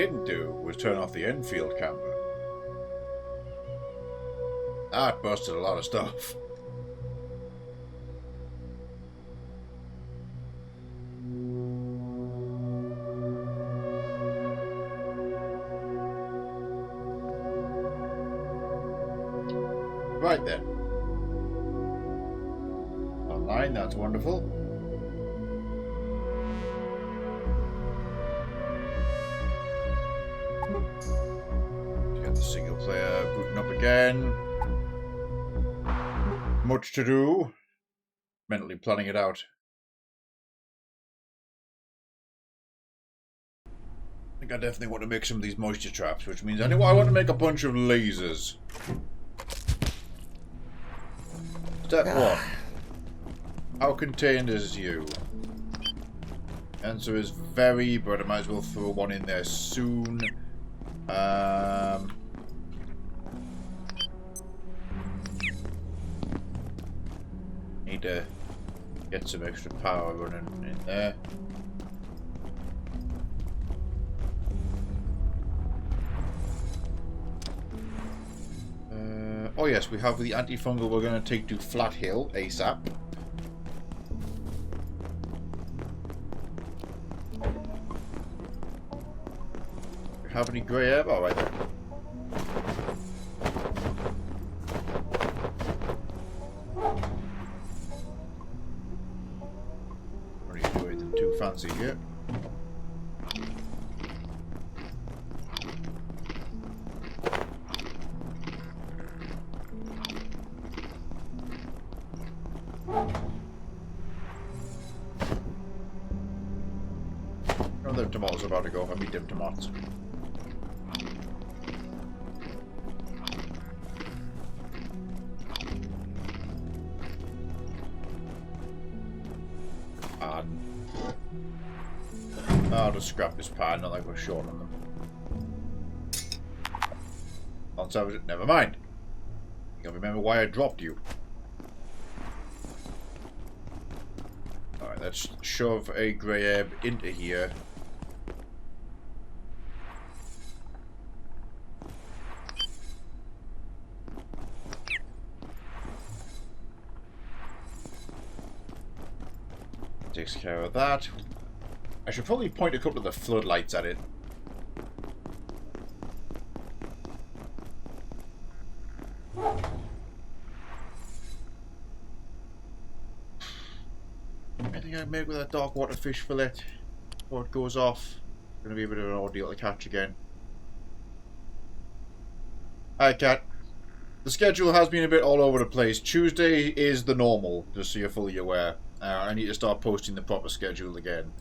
didn't do was turn off the infield camera. That busted a lot of stuff. Right then. Online, that's wonderful. Get the single player booting up again. Much to do. Mentally planning it out. I think I definitely want to make some of these moisture traps, which means I want to make a bunch of lasers. Step 1. How contained is you? Answer is very, but I might as well throw one in there soon. Need to get some extra power running in there. Oh yes, we have the antifungal we're going to take to Flat Hill ASAP. Do we have any grey herb? Alright then. Don't need to do anything too fancy here. The tomatoes are about to go. I meet them tomatoes. Pan. I'll just scrap this pan, not like we're short on them. On salvage it. Never mind. You gotta remember why I dropped you. Alright, let's shove a grey herb into here. Takes care of that. I should probably point a couple of the floodlights at it. Anything I make with that dark water fish fillet before it goes off. It's going to be a bit of an ordeal to catch again. Hi, Cat. The schedule has been a bit all over the place. Tuesday is the normal, just so you're fully aware. I need to start posting the proper schedule again.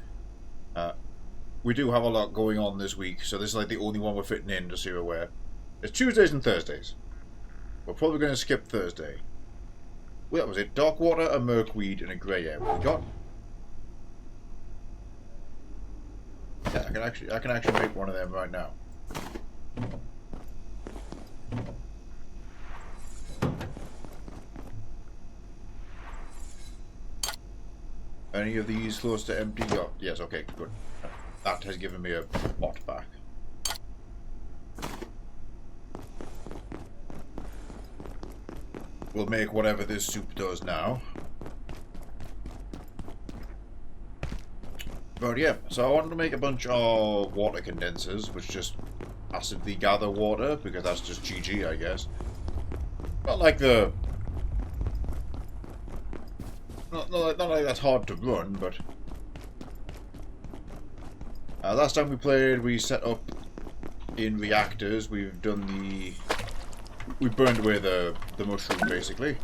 We do have a lot going on this week, so this is like the only one we're fitting in, just so you're aware. It's Tuesdays and Thursdays. We're probably going to skip Thursday. Well, that was it. Dark water, a merkweed, and a grey herb. What we got? Yeah, I can actually make one of them right now. Any of these close to empty? Oh, yes, okay, good. That has given me a pot back. We'll make whatever this soup does now. But yeah, so I wanted to make a bunch of water condensers, which just passively gather water, because that's just GG, I guess. Not like the... Not like that's hard to run, but... last time we played, we set up in reactors. We've done the... We burned away the mushroom, basically.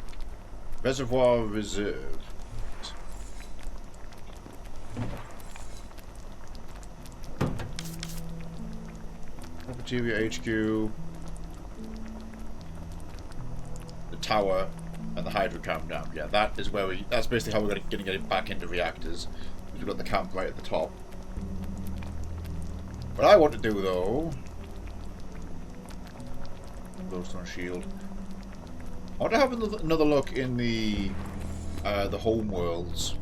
Reservoir reserve. Cafeteria HQ. The tower. And the hydrocamp dam. Yeah, that is where we... That's basically how we're going to get it back into reactors. We've got the camp right at the top. What I want to do, though... Glowstone shield. I want to have another look in the home worlds.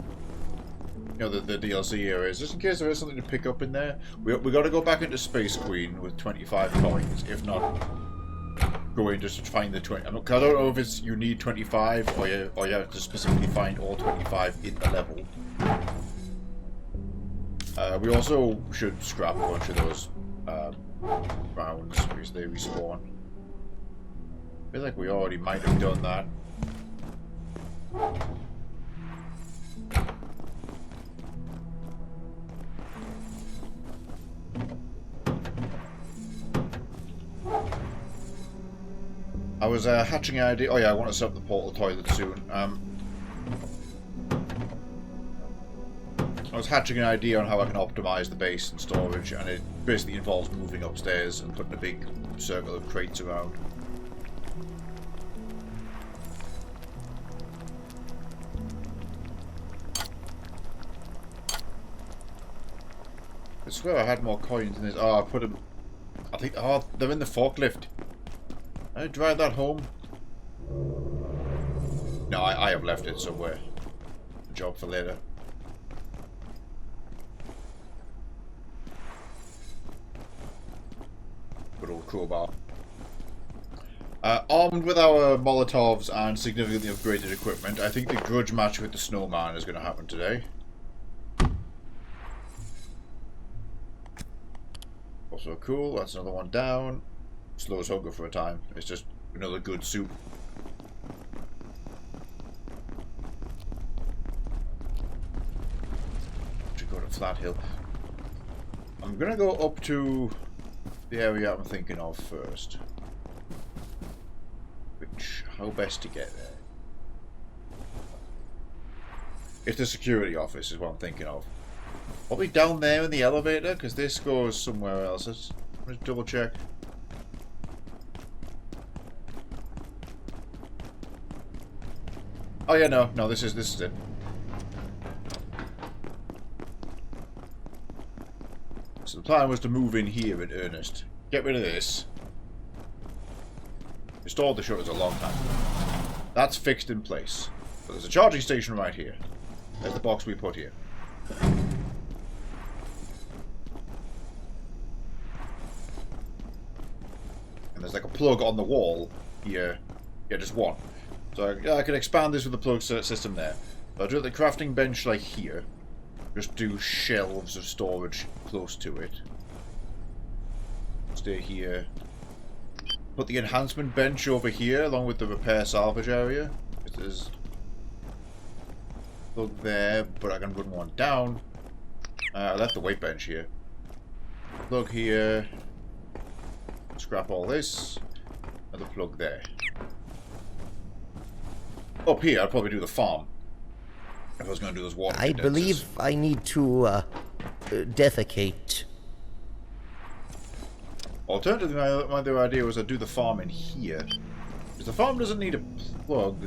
you know, the DLC areas, just in case there is something to pick up in there. We got to go back into Space Queen with 25 coins. If not, go in just to find the 20. I don't know if it's you need 25 or you have to specifically find all 25 in the level. We also should scrap a bunch of those rounds because they respawn. I feel like we already might have done that. I was hatching an idea. Oh yeah, I want to set up the portal toilet soon. I was hatching an idea on how I can optimize the base and storage, and it basically involves moving upstairs and putting a big circle of crates around. I swear I had more coins in this. Oh, I put them. I think. Oh, they're in the forklift. I drive that home. No, I have left it somewhere. A job for later. Good old crowbar. Armed with our Molotovs and significantly upgraded equipment, I think the grudge match with the snowman is going to happen today. Also cool, that's another one down. Slows hunger for a time. It's just another good soup. Should go to Flat Hill. I'm gonna go up to the area I'm thinking of first. How best to get there? It's the security office is what I'm thinking of. Probably down there in the elevator, because this goes somewhere else. Let's double check. Oh yeah, no, this is it. So the plan was to move in here in earnest. Get rid of this. Installed the shutters a long time ago. That's fixed in place. But there's a charging station right here. There's the box we put here. And there's like a plug on the wall here. Yeah, just one. So I can expand this with the plug system there. I'll do the crafting bench like here. Just do shelves of storage close to it. Stay here. Put the enhancement bench over here along with the repair salvage area. There's plug there, but I can run one down. I left the weight bench here. Plug here. Scrap all this. Another plug there. Up here, I'd probably do the farm. If I was going to do those water condensers. believe I need to defecate. Alternatively, my other idea was I'd do the farm in here. Because the farm doesn't need a plug.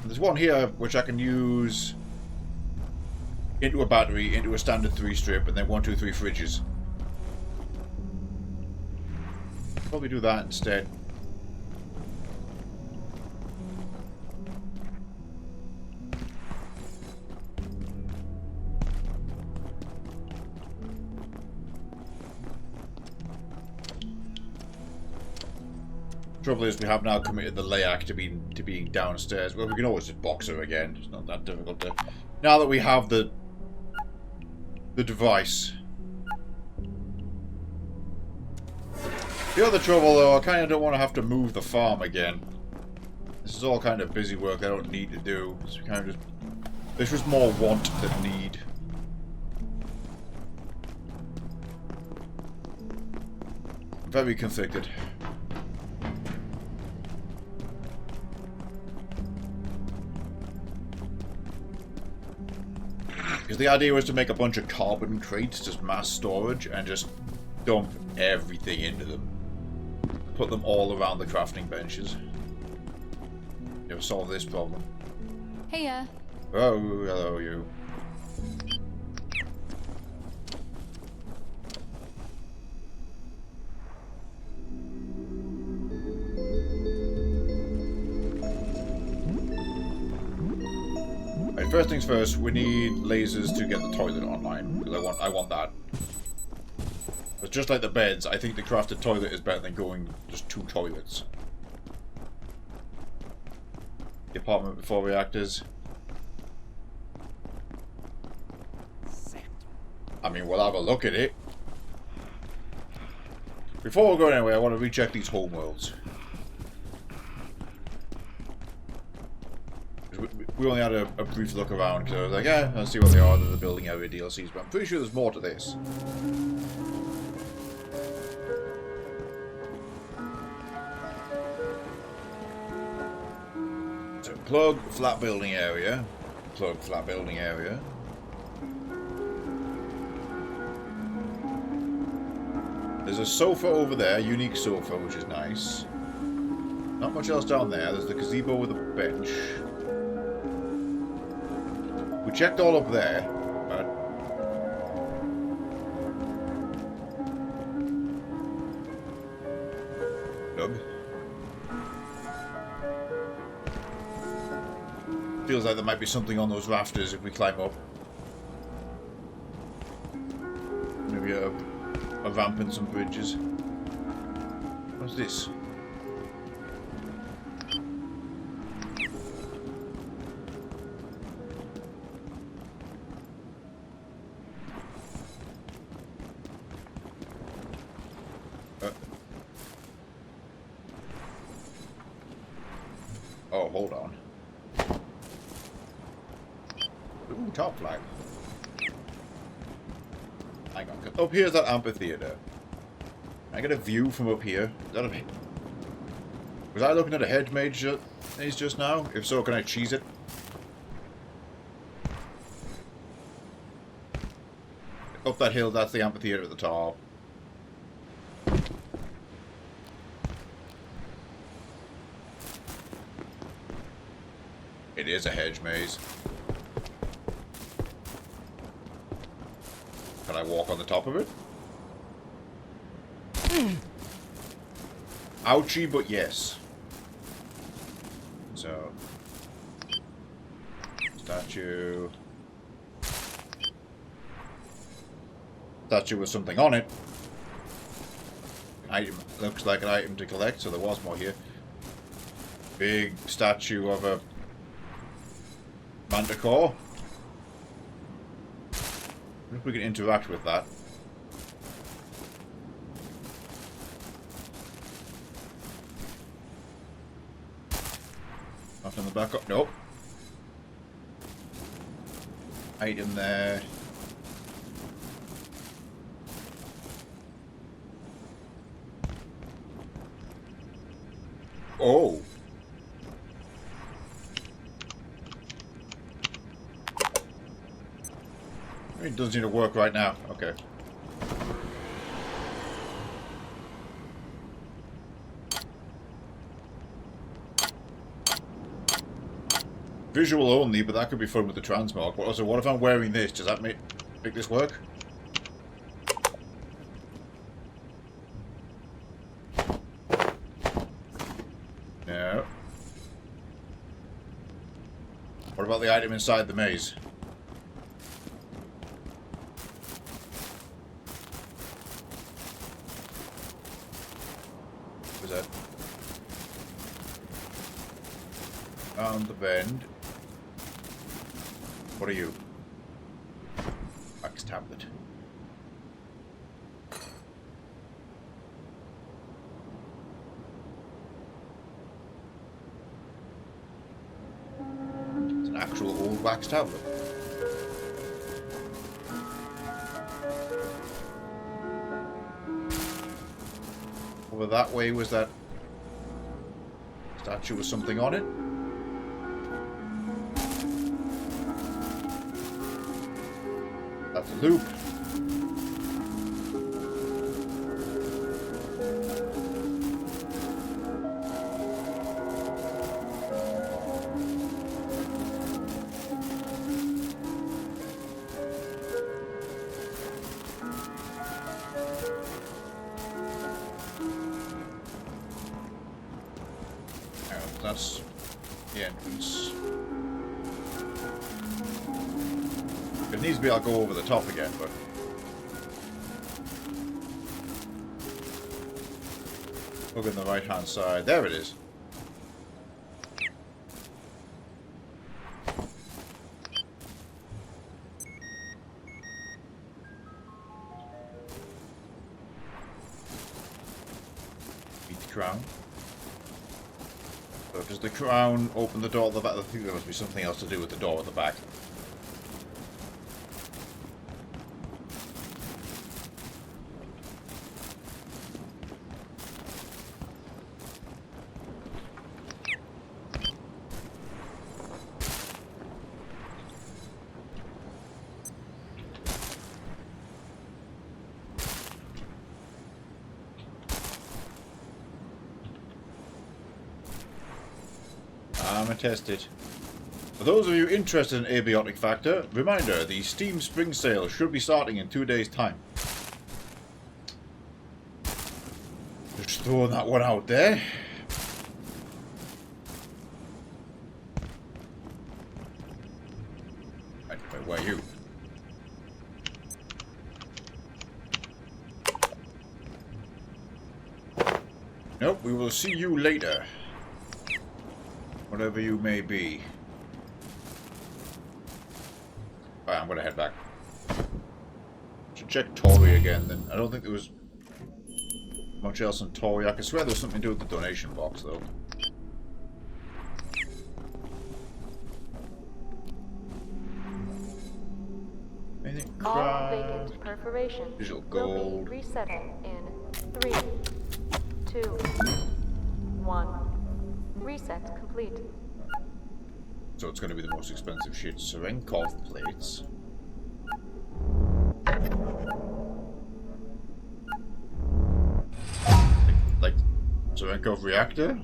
There's one here which I can use into a battery, into a standard 3-strip, and then 1, 2, 3 fridges. Probably do that instead. Trouble is, we have now committed the Layak to being downstairs. Well, we can always just box her again. It's not that difficult to. Now that we have the device. The other trouble, though, I kind of don't want to have to move the farm again. This is all kind of busy work I don't need to do. So kind of just. This was more want than need. I'm very conflicted. Because the idea was to make a bunch of carbon crates, just mass storage, and just dump everything into them. Put them all around the crafting benches. Never solve this problem. Heya. Oh, hello, you. Right, first things first, we need lasers to get the toilet online. Because I want that. But just like the beds, I think the crafted toilet is better than going just 2 toilets. The apartment before reactors. I mean, we'll have a look at it. Before we go anywhere, I want to recheck these homeworlds. We only had a brief look around because I was like, yeah, let's see what they are. They're the building area DLCs, but I'm pretty sure there's more to this. So, plug flat building area. Plug flat building area. There's a sofa over there, unique sofa, which is nice. Not much else down there. There's the gazebo with a bench. We checked all up there, but... Doug? Feels like there might be something on those rafters if we climb up. Maybe a ramp and some bridges. What's this? Oh, hold on. Ooh, top flag. Hang on. Up here's that amphitheater. I get a view from up here. Is that a... Was I looking at a hedge maze just now? If so, can I cheese it? Up that hill, that's the amphitheater at the top. It is a hedge maze. Can I walk on the top of it? Ouchie, but yes. So... Statue... Statue with something on it. Item. Looks like an item to collect, so there was more here. Big statue of a... Manticore. I wonder if we can interact with that. Nothing in the back up. Nope. Item there. Oh. It doesn't seem to work right now. Okay. Visual only, but that could be fun with the transmog. Also, what if I'm wearing this? Does that make this work? No. What about the item inside the maze? What was that? On the bend. What are you? Wax tablet. It's an actual old wax tablet. Over that way was that statue with something on it. That's a loop. That's the entrance. It needs to be able to go over the top again, but... Look on the right-hand side. There it is. Meet the crown. So does the crown open the door at the back? I think there must be something else to do with the door at the back. Test it. For those of you interested in Abiotic Factor, reminder, the Steam Spring Sale should be starting in 2 days' time. Just throwing that one out there. Right, where are you? Nope, we will see you later. Whatever you may be. Alright, I'm gonna head back. Should check Tori again then. I don't think there was much else on Tori. I can swear there was something to do with the donation box though. Anything? All vacant perforation Digital will gold. be resetting in 3, 2, 1. Reset complete. So it's going to be the most expensive shit. Serenkov plates. Like Serenkov reactor?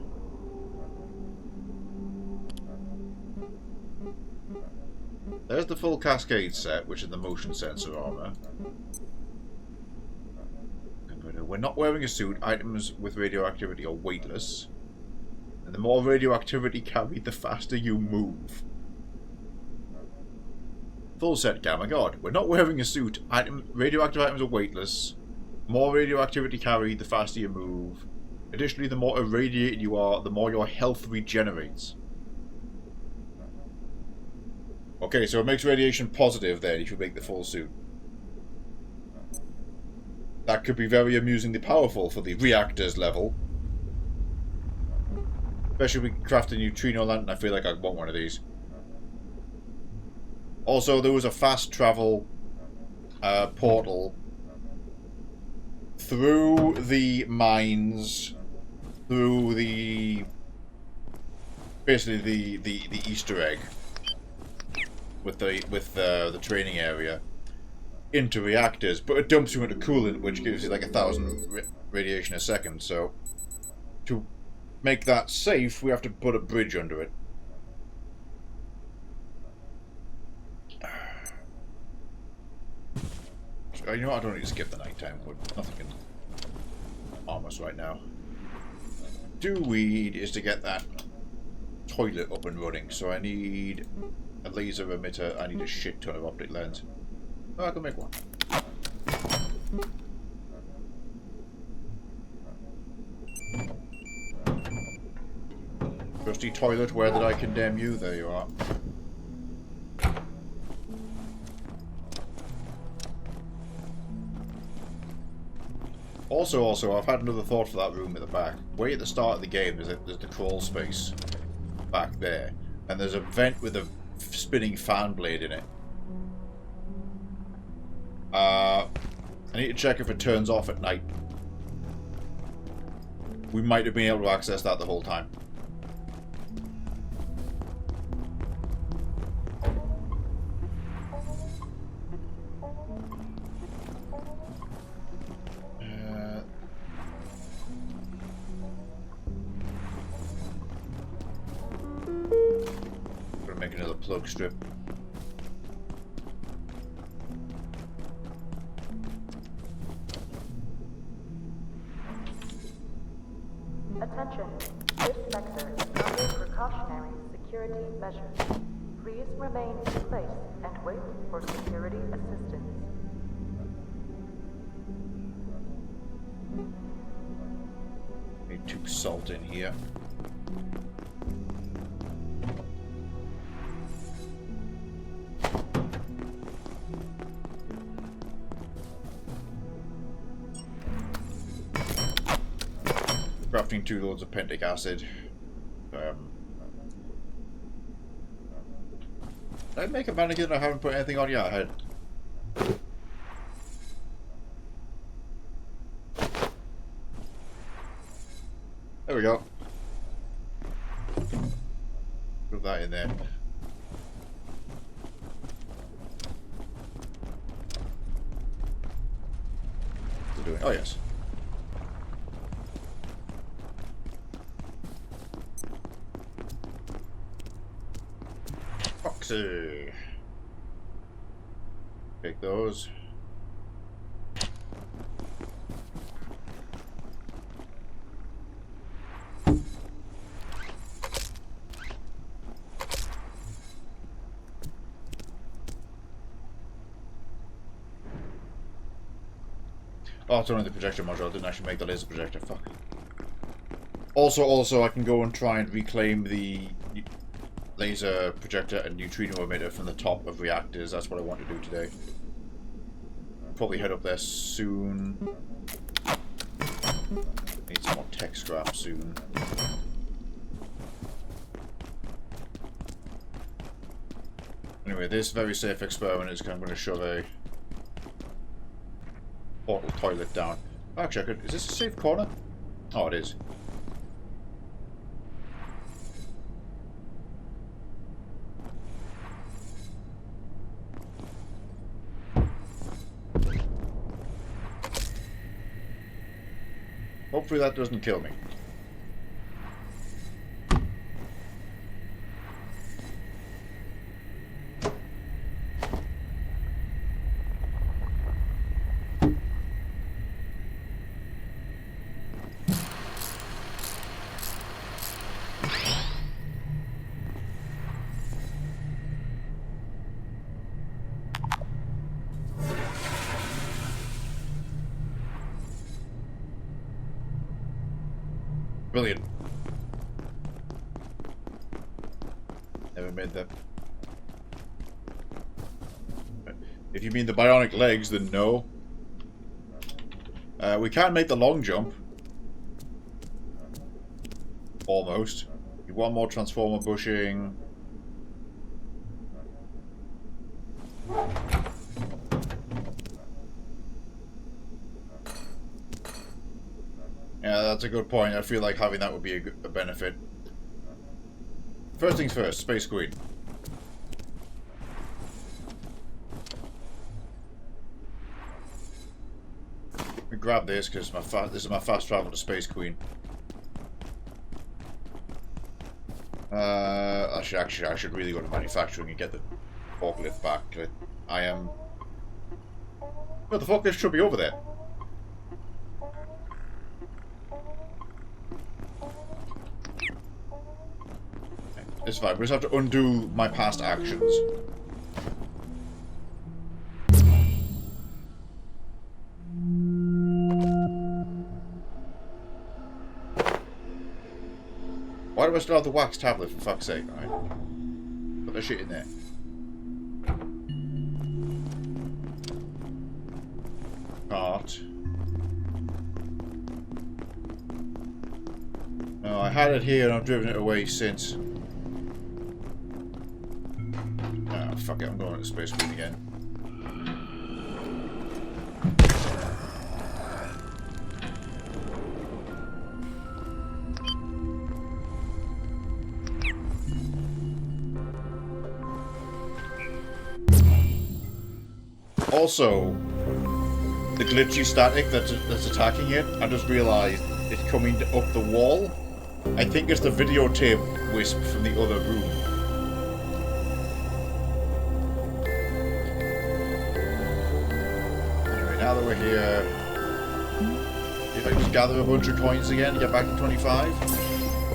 There's the full Cascade set, which is the motion sensor armor. We're not wearing a suit. Items with radioactivity are weightless. And the more radioactivity carried, the faster you move. Full set, Gamma God. We're not wearing a suit. Radioactive items are weightless. More radioactivity carried, the faster you move. Additionally, the more irradiated you are, the more your health regenerates. Okay, so it makes radiation positive then if you make the full suit. That could be very amusingly powerful for the reactors level. Especially if we craft a neutrino lantern, I feel like I want one of these. Also, there was a fast travel portal through the mines, through the basically the Easter egg with the training area into reactors, but it dumps you into coolant, which gives you like 1,000 radiation a second. So to make that safe, we have to put a bridge under it. You know what? I don't need to skip the nighttime. Nothing can harm us right now. Do we need is to get that toilet up and running. So I need a laser emitter. I need a shit ton of optic lens. Oh, I can make one. Rusty toilet, where did I condemn you? There you are. Also, I've had another thought for that room at the back. Way at the start of the game, there's the crawl space back there. And there's a vent with a spinning fan blade in it. I need to check if it turns off at night. We might have been able to access that the whole time. Gonna make another plug strip. Attention. This sector is under precautionary security measures. Please remain in place and wait for security assistance. Need to salt in here. Crafting 2 loads of pentic acid. Did I make a mannequin and I haven't put anything on? Yeah, I had. There we go. Put that in there. What's it doing? Oh, yes. Foxy. Take those. Oh, it's only the projector module. I didn't actually make the laser projector. Fuck. Also, I can go and try and reclaim the laser projector and neutrino emitter from the top of reactors. That's what I want to do today. Probably head up there soon. Need some more tech scrap soon. Anyway, this very safe experiment is I'm going to shove a portal toilet down. Actually, I could. Is this a safe corner? Oh, it is. Hopefully that doesn't kill me. Brilliant. Never made that. If you mean the bionic legs, then no. We can make the long jump. Almost. One more transformer bushing. Yeah, that's a good point. I feel like having that would be a benefit. First things first, Space Queen. Let me grab this because this is my fast travel to Space Queen. Actually, I should really go to manufacturing and get the forklift back. I am. But the forklift should be over there. It's fine. We just have to undo my past actions. Why do I still have the wax tablet, for fuck's sake, right? Put the shit in there. Cart. No, I had it here and I've driven it away since. Oh, fuck it, I'm going to Space Queen again. Also, the glitchy static that's attacking it, I just realised it's coming up the wall. I think it's the videotape wisp from the other room. Anyway, now that we're here, if I just gather a bunch of coins again, get back to 25.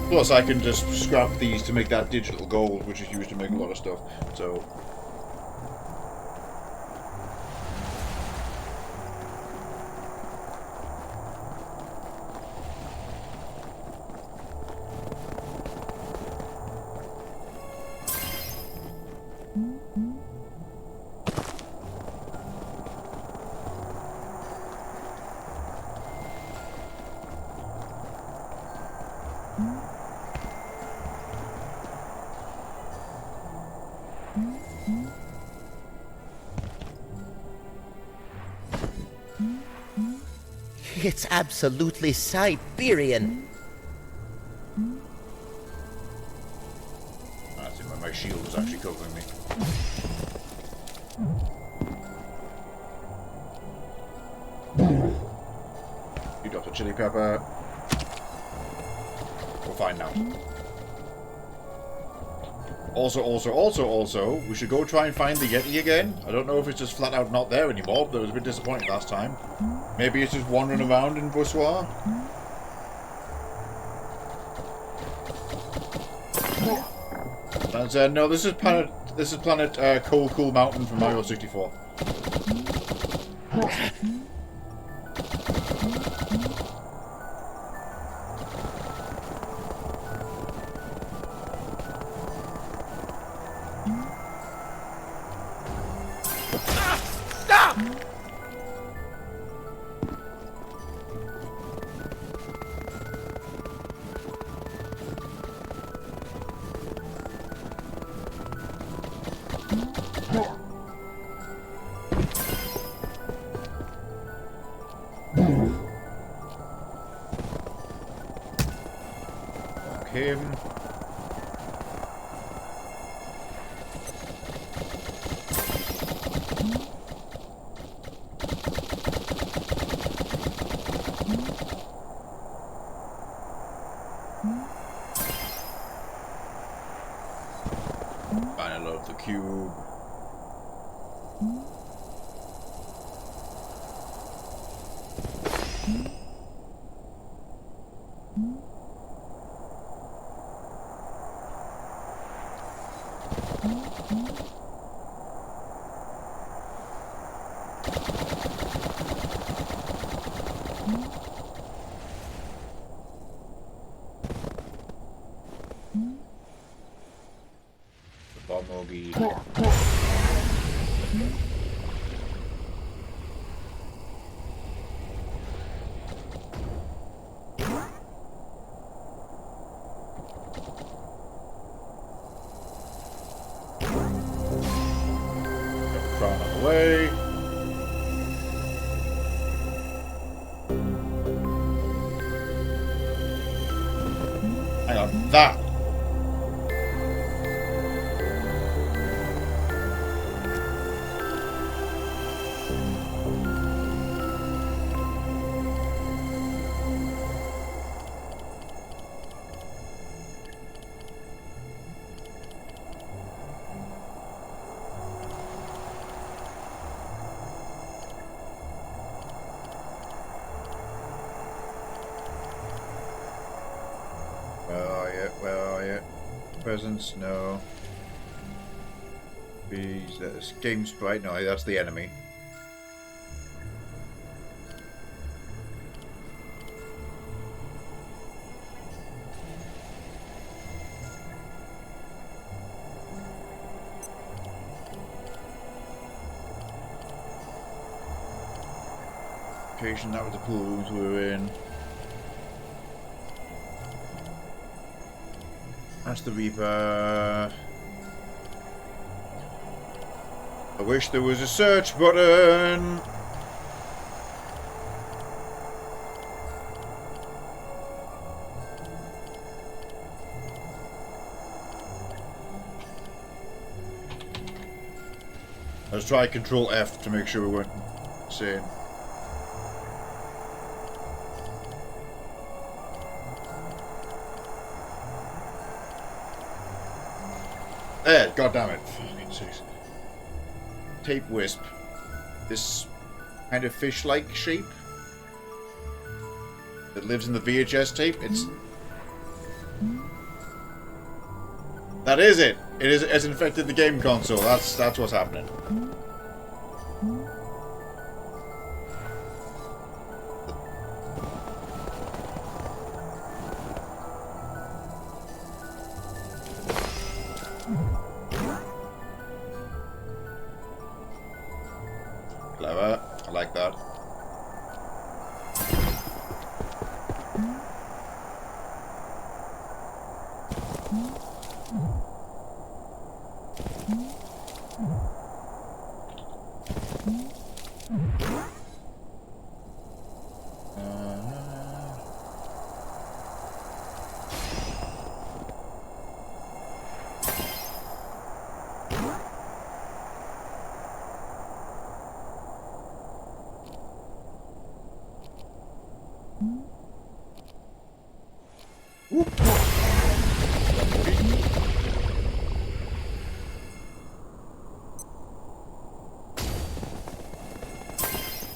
Plus, I can just scrap these to make that digital gold, which is used to make a lot of stuff. So. It's absolutely Siberian. That's it, when my shield was actually covering me. You got the chili pepper. We're fine now. Also, we should go try and find the Yeti again. I don't know if it's just flat out not there anymore, but it was a bit disappointing last time. Maybe it's just wandering around in Boursois. No, this is planet Cool Mountain from Mario 64. Him. Fine, I love the cube. Bumblebee. Crown on the way. Hang on, that. Where are you? Presence? No. Bees, that's game sprite? No, that's the enemy. Location, that was the pool rooms we were in. That's the Reaper. I wish there was a search button. Let's try Control F to make sure we weren't insane. There, goddammit. Tape wisp. This kind of fish-like shape that lives in the VHS tape. It's That is it. It's infected the game console. That's what's happening. Clever. I like that.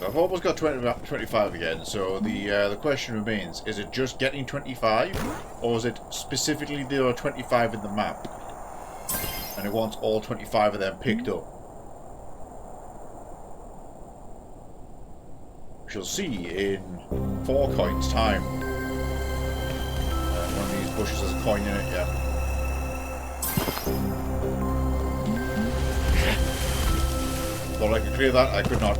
I've almost got 25 again, so the question remains, is it just getting 25, or is it specifically there are 25 in the map, and it wants all 25 of them picked up? We shall see in 4 coins' time. One of these bushes has a coin in it, yeah. Thought I could clear that, I could not.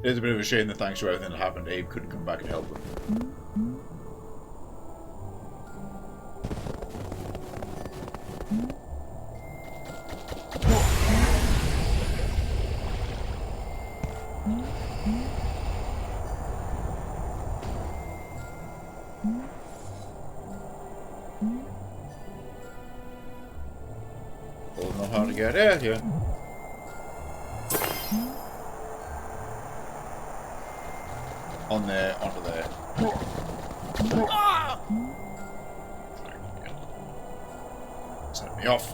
It is a bit of a shame that thanks to everything that happened, Abe couldn't come back and help him. Don't know how to get out here. On there, onto there. Set me off.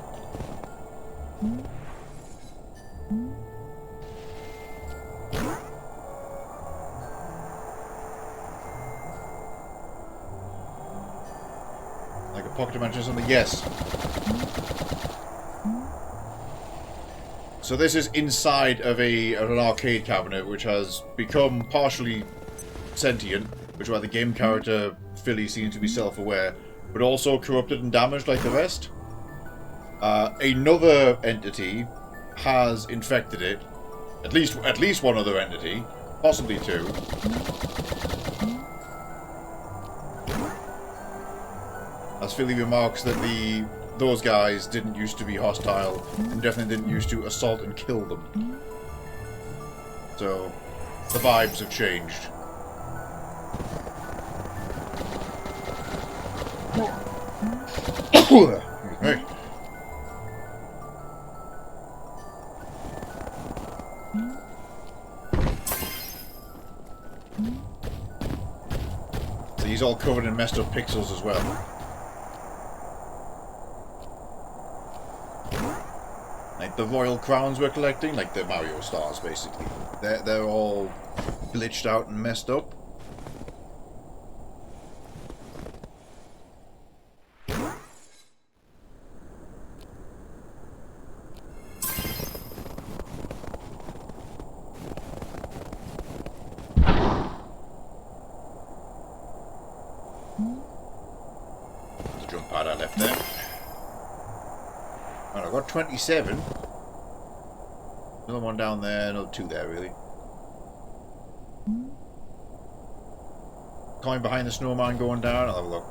Like a pocket dimension or something? Yes. So this is inside of an arcade cabinet which has become partially sentient, which is why the game character Philly seems to be self-aware, but also corrupted and damaged like the rest. Another entity has infected it. At least one other entity, possibly 2. As Philly remarks that those guys didn't used to be hostile and definitely didn't used to assault and kill them. So the vibes have changed. Hey. So he's all covered in messed up pixels as well. Like the royal crowns we're collecting, like the Mario stars basically. They're all glitched out and messed up. Jump pad I left there. And I've got 27. Another one down there, another 2 there, really. Coin behind the snowman going down, I'll have a look.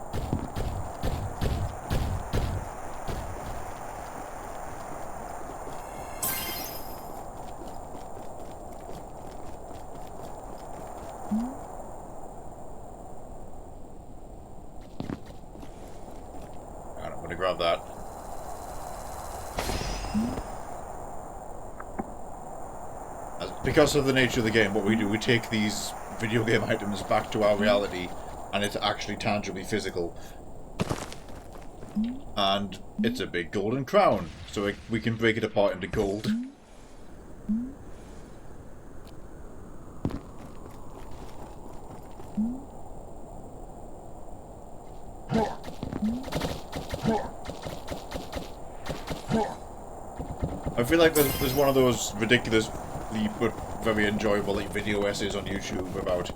And I'm going to grab that. Because of the nature of the game, what we do, we take these video game items back to our reality, and it's actually tangibly physical. And it's a big golden crown, so we can break it apart into gold. I feel like there's one of those ridiculously but very enjoyable like video essays on YouTube about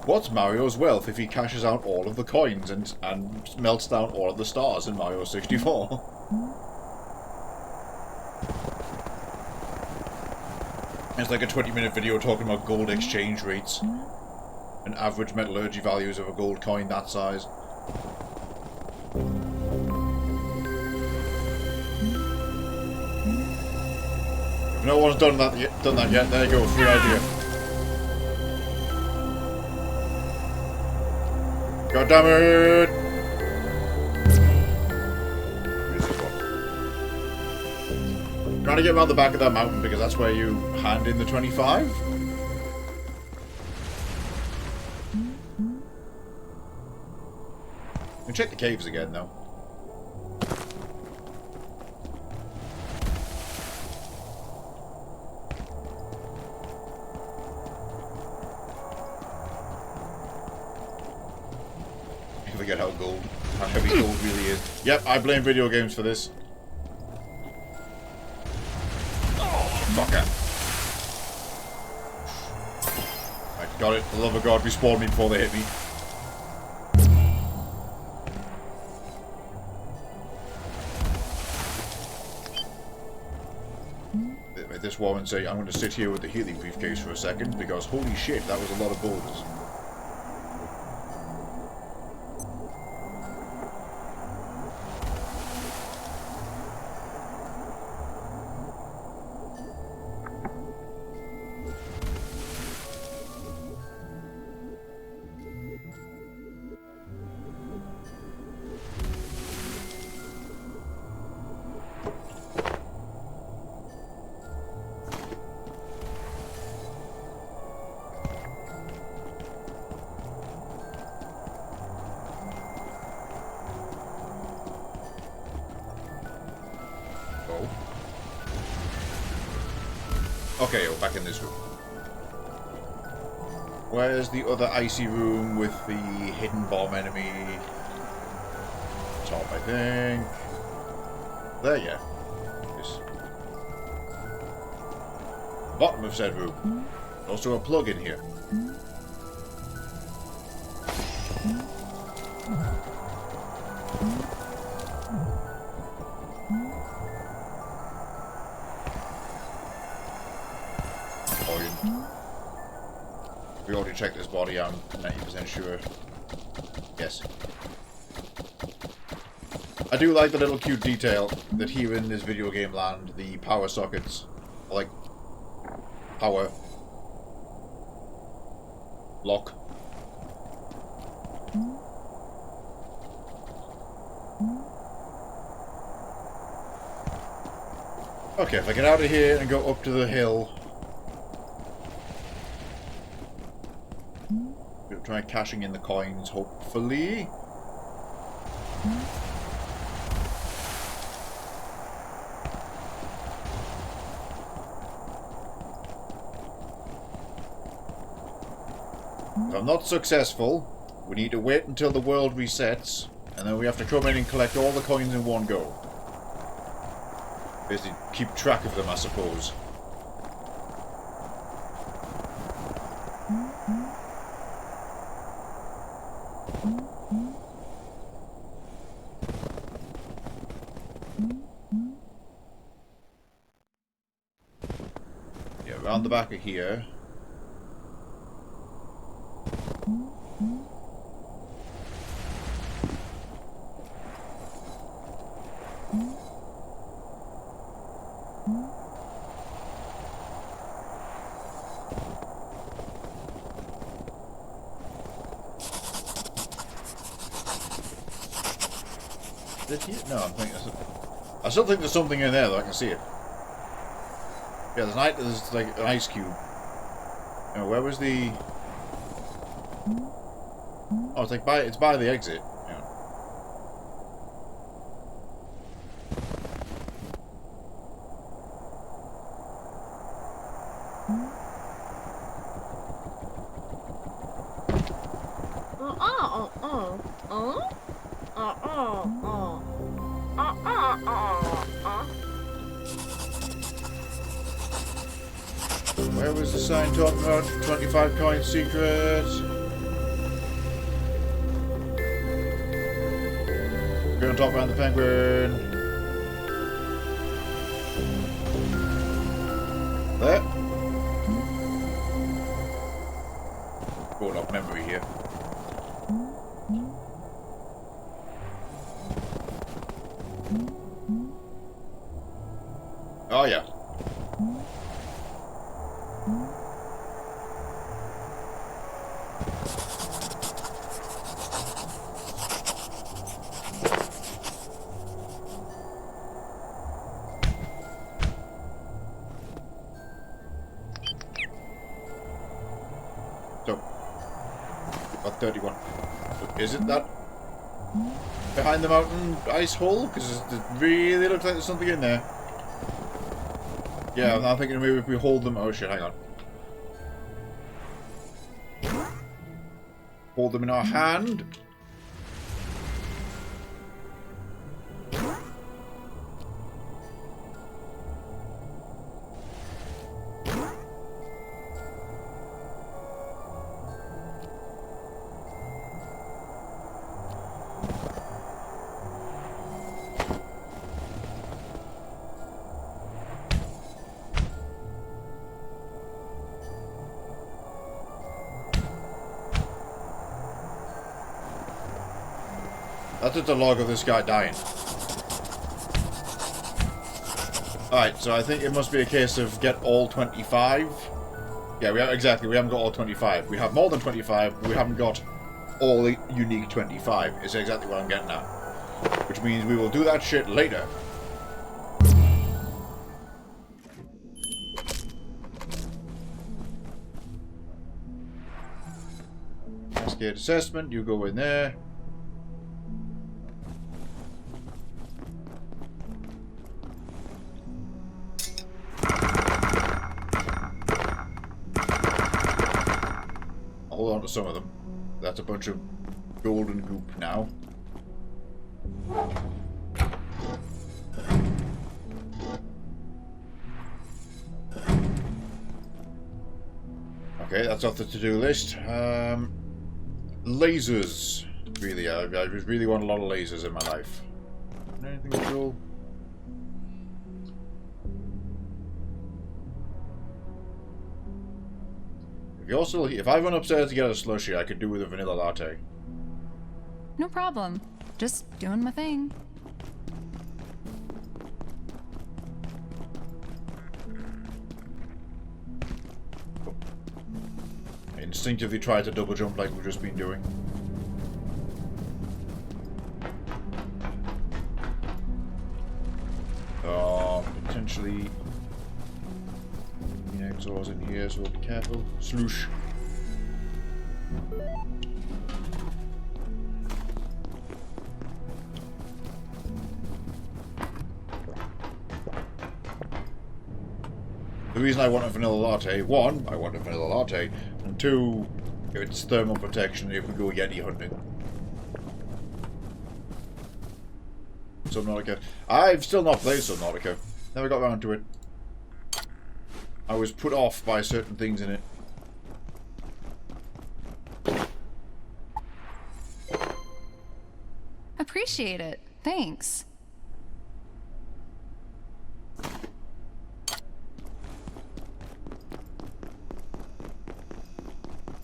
what's Mario's wealth if he cashes out all of the coins and melts down all of the stars in Mario 64. It's like a 20-minute video talking about gold exchange rates and average metallurgy values of a gold coin that size. If no one's done that yet, there you go, free idea. God damn it! Trying to get around the back of that mountain because that's where you hand in the 25. You can check the caves again though. Forget how heavy gold really is. Yep, I blame video games for this. Fucker. I got it. For the love of God, respawn me before they hit me. This woman say, I'm going to sit here with the healing briefcase for a second because holy shit, that was a lot of boulders. Okay, we're back in this room. Where's the other icy room with the hidden bomb enemy? Top, I think. There, yeah. This. Bottom of said room. Also a plug in here. We already checked this body, I'm 90% sure. Yes. I do like the little cute detail that here in this video game land, the power sockets are like power lock. Okay, if I get out of here and go up to the hill, we'll try cashing in the coins, hopefully. If I'm not successful, we need to wait until the world resets, and then we have to come in and collect all the coins in one go. Basically, keep track of them, I suppose. Yeah, around the back of here. No, I still think there's something in there though, I can see it. Yeah, there's like an ice cube. Oh, where was the... Oh, it's by the exit. Yeah. Where was the sign talking about 25 coin secret? We're gonna talk about the penguin. There. Going off memory here. Oh yeah. So, about 31. So is it that behind the mountain ice hole? Because it really looks like there's something in there. Yeah, I'm thinking maybe if we hold them... Oh shit, hang on. Hold them in our hand. That's just a log of this guy dying. Alright, so I think it must be a case of get all 25. Yeah, we haven't got all 25. We have more than 25, but we haven't got all the unique 25. Is exactly what I'm getting at. Which means we will do that shit later. Cascade assessment, you go in there. Hold on to some of them. That's a bunch of golden goop now. Okay, that's off the to-do list. Lasers. Really, I really want a lot of lasers in my life. Anything cool? If I run upstairs to get a slushie, I could do with a vanilla latte. No problem. Just doing my thing. I instinctively try to double jump like we've just been doing. Potentially... exhaust in here, so be careful. Sloosh. The reason I want a vanilla latte, one, I want a vanilla latte, and two, it's thermal protection if we go Yeti hunting. Subnautica. I've still not played Subnautica. Never got around to it. I was put off by certain things in it. Appreciate it. Thanks.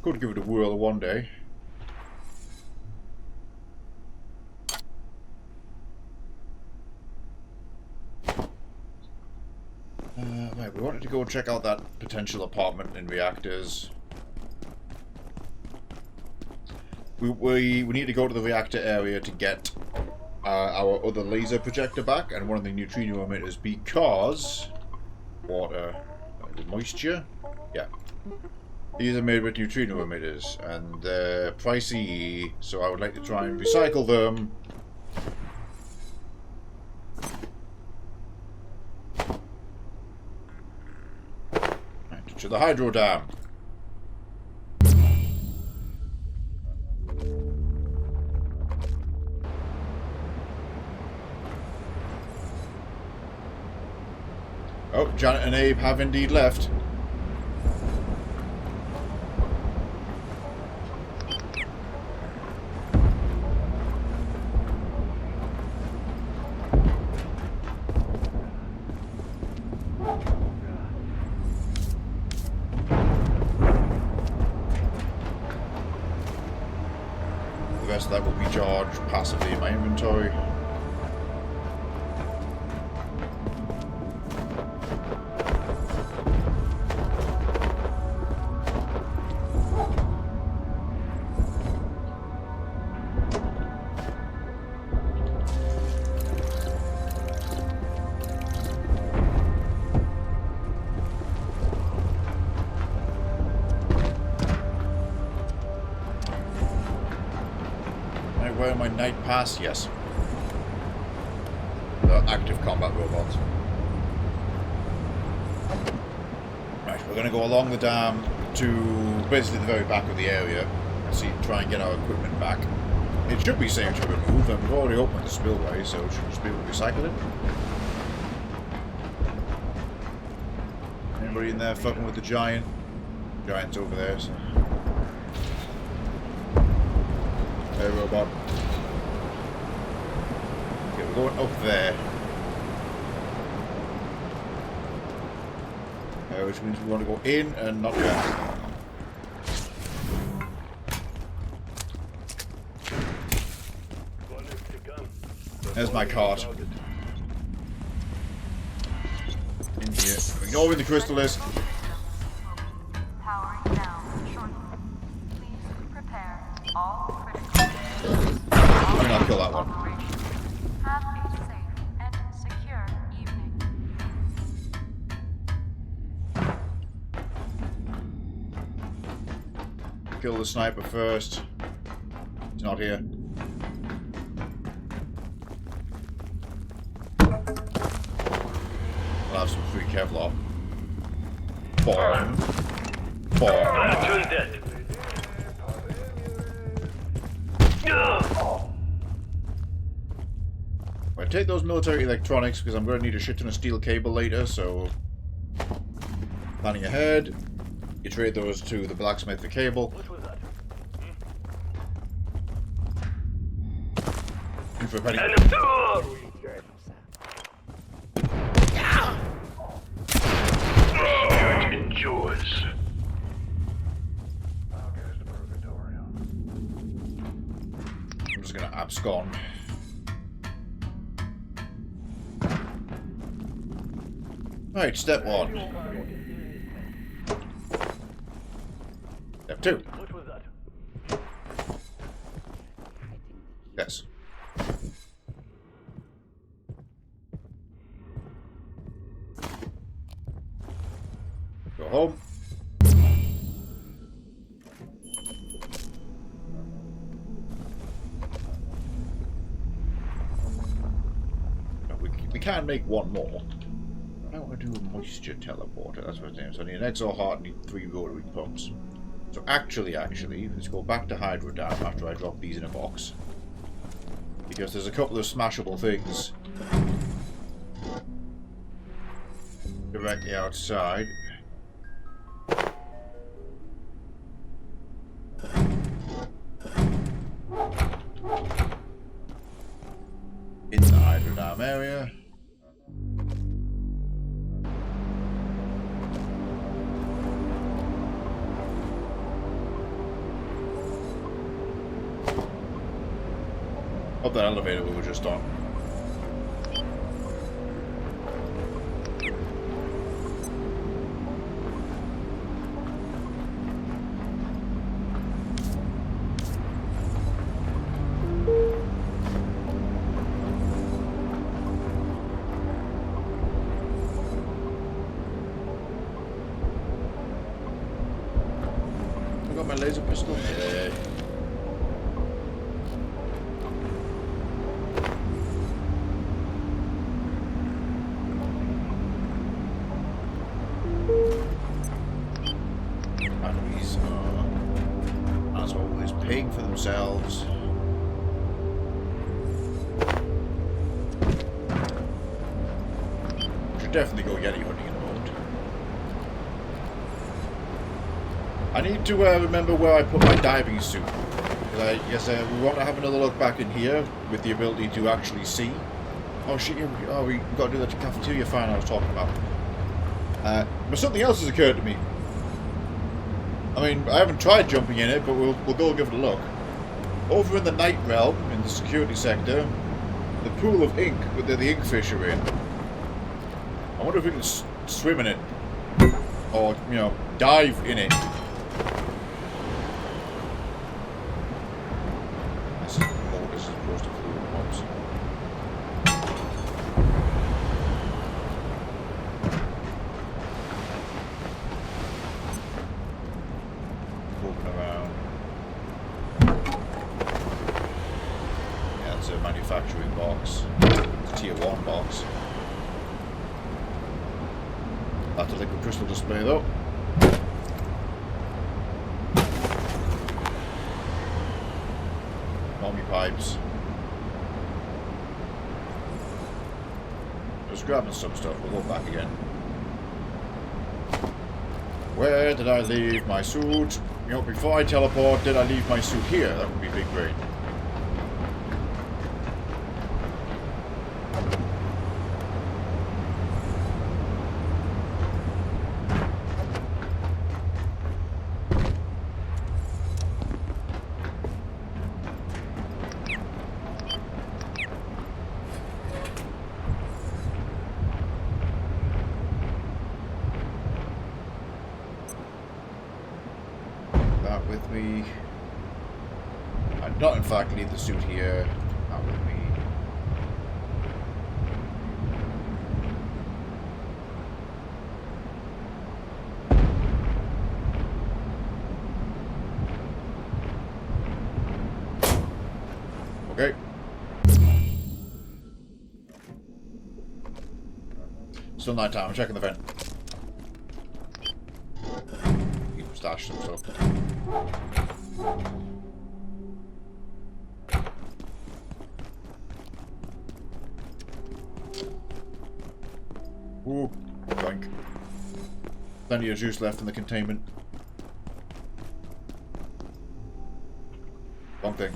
Could give it a whirl one day. Right, we wanted to go check out that potential apartment in reactors. We need to go to the reactor area to get our other laser projector back and one of the neutrino emitters because water. With moisture? Yeah. These are made with neutrino emitters, and they're pricey, so I would like to try and recycle them. And to the hydro dam. Oh, Janet and Abe have indeed left. The rest of that will be charged passively in my inventory. Wearing my night pass? Yes. The active combat robots. Right, we're going to go along the dam to basically the very back of the area and see, try and get our equipment back. It should be safe to remove, and we've already opened the spillway, so we should just be able to recycle it. Anybody in there fucking with the giant? Giant's over there, so. Hey, robot. Okay, we're going up there. Which means we want to go in and not down. There's my cart. In here. We know where the crystal is. Powering down shortly. Please prepare all critical. I'm gonna kill that one. Have a safe and secure evening. Kill the sniper first. He's not here. I'll have some free Kevlar. Bomb. Bomb. Dead. I take those military electronics because I'm going to need a shit ton of steel cable later, so planning ahead. You trade those to the blacksmith for cable. And for a penny. Spirit endures. I'm just going to abscond. Right, step 1. Step 2. Yes. Go home. No, we can make one more. I want to do a moisture teleporter. That's what it's named. So I need an exo heart, and need 3 rotary pumps. So actually, let's go back to Hydro Dam after I drop these in a box. Because there's a couple of smashable things directly outside. In the Hydro Dam area. Up that elevator we were just on. got my laser pistol? Yeah. Batteries are, as always, paying for themselves. Should definitely go Yeti hunting in a moment. I need to remember where I put my diving suit. Yes, we want to have another look back in here with the ability to actually see. Oh shit! Oh, we got to do that cafeteria fire I was talking about. But something else has occurred to me. I mean, I haven't tried jumping in it, but we'll go give it a look. Over in the night realm, in the security sector, the pool of ink that the inkfish are in. I wonder if we can swim in it, or you know, dive in it. This is supposed to fluid bombs. Moving around. Yeah, it's a manufacturing box. It's a tier 1 box. That's a liquid crystal display though. Army pipes. Just grabbing some stuff, we'll go back again. Where did I leave my suit? You know, before I teleport, did I leave my suit here? That would be big brain. With me. I not in fact leave the suit here. Not with me. Okay. Still night time. I'm checking the vent. You can stash some stuff. Ooh, boink. Plenty of juice left in the containment. Wrong thing.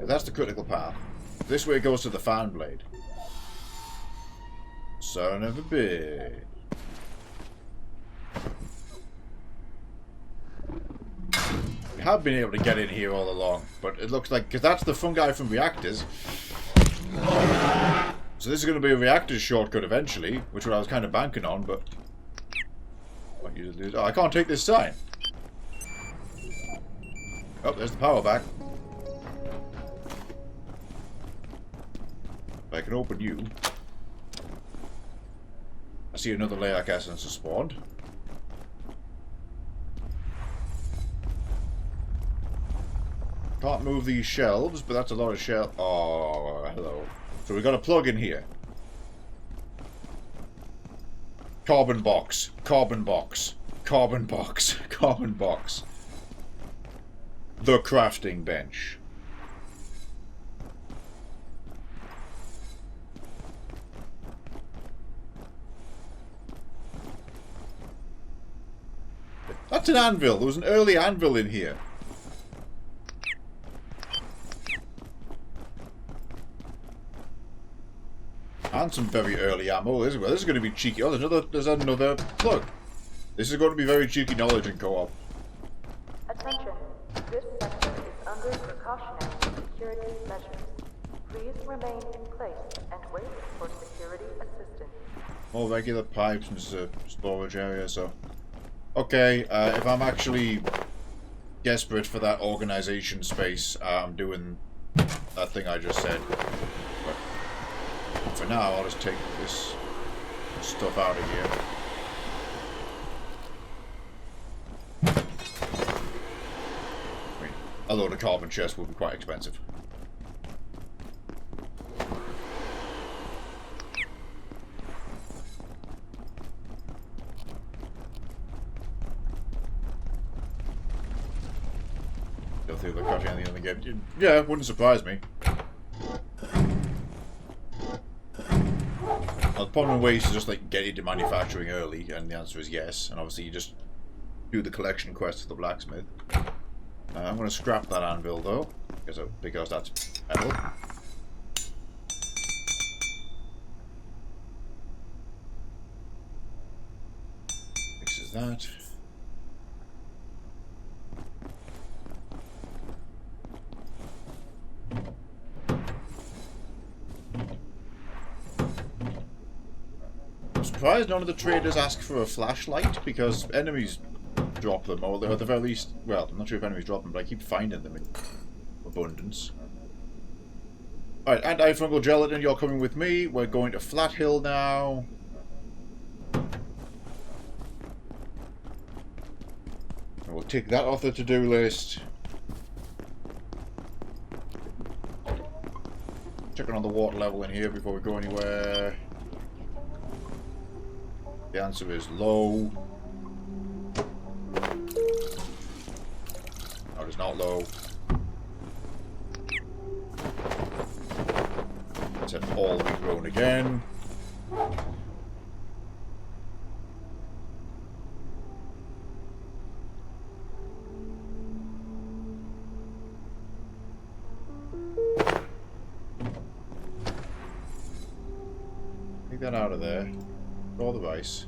That's the critical path. This way goes to the fan blade. Son of a bitch. We have been able to get in here all along, but it looks like, because that's the fungi from reactors. So this is going to be a reactor's shortcut eventually, which I was kind of banking on, but... Oh, I can't take this sign. Oh, there's the power back. I can open you. I see another Layak essence has spawned. Can't move these shelves, but that's a lot of shelves. Oh, hello. So we got a plug in here. Carbon box. Carbon box. Carbon box. Carbon box. The crafting bench. That's an anvil. There was an early anvil in here. And some very early ammo. This is going to be cheeky. Oh, there's another plug. This is going to be very cheeky knowledge in co-op. Attention. This sector is under precautionary security measures. Please remain in place and wait for security assistance. All regular pipes and storage area, so... Okay, if I'm actually desperate for that organization space, I'm doing that thing I just said. But for now, I'll just take this stuff out of here. I mean, a load of carbon chests will be quite expensive. Don't think they'll catch anything in the game. Yeah, it wouldn't surprise me. Well, the problem ways to just like get into manufacturing early, and the answer is yes. And obviously, you just do the collection quest to the blacksmith. I'm going to scrap that anvil though, because that's metal. Fixes that. I'm surprised none of the traders ask for a flashlight, because enemies drop them, or at the very least, well, I'm not sure if enemies drop them, but I keep finding them in abundance. Alright, antifungal gelatin, you're coming with me. We're going to Flat Hill now. And we'll tick that off the to-do list. Checking on the water level in here before we go anywhere. The answer is low. No, it's not low. It's at all regrown again. Take that out of there. All the rice.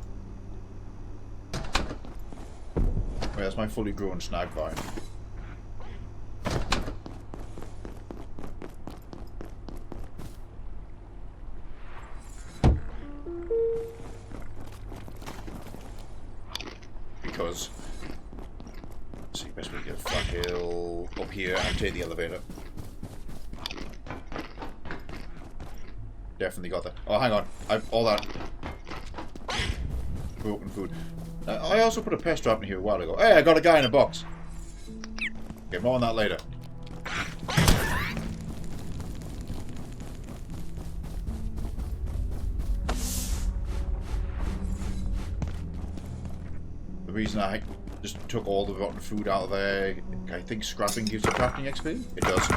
Oh, that's my fully grown snag vine. Because, let's see, best way to get Flat Hill up here and take the elevator. Definitely got that. Oh, hang on. All that broken food. I also put a pest trap in here a while ago. Hey, I got a guy in a box. Okay, more on that later. The reason I just took all the rotten food out of there, I think scrapping gives you crafting XP? It does.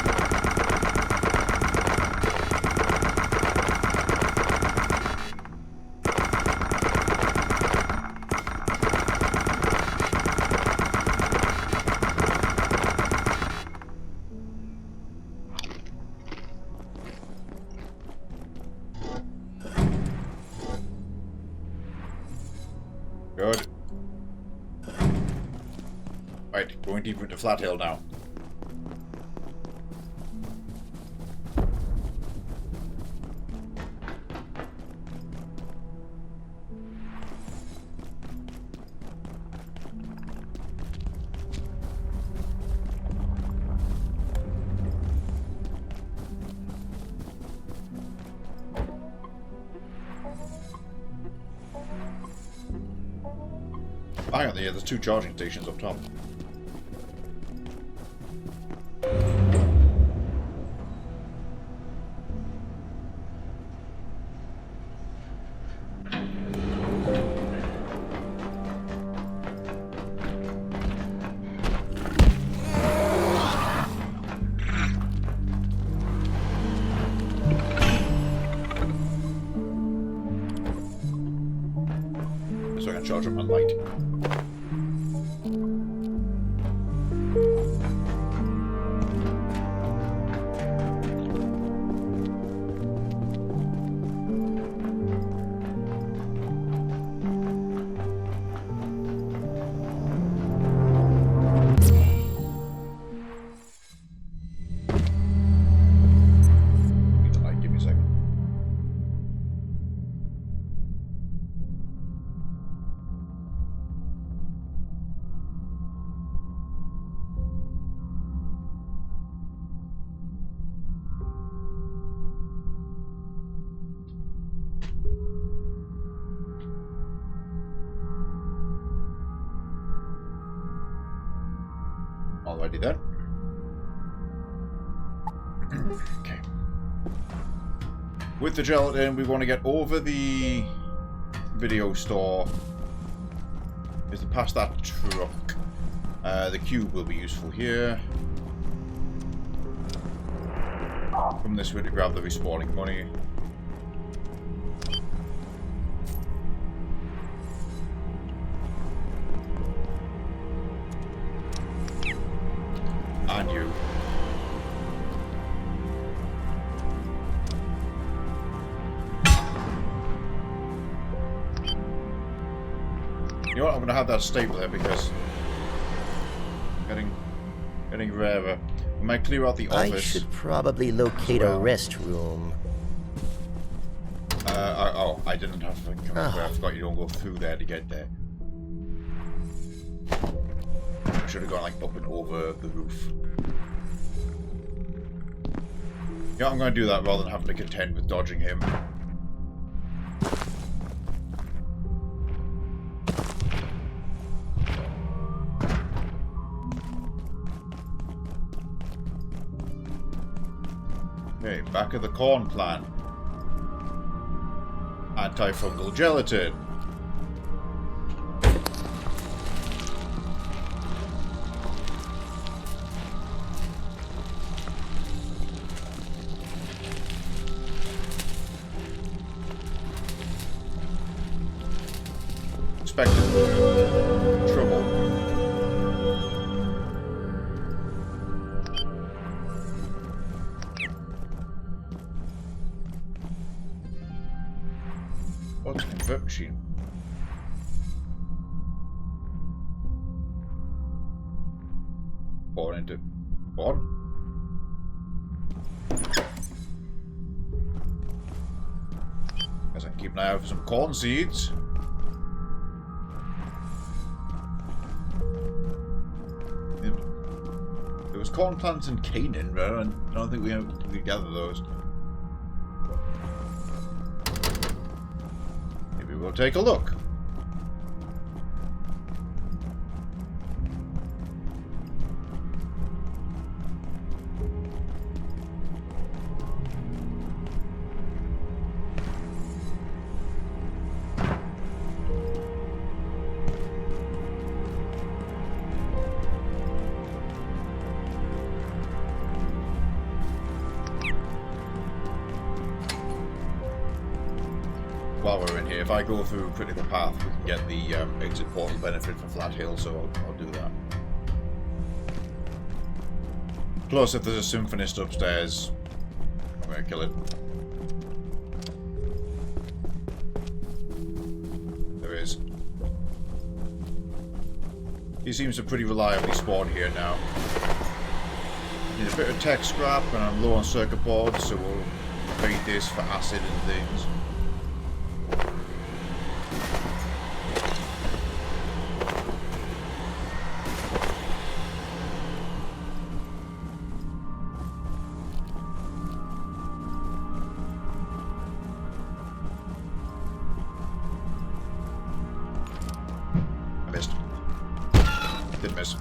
Good. Right, going deeper into Flat Hill now. Hang on, yeah, there's 2 charging stations up top. So I can charge up my light. Give me a second. Alrighty then. Okay. With the gelatin, we want to get over the video store. Is to pass that truck. The cube will be useful here. From this way to grab the respawning money. And you. You know what? I'm gonna have that stable there because getting rarer. We might clear out the office. I should probably locate a restroom. Oh, I didn't have to come over. I forgot you don't go through there to get there. I should have gone like up and over the roof. Yeah, I'm going to do that rather than having to contend with dodging him. Okay, back of the corn plant. Antifungal gelatin. Expected trouble. What's a convert machine? Born into born? Guess I can keep an eye out for some corn seeds. There was corn plants in Canaan, but I don't think we gather those. Maybe we'll take a look. While we're in here, if I go through critical path, we can get the exit portal benefit for Flat Hill, so I'll do that. Plus, if there's a symphonist upstairs, I'm gonna kill it. There is. He seems to pretty reliably spawn here now. Need a bit of tech scrap, and I'm low on circuit boards, so we'll trade this for acid and things. I missed. Did miss.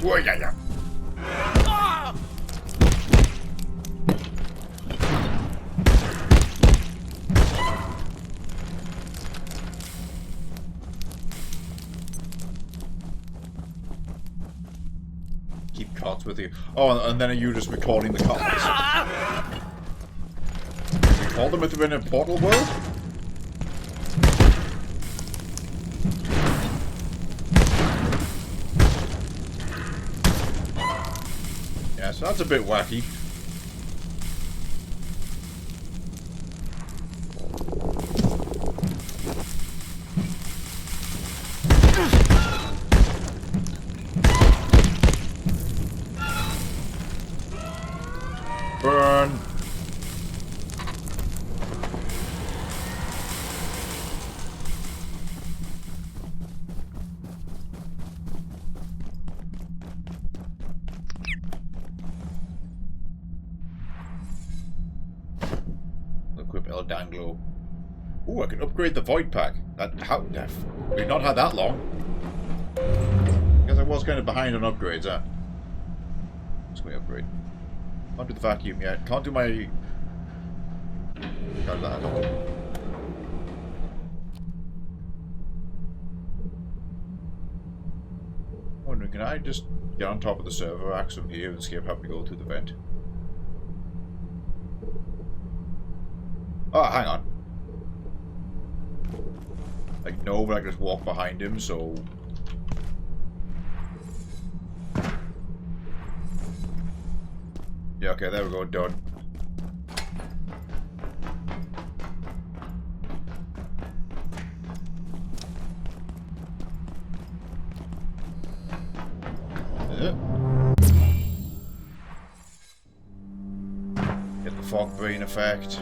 Whoa, yeah. Keep cards with you. Oh, and then are you just recording the cards? You call them if they're in a portal world? Yeah, so that's a bit wacky. Burn. Equip El Danglo. Ooh, I can upgrade the void pack. We've not had that long. Guess I was kind of behind on upgrades, huh? Let's go upgrade. Can't do the vacuum yet. Can't do my... Can't do that at all. Wondering, can I just get on top of the server axe from here and skip having to go through the vent? Oh, hang on. Like, no, but I can just walk behind him, so... Yeah, okay, there we go, done. Get the fog brain effect.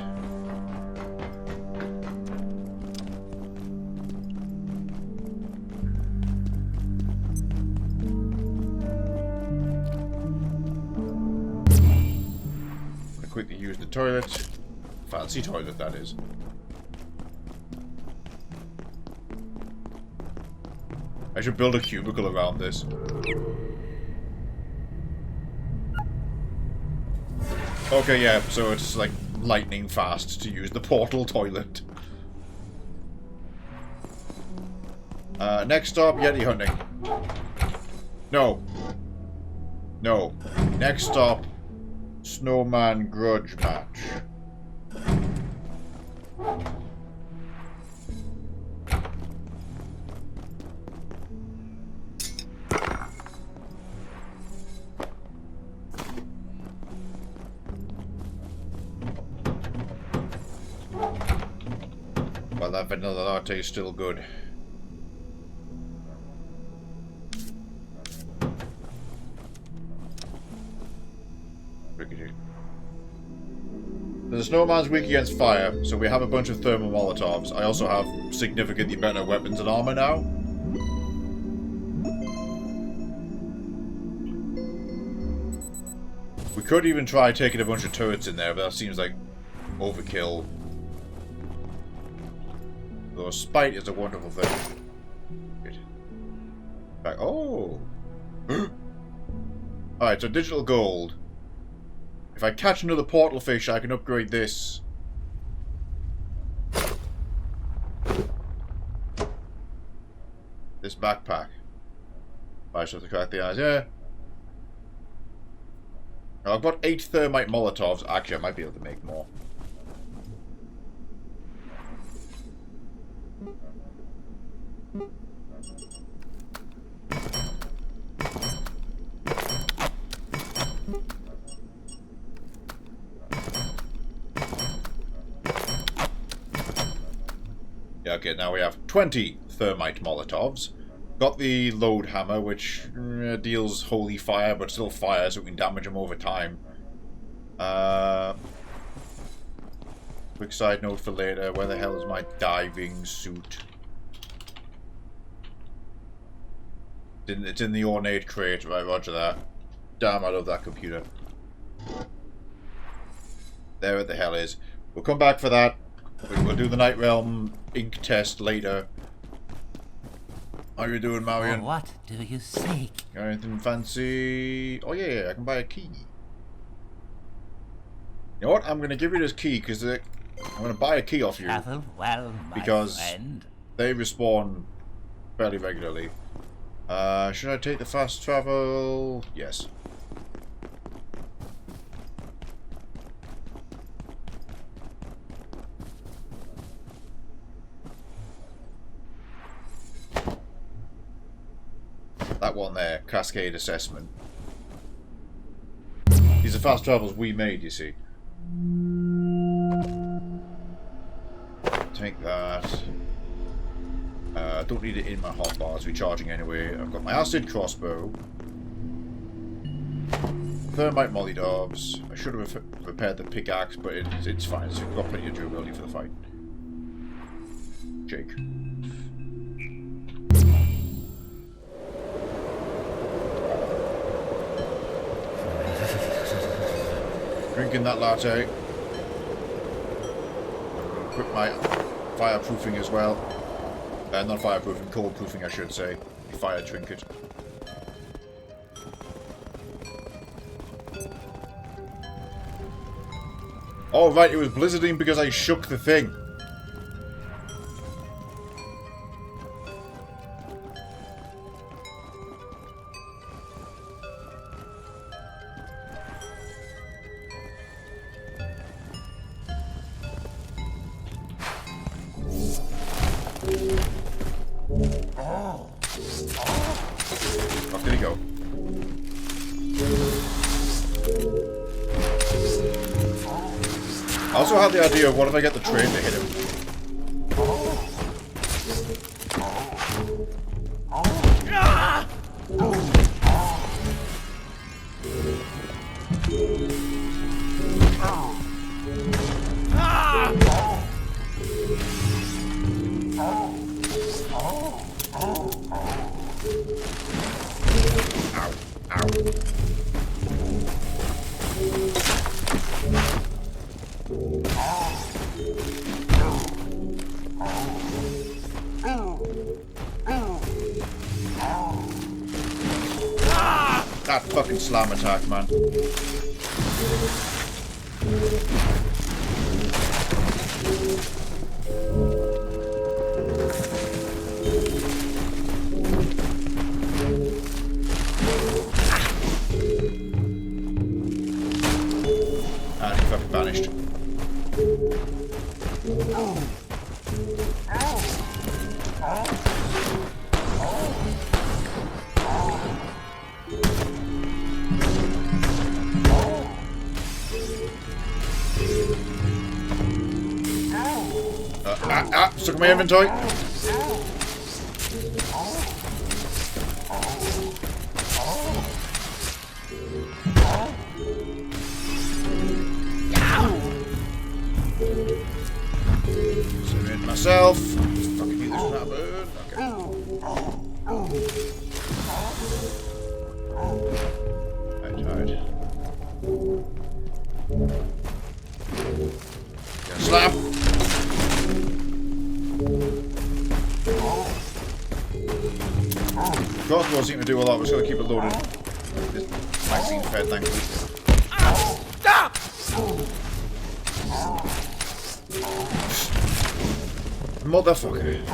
Quickly use the toilet. Fancy toilet, that is. I should build a cubicle around this. Okay, yeah, so it's like lightning fast to use the portal toilet. Next stop, Yeti hunting. No. No. Next stop, Snowman grudge match. Well, that vanilla latte is still good. The snowman's weak against fire, so we have a bunch of thermal molotovs. I also have significantly better weapons and armor now. We could even try taking a bunch of turrets in there, but that seems like overkill. Though spite is a wonderful thing. Good. Back. Oh! Alright, so digital gold. If I catch another portal fish, I can upgrade this. This backpack. I should have to crack the eyes. Yeah. Now, I've got 8 thermite molotovs. Actually, I might be able to make more. Yeah, okay, now we have 20 thermite molotovs. Got the load hammer, which deals holy fire, but still fire, so we can damage them over time. Quick side note for later, where the hell is my diving suit? It's in the ornate crate, right, roger that. Damn, I love that computer. There it the hell is. We'll come back for that. We'll do the Night Realm ink test later. How you doing, Marion? What do you seek? Got anything fancy? Oh yeah, I can buy a key. You know what? I'm going to give you this key because I'm going to buy a key off you. Travel well, my because friend. they respawn fairly regularly. Should I take the fast travel? Yes. That one there, Cascade Assessment. These are fast travels we made, you see. Take that. Don't need it in my hotbar, it's recharging anyway. I've got my acid crossbow. Thermite mollydogs. I should have repaired the pickaxe, but it's fine. It's got plenty of durability for the fight. Jake. Drinking that latte. Equip my fireproofing as well. Not fireproofing, cold proofing, I should say. Fire trinket. Oh, right, it was blizzarding because I shook the thing. Off did he go? I also had the idea of what if I get the train to hit him? That fucking slam attack, man. And he fucking vanished. Stuck in my inventory. Zoom in myself. Fucking knew this was not a bird. Okay. Tired. Gonna slap. Crossbow seem to do a lot, we're just gonna keep it loaded. This magazine fed, thankfully. Stop! Motherfucker.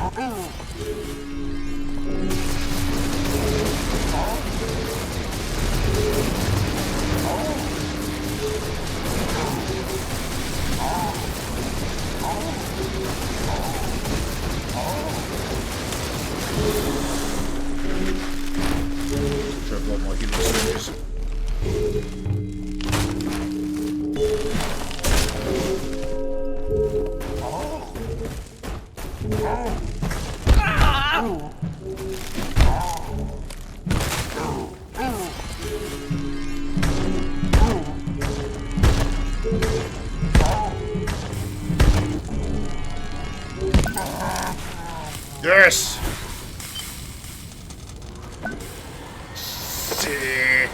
Try to blow more healing syringes. Yes! Sit!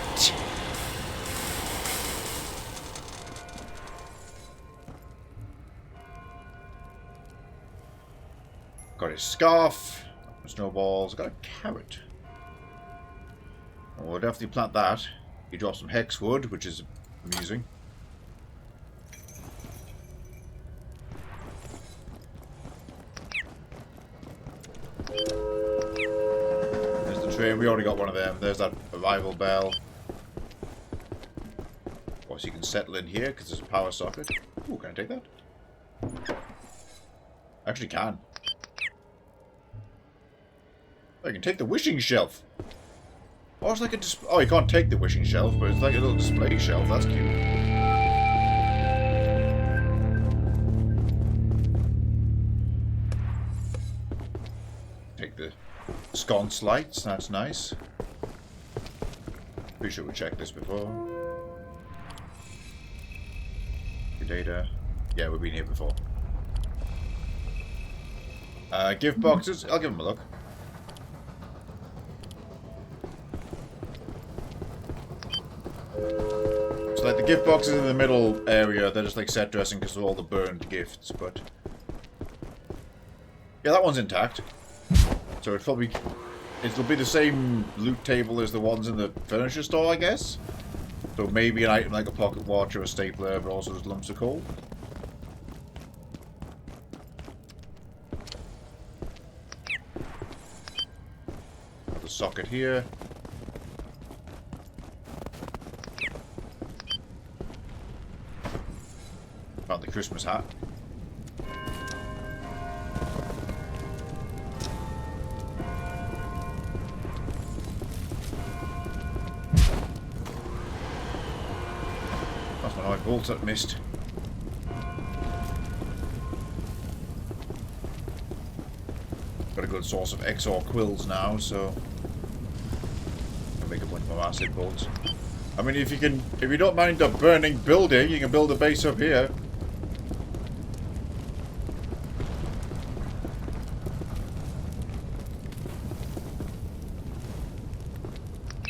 Got his scarf, snowballs, got a carrot. We'll definitely plant that. He dropped some hexwood, which is amusing. There's the train, we already got one of them. There's that arrival bell. Of course, you can settle in here because there's a power socket. Ooh, can I take that? I actually can. I can take the wishing shelf. Oh, it's like a oh, you can't take the wishing shelf, but it's like a little display shelf. That's cute. Take the sconce lights. That's nice. Pretty sure we checked this before. Your data. Yeah, we've been here before. Gift boxes. I'll give them a look. So like the gift boxes in the middle area, they're just like set dressing because of all the burned gifts, but Yeah, that one's intact. So it'll be the same loot table as the ones in the furniture store, I guess. So maybe an item like a pocket watch or a stapler, but also just lumps of coal. The socket here. Found the Christmas hat. That's one of my bolts that missed. Got a good source of XR quills now, so I'll make a bunch more acid bolts. I mean, if you don't mind a burning building, you can build a base up here.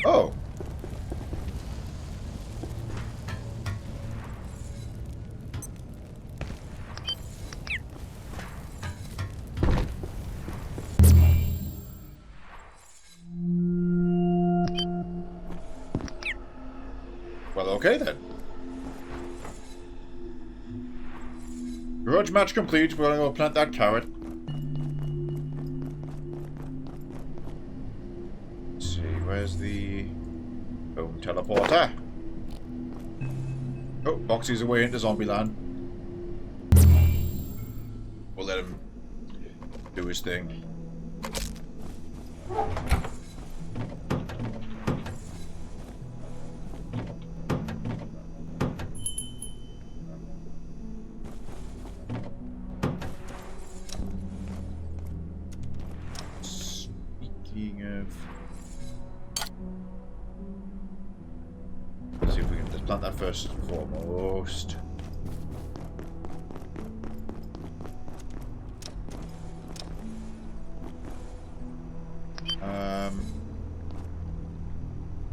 Oh. Well, okay then. Garage match complete. We're gonna go plant that carrot. Let's see, where's the home teleporter? Oh, Boxy's away into zombie land. We'll let him do his thing. Speaking of... Let's see if we can just plant that first and foremost.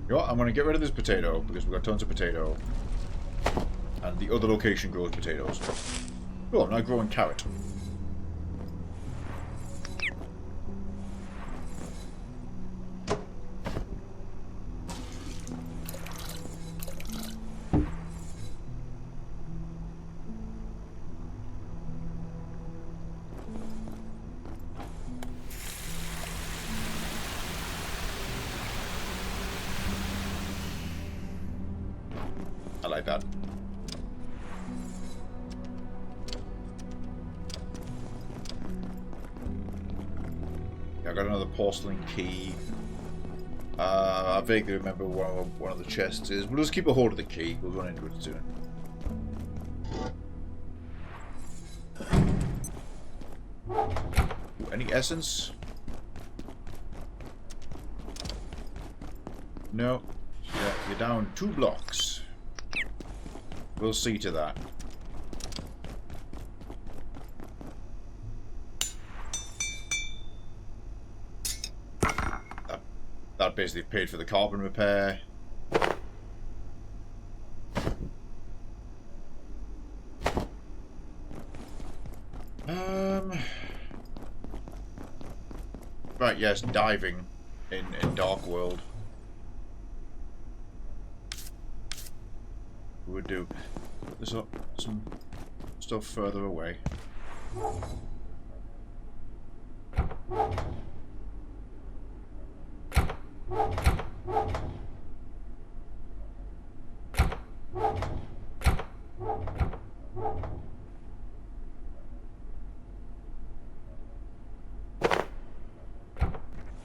You know what? I'm going to get rid of this potato because we've got tons of potato. And the other location grows potatoes. Oh, I'm now growing carrot. I like that. Yeah, I got another porcelain key. I vaguely remember one of the chests is. We'll just keep a hold of the key. We'll run into it soon. Ooh, any essence? No. Yeah, you're down 2 blocks. We'll see to that. That basically paid for the carbon repair. Right, yes, diving in Dark World. We would do. There's some stuff further away.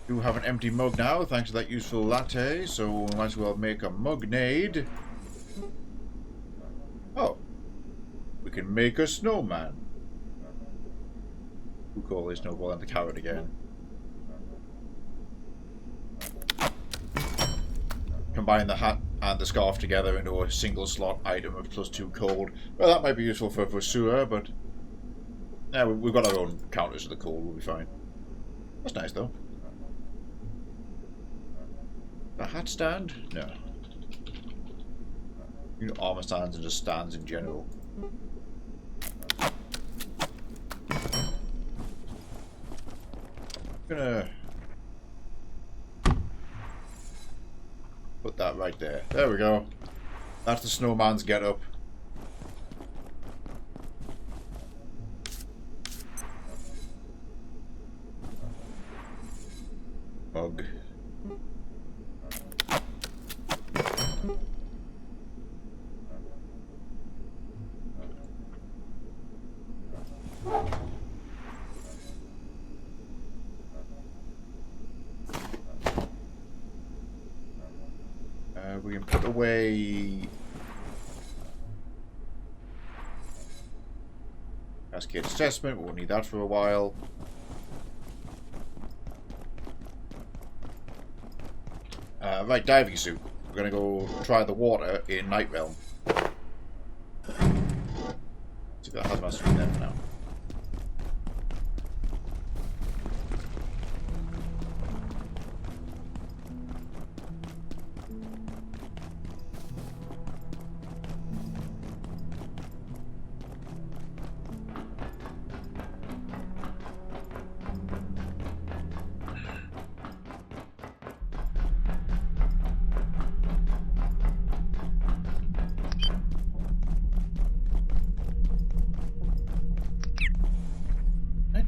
Do have an empty mug now, thanks to that useful latte, so we might as well make a mugnade. Oh, we can make a snowman. We'll call this snowball and the carrot again. Combine the hat and the scarf together into a single slot item of +2 cold. Well, that might be useful for sewer, but yeah, we've got our own counters to the cold. We'll be fine. That's nice though. A hat stand? No. You know, armor stands and just stands in general. Gonna put that right there. There we go. That's the snowman's get up. Bug. We can put away cascade assessment. We won't need that for a while. Right, diving suit. We're gonna go try the water in Night Realm. See if that has my suit there for now.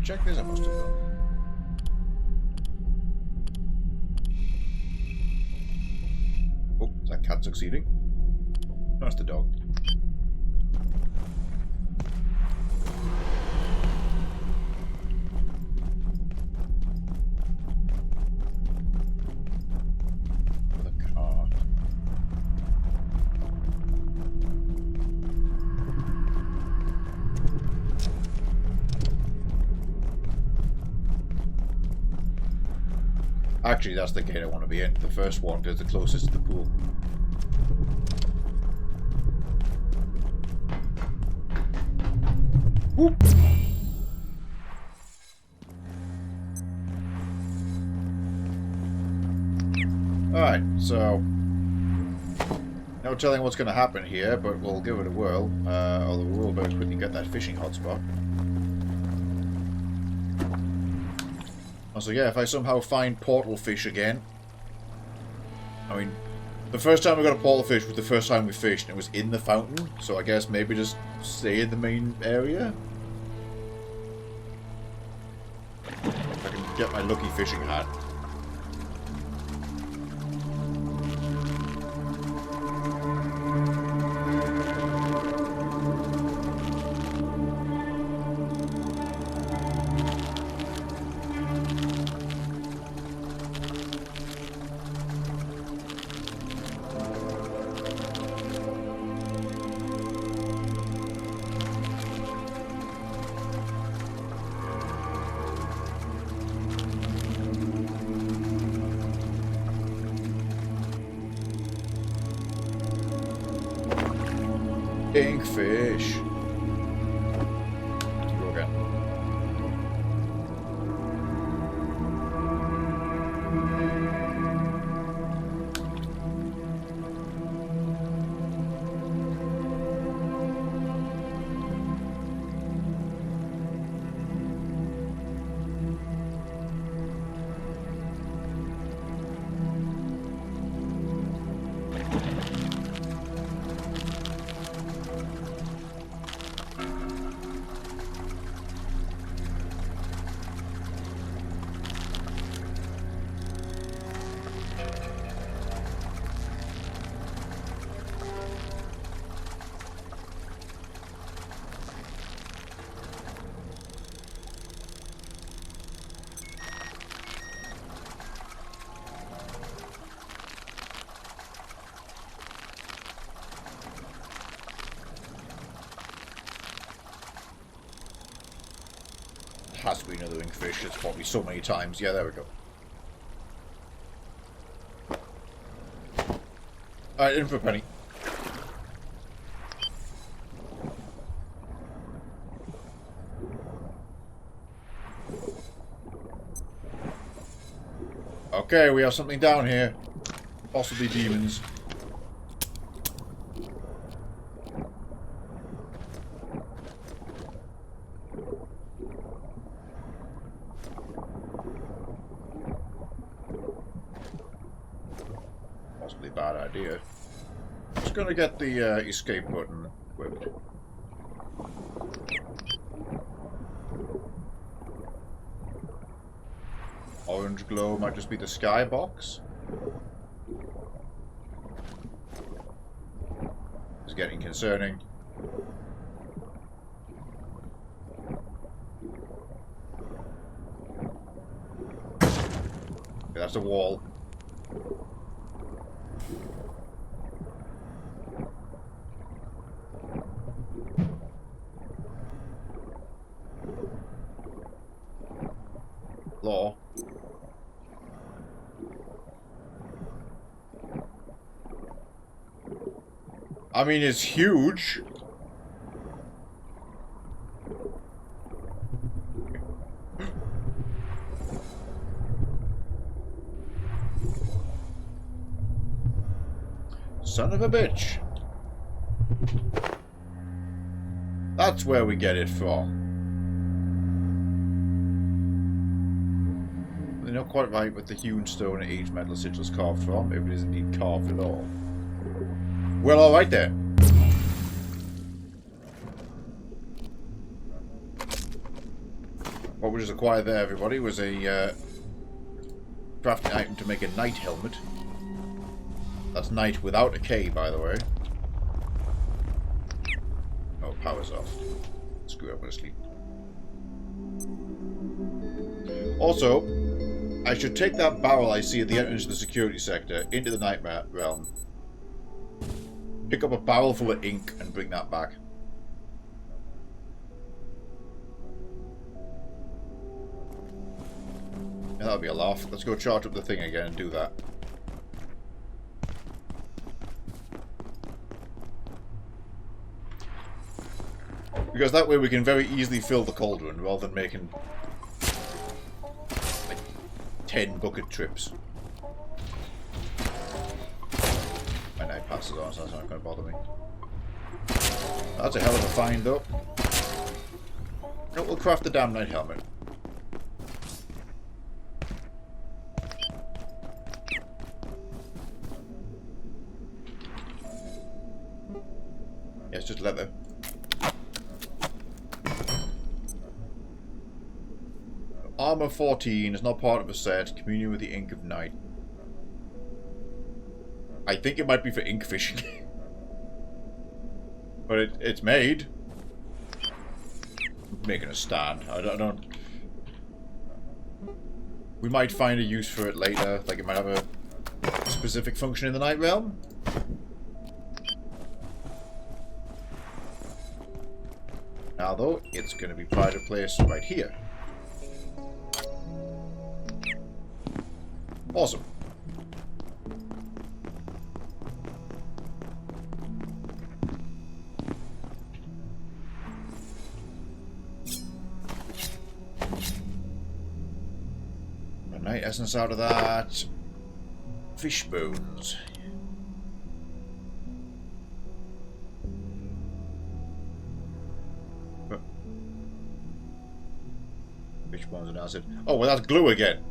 Check this, I must have done. Oh, is that cat succeeding? No, it's the dog. The cart. Actually, that's the gate I want to be in. The first one, because the closest to the pool. Whoop. Alright, so... no telling what's going to happen here, but we'll give it a whirl. Although we will very quickly get that fishing hotspot. So yeah, if I somehow find portal fish again... I mean, the first time we got a portal fish was the first time we fished, and it was in the fountain, so I guess maybe just stay in the main area? If I can get my lucky fishing hat. Fish. Go again. Has to be another wingfish. It's probably so many times. Yeah, there we go. Alright, in for a penny. Okay, we have something down here. Possibly demons. idea. Just gonna get the escape button equipped. Orange glow might just be the skybox. It's getting concerning. Okay, that's a wall. Law. I mean, it's huge. Son of a bitch. That's where we get it from. They're not quite right with the hewn stone and aged metal sigils carved from, if it is indeed carved at all. Well, alright then. What we just acquired there, everybody, was a crafting item to make a knight helmet. That's knight without a K, by the way. Oh, power's off. Screw it, I'm gonna sleep. Also, I should take that barrel I see at the entrance of the security sector into the nightmare realm. Pick up a barrel full of ink and bring that back. Yeah, that'll be a laugh. Let's go charge up the thing again and do that. Because that way we can very easily fill the cauldron rather than making like 10 bucket trips. My knife passes on, so that's not going to bother me. That's a hell of a find, though. No, we'll craft the damn knight helmet. Yeah, it's just leather. Armor 14 is not part of a set. Communion with the Ink of Night. I think it might be for ink fishing. But it's made. Making a stand. I don't... We might find a use for it later. Like it might have a specific function in the Night Realm. Now though, it's going to be pride of place right here. Awesome. A night essence out of that. Fish bones. Fish bones and acid. Oh, well, that's glue again.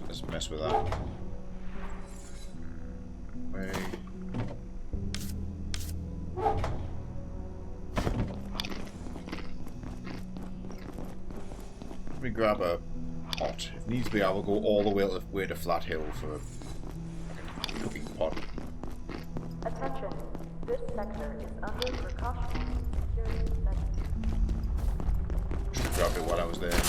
Let's mess with that. Wait. Let me grab a pot. If needs be, I will go all the way to Flat Hill for a cooking pot. Attention. This sector is under precautionary security measures. Should have grabbed it while I was there.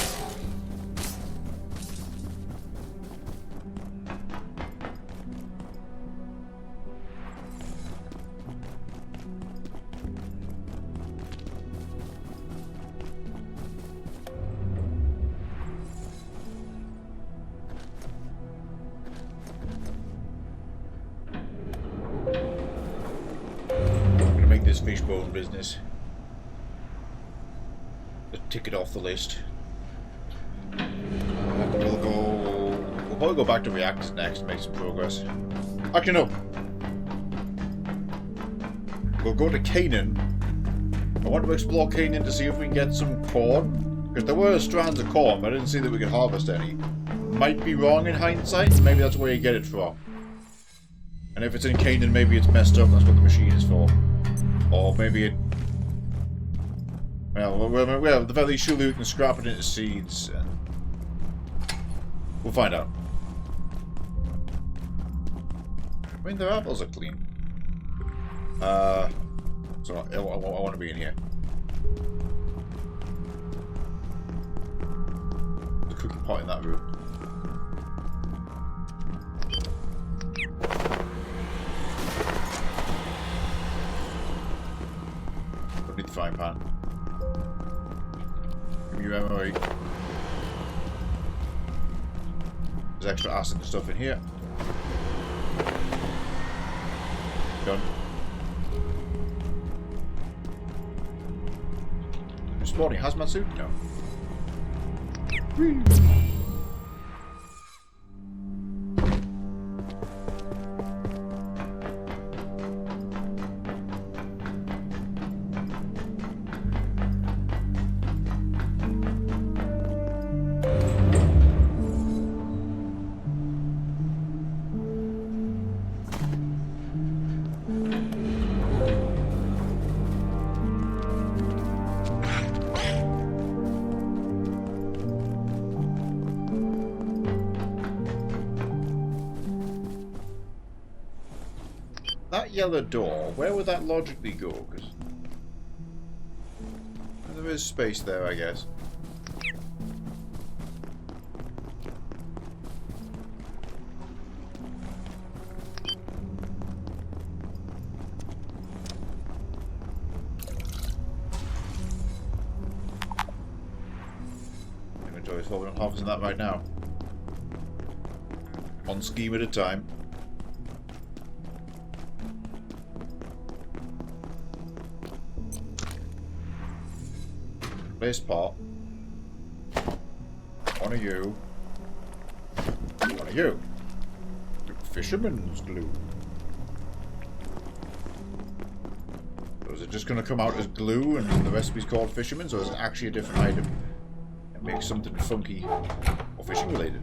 This fishbone business. Just tick it off the list. We'll probably go back to reactors next and make some progress. Actually, no. We'll go to Canaan. I want to explore Canaan to see if we can get some corn. Because there were strands of corn, but I didn't see that we could harvest any. Might be wrong in hindsight. Maybe that's where you get it from. And if it's in Canaan, maybe it's messed up. That's what the machine is for. Or maybe it... Well, at the very least, surely we can scrap it into seeds. And we'll find out. I mean, their apples are clean. So I want to be in here. The cooking pot in that room. Don't need the frying pan. Give me your MOE. There's extra acid and stuff in here. Done. Spawning hazmat suit? No. Whee. That yellow door, where would that logically go? Because there is space there, I guess. Inventory is full, we're not harvesting that right now. One scheme at a time. Place pot. One of you. One of you. Fisherman's glue. So is it just going to come out as glue and the recipe's called fisherman's, or is it actually a different item? It makes something funky or fishing related.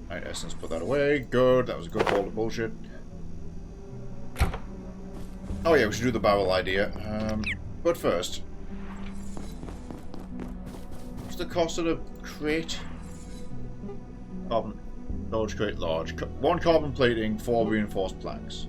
Right, essence, put that away. Good. That was a good ball of bullshit. Oh yeah, we should do the barrel idea. But first, what's the cost of a crate? Carbon, large crate, large. 1 carbon plating, 4 reinforced planks.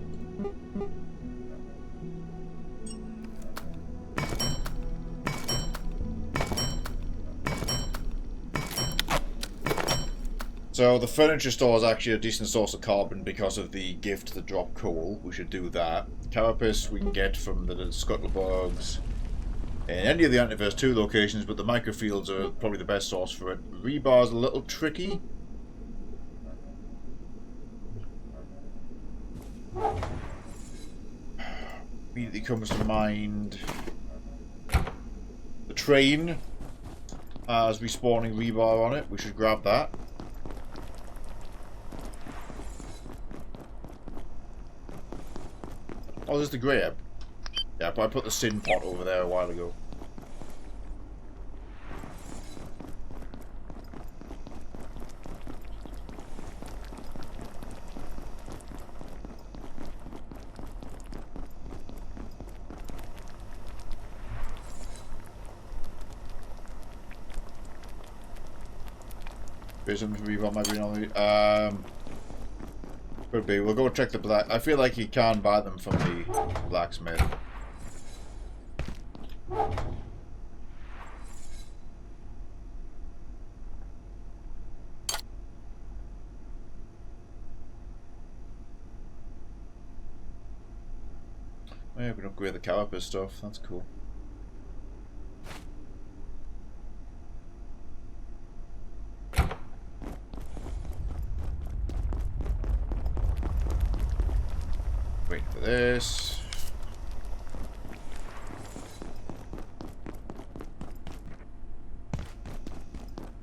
So the furniture store is actually a decent source of carbon because of the gift that drop coal. We should do that. Carapace we can get from the scuttlebugs in any of the Antiverse 2 locations, but the microfields are probably the best source for it. Rebar's a little tricky. Immediately comes to mind the train has respawning rebar on it. We should grab that. Oh, there's the grey ebb. Yeah, but I put the sin pot over there a while ago. There's something to rebuild my green on the could be. We'll go check the black. I feel like you can buy them from the blacksmith. Yeah, we can upgrade the caliper stuff. That's cool. Wait for this.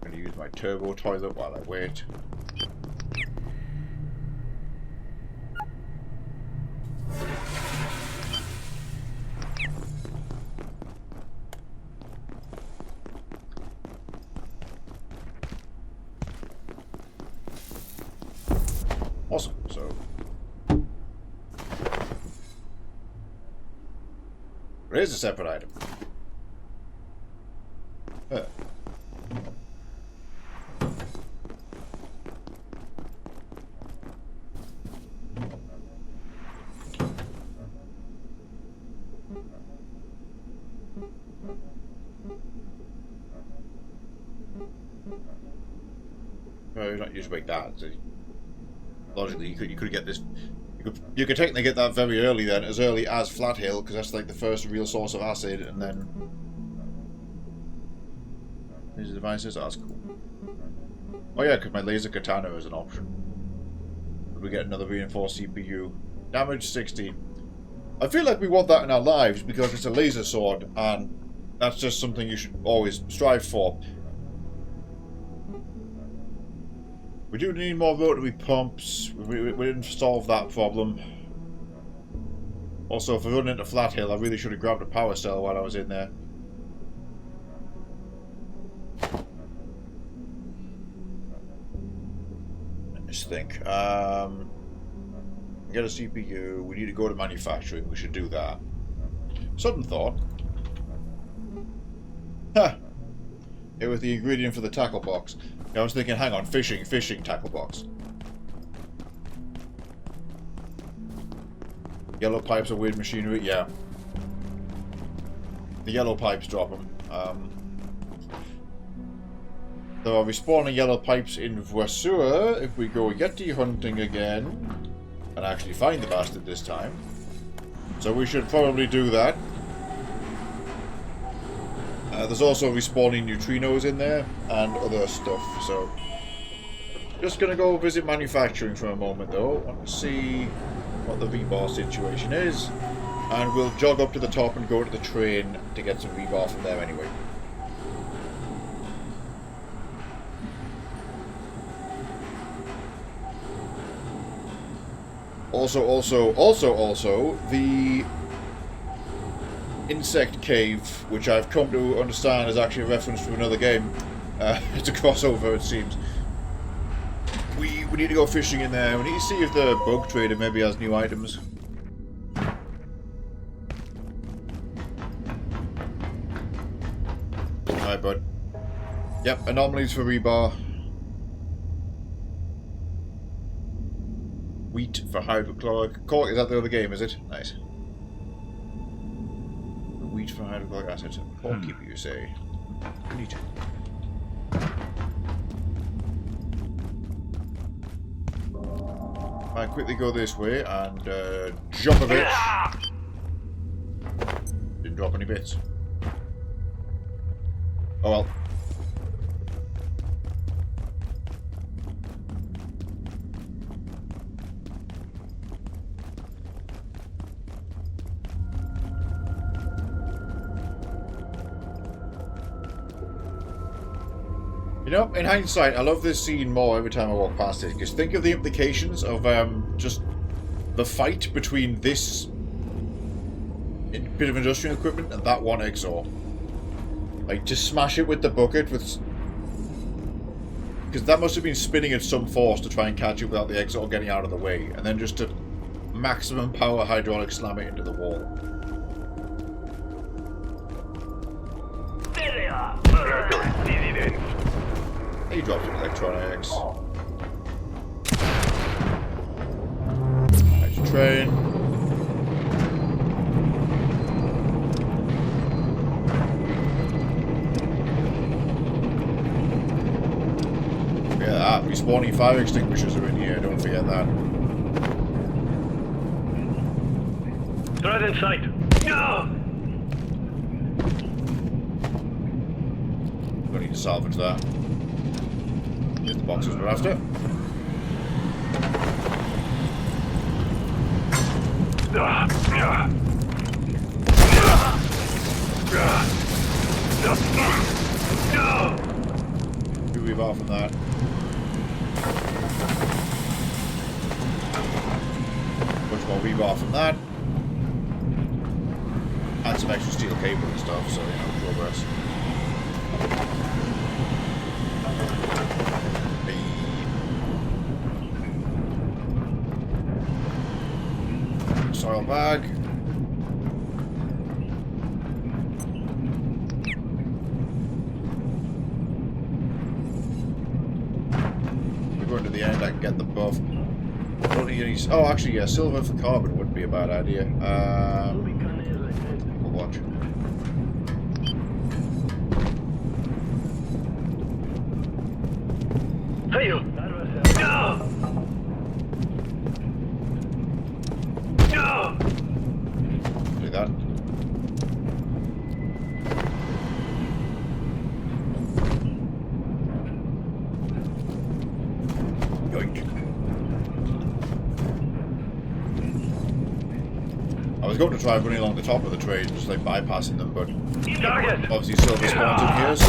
I'm going to use my turbo toilet while I wait. It is a separate item. No, you're not usually like that. So logically, you could get this. You could technically get that very early then, as early as Flat Hill, because that's like the first real source of acid, and then these are devices. Oh, that's cool. Oh yeah, because my laser katana is an option. We get another reinforced CPU. Damage 16. I feel like we want that in our lives because it's a laser sword, and that's just something you should always strive for. We do need more rotary pumps. We didn't solve that problem. Also, if I run into Flat Hill, I really should have grabbed a power cell while I was in there. Let's think. Get a CPU. We need to go to manufacturing. We should do that. Sudden thought. Ha! It was the ingredient for the tackle box. I was thinking, hang on, fishing tackle box. Yellow pipes are weird machinery, yeah. The yellow pipes drop them. There are respawning yellow pipes in Voisseur if we go Yeti hunting again. And actually find the bastard this time. So we should probably do that. There's also respawning neutrinos in there and other stuff, so just gonna go visit manufacturing for a moment though. I want to see what the rebar situation is, and we'll jog up to the top and go to the train to get some rebar from there anyway. Also, the insect cave, which I've come to understand is actually a reference to another game. It's a crossover, it seems. We need to go fishing in there. We need to see if the bug trader maybe has new items. Alright, bud. Yep, anomalies for rebar. Wheat for hydrochloric. Cork, is that the other game, is it? Nice. Wheat for hydrochloric acid. Porkeeper, you say? Neat. I quickly go this way and jump a bit. Didn't drop any bits. Oh well. You know, in hindsight, I love this scene more every time I walk past it, because think of the implications of just the fight between this bit of industrial equipment and that one exor. Like, to smash it with the bucket with... Because that must have been spinning at some force to try and catch it without the exor getting out of the way, and then just to maximum power hydraulic slam it into the wall. There they are! Easy then. He drops some electronics. There's your train. Yeah, respawning fire extinguishers are in here, don't forget that. Threat in sight. No! We'll need to salvage that. Here's the boxes we're after. Do rebar from that. Much more rebar from that. And some extra steel cable and stuff, so, you know, progress. Soil bag. I can get the buff. I don't need any... Oh, actually, yeah, silver for carbon wouldn't be a bad idea. We'll watch. Hey, you! No! No! Do that. Yoink. I was going to try running along the top of the train, just like bypassing them, but Target! obviously silver spawns in here, so...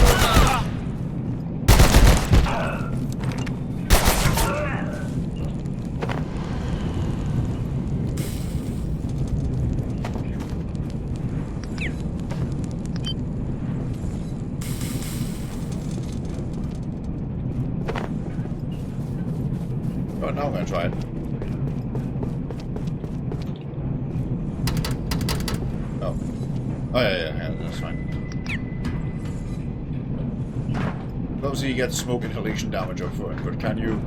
Oh, now I'm going to try it. Oh. Oh, yeah, that's fine. Obviously you get smoke inhalation damage up for it, but can you...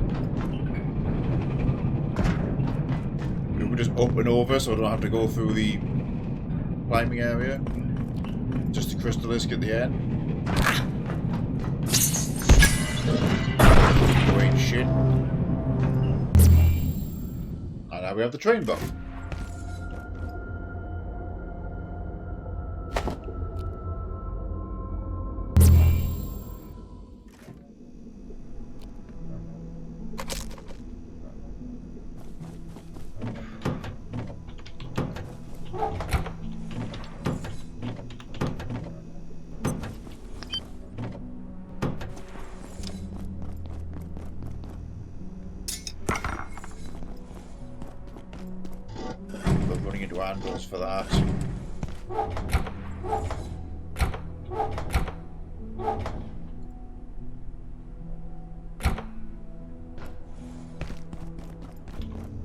You can just up and over so I don't have to go through the climbing area. Just a crystalisk at the end. Great shit. And now we have the train buff. Running into anvils for that.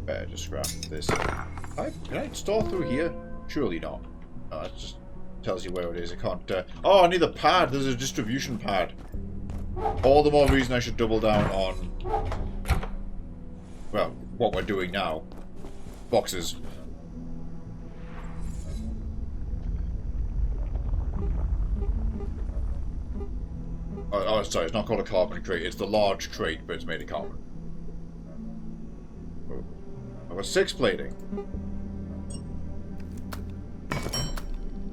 Better just grab this. Can I store through here? Surely not. No, it just tells you where it is. I can't... Oh, I need the pad. There's a distribution pad. All the more reason I should double down on... Well, what we're doing now. Boxes. Oh, sorry, it's not called a carbon crate. It's the large crate, but it's made of carbon. Oh. I've got 6 plating.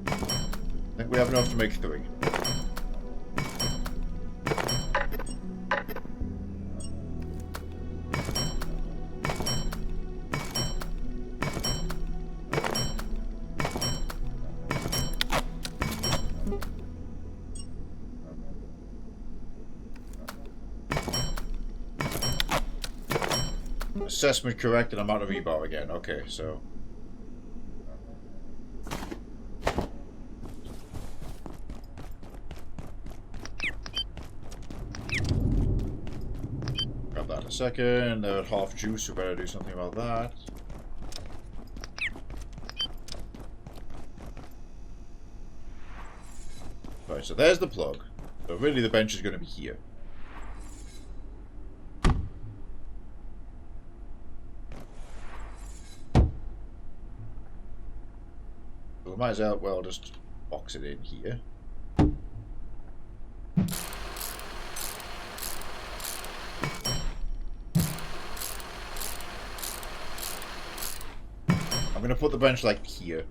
I think we have enough to make 3. Assessment correct and I'm out of rebar again. Okay, so... Grab that in a second. Half juice, we better do something about that. Right, so there's the plug. So really the bench is going to be here. We might as well just box it in here. I'm going to put the bench like here.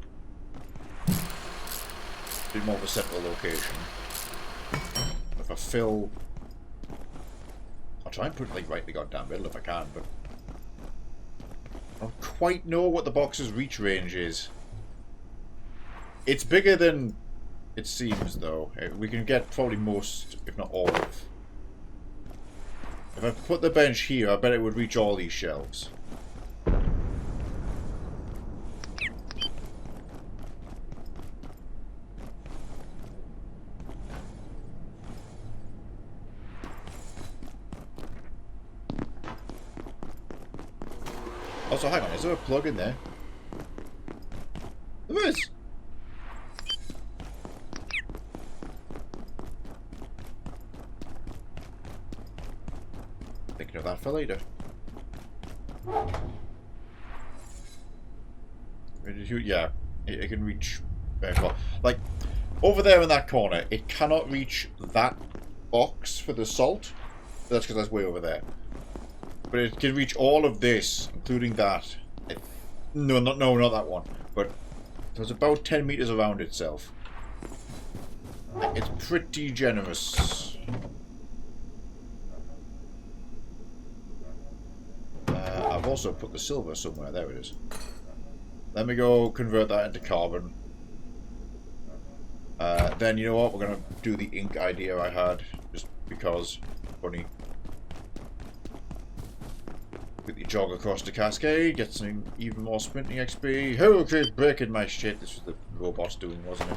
Be more of a central location. If I fill... I'll try and put it like right in the goddamn middle if I can, but... I don't quite know what the box's reach range is. It's bigger than it seems, though. We can get probably most, if not all of... If I put the bench here, I bet it would reach all these shelves. Also, hang on, is there a plug in there? There is! Thinking of that for later. Yeah, it can reach very far. Like, over there in that corner, it cannot reach that box for the salt. That's because that's way over there. But it can reach all of this, including that. No, not that one. But there's about 10 meters around itself. It's pretty generous. I've also put the silver somewhere. There it is. Let me go convert that into carbon. Then, you know what? We're going to do the ink idea I had. Just because. Funny. Quickly jog across the cascade. Get some even more sprinting XP. Oh, okay, breaking my shit. This was the robots doing, wasn't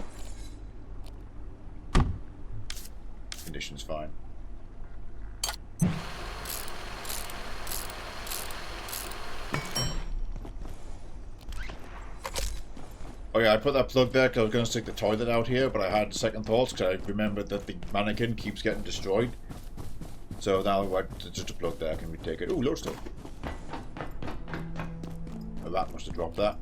it? Conditions fine. Oh yeah, I put that plug there because I was going to stick the toilet out here, but I had second thoughts because I remembered that the mannequin keeps getting destroyed. So now just a plug there, can we take it? Ooh, load stuff. Oh, that must have dropped that.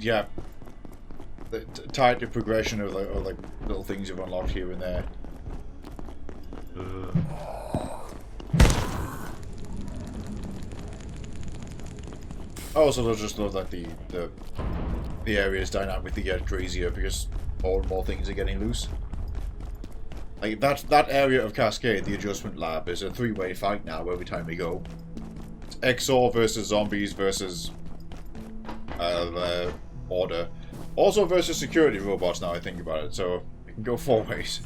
Yeah, tied to progression of like little things you've unlocked here and there. I also just love that the area is dynamically get crazier because more and more things are getting loose. Like that area of Cascade, the adjustment lab, is a three-way fight now every time we go. It's XOR versus zombies versus Order. Also versus security robots now I think about it, so it can go 4 ways.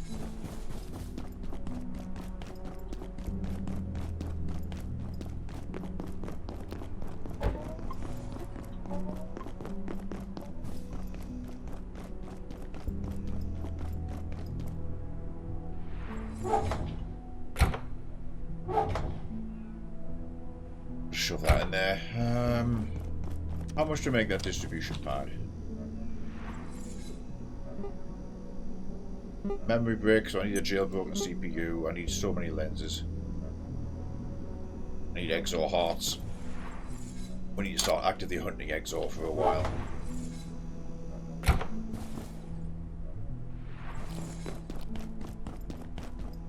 Shove that in there. How much to make that distribution pad? Memory brick, so I need a jailbroken CPU. I need so many lenses. I need XOR hearts. We need to start actively hunting XOR for a while.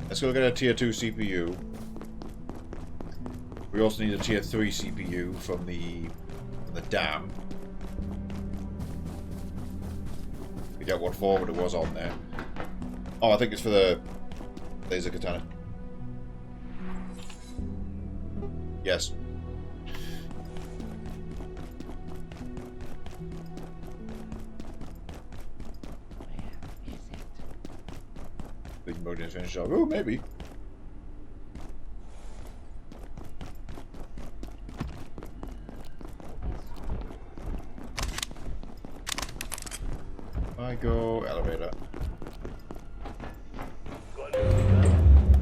Let's go get a tier 2 CPU. We also need a tier 3 CPU from the dam. We got what forward it was on there. Oh, I think it's for the laser katana. Yes. Big mode didn't finish job. Oh, maybe. I go elevator.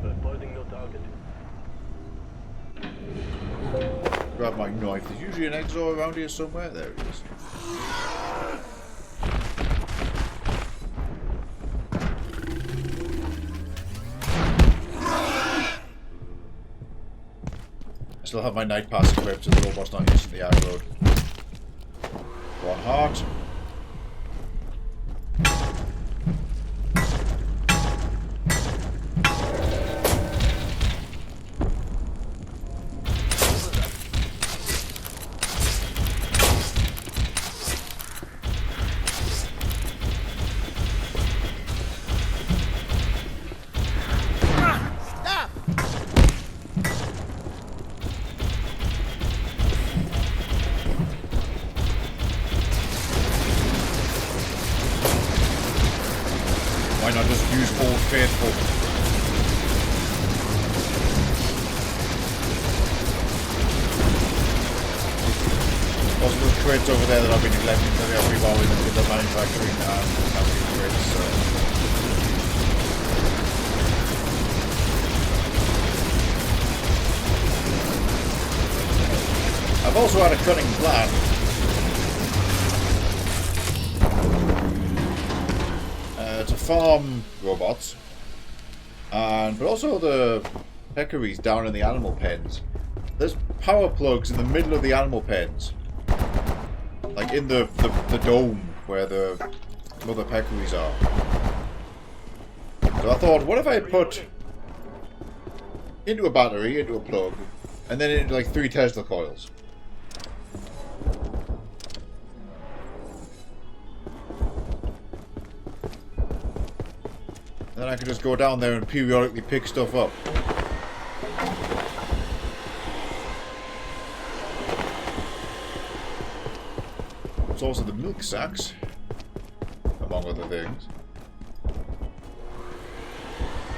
Reporting no target. Grab my knife. There's usually an XOR around here somewhere. There it is. I still have my night pass equipped so the robot's not instantly aggroed. 1 heart. Why not just use Old Faithful? crates over there that I've been neglecting that I've been in the manufacturing and assembly crates, so... I've also had a cunning plan. To farm robots, but also the peccaries down in the animal pens. There's power plugs in the middle of the animal pens, like in the dome where the mother peccaries are. So I thought, what if I put into a battery, into a plug, and then into like 3 Tesla coils? Then I could just go down there and periodically pick stuff up. There's also the milk sacks, among other things.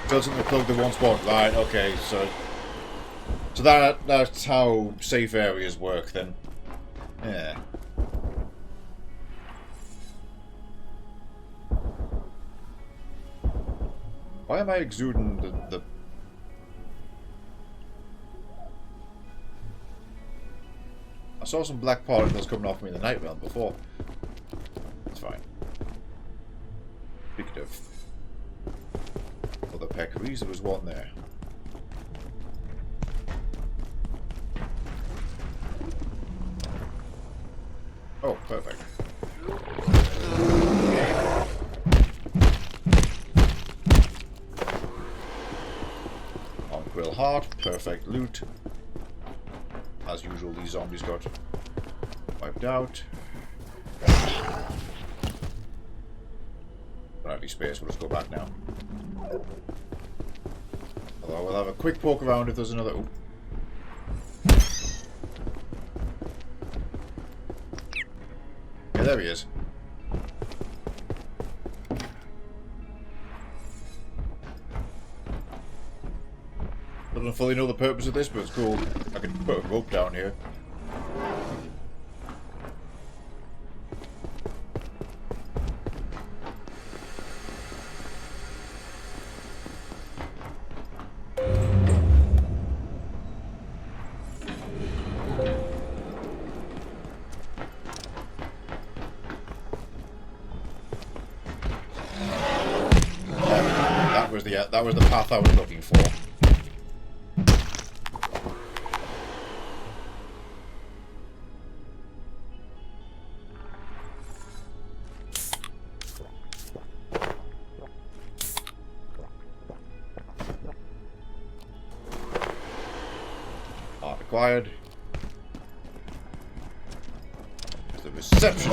Doesn't the plug the one spot? Right, okay, so that's how safe areas work then. Yeah. Why am I exuding the... I saw some black particles coming off me in the night realm before. It's fine. Speaking of other peccaries, there was one there. Oh, perfect. Quill heart, perfect loot. As usual, these zombies got wiped out. Don't have any space, we'll just go back now. Although we'll have a quick poke around if there's another... Ooh. Yeah, there he is. I don't fully know the purpose of this, but it's cool. I can put a rope down here. That was the path I was looking for. Acquired. The reception.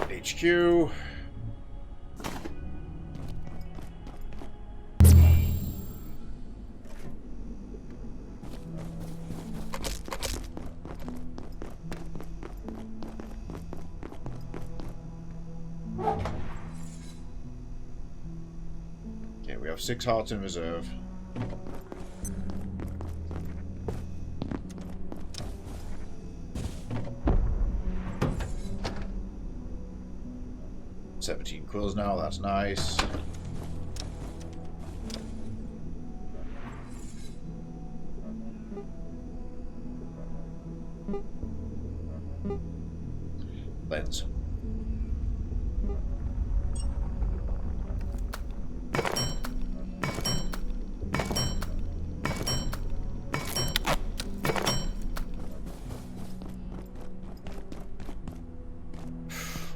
HQ. Okay, we have 6 hearts in reserve. Quills now, that's nice. Lens.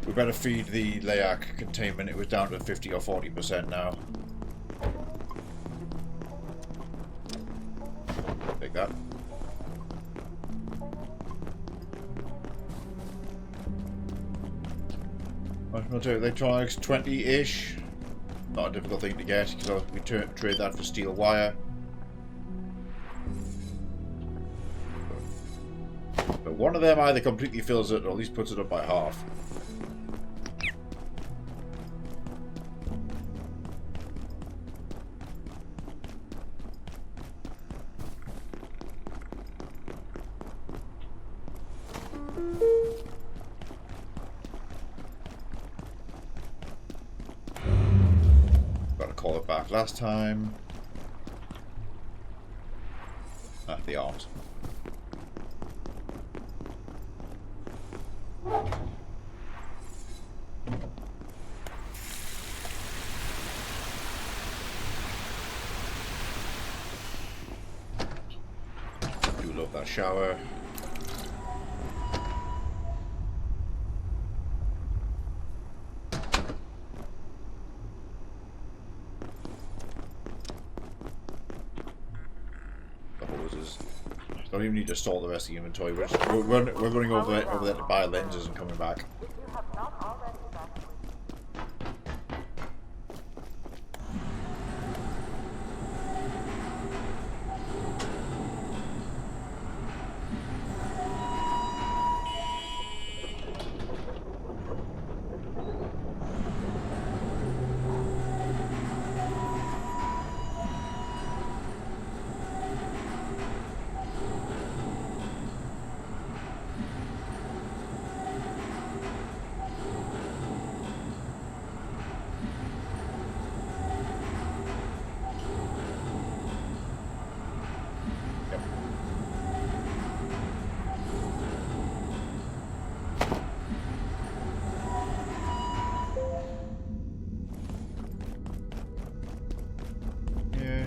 We better feed the Layak containment. It was down to 50 or 40% now. Take that. Military electronics, 20-ish. Not a difficult thing to get because we trade that for steel wire. But one of them either completely fills it or at least puts it up by half. Gotta call it back last time. Ah, the arms. Do love that shower. The hoses. Don't even need to store the rest of the inventory. We're running over there to buy lenses and coming back. If you have not already evacuated. Yeah.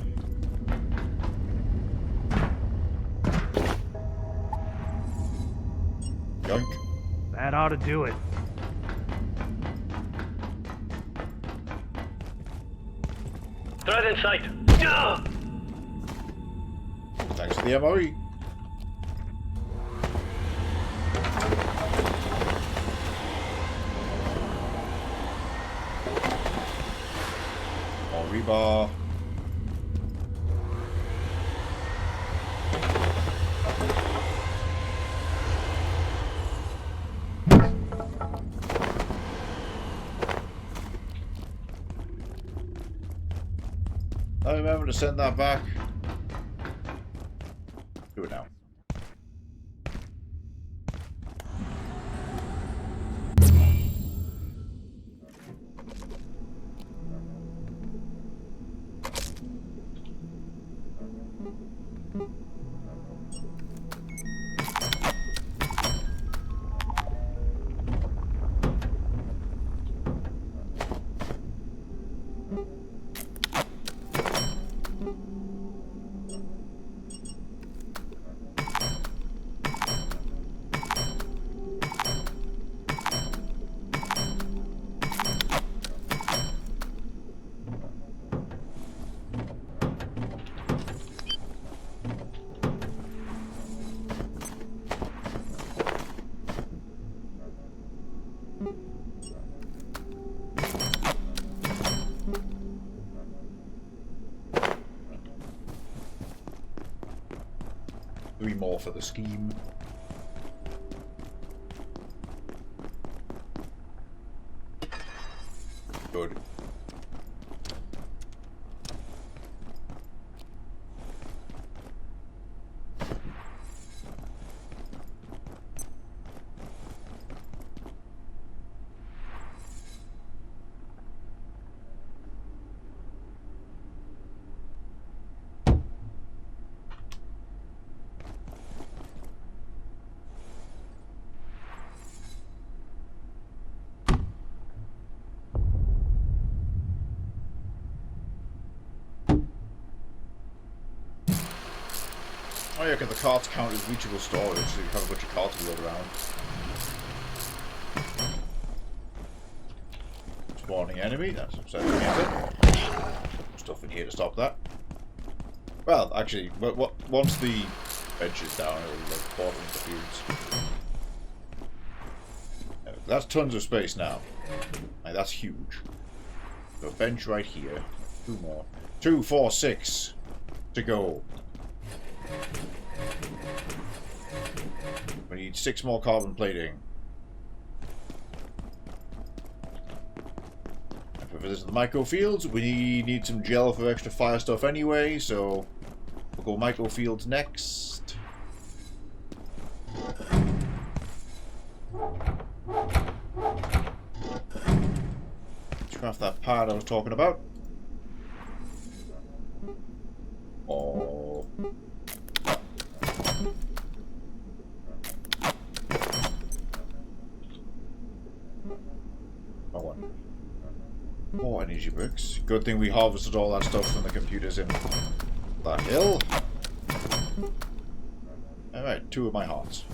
Yoink. That ought to do it. Threat in sight. Thanks for the MOE. More rebar. I remember to send that back. Do it now. Three more for the scheme. Good. Oh yeah, because the carts count as reachable storage, so you have a bunch of carts to load around. Spawning enemy, that's upsetting me a bit. Stuff in here to stop that. Well, actually, once the bench is down, it'll like portal interference. That's tons of space now. Like, that's huge. So a bench right here. Two more. 2, 4, 6 to go. We need 6 more carbon plating. And for this is the microfields, we need some gel for extra fire stuff anyway, so we'll go microfields next. Craft that part I was talking about. Oh. One. More energy bricks. Good thing we harvested all that stuff from the computers in that hill. Alright, 2 of my hearts.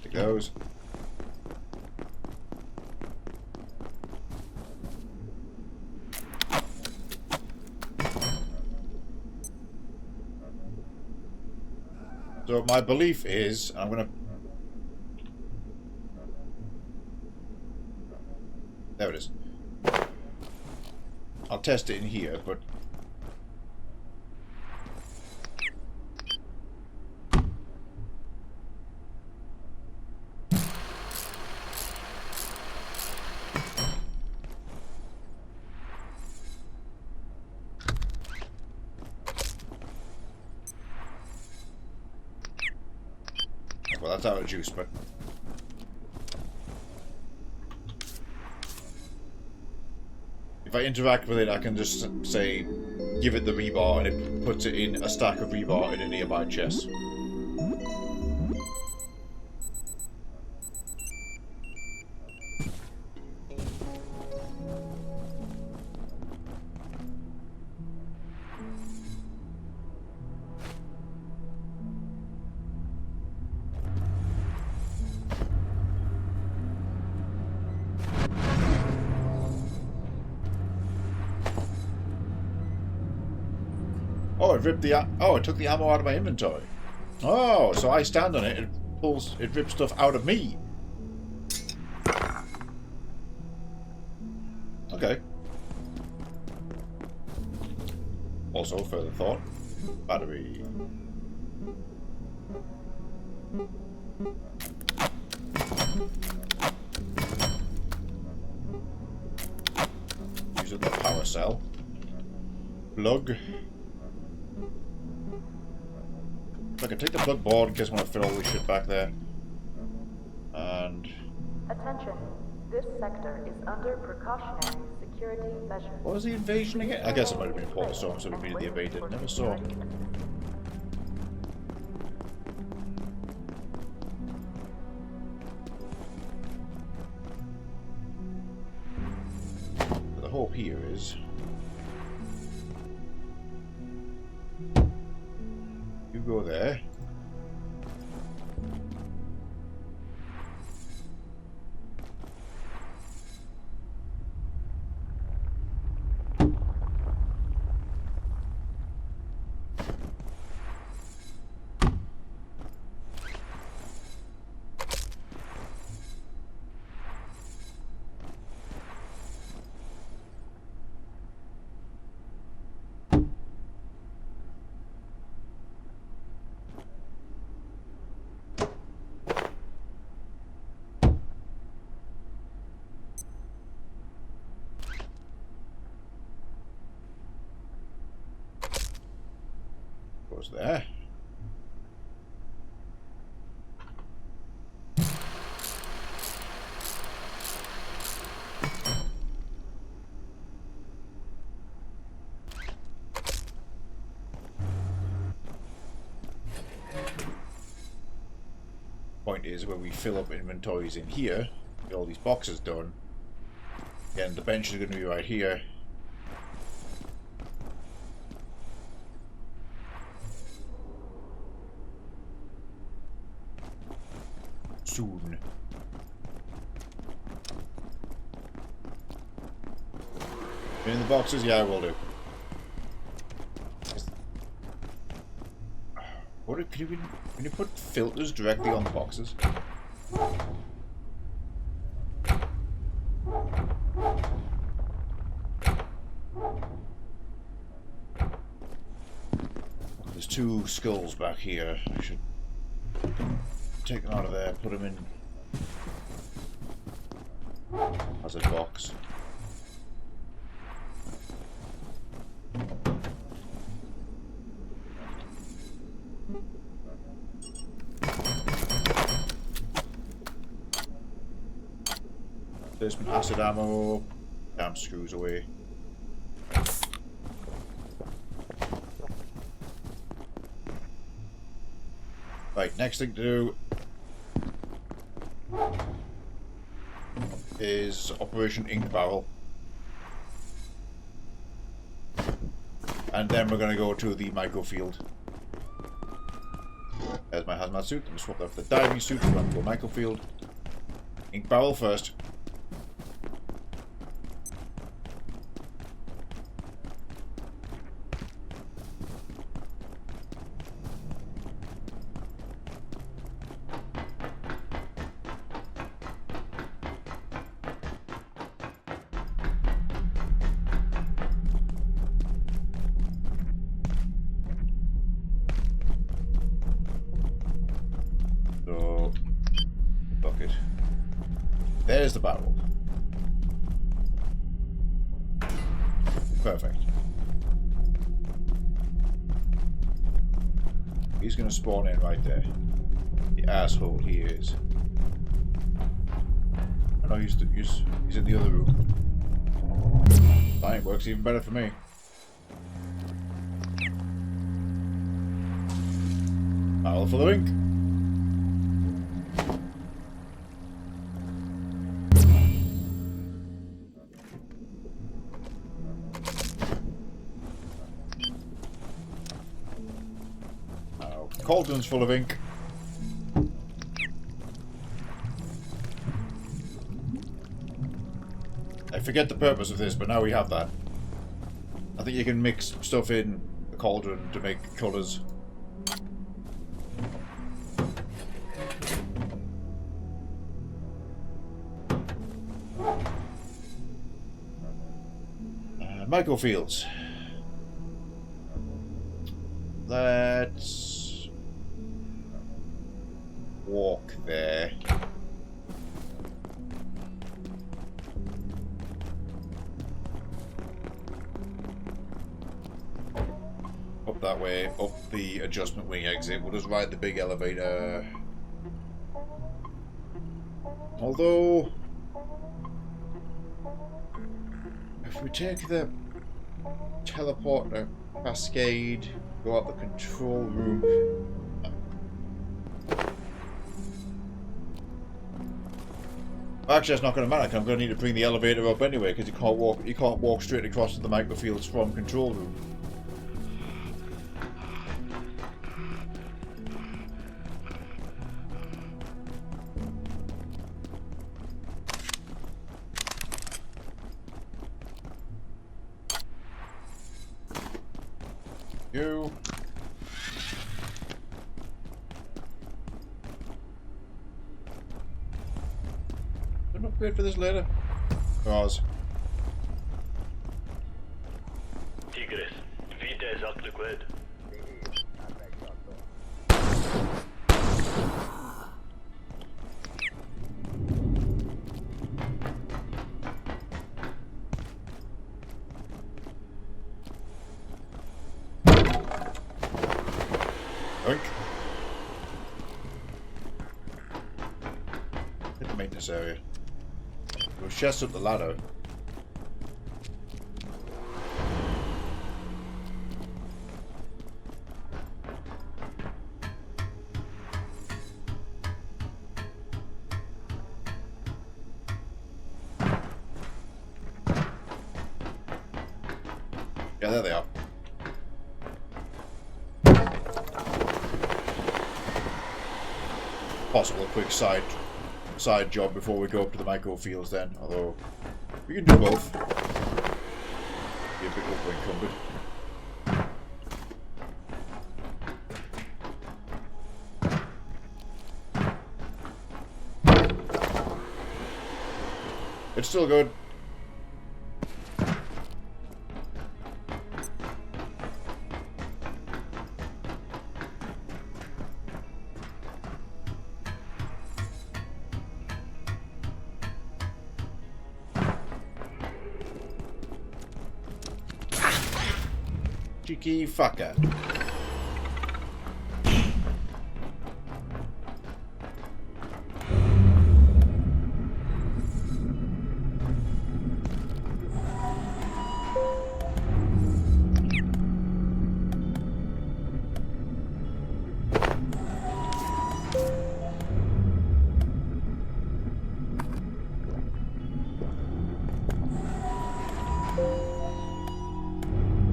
Take those. So my belief is, I'm gonna... There it is. I'll test it in here, but... Well, that's out of juice, but... If I interact with it, I can just say, give it the rebar, and it puts it in a stack of rebar in a nearby chest. Oh, it ripped the... Oh, it took the ammo out of my inventory. Oh, so I stand on it, it rips stuff out of me. Okay. Also, further thought. Battery. Use the power cell. Plug. I can take the plug board in case I want to fit all this shit back there. And... Attention. This sector is under precautionary security measures. What was the invasion again? I guess it might have been Port Storm, so we immediately invaded. Never saw. But the hope here is... You go there. Goes there. Point is when we fill up inventories in here, get all these boxes done. Again, the bench is going to be right here. Soon. In the boxes? Yeah, I will do. What can you put filters directly on the boxes? There's 2 skulls back here. I should take them out of there, put them in as a box. There's some acid ammo. Damn screws away. Right, next thing to do is Operation Ink Barrel. And then we're going to go to the microfield. There's my hazmat suit. I'm going to swap that for the diving suit. We're going to go microfield. Ink Barrel first. So, bucket. There's the barrel. Perfect. He's going to spawn in right there. The asshole he is. I know he's in the other room. Fine, works even better for me. Barrel full of ink. Cauldron's full of ink. I forget the purpose of this, but now we have that. I think you can mix stuff in the cauldron to make colours. Microfields. Let's walk there. Up that way, up the adjustment wing exit. We'll just ride the big elevator. Although, if we take the teleporter cascade, go out the control room. Actually, that's not going to matter. 'Cause I'm going to need to bring the elevator up anyway, because you can't walk straight across to the microfields from control room. You. An upgrade for this later. Ours. Tigres, Vita is up liquid. Oink. Hit the maintenance area. We'll chest up the ladder. Yeah, there they are. Possible a quick side job before we go up to the microfields then, although we can do both. Be a bit over encumbered. It's still good. Cheeky fucker.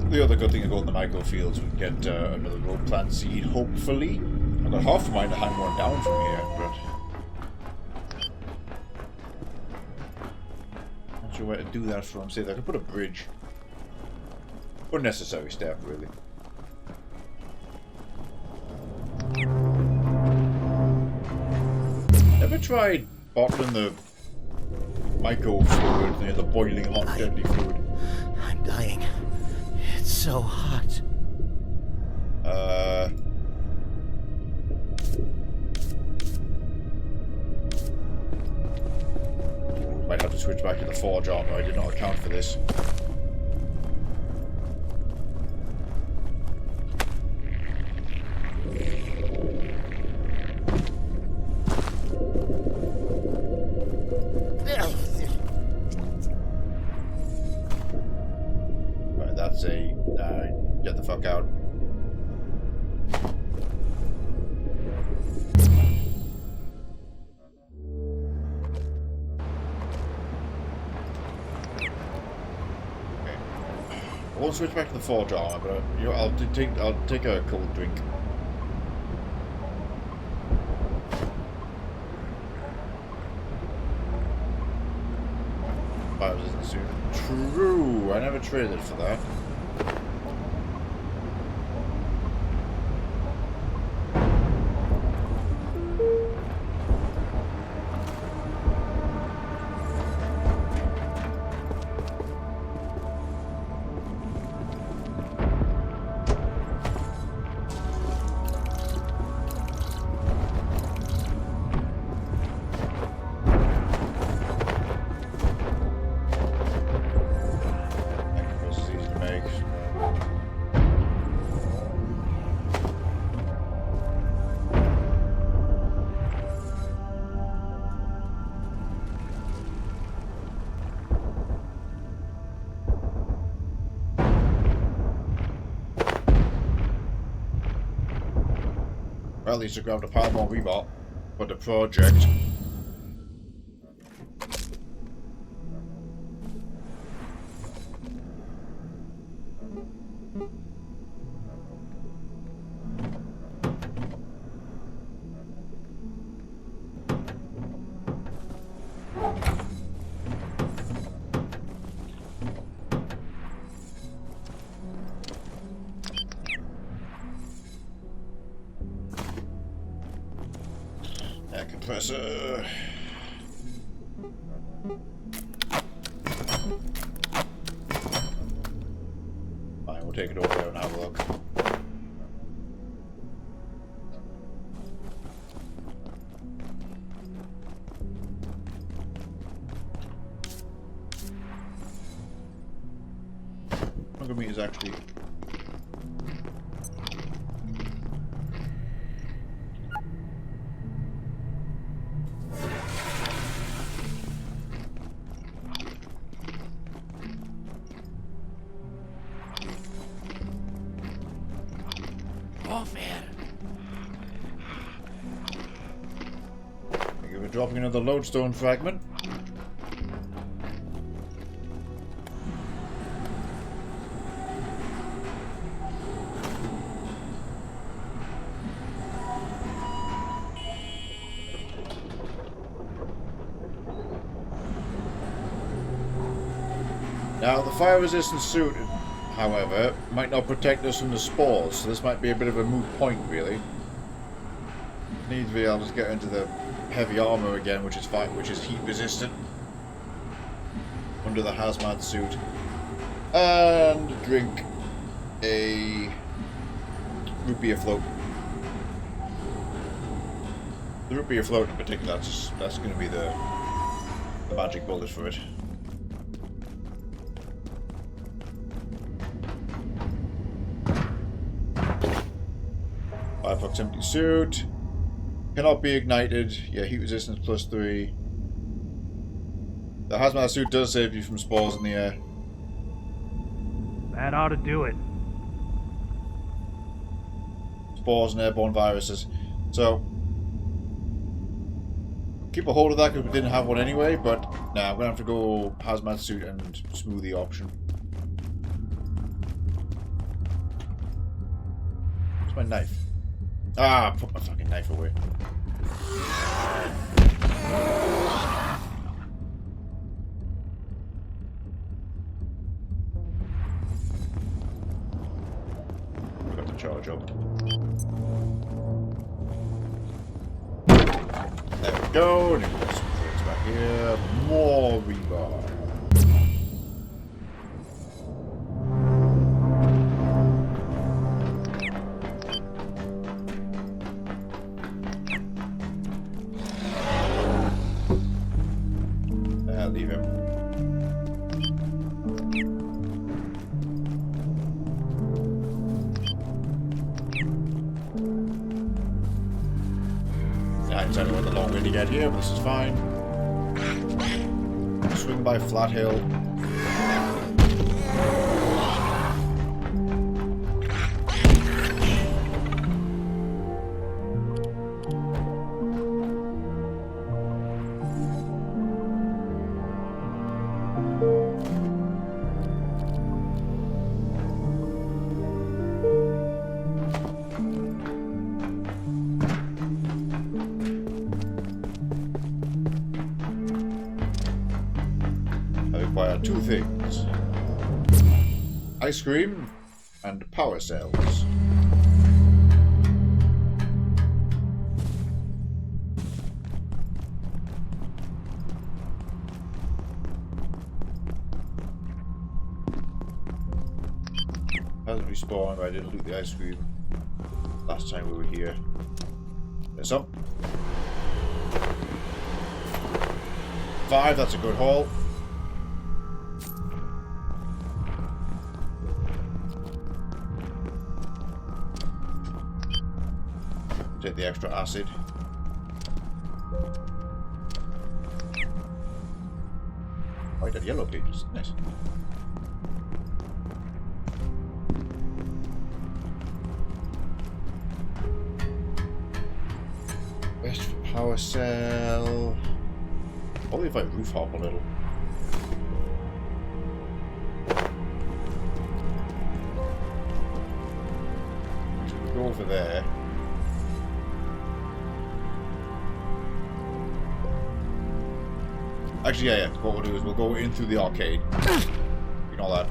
The other good thing about the microfields, we get another road plant seed, hopefully. I've got half a mind to hang one down from here, but not sure where to do that from. Say that I could put a bridge. Unnecessary step, really. Ever tried bottling the microfluid near the boiling hot deadly fluid? I'm dying. It's so hot. Might have to switch back to the forge armor. I did not account for this. Right, that's a get the fuck out. I won't switch back to the forge armor, but you know, I'll take a cold drink. Fires isn't soon. True, I never traded for that. Well, at least I grabbed a pile more rebot for the project. Air compressor. Fine, we'll take it over there and have a look. Hunger meat is actually. Thank you for dropping another lodestone fragment. Now, the fire-resistant suit, however, might not protect us from the spores, so this might be a bit of a moot point, really. Needs to be able to get into the heavy armor again, which is heat-resistant, under the hazmat suit, and drink a root beer float. The root beer float in particular, that's going to be the magic bullet for it. Fire proximity suit. Cannot be ignited. Yeah, heat resistance +3. The hazmat suit does save you from spores in the air. That ought to do it. Spores and airborne viruses. So, keep a hold of that because we didn't have one anyway, but nah, I'm going to have to go hazmat suit and smoothie option. Where's my knife? Ah, put my fucking knife away. Got the charge up. There we go. And we've got some crates back here. More rebar. Leave him. I decided I went the long way to get here, but this is fine. Swing by flat hill. Two things: ice cream and power cells. Hasn't respawned, but I didn't loot the ice cream last time we were here. There's some. 5, that's a good haul. Take the extra acid. Oh, I got yellow pages. Nice. Best for power cell. Probably if I roof hop a little. So we'll go over there. Actually, yeah. What we'll do is we'll go in through the arcade. Ignore that.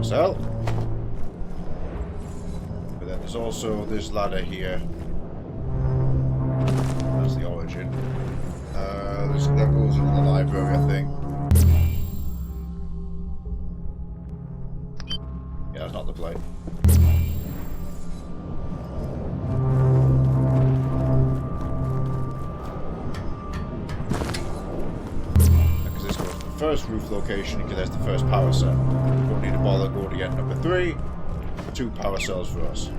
So. But then there's also this ladder here. That's the origin. That goes into the library, I think. Yeah, that's not the play. Because this goes to the first roof location, because there's the first power cell. Don't need to bother going to get number 3. 2 power cells for us.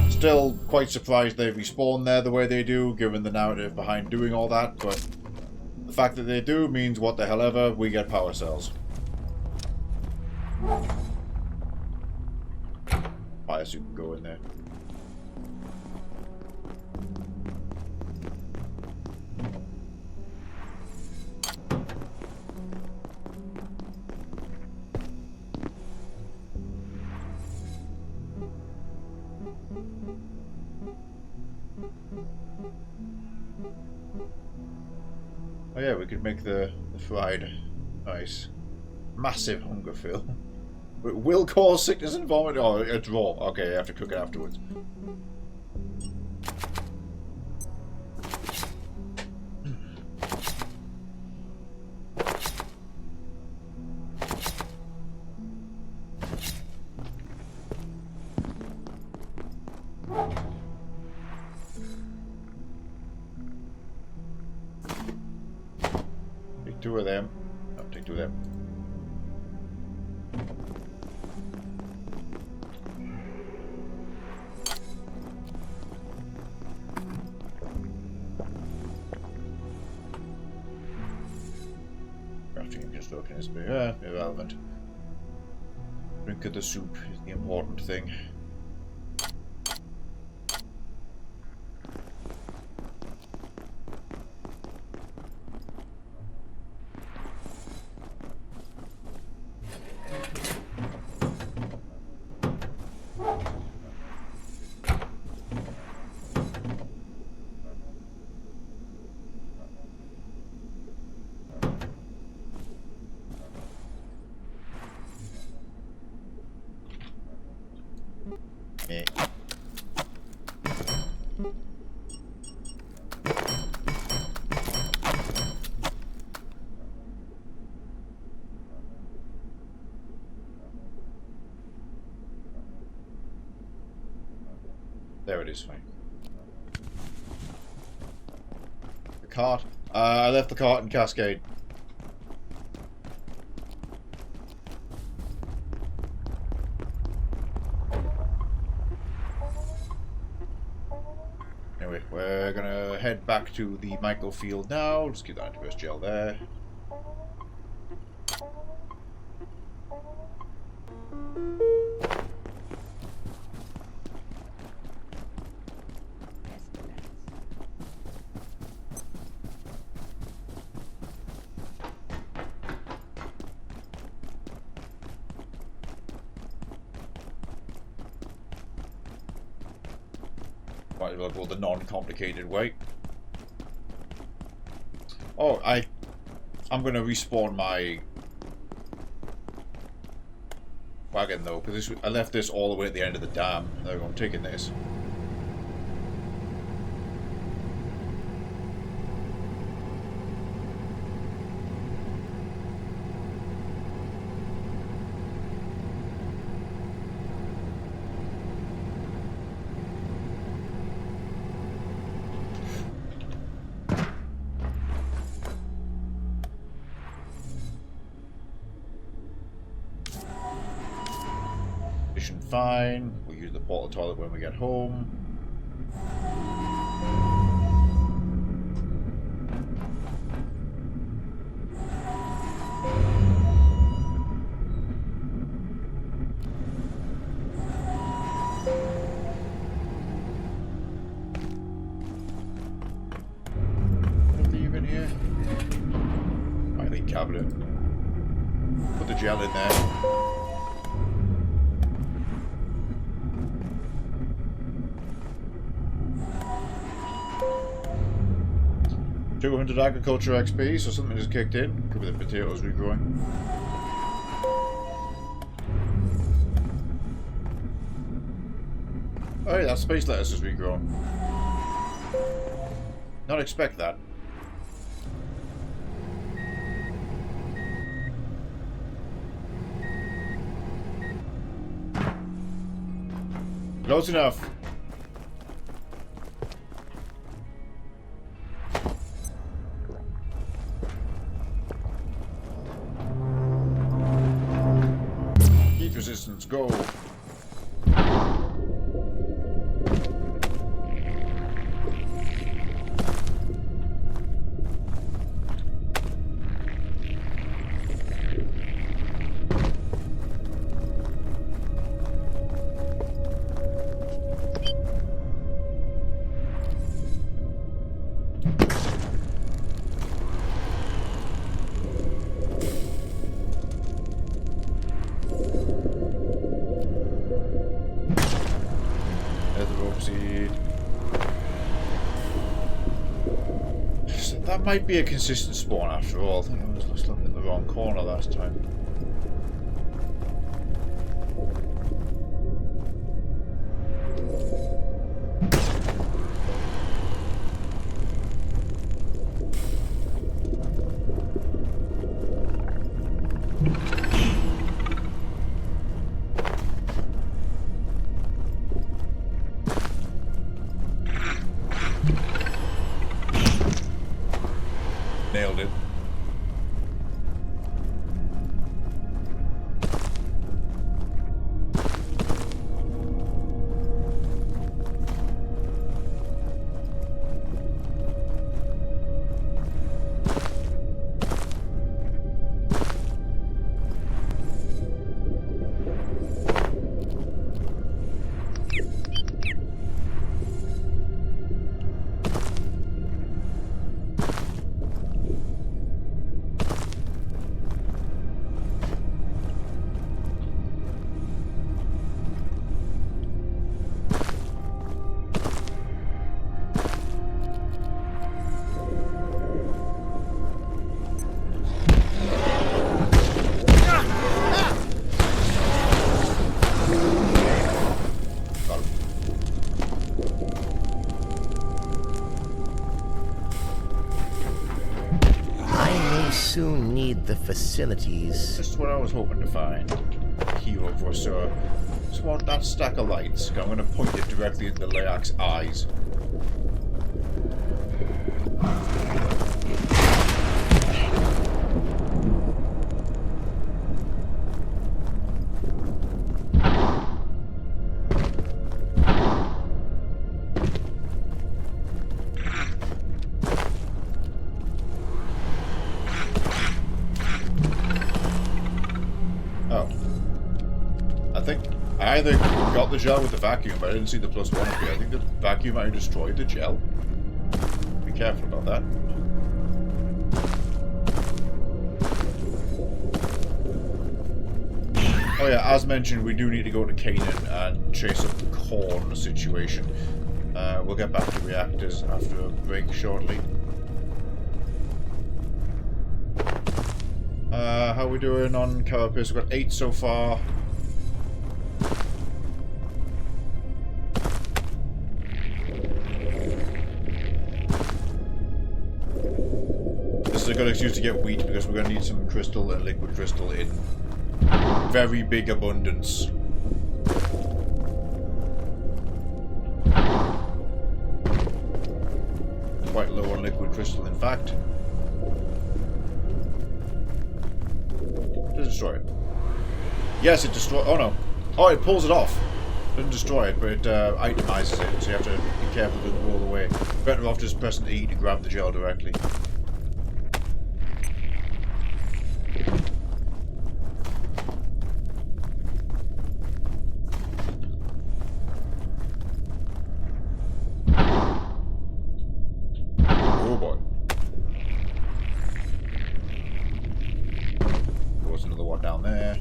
Still quite surprised they respawn there the way they do, given the narrative behind doing all that, but the fact that they do means what the hell ever, we get power cells. Fire suit can go in there. Oh yeah, we could make the fried ice. Massive hunger fill. It will cause sickness and vomit. Oh, a draw. Okay, I have to cook it afterwards. 2 of them. No, take 2 of them. Crafting construction is irrelevant. Drink of the soup is the important thing. Eh. There it is, fine. The cart. I left the cart in Cascade. Anyway, we're gonna head back to the Michael field now. Let's get that antivirus gel there. Might as well go the non-complicated way. Oh, I'm gonna respawn my wagon though, because I left this all the way at the end of the dam. There we go, I'm taking this. Fine. We'll use the portal toilet when we get home. Leave in here. Filing cabinet. Put the gel in there. 200 agriculture XP, so something just kicked in. Could be the potatoes regrowing. Oh hey, that space lettuce is regrown. Not expect that. Close enough. Resistance, go. That might be a consistent spawn after all. I think I was just looking at the wrong corner last time. Nailed it. facilities. This is what I was hoping to find. Hero for sure. Just want that stack of lights. I'm going to point it directly into Layak's eyes. I either got the gel with the vacuum, but I didn't see the +1 up here. I think the vacuum might have destroyed the gel. Be careful about that. Oh yeah, as mentioned, we do need to go to Canaan and chase up the corn situation. We'll get back to reactors after a break shortly. How are we doing on carapace? We've got 8 so far. This is a good excuse to get wheat because we're going to need some crystal and liquid crystal in very big abundance. Quite low on liquid crystal, in fact. Does it destroy it? Yes, it destroys. Oh no. Oh, it pulls it off. Doesn't destroy it, but it itemizes it, so you have to be careful to roll away. Better off just pressing E to grab the gel directly. Oh boy. There's another one down there.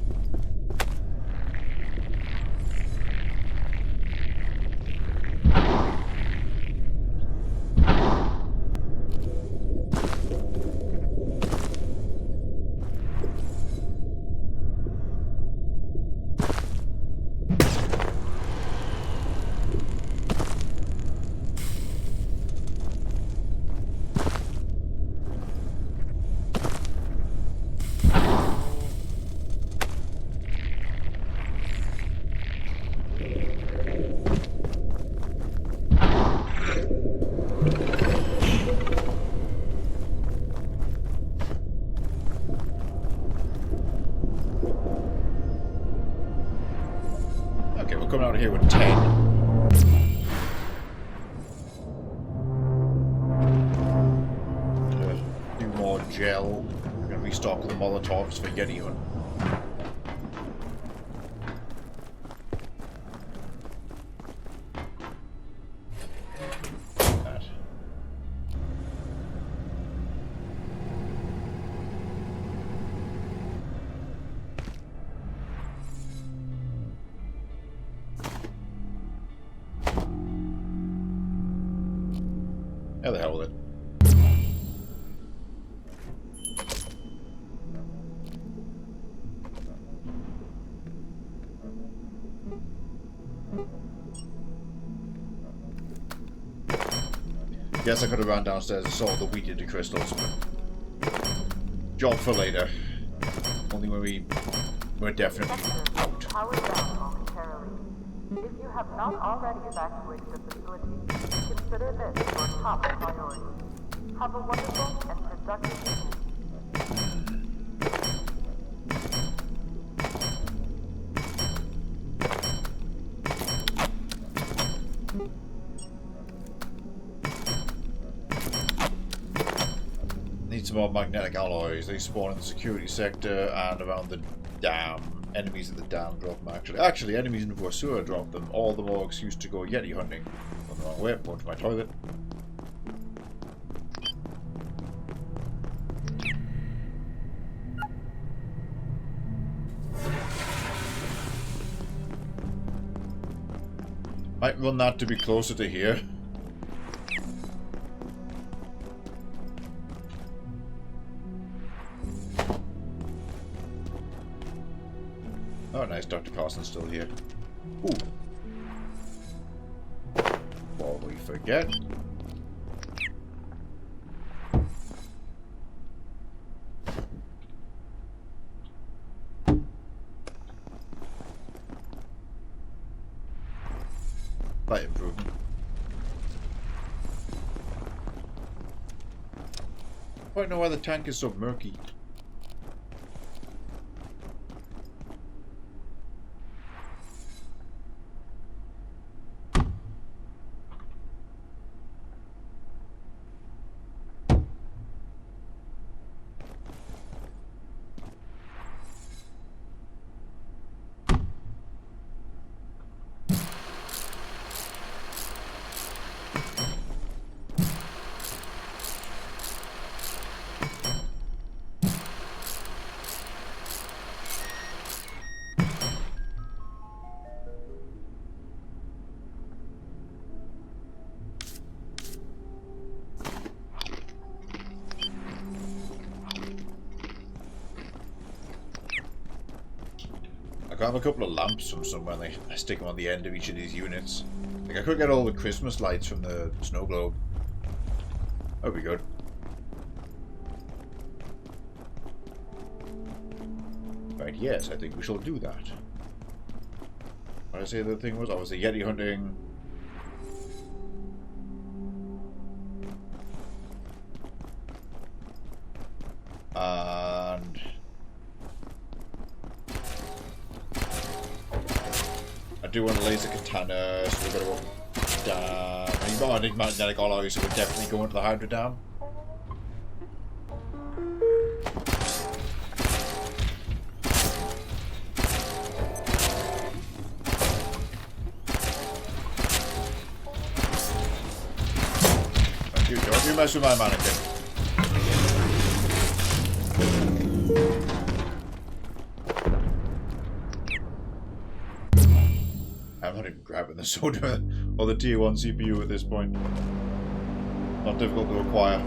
Okay, we're coming out of here with 10. Do more gel. We're going to restock the Molotovs for Yeti Hunt. How the hell with it? Guess I could have run downstairs and sold the wheat into crystals, but job for later. Only when we're definitely out. Power down momentarily. If you have not already evacuated the facility, consider this your top priority. Have a wonderful and productive evening. Need some more magnetic alloys. They spawn in the security sector and around the dam. Enemies in the dam drop them, actually. Actually, enemies in Vorsura drop them. All the more excuse to go Yeti hunting. Going the wrong way, going to my toilet. Might run that to be closer to here. Oh, nice. Dr. Carson's still here. Ooh. Before we forget. Slight improvement. I don't know why the tank is so murky. I have a couple of lamps from somewhere and I stick them on the end of each of these units. Like I could get all the Christmas lights from the snow globe. That would be good. Right, yes, I think we shall do that. What did I say the thing was? I was the Yeti hunting. And I do want to laser katana, so we're going to go down. You've got a magnetic alloy, so we're definitely going to the Hydra Dam. Thank you, don't you mess with my mannequin. I'm not even grabbing the soda or the tier 1 CPU at this point. Not difficult to acquire.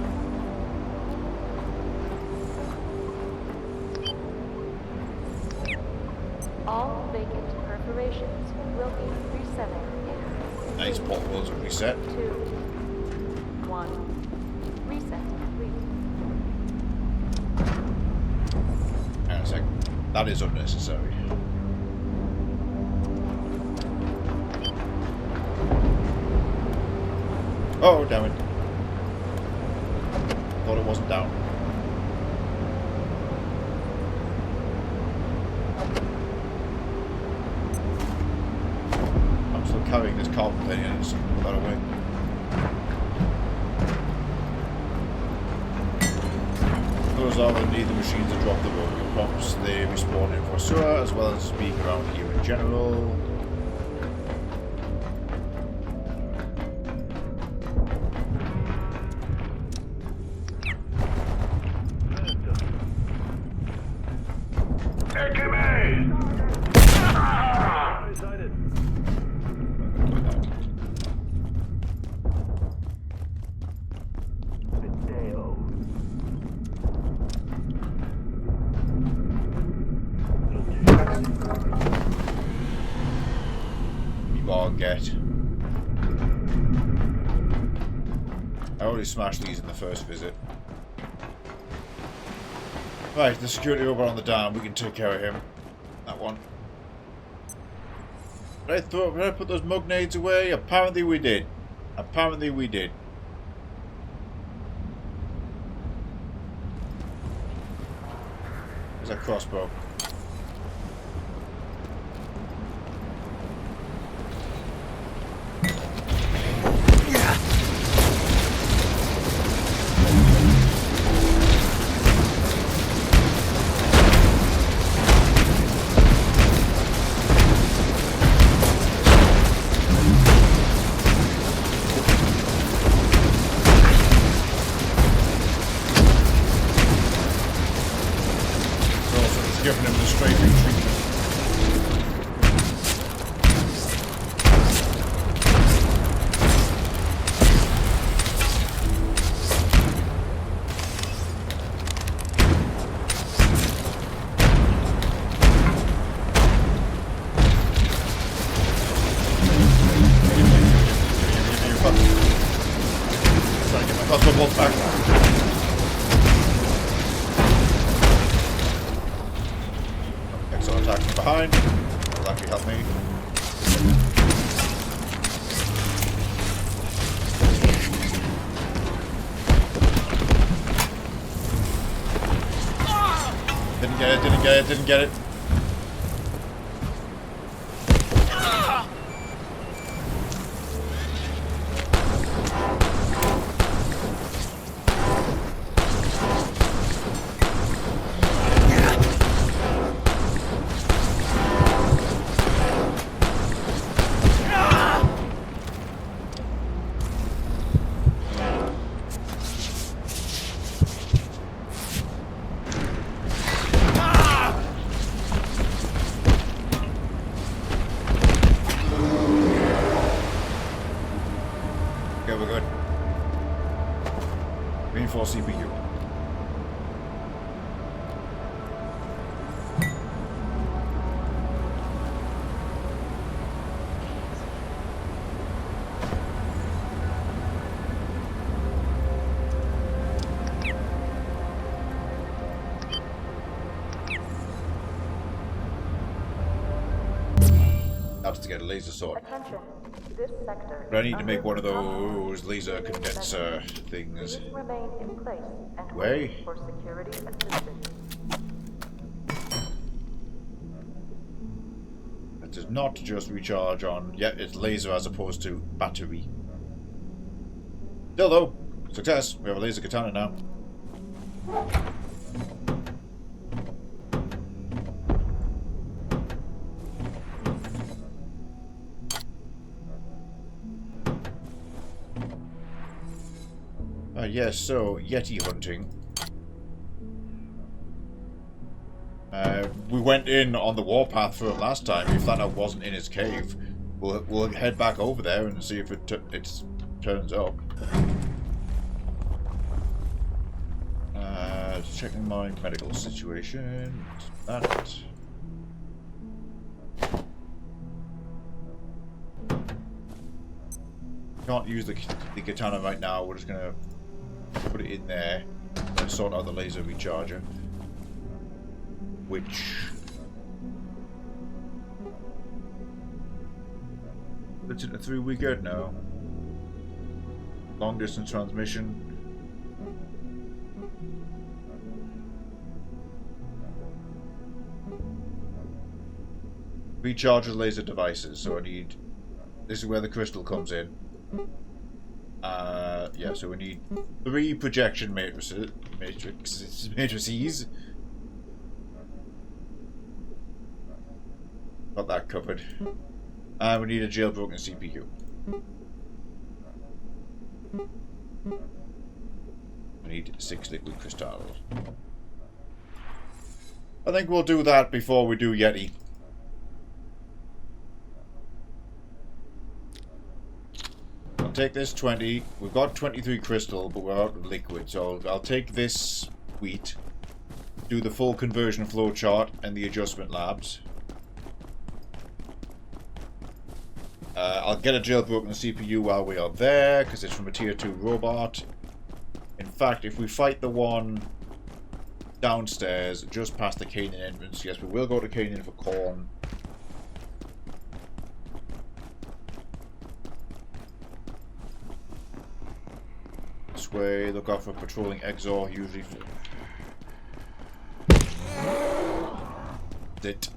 All vacant perforations will be resetting in Nice portables are reset. 2, 1. Reset complete. Hang on a sec. That is unnecessary. Oh, damn it. Thought it wasn't down. I'm still carrying this carbon thing and just put that away. Those are the neither machines that drop the rogue prompts. They respawn in Forsura as well as being around here in general. I already smashed these in the first visit. Right, the security robot on the dam, we can take care of him. That one. Did I put those mug nades away? Apparently we did. Apparently we did. There's a crossbow. Giving him the straight treatment. Trying to get my crossbow bolts back. Attack from behind. Will actually help me. Didn't get it. Okay, we're good. Reinforce CPU. That's to get a laser sword. Attention. This sector. But I need to make one of those laser condenser things. Please remain in place and Way. wait for security assistance. That does not just recharge on... Yeah, it's laser as opposed to battery. Still though, success. We have a laser katana now. Yes, so, Yeti hunting. We went in on the warpath for it last time. We found out it wasn't in his cave. We'll head back over there and see if it turns up. Checking my medical situation. That. Can't use the katana right now. We're just gonna put it in there and sort out the laser recharger, which it's in a 3-week now. Long distance transmission. Recharges laser devices, so I need... This is where the crystal comes in. Yeah, so we need 3 projection matrices. Got that covered. And we need a jailbroken CPU. We need 6 liquid crystals. I think we'll do that before we do Yeti. I'll take this 20. We've got 23 crystal, but we're out of liquid, so I'll take this wheat, do the full conversion flow chart and the adjustment labs. I'll get a jailbroken CPU while we are there, because it's from a tier 2 robot. In fact, if we fight the one downstairs, just past the Canaan entrance, yes, we will go to Canaan for corn. This way, look out for patrolling Exor, usually for... It.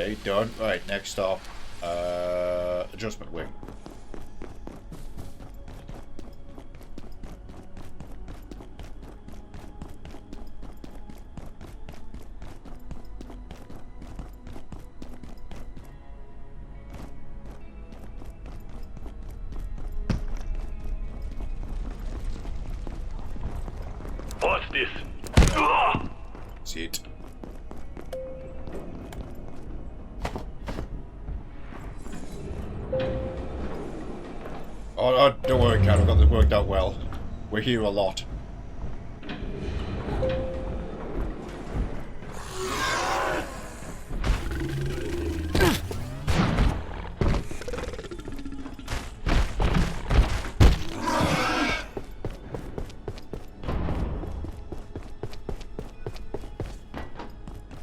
Okay, done. Right, next stop. Adjustment wing. What's this? See it. Oh, don't worry, Cat. I've got this worked out well. We're here a lot.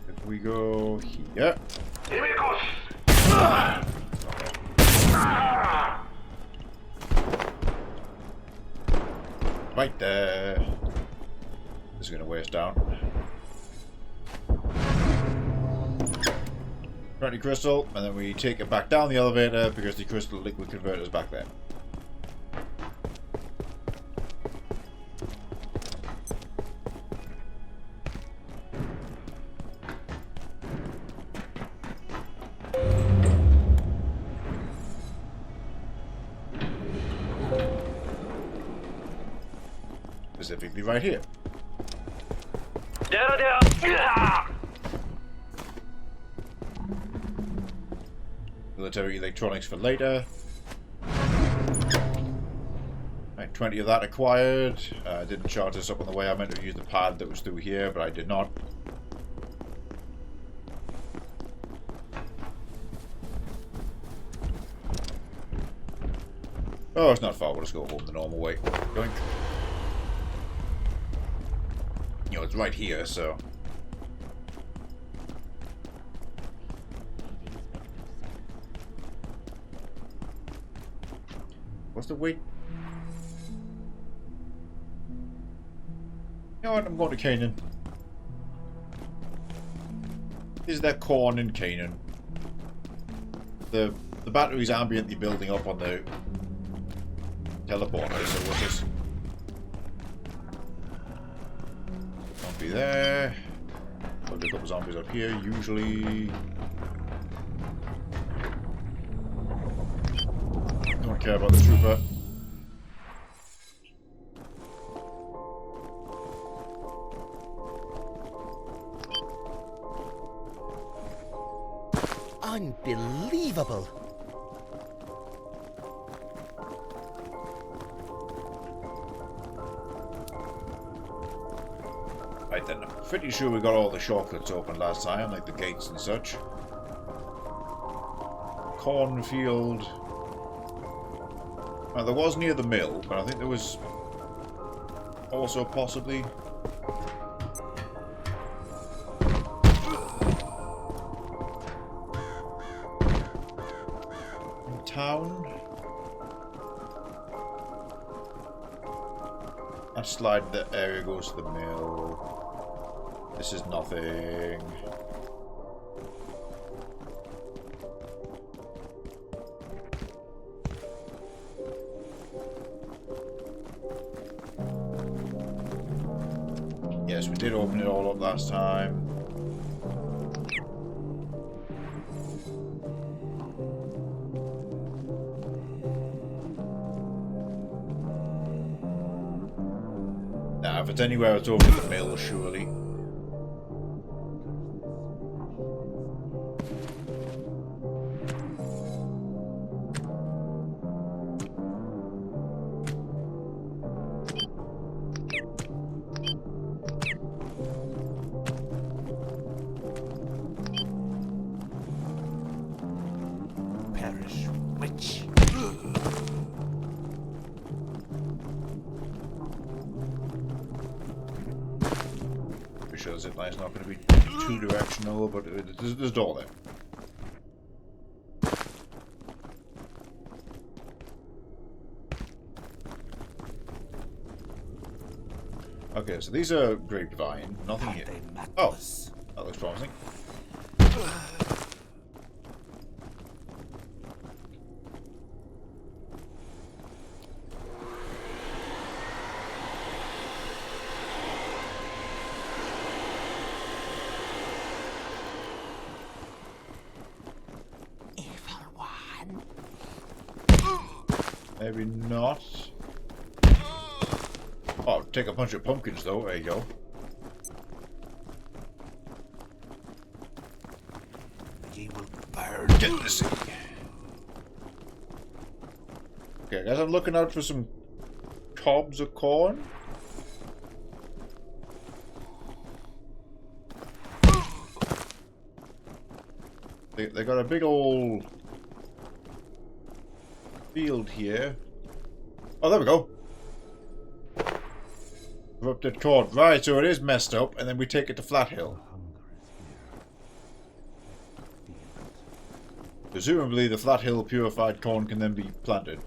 If we go here. Right there. This is going to weigh us down. 20 crystal, and then we take it back down the elevator because the crystal liquid converter is back there. Specifically right here. Military electronics for later. Right, 20 of that acquired. Didn't charge this up on the way. I meant to use the pad that was through here, but I did not. Oh, it's not far. We'll just go home the normal way. Going. You know, it's right here, so. What's the weight? You know what? I'm going to Canaan. Is there corn in Canaan? The battery's ambiently building up on the teleporter, so we'll just zombie there. There'll be a couple zombies up here, usually. Don't care about the trooper. Unbelievable. Right then, I'm pretty sure we got all the shortcuts open last time, like the gates and such. Cornfield. Now, there was near the mill, but I think there was also possibly in town. That slide, the area goes to the mill. This is nothing. Yes, we did open it all up last time. Now, if it's anywhere, it's over the mill, surely. Sure the zipline's not going to be too directional, but there's a door there. Okay, so these are grapevine, nothing here. Oh, that looks promising. Maybe not. Oh, take a bunch of pumpkins though. There you go. Ye will burn. Get this thing. Okay, guys, I'm looking out for some cobs of corn. They got a big old field here. Oh, there we go. Corrupted corn. Right, so it is messed up, and then we take it to Flat Hill. Presumably, the Flat Hill purified corn can then be planted.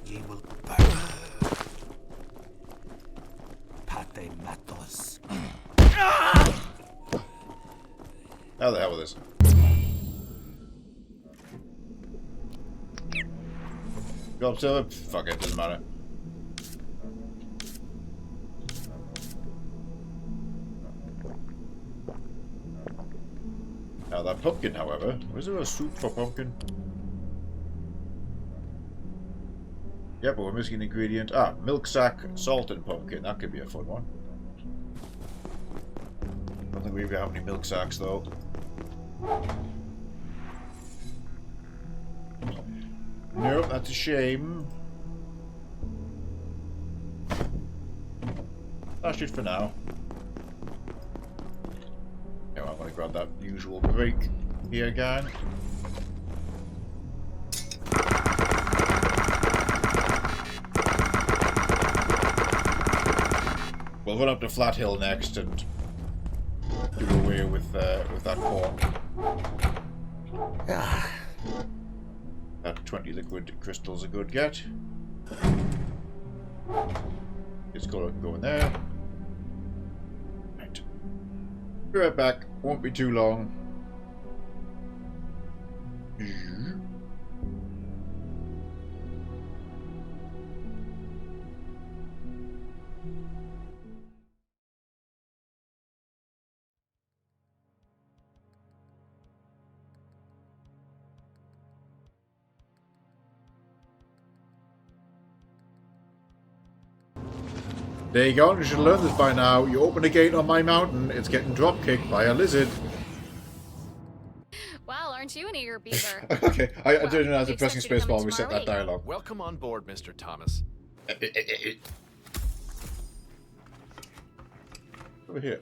Ye will burn. Pate matos. How the hell with this? Go up to it. Fuck it, doesn't matter. Now that pumpkin, however, was there a soup for pumpkin? Yeah, but we're missing an ingredient. Ah, milk sack, salt and pumpkin. That could be a fun one. I don't think we even have any milk sacks though. Nope, that's a shame. That's it for now. Yeah, I'm gonna grab that usual break here again. We'll run up to Flat Hill next and do away with that corn. That 20 liquid crystals a good get. It's go in there. Right. Be right back. Won't be too long. There you go, you should have learned this by now. You open a gate on my mountain, it's getting drop-kicked by a lizard. Wow, aren't you an eager beaver? Okay, I didn't know I was we pressing expect you to come spacebar in we set that tomorrow dialogue. Welcome on board, Mr. Thomas. Over here.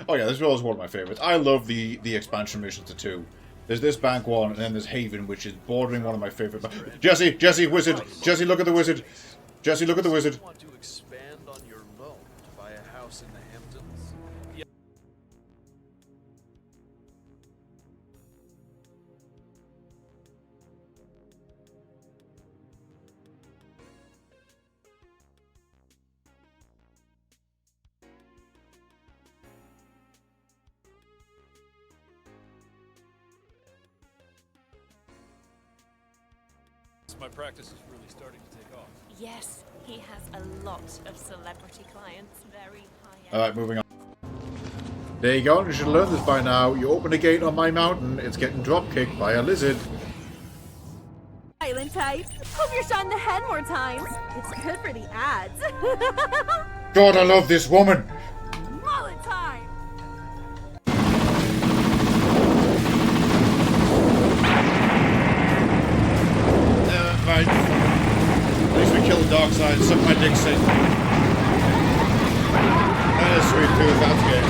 Oh yeah, this was one of my favorites. I love the expansion missions to 2. There's this bank one, and then there's Haven, which is bordering one of my favorite. Jesse, wizard! Jesse, look at the wizard! Jesse, look at the wizard! Want to expand on your loan to buy a house in the Hamptons? Yeah. My practice is really starting to take off. Yes, he has a lot of celebrity clients, very high-end. Alright, moving on. There you go, you should have learned this by now. You open a gate on my mountain, it's getting drop-kicked by a lizard. Island type. Hope you're shot in the head more times. It's good for the ads. God, I love this woman! Mullet time. Right. At least we killed the dark side. Suck my dick, Sid. That is sweet too. That's good.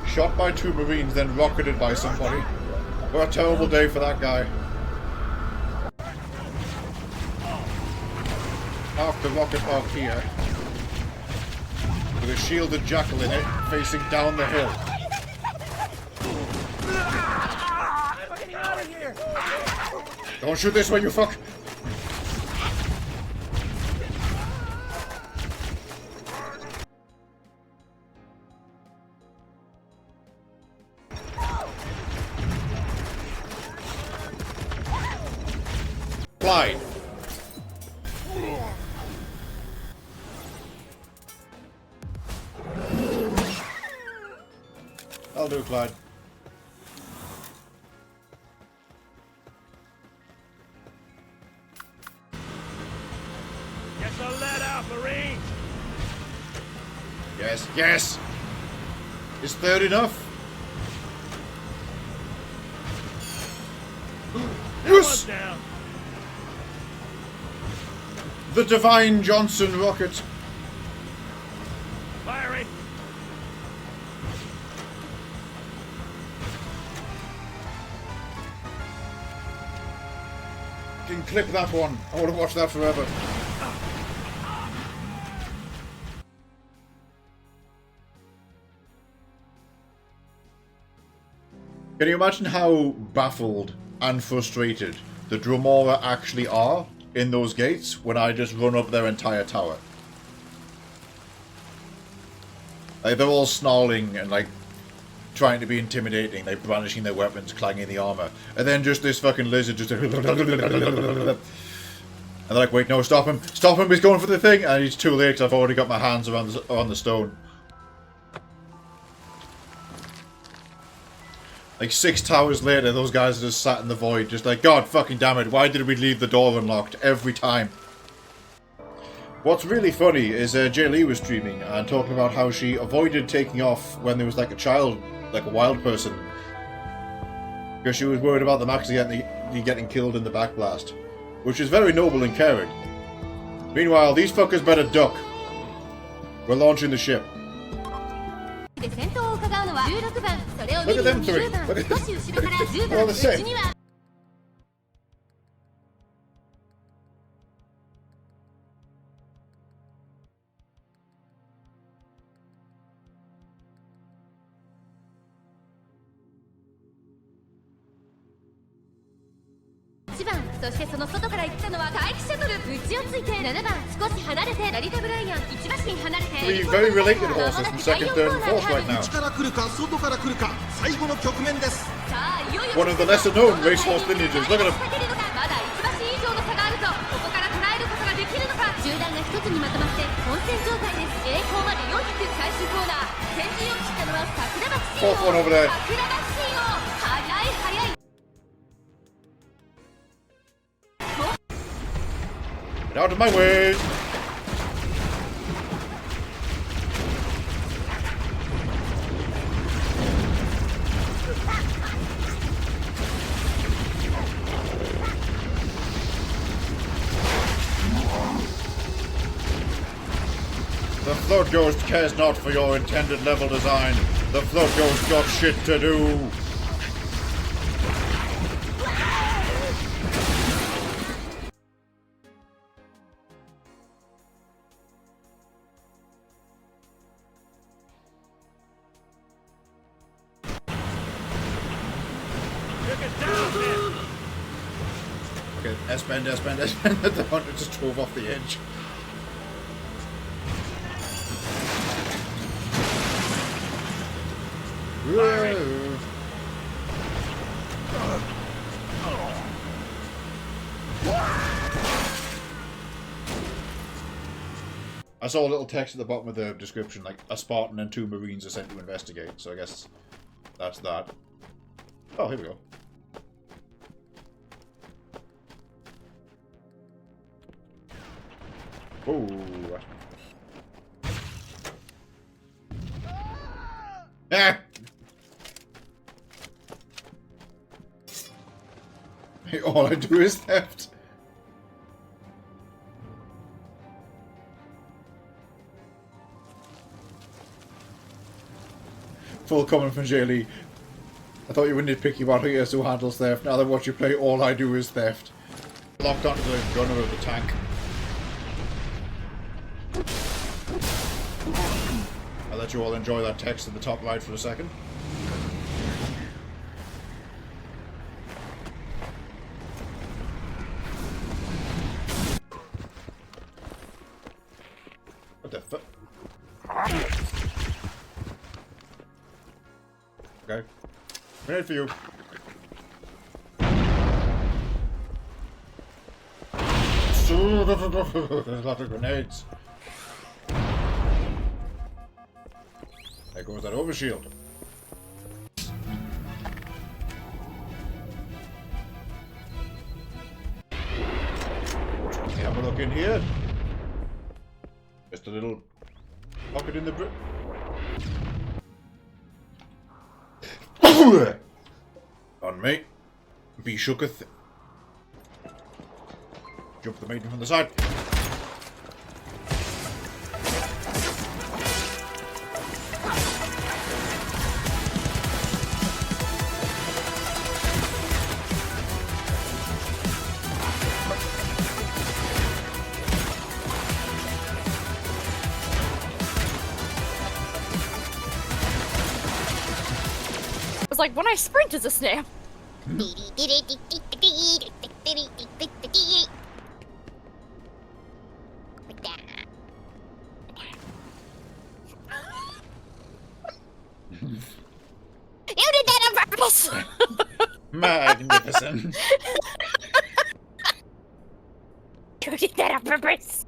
Shot by 2 Marines, then rocketed by somebody. What a terrible day for that guy. Half the rocket arc here. With a shielded jackal in it, facing down the hill. I'm getting out of here! Don't shoot this way, you fuck! Clyde. I'll do, Clyde. Get the lead out, Marine! Yes, yes! Is third enough? Yes! Down. The Divine Johnson rocket. Firing! I can clip that one. I want to watch that forever. Can you imagine how baffled and frustrated the Dromora actually are in those gates when I just run up their entire tower? Like, they're all snarling and like trying to be intimidating, like brandishing their weapons, clanging the armor, and then just this fucking lizard just and they're like, wait, no, stop him, he's going for the thing, and it's too late because I've already got my hands around on the stone. Like 6 towers later, those guys are just sat in the void, just like, God fucking damn it, why did we leave the door unlocked every time? What's really funny is Jay Lee was streaming and talking about how she avoided taking off when there was like a child, like a wild person, because she was worried about them actually getting killed in the backblast, which is very noble and caring. Meanwhile, these fuckers better duck. We're launching the ship. Look at them three. Look at this. They're all the same. Three very related horses in second, third, and fourth right now. One of the lesser known racehorse lineages. Look at them. Fourth one over there. Get out of my way! The Float Ghost cares not for your intended level design. The Float Ghost got shit to do. Okay, S-bend. The hunter just drove off the edge. Whoa. I saw a little text at the bottom of the description, like, a Spartan and 2 Marines are sent to investigate, so I guess that's that. Oh, here we go. Oh. Ah! Hey, all I do is theft. Full comment from Jay Lee. I thought you were nitpicky about who who handles theft. Now that watch you play, all I do is theft. Locked onto the gunner of the tank. I'll let you all enjoy that text in the top right for a second. What the fuck? Okay. Grenade for you. There's a lot of grenades. There goes that overshield. Have a look in here. Just a little pocket in the brick. On me. Be shooketh. Jump the maiden from the side. I was like, when I sprint, it's a snap. You did that on purpose! Magnificent. You did that on purpose!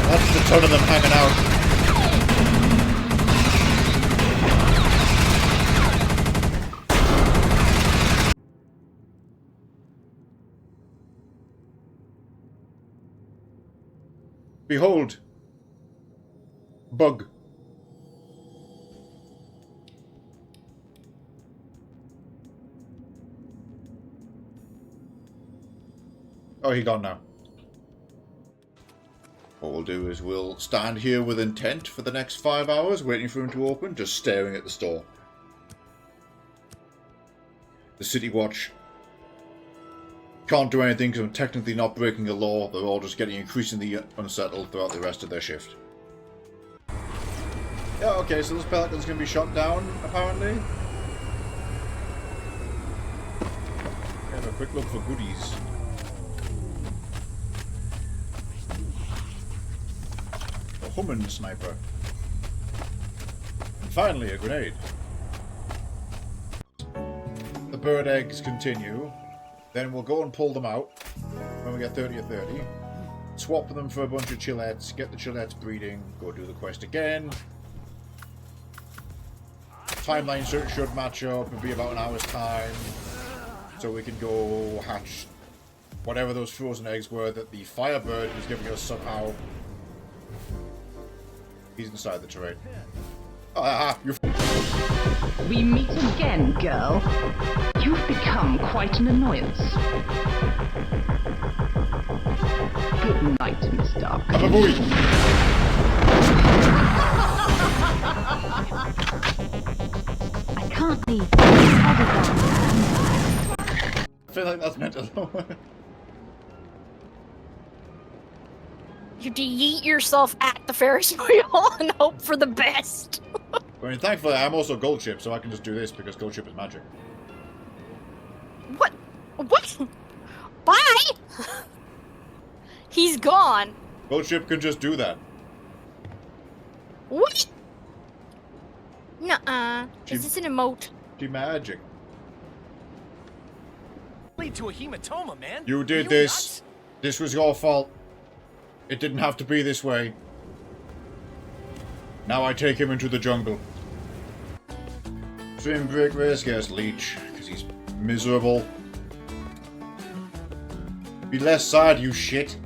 That's the ton of them hanging out. Behold. Bug. Oh, he gone now. What we'll do is we'll stand here with intent for the next 5 hours, waiting for him to open, just staring at the store. The City Watch can't do anything because I'm technically not breaking the law. They're all just getting increasingly unsettled throughout the rest of their shift. Yeah, okay, so this pelican's going to be shot down, apparently. Have a quick look for goodies. A humming sniper. And finally, a grenade. The bird eggs continue. Then we'll go and pull them out when we get 30 or 30. Swap them for a bunch of chillettes, get the chillettes breeding, go do the quest again. Timeline should match up and be about an hour's time. So we can go hatch whatever those frozen eggs were that the firebird was giving us somehow. He's inside the terrain. You're We meet again, girl. You've become quite an annoyance. Good night, Miss Dark. I can't leave. I feel like that's meant to. You yeet yourself at the Ferris wheel and hope for the best. I mean, thankfully, I'm also Gold Chip, so I can just do this because Gold Chip is magic. What? What? Bye! He's gone. Gold Chip can just do that. What? Nuh-uh. Is this an emote? She magic. Lead to a hematoma, man. You did this. This was your fault. It didn't have to be this way. Now I take him into the jungle. Swim break race against Leech, because he's miserable. Be less sad, you shit.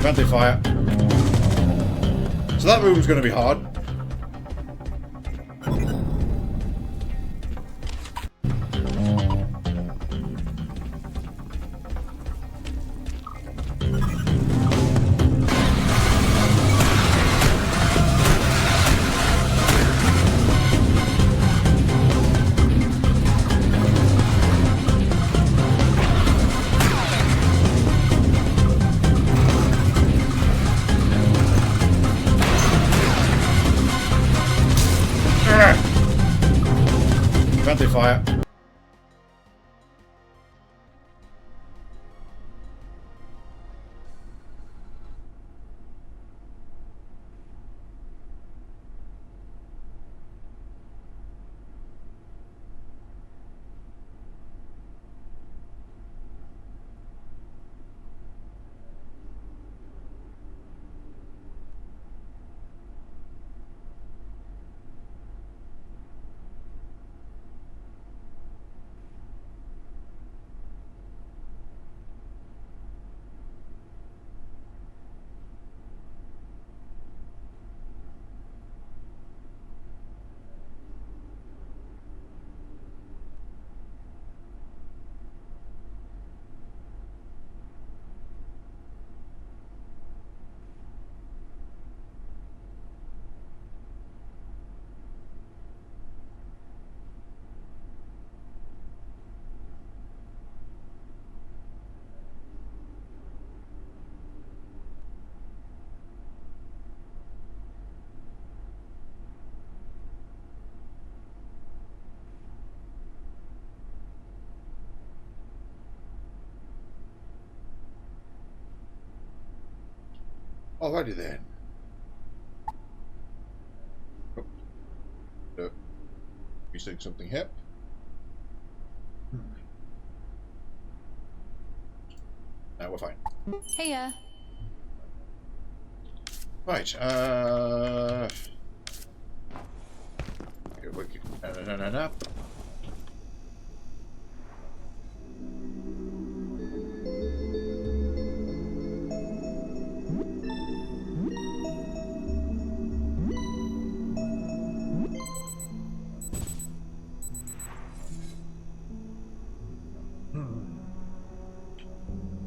Friendly fire. So that room's going to be hard. Friendly fire. Alrighty then. Oh. No. You saying something here? Now we're fine. Hey, Right, no.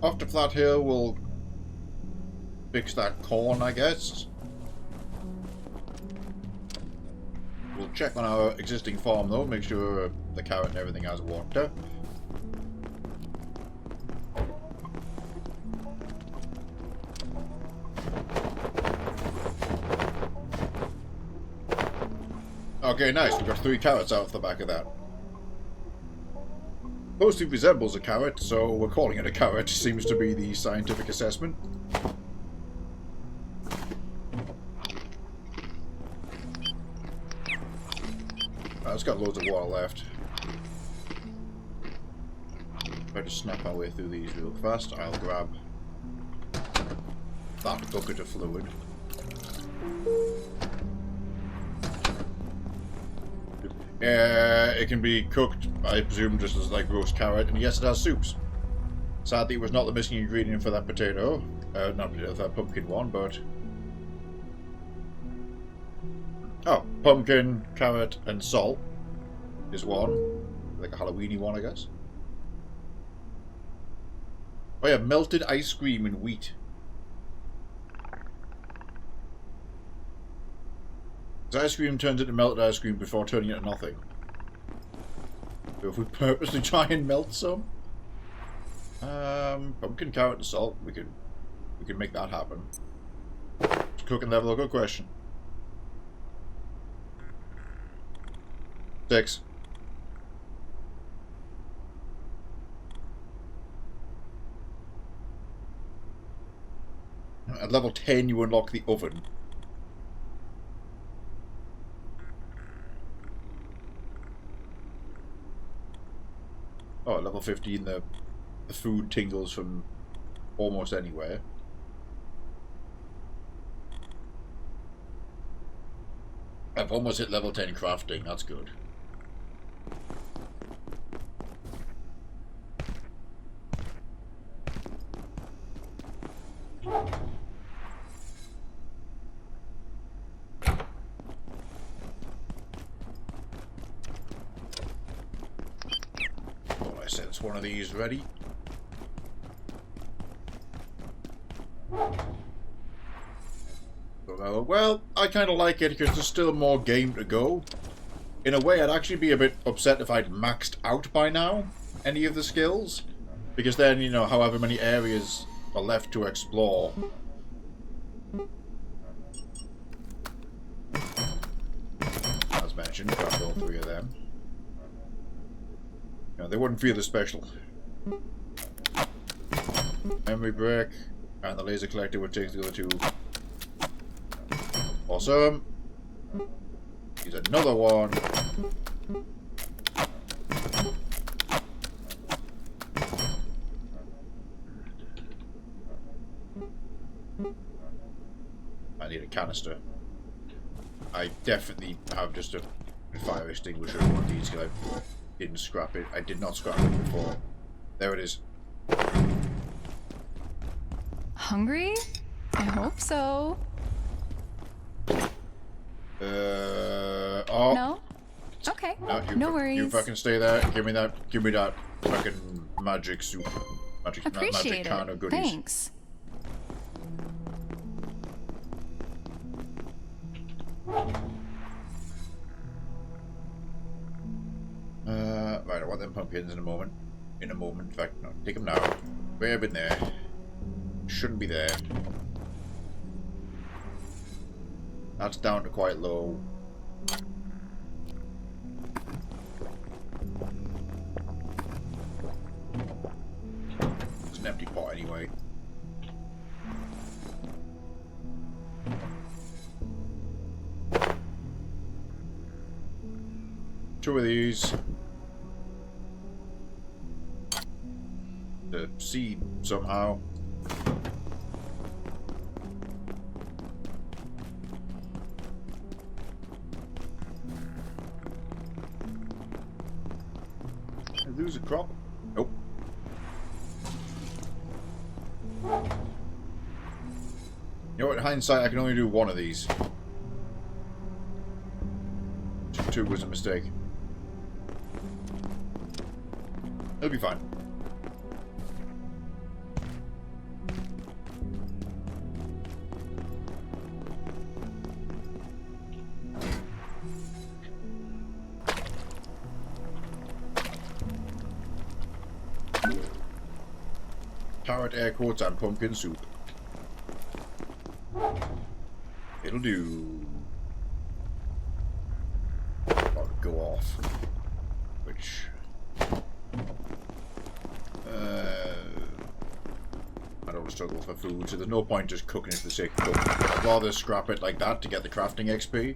After Flat Hill, we'll fix that corn, I guess. We'll check on our existing farm, though, make sure the carrot and everything has water. Okay, nice. We've got 3 carrots out of the back of that. Closely resembles a carrot, so we're calling it a carrot, seems to be the scientific assessment. It's got loads of water left. Try to snap my way through these real fast. I'll grab that bucket of fluid. It can be cooked, I presume, just as like roast carrot, and yes, it has soups. Sadly, it was not the missing ingredient for that potato. Not potato, that pumpkin one, but... Oh, pumpkin, carrot, and salt is one. Like a Halloween-y one, I guess. Oh yeah, melted ice cream and wheat. Because ice cream turns into melted ice cream before turning into nothing. So if we purposely try and melt some... pumpkin, carrot, and salt, we can make that happen. Cooking level, good question. 6. At level 10, you unlock the oven. Oh, at level 15, the food tingles from almost anywhere. I've almost hit level 10 crafting, that's good. Oh, I said it's one of these ready. Well, I kind of like it because there's still more game to go. In a way, I'd actually be a bit upset if I'd maxed out by now any of the skills. Because then, you know, however many areas are left to explore. As mentioned, got all 3 of them. No, they wouldn't feel as special. Memory break, and the laser collector would take the other two. Awesome. Here's another one. I need a canister. I definitely have just a fire extinguisher in one of these because I didn't scrap it. I did not scrap it before. There it is. Hungry? I hope so. Oh. No? Okay. No, No worries. You fucking stay there. Give me that fucking magic soup. Magic Appreciate can it. of goodies. Thanks. Right, I want them pumpkins in a moment. In fact, no, take them now. Way up in there. Shouldn't be there. That's down to quite low. It's an empty pot anyway. Two of these. The seed somehow. Lose a crop? Nope. You know what, in hindsight, I can only do one of these. Two was a mistake. It'll be fine. Carrot, air quotes, and pumpkin soup. It'll do. I'll go off. Which. I don't want to struggle for food, so there's no point just cooking it for the sake of cooking. I'd rather scrap it like that to get the crafting XP.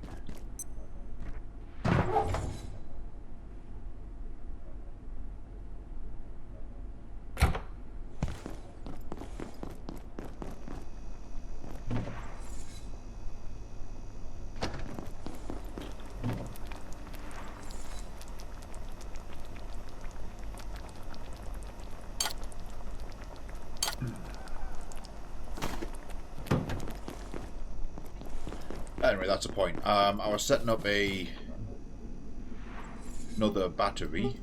Anyway, that's the point. I was setting up another battery.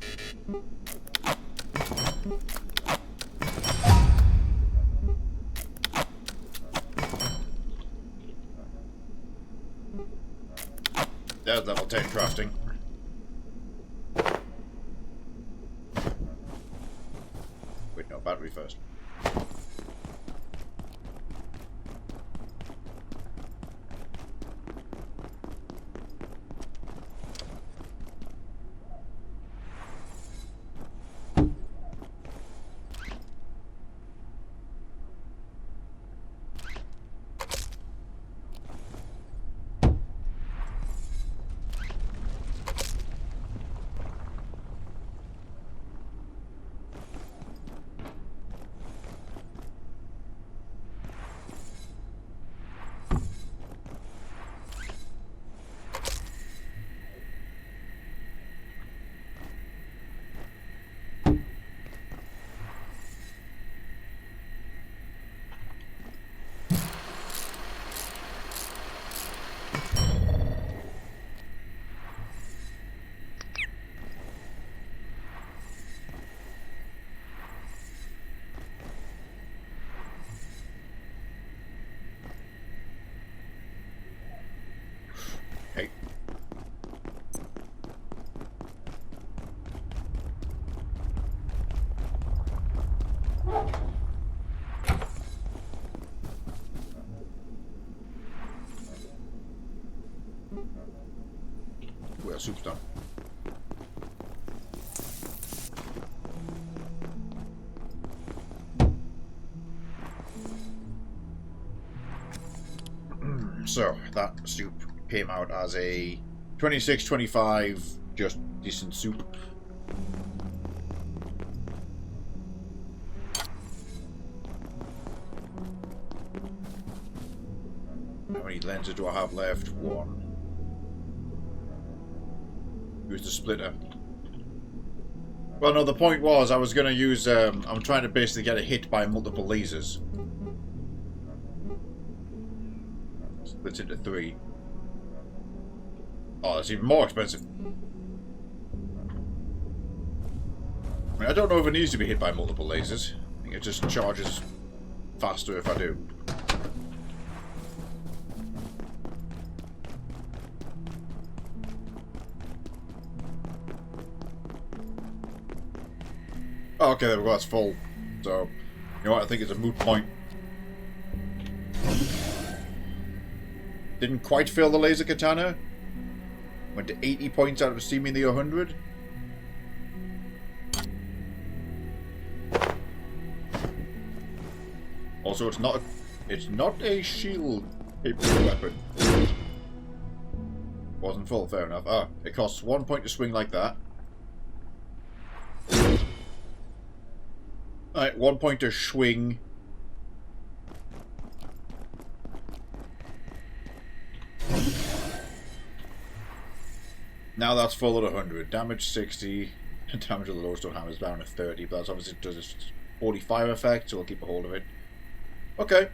There's level 10 crafting. Wait, no, battery first. Hey. Well, soup's done. So, that soup came out as a 26-25, just decent soup. How many lenses do I have left? One. Use the splitter. Well, no, the point was I was going to use... I'm trying to basically get a hit by multiple lasers. Splits into 3. Oh, that's even more expensive. I mean, I don't know if it needs to be hit by multiple lasers. I think it just charges faster if I do. Oh, okay, there we go, that's full. So, you know what, I think it's a moot point. Didn't quite fill the laser katana. Went to 80 points out of seemingly 100. Also, it's not a shield capable weapon. Wasn't full, fair enough. Ah, it costs 1 point to swing like that. Alright, 1 point to swing. Now that's full at 100. Damage 60. Damage of the lowstone hammer is down to 30, but that's obviously does its 45 effect, so we'll keep a hold of it. Okay.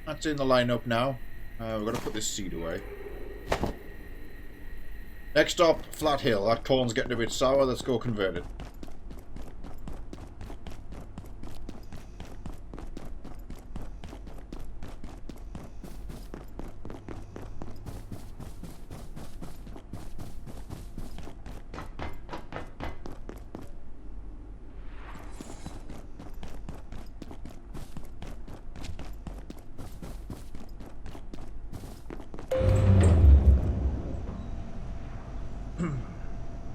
That's in the lineup now. We're going to put this seed away. Next stop, Flat Hill. That corn's getting a bit sour. Let's go convert it.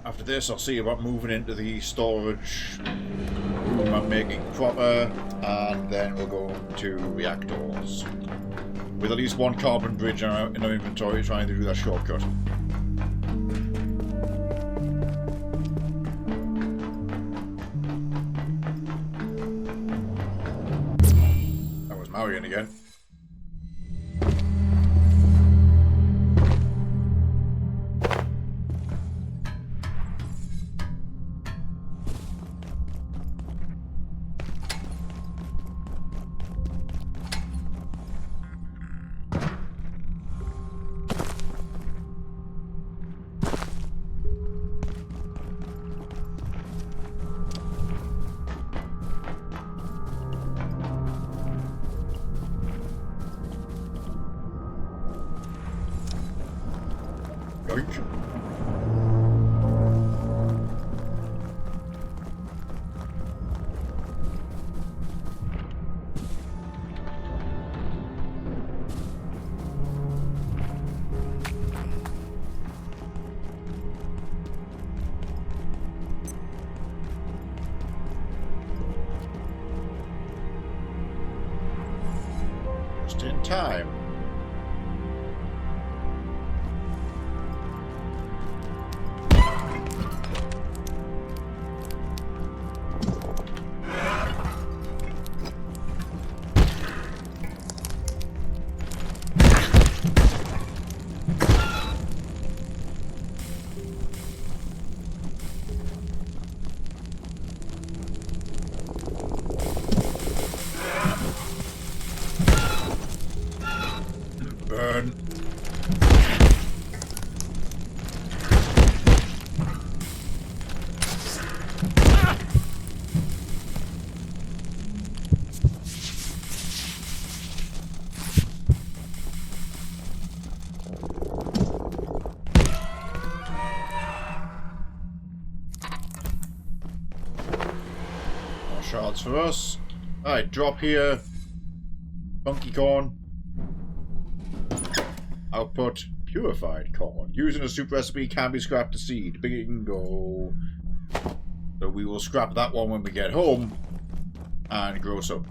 After this, I'll see about moving into the storage room I'm making proper, and then we'll go to reactors. With at least one carbon bridge in our inventory, trying to do that shortcut. That was Marion again. Just in time. Burn. More shards for us. Alright, drop here. Funky corn. Output purified corn. Using a soup recipe can be scrapped to seed. Bingo. So we will scrap that one when we get home and grow some.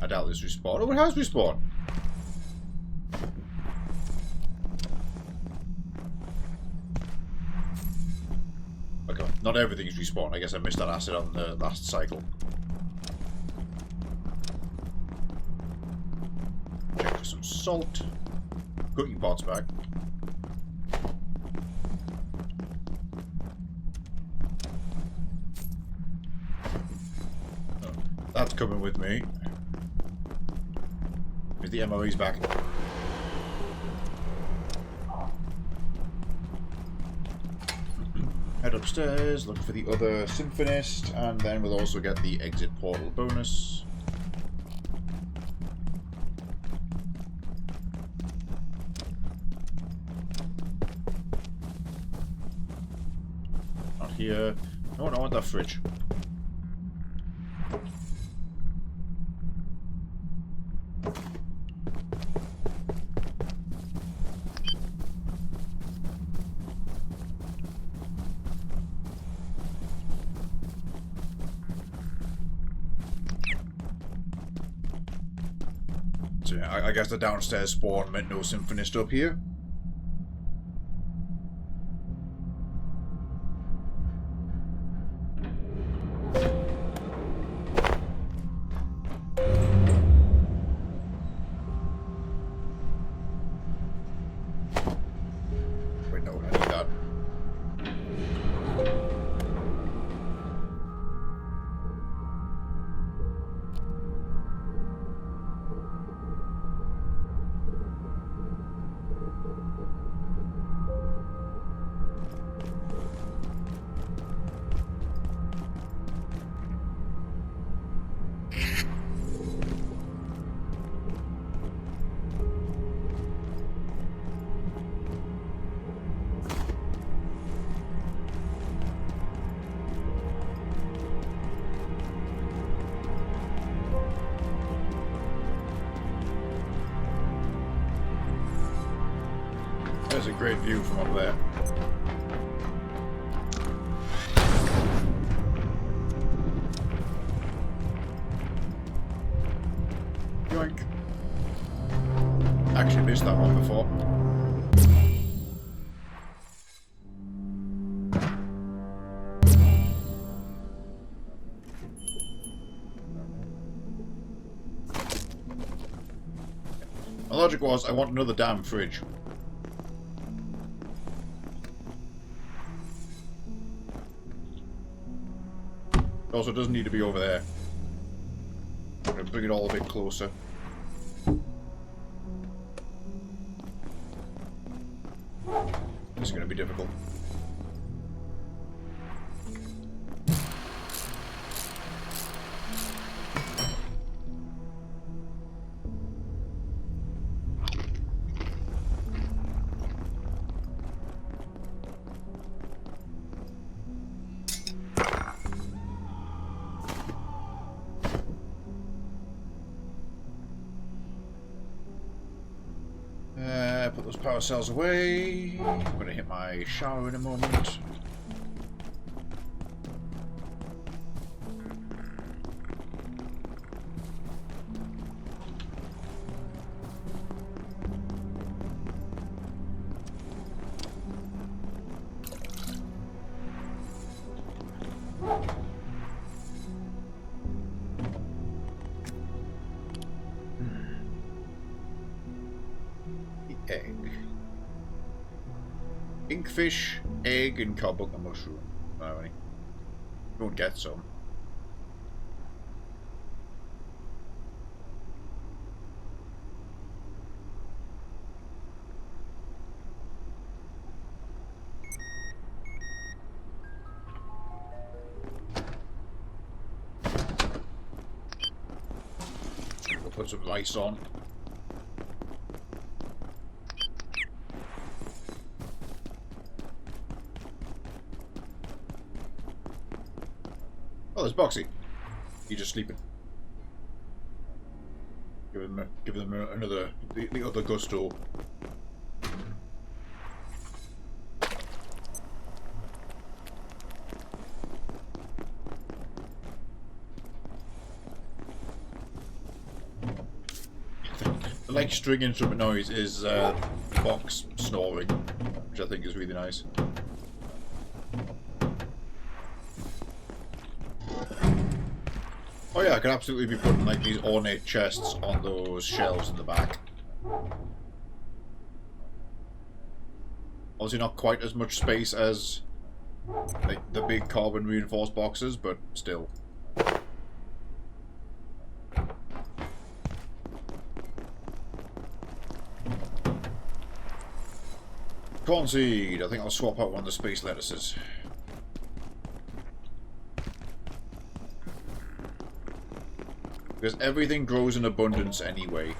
I doubt this respawn. Oh, it has respawned. Okay, not everything's respawned. I guess I missed that acid on the last cycle. Check for some salt. Cooking pots back. Oh, that's coming with me. Is the MOE's back? Head upstairs, look for the other Symphonist, and then we'll also get the exit portal bonus. Not here. No, I want that fridge. So yeah, I guess the downstairs spawn meant no Symphonist up here. Wait, no, I need that. There's a great view from up there. Yoink. Actually missed that one before. My logic was, I want another damn fridge. It also doesn't need to be over there. I'm going to bring it all a bit closer. This is going to be difficult. Put those power cells away. I'm going to hit my shower in a moment. Egg. Inkfish, egg, and carbuncle mushroom. I don't have any. Don't get some. We'll put some lights on. Oh, there's Boxy. He's just sleeping. Give them another, the other gusto. like string instrument noise is the box snoring, which I think is really nice. Oh yeah, I could absolutely be putting like these ornate chests on those shelves in the back. Obviously not quite as much space as like the big carbon reinforced boxes, but still. Corn seed. I think I'll swap out one of the space lettuces. Because everything grows in abundance anyway.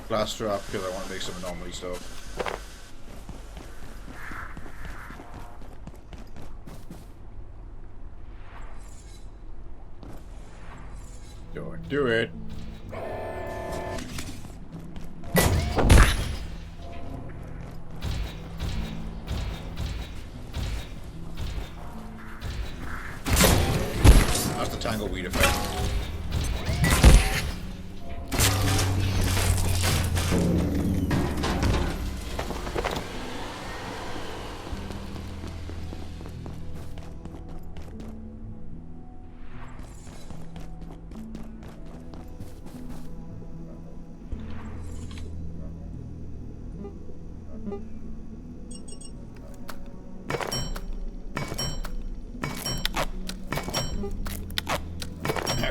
Blast her up because I want to make some anomaly stuff. Don't do it. That's the tangleweed effect.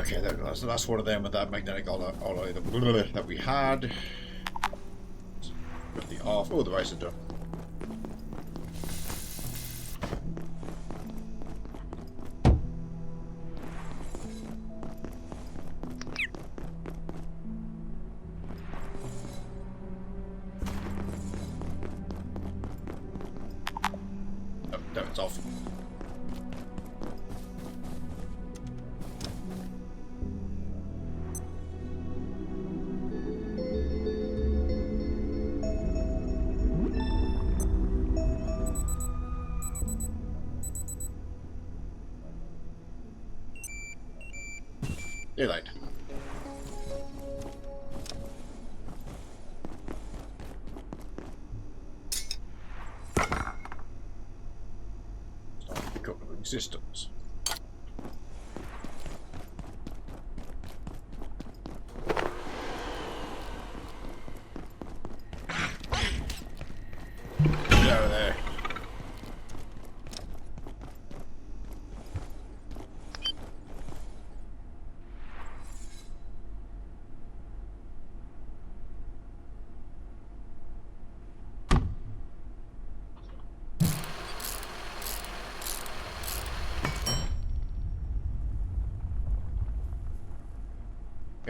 Okay, that's the last one of them with that magnetic alloy that we had. Put the off. Oh, the rice is done. Oh, no, it's off. Daylight. Start decoding systems. Get out of there.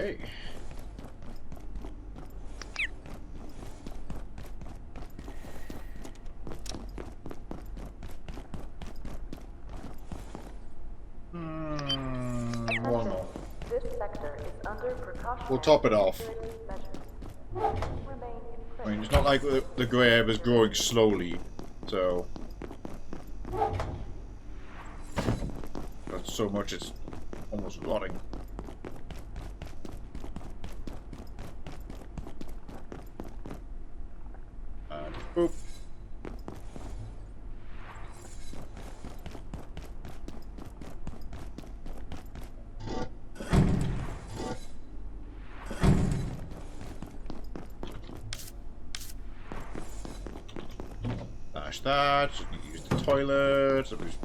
Okay. One more. This sector is under precautionary We'll top it off. security measures. Remain in I mean, it's not like the grey herb is growing slowly, so that's so much it's almost rotting. And boop. Flash that. So you can use the toilet. So just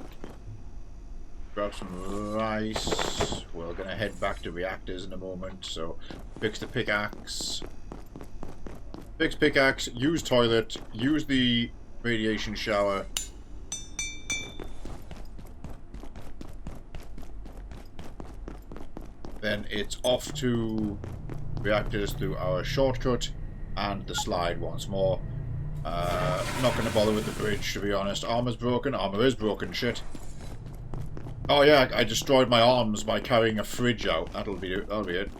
grab some rice. We're gonna head back to reactors in a moment. So fix the pickaxe. Fix pickaxe. Use toilet. Use the radiation shower. Then it's off to reactors through our shortcut and the slide once more. Not going to bother with the bridge, to be honest. Armor's broken. Armor is broken. Shit. Oh yeah, I destroyed my arms by carrying a fridge out. That'll be it. That'll be it.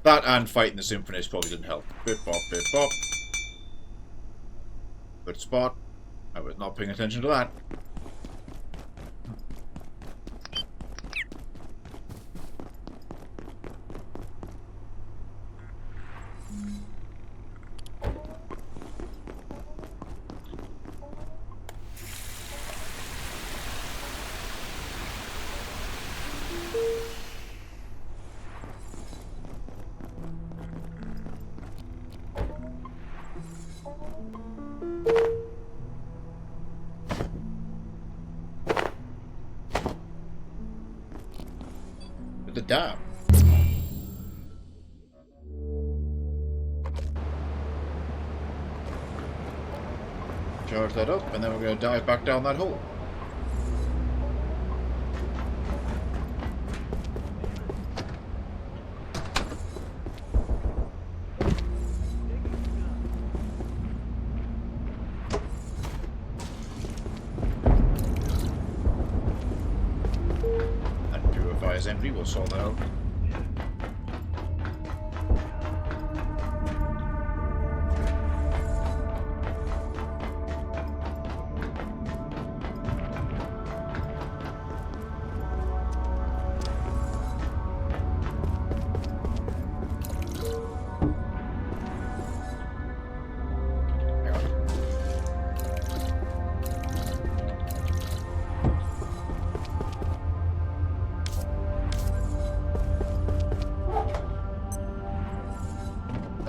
That and fighting the Symphonist probably didn't help. Bip bop, bip bop. Good spot. I was not paying attention to that. The dam. Charge that up, and then we're going to dive back down that hole. Empty, we'll sort that out.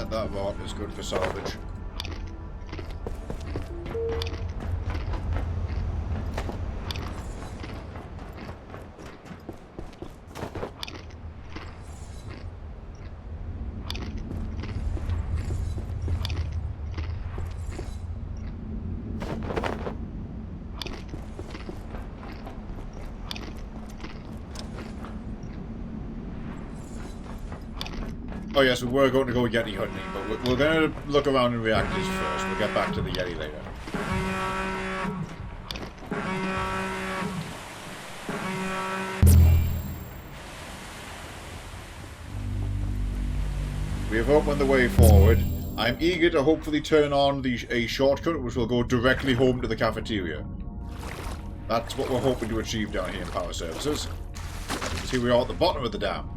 That rock is good for salvage. Oh yes, we were going to go Yeti hunting, but we're going to look around in reactors first. We'll get back to the Yeti later. We have opened the way forward. I'm eager to hopefully turn on a shortcut which will go directly home to the cafeteria. That's what we're hoping to achieve down here in Power Services. See, we are at the bottom of the dam.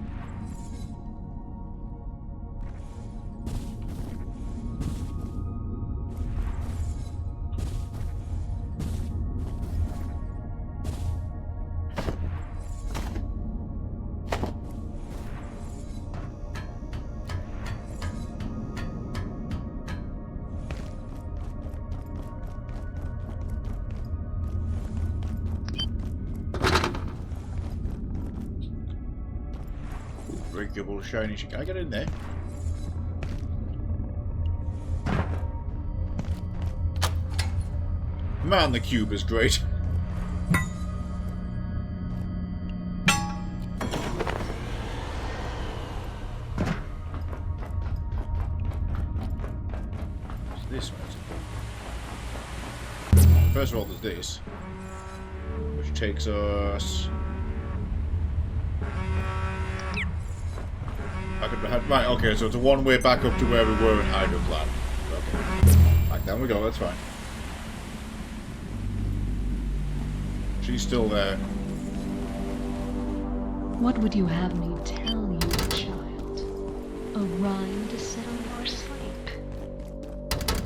Breakable shiny. Can I get in there? Man, the cube is great. What's this one? First of all, there's this, which takes us. Right, okay, so it's a one-way back up to where we were in Hydroplan. Okay. Right, down we go, that's fine. She's still there. What would you have me tell you, child? A rhyme to settle your sleep?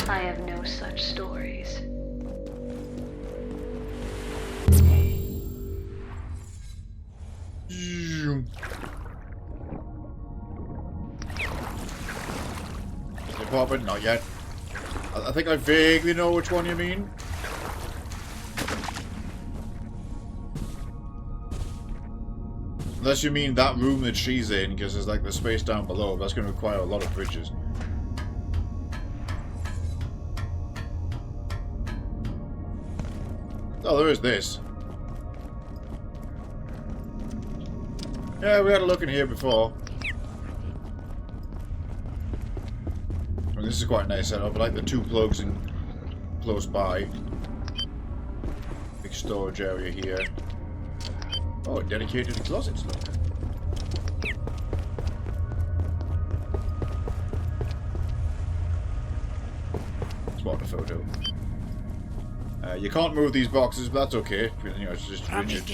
I have no such stories. Apartment? Not yet. I think I vaguely know which one you mean. Unless you mean that room that she's in, because there's like the space down below. That's going to require a lot of bridges. Oh, there is this. Yeah, we had a look in here before. And this is quite a nice setup. I like the two plugs in close by. Big storage area here. Oh, dedicated closets, look. Spot a photo. You can't move these boxes, but that's okay. You know, it's just rigid.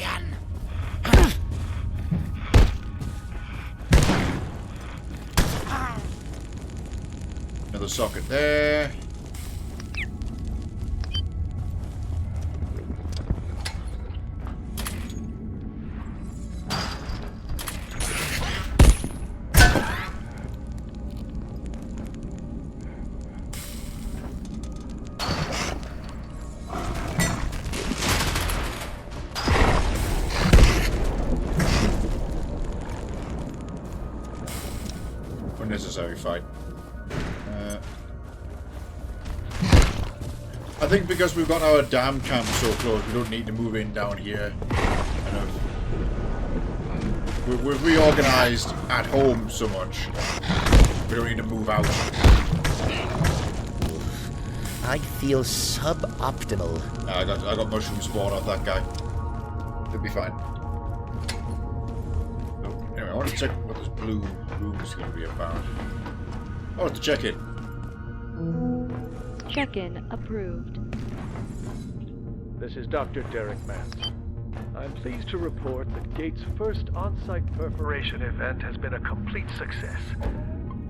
Another socket there. Unnecessary fight. I think because we've got our dam camp so close, we don't need to move in down here. Kind of, we've reorganized at home so much. We don't need to move out. I feel suboptimal. I got mushroom spawn off that guy. It'll be fine. So, anyway, I want to check what this blue room is going to be about. I want to check it. Check-in approved. This is Dr. Derek Mance. I'm pleased to report that Gates' first on-site perforation event has been a complete success.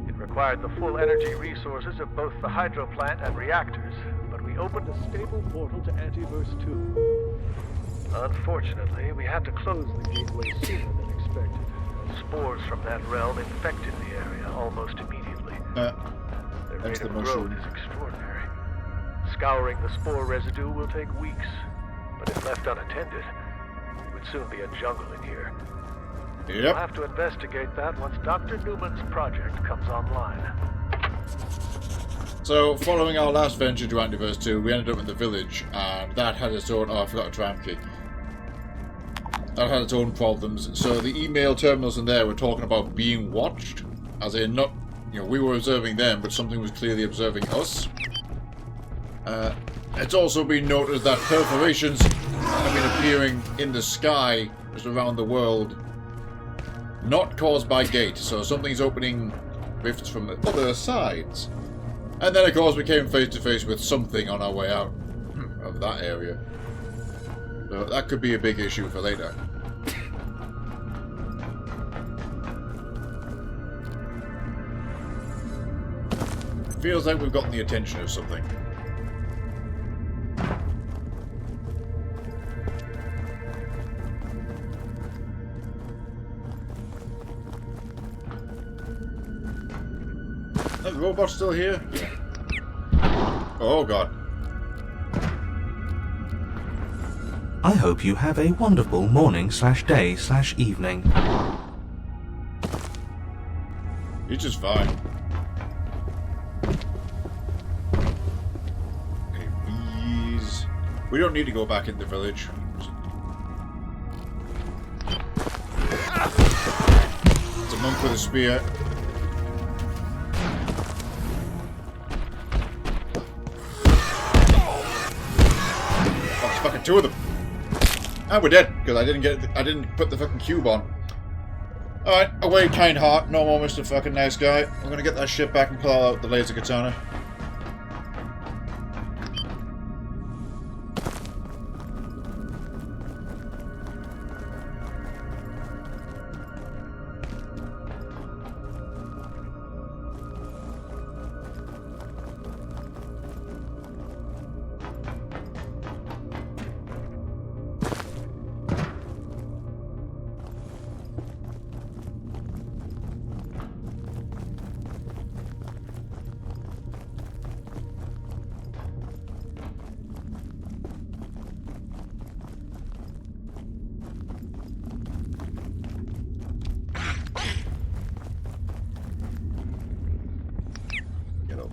It required the full energy resources of both the hydro plant and reactors, but we opened a stable portal to Antiverse 2. Unfortunately, we had to close the gateway sooner than expected. Spores from that realm infected the area almost immediately. Their rate of growth is extraordinary. Scouring the spore residue will take weeks, but if left unattended, it would soon be a jungle in here. Yep. We'll have to investigate that once Dr. Newman's project comes online. So, following our last venture to Antiverse 2, we ended up in the village, and that had its own... Oh, I forgot a tram key. That had its own problems. So the email terminals in there were talking about being watched, as in not... You know, we were observing them, but something was clearly observing us. It's also been noted that perforations have been appearing in the sky just around the world, not caused by Gate, so something's opening rifts from the other sides. And then, of course, we came face to face with something on our way out of that area. So that could be a big issue for later. Feels like we've gotten the attention of something. Are the robots still here? Yeah. Oh god. I hope you have a wonderful morning/day/evening. He's just fine. Okay, bees. We don't need to go back in the village. It's a monk with a spear. Fucking two of them. And we're dead because I didn't put the fucking cube on. Alright, away kind heart, no more Mr. fucking nice guy. I'm gonna get that shit back and pull out the laser katana.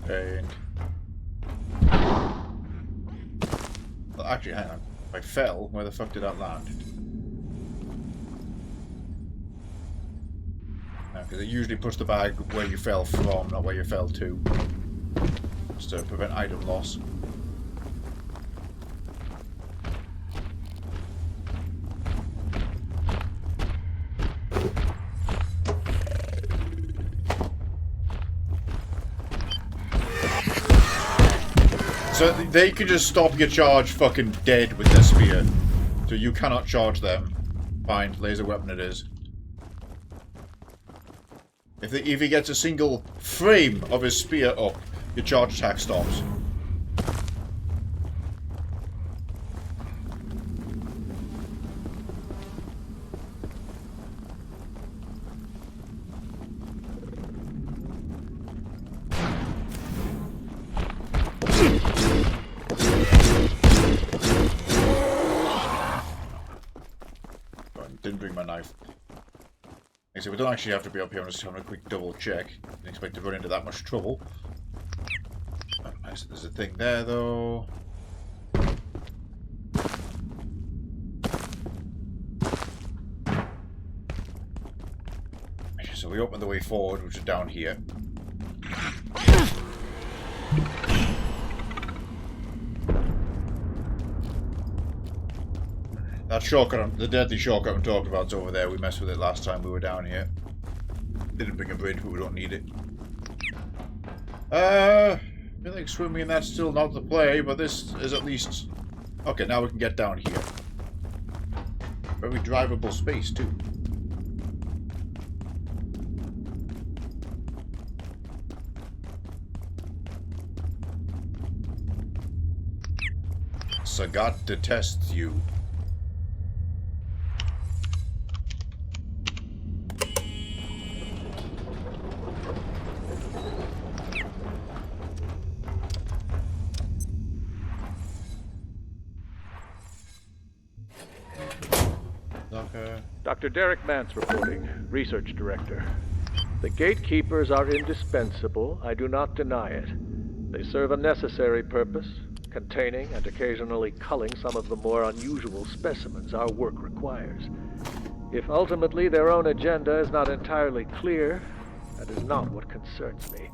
Paint. Well, actually, hang on. I fell. Where the fuck did that land? Because it usually puts the bag where you fell from, not where you fell to. Just to prevent item loss. So they can just stop your charge fucking dead with their spear. So you cannot charge them. Fine, laser weapon it is. If he gets a single frame of his spear up, your charge attack stops. Didn't bring my knife. So we don't actually have to be up here. I'm just having a quick double check. Didn't expect to run into that much trouble. There's a thing there though. So we open the way forward, which is down here. That shortcut, the deadly shortcut I'm talking about is over there. We messed with it last time we were down here. Didn't bring a bridge, but we don't need it. I think swimming and that's still not the play, but this is at least... Okay, now we can get down here. Very drivable space, too. Sagat detests you. Dr. Derek Mance reporting, Research Director. The gatekeepers are indispensable, I do not deny it. They serve a necessary purpose, containing and occasionally culling some of the more unusual specimens our work requires. If ultimately their own agenda is not entirely clear, that is not what concerns me.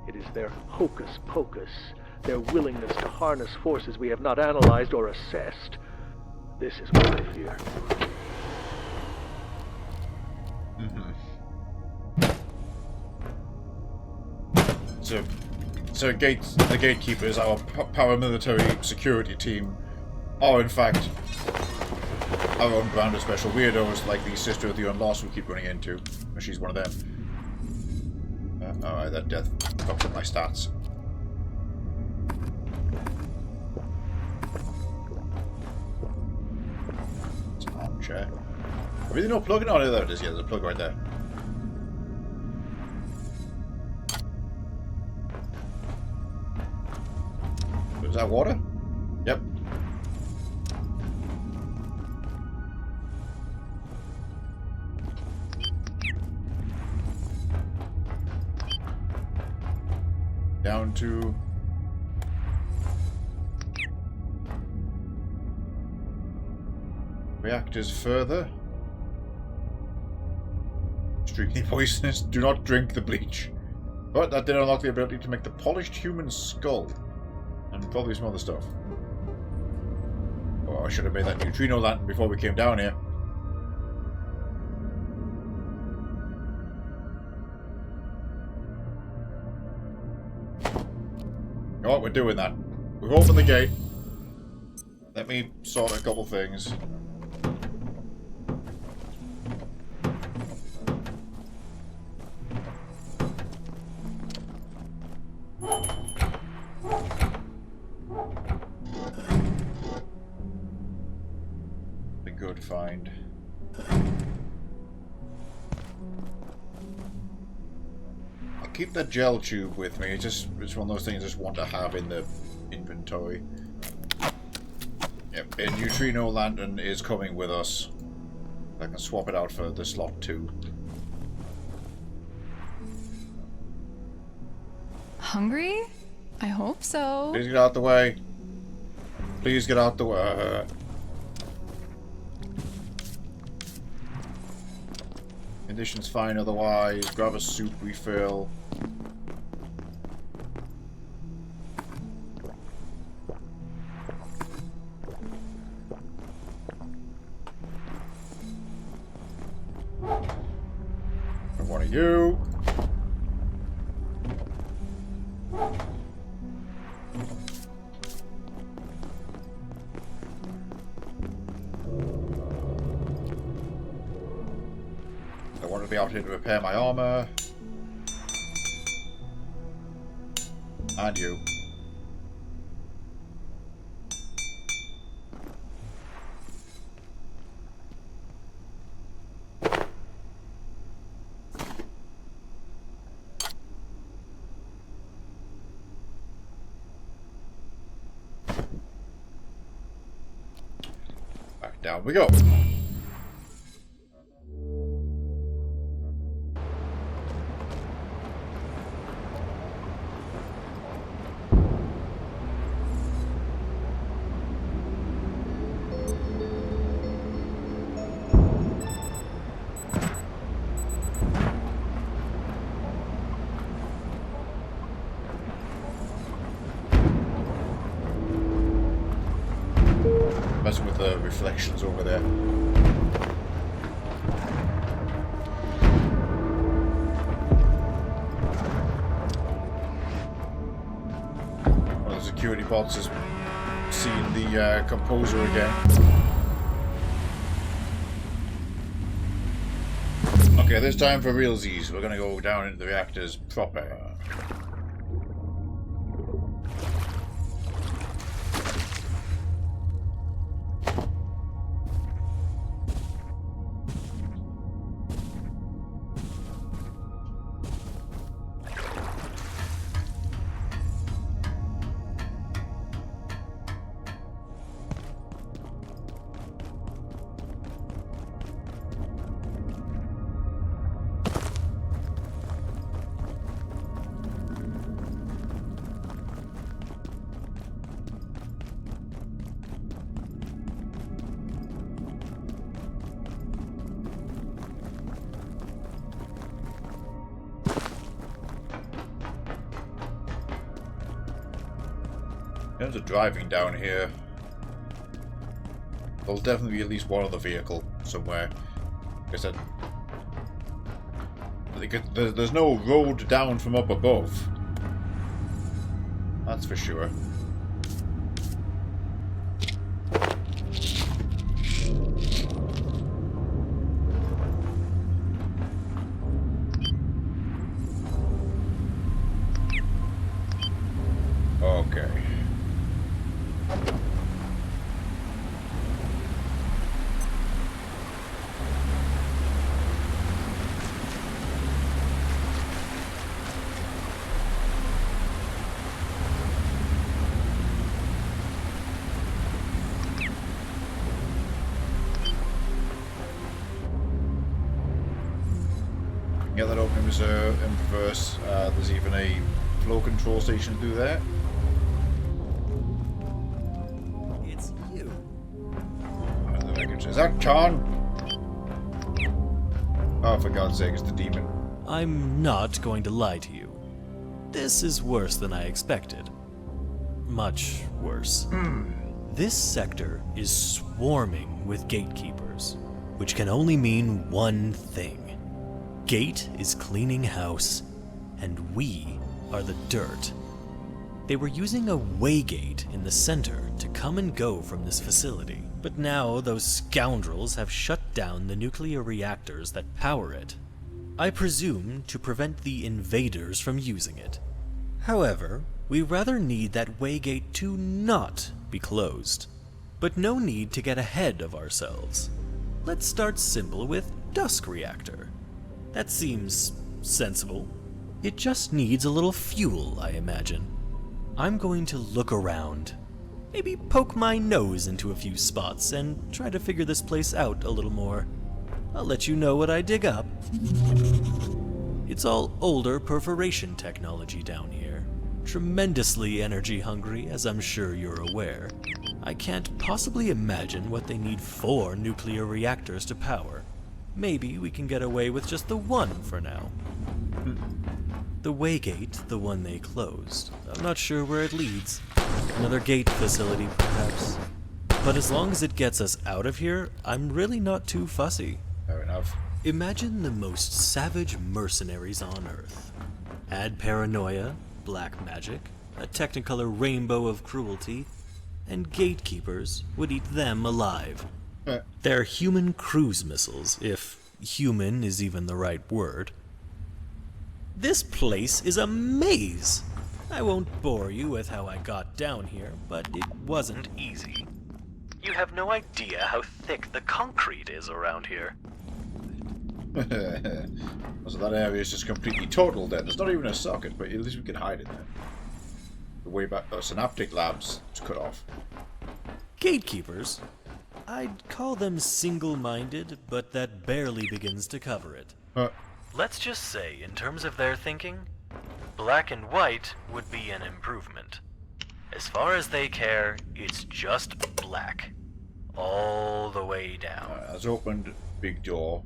It is their hocus pocus, their willingness to harness forces we have not analyzed or assessed. This is what I fear. So the gatekeepers, our paramilitary security team, are in fact our own brand of special weirdos like the Sister of the Unlost we keep running into. She's one of them. Alright, that death fucked up my stats. It's an armchair. Really no plug? No, there it is. Yeah, there's a plug right there. Is that water? Yep. Down to... reactors further. Extremely poisonous. Do not drink the bleach. But that did unlock the ability to make the polished human skull. And probably some other stuff. Oh, I should have made that neutrino lantern before we came down here. Oh, we're doing that. We've opened the gate. Let me sort a couple things. A good find. I'll keep that gel tube with me. It's one of those things I just want to have in the inventory. Yep, a neutrino lantern is coming with us. I can swap it out for the slot 2. Hungry? I hope so. Please get out the way. Please get out the way. Conditions fine otherwise. Grab a soup refill. And one of you. I want to be able to repair my armor. And you. Back down we go. Messing with the reflections over there. One of the security bots has seen the composer again. Okay, this time for realsies. We're gonna go down into the reactors proper. In terms of driving down here, there'll definitely be at least one other vehicle somewhere. Like I said, there's no road down from up above. That's for sure. Okay. Get that open in reserve in reverse. There's even a flow control station to do that. It's you. Is that Khan? Oh, for God's sake, it's the demon. I'm not going to lie to you. This is worse than I expected. Much worse. This sector is swarming with gatekeepers, which can only mean one thing. Gate is cleaning house, and we are the dirt. They were using a waygate in the center to come and go from this facility, but now those scoundrels have shut down the nuclear reactors that power it. I presume to prevent the invaders from using it. However, we rather need that waygate to not be closed, but no need to get ahead of ourselves. Let's start simple with Dusk Reactor. That seems sensible. It just needs a little fuel, I imagine. I'm going to look around. Maybe poke my nose into a few spots and try to figure this place out a little more. I'll let you know what I dig up. It's all older perforation technology down here. tremendously energy hungry, as I'm sure you're aware. I can't possibly imagine what they need 4 nuclear reactors to power. Maybe we can get away with just the 1 for now. The Waygate, the one they closed. I'm not sure where it leads. Another gate facility, perhaps. But as long as it gets us out of here, I'm really not too fussy. Fair enough. Imagine the most savage mercenaries on Earth. Add paranoia, black magic, a technicolor rainbow of cruelty, and gatekeepers would eat them alive. They're human cruise missiles, if human is even the right word. This place is a maze! I won't bore you with how I got down here, but it wasn't easy. You have no idea how thick the concrete is around here. So that area is just completely total then. There's not even a socket, but at least we can hide it there. The way back, synaptic labs is cut off. Gatekeepers? I'd call them single-minded, but that barely begins to cover it. Let's just say, in terms of their thinking, black and white would be an improvement. As far as they care, it's just black. All the way down. That's opened big door.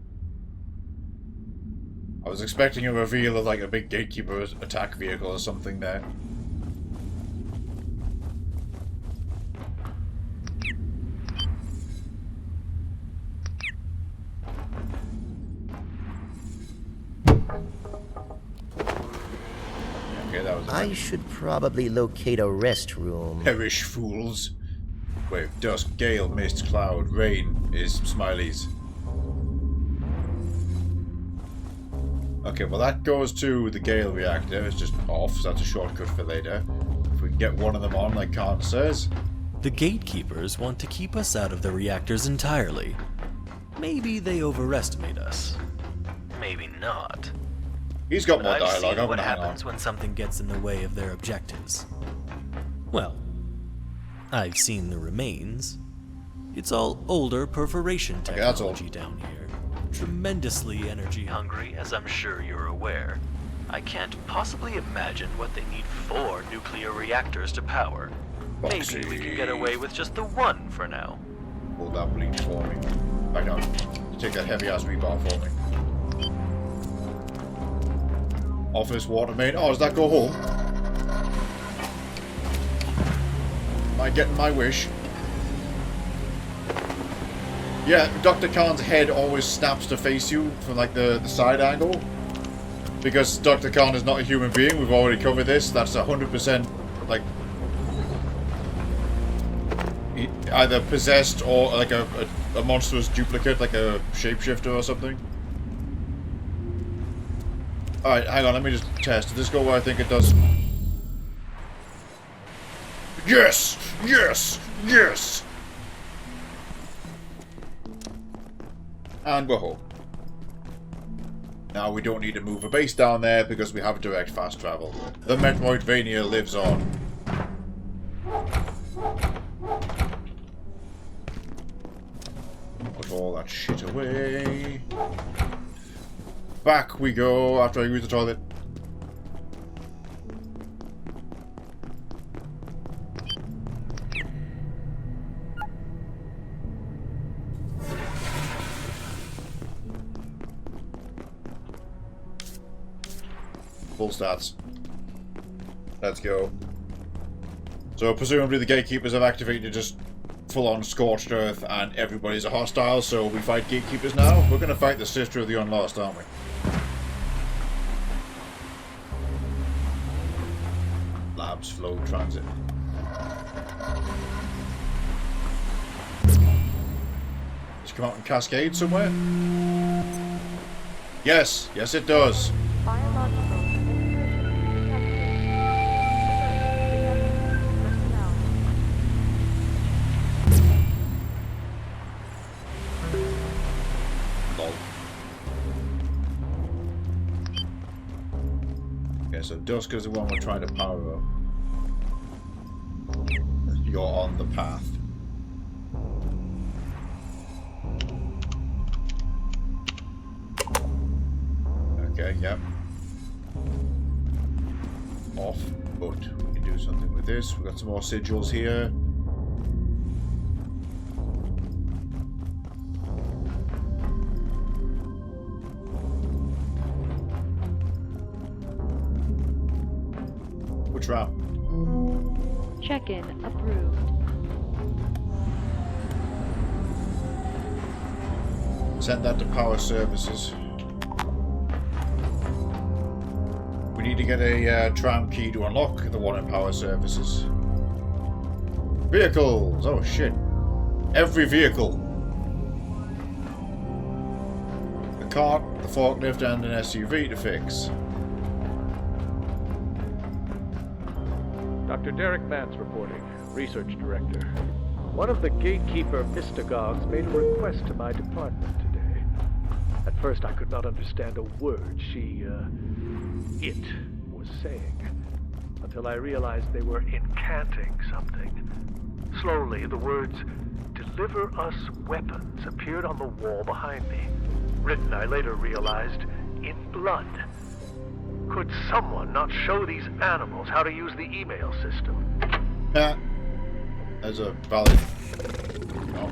I was expecting a reveal of like a big gatekeeper attack vehicle or something there. Okay, that was I should probably locate a restroom. Perish fools. Wait, dusk, gale, mist, cloud, rain is smileys. Okay, well that goes to the Gale reactor. It's just off, so that's a shortcut for later. If we can get one of them on, like Khan says. The gatekeepers want to keep us out of the reactors entirely. Maybe they overestimate us. Maybe not. He's got more I've dialogue. seen I'm what gonna hang on. happens when something gets in the way of their objectives. Well, I've seen the remains. It's all older perforation technology down here. Tremendously energy hungry, as I'm sure you're aware. I can't possibly imagine what they need 4 nuclear reactors to power. Maybe we can get away with just the 1 for now. Hold that bleach for me. I know. Take that heavy ass rebar for me. Office water main. Oh, does that go home? Am I getting my wish? Yeah, Dr. Khan's head always snaps to face you from like the side angle. Because Dr. Khan is not a human being, we've already covered this. That's 100% like either possessed or like a monstrous duplicate, like a shapeshifter or something. Alright, hang on, let me just test. Did this go where I think it does? Yes! Yes! Yes! And we're home. Now we don't need to move a base down there because we have direct fast travel. The Metroidvania lives on. Put all that shit away. Back we go after I use the toilet. Full stats. Let's go. So presumably the gatekeepers have activated just full-on scorched earth and everybody's a hostile, so we fight gatekeepers now? We're gonna fight the sister of the unlost, aren't we? Labs, flow, transit. Does it come out in cascade somewhere? Yes, yes it does. Biological Lol. Okay, so Dusk is the one we're trying to power up. You're on the path. Okay, yep. Off. but we can do something with this. We've got some more sigils here. Which route? Check-in approved. Send that to power services. We need to get a tram key to unlock the one in power services. Vehicles! Oh shit. Every vehicle. The cart, the forklift, and an SUV to fix. Dr. Derek Mance reporting, Research Director. One of the gatekeeper mystagogues made a request to my department today. At first I could not understand a word it was saying, until I realized they were incanting something. Slowly, the words, "Deliver us weapons," appeared on the wall behind me. Written, I later realized, in blood. Could someone not show these animals how to use the email system? As a valid... Oh.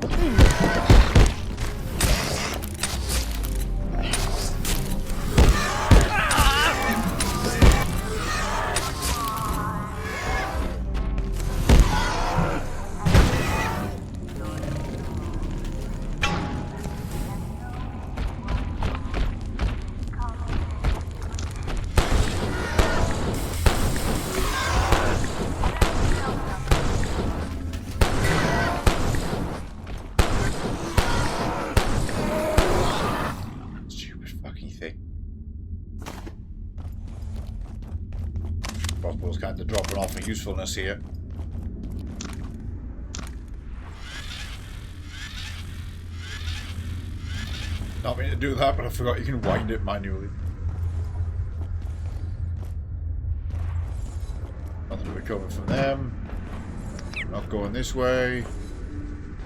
Crossbow's kind of dropping off in usefulness here. Not meaning to do that, but I forgot you can wind it manually. Nothing to be coming from them. Not going this way.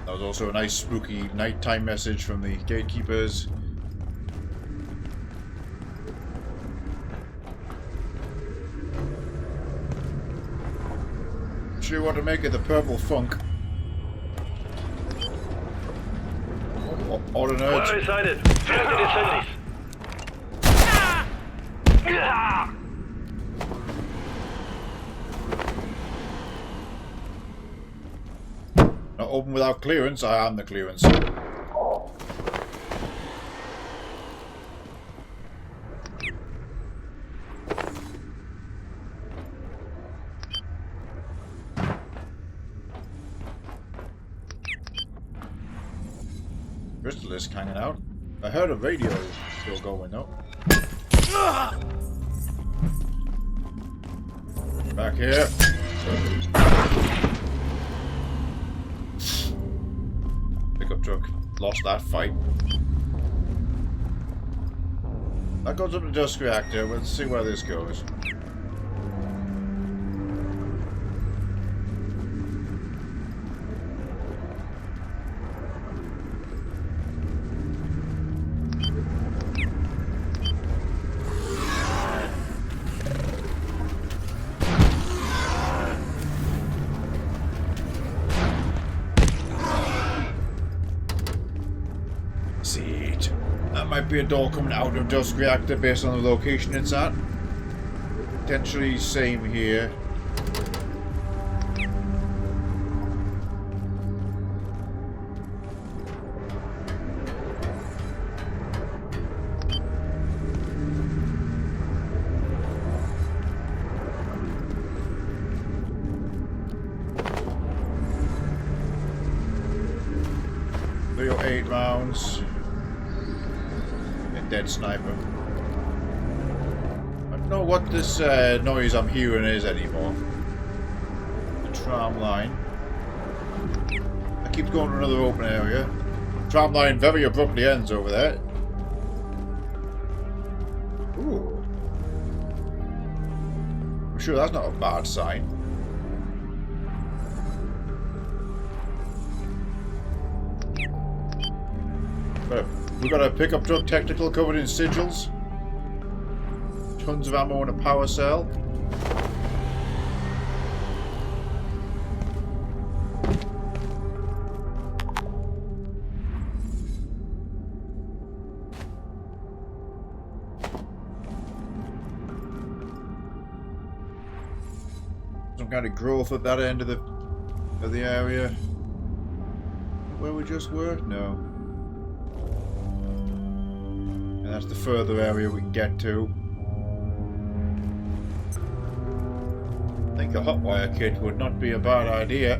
That was also a nice spooky nighttime message from the gatekeepers. Sure what to make of the purple funk. All the nerds. Where is it? Target Not open without clearance. I am the clearance. Crystallis hanging out. I heard a radio still going though. Back here. Pickup truck. Lost that fight. That goes up to the dust reactor. Let's see where this goes. Might be a door coming out of Dusk Reactor based on the location it's at. Potentially same here. Three or 8 rounds. Dead sniper. I don't know what this noise I'm hearing is anymore. The tram line. I keep going to another open area. Tram line very abruptly ends over there. Ooh. I'm sure that's not a bad sign. We've got a pickup truck technical covered in sigils. Tons of ammo and a power cell. some kind of growth at that end of the area. Where we just were? No. And that's the further area we can get to. I think a hotwire kit would not be a bad idea.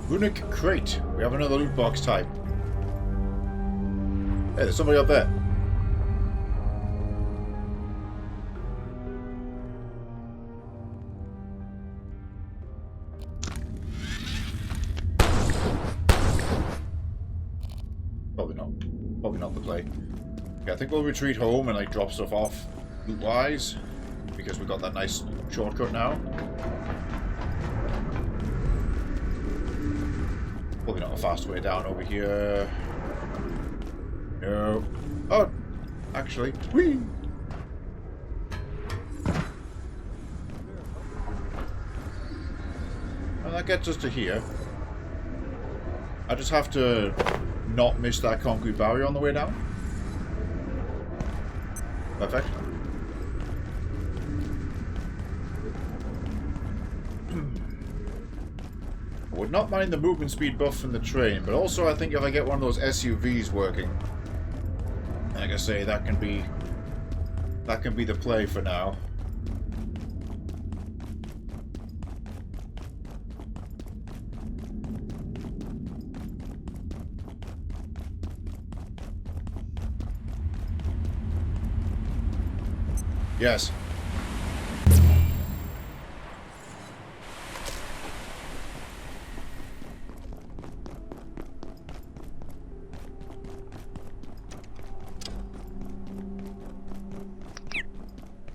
Runic crate. We have another loot box type. Hey, there's somebody up there. Probably not the play. Okay, I think we'll retreat home and like drop stuff off loot-wise, because we've got that nice shortcut now. Probably not a fast way down over here. No. Oh, actually, whee! Well, that gets us to here. I just have to not miss that concrete barrier on the way down. Perfect. I would not mind the movement speed buff from the train, but also I think if I get one of those SUVs working, like I say, that can be the play for now. Yes.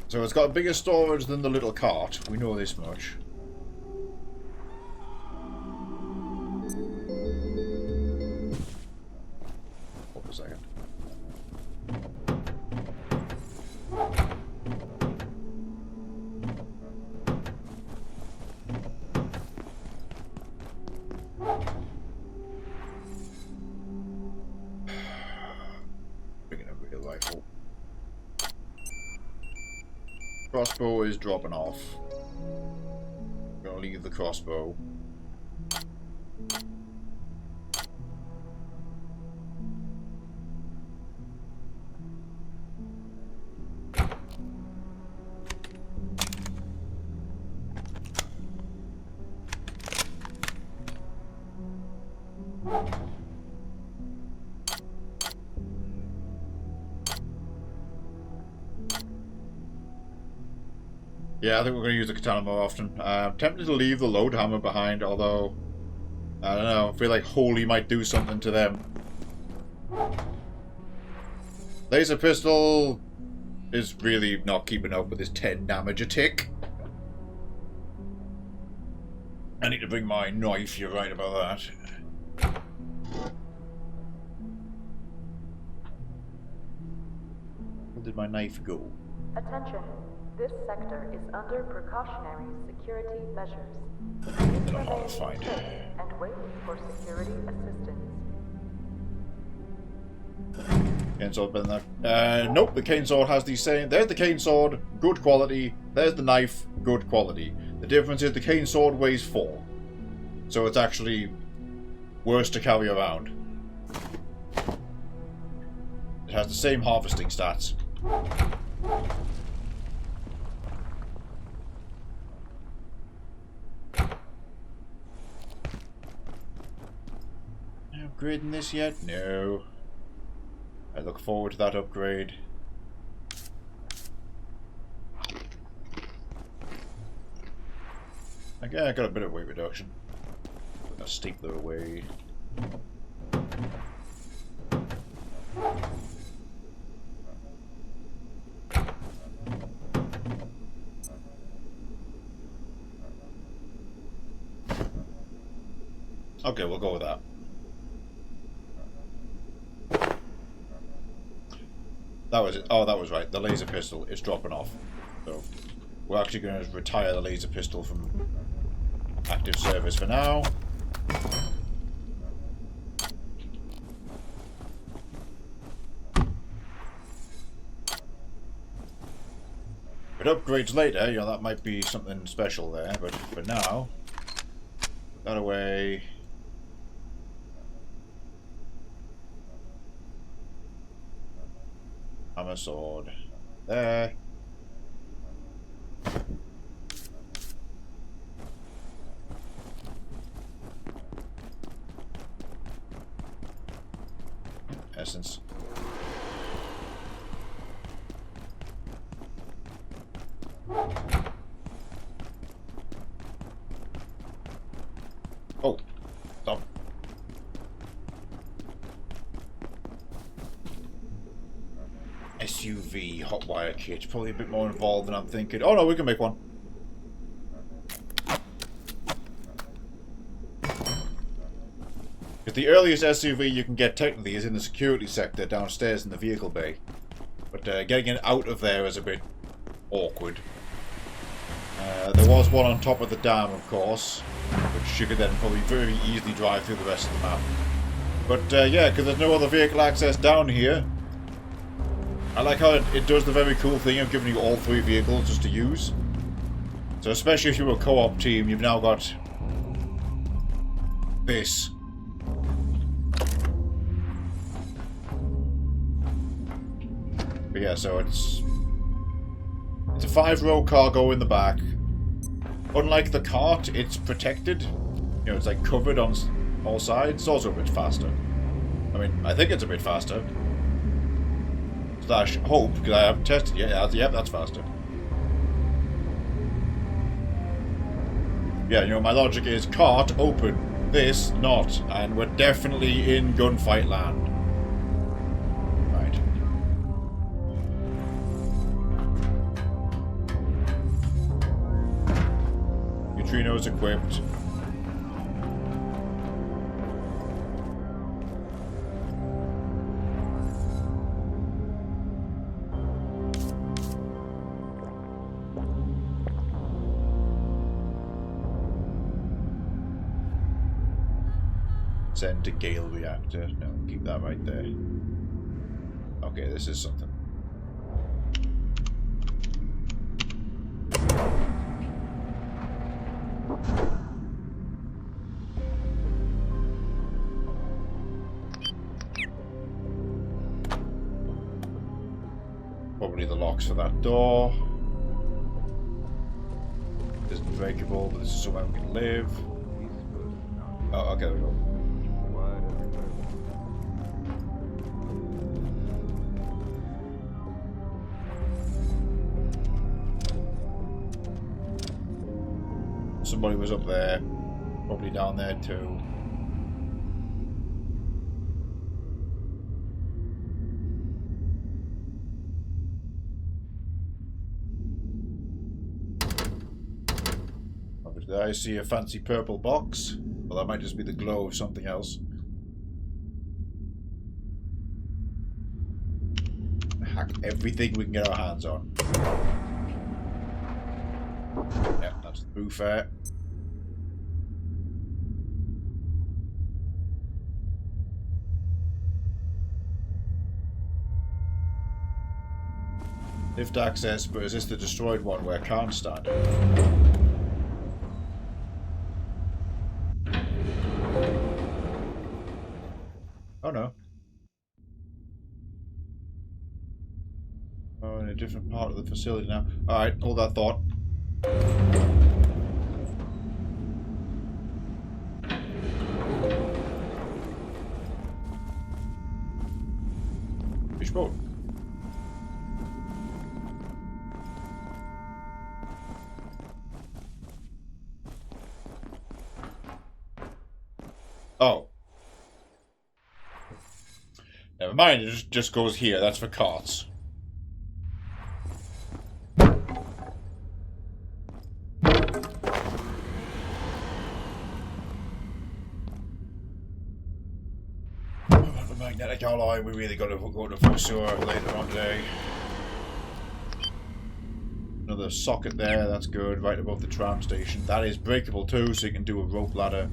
So it's got bigger storage than the little cart. We know this much. Hold a second. Bringing a real rifle. Crossbow is dropping off. I'm gonna leave the crossbow. Yeah, I think we're going to use the katana more often. I'm tempted to leave the load hammer behind, although, I don't know, I feel like Holy might do something to them. Laser pistol is really not keeping up with his 10 damage a tick. I need to bring my knife, you're right about that. Where did my knife go? Attention. This sector is under precautionary security measures. I don't want to find it. And wait for security assistance. Cane sword better than that. Nope, the cane sword has the same. There's the cane sword, good quality. There's the knife, good quality. The difference is the cane sword weighs 4. So it's actually worse to carry around. It has the same harvesting stats. Upgrading this yet? No. I look forward to that upgrade. Again, I got a bit of weight reduction. I'll steep the way. Okay, we'll go with that. That was it. Oh, that was right. The laser pistol is dropping off. So we're actually going to retire the laser pistol from active service for now. If it upgrades later, you know, that might be something special there, but for now, put that away. Hammer sword. There. Essence. Oh, stop. SUV hotwire kit. Probably a bit more involved than I'm thinking. Oh no, we can make one. Because the earliest SUV you can get technically is in the security sector downstairs in the vehicle bay. But getting it out of there is a bit awkward. There was one on top of the dam, of course, which you could then probably very easily drive through the rest of the map. But yeah, because there's no other vehicle access down here. I like how it does the very cool thing of giving you all 3 vehicles just to use. So especially if you're a co-op team, you've now got this. But yeah, so it's a 5-row cargo in the back. Unlike the cart, it's protected. You know, it's like covered on all sides. It's also a bit faster. I mean, I think it's a bit faster. Slash hope, because I haven't tested yet. Yep, that's faster. Yeah, you know, my logic is cart, open. This, not. And we're definitely in gunfight land. Neutrino's equipped. Send to Gale reactor. No, keep that right there. Okay, this is something. Probably the locks for that door. This isn't breakable, but this is somewhere we can live. Oh, okay, there we go. Somebody was up there, probably down there too. Did I see a fancy purple box? Well, that might just be the glow of something else. Hack everything we can get our hands on. Yeah, that's the booth there. Lift access, but is this the destroyed one where I can't stand it? Oh no. Oh, in a different part of the facility now. Alright, hold that thought. Fishboat. Oh. Never mind, it just goes here. That's for carts. The magnetic alloy, we really got to go to full sewer later on today. Another socket there, that's good, right above the tram station. That is breakable too, so you can do a rope ladder.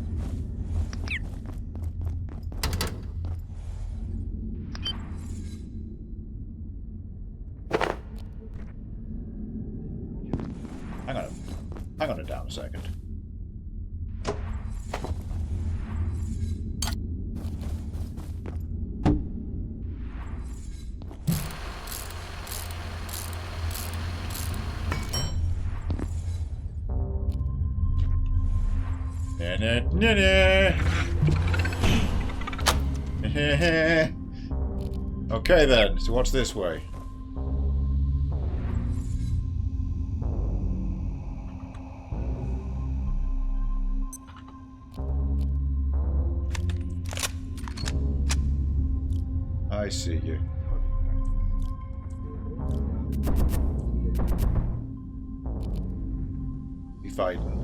Hang on a damn second. Okay then, so what's this way? I see you. Be fighting.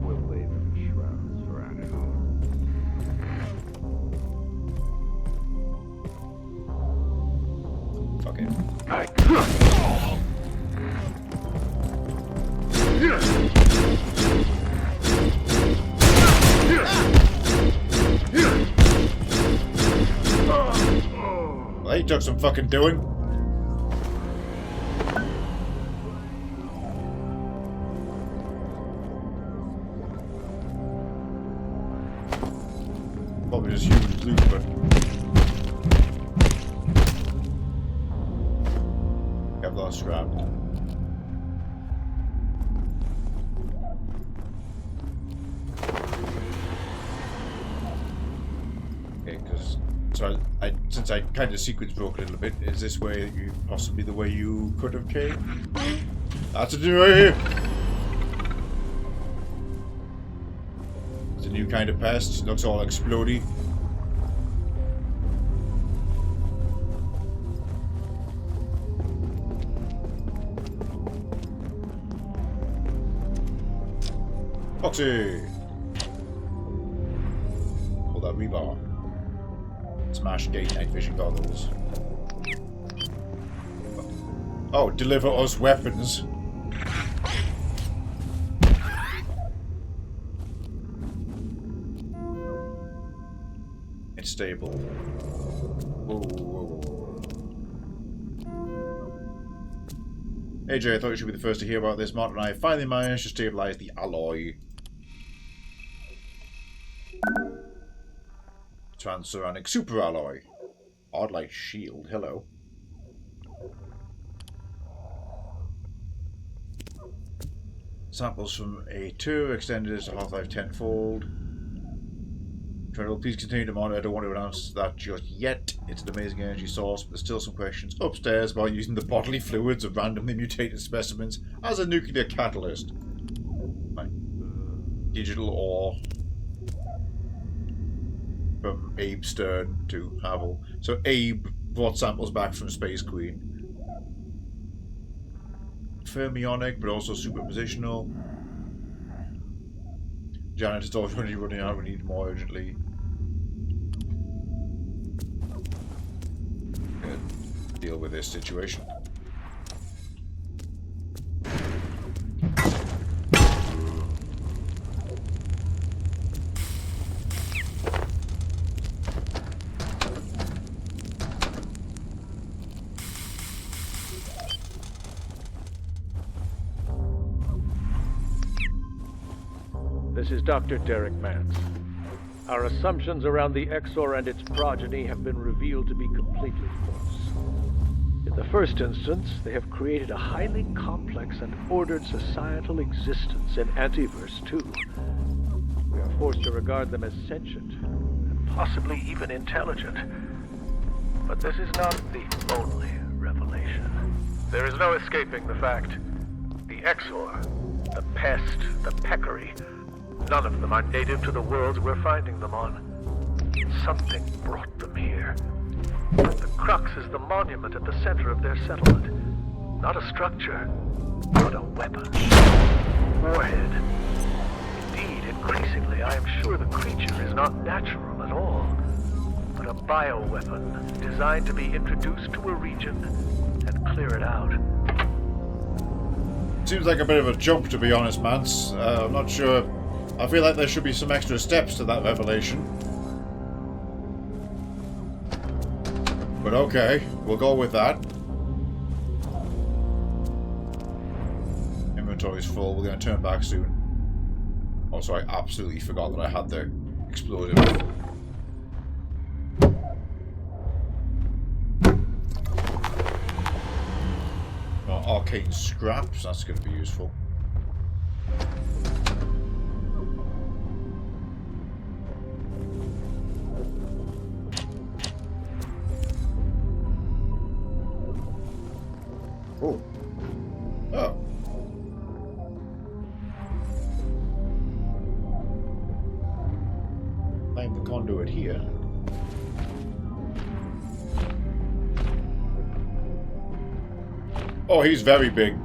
We'll lay the shrouds for action. Okay. Well, he took some fucking doing. Probably just human loot, but I've lost scrap. Okay, because since I kind of sequence broke a little bit, is this way possibly the way you could have came? That's a new way here. It's a new kind of pest. It looks all explodey. Foxy! Pull that rebar. Smash gate night vision goggles. Oh, deliver us weapons. It's stable. Whoa, whoa, whoa. AJ, I thought you should be the first to hear about this. Martin and I finally managed to stabilize the alloy. Transuranic superalloy. Odd light shield. Hello. Samples from A2 extended to half-life tenfold. Colonel, please continue to monitor. I don't want to announce that just yet. It's an amazing energy source, but there's still some questions upstairs about using the bodily fluids of randomly mutated specimens as a nuclear catalyst. Right. Digital ore. From Abe Stern to Havel. So Abe brought samples back from Space Queen. Fermionic, but also superpositional. Janet is already running out. We need more urgently. Good. Deal with this situation. This is Dr. Derek Mance. Our assumptions around the Exor and its progeny have been revealed to be completely false. In the first instance, they have created a highly complex and ordered societal existence in Antiverse 2. We are forced to regard them as sentient, and possibly even intelligent. But this is not the only revelation. There is no escaping the fact. The Exor, the pest, the peccary, none of them are native to the worlds we're finding them on. Something brought them here. The crux is the monument at the center of their settlement. Not a structure, but a weapon. Warhead. Indeed, increasingly, I am sure the creature is not natural at all, but a bioweapon designed to be introduced to a region and clear it out. Seems like a bit of a jump, to be honest, Mance. I'm not sure. I feel like there should be some extra steps to that revelation. But okay, we'll go with that. inventory's full. We're going to turn back soon. Also, I absolutely forgot that I had the explosive. Arcane scraps, that's going to be useful. Oh. Oh. Find the conduit here. Oh, he's very big.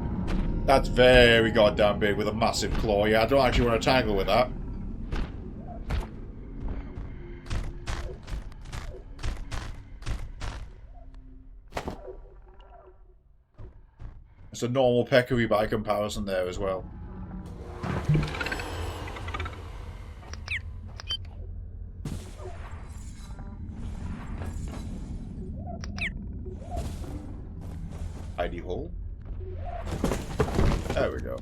That's very goddamn big with a massive claw. Yeah, I don't actually want to tangle with that. It's a normal peccary by comparison there as well. Hidey hole. There we go.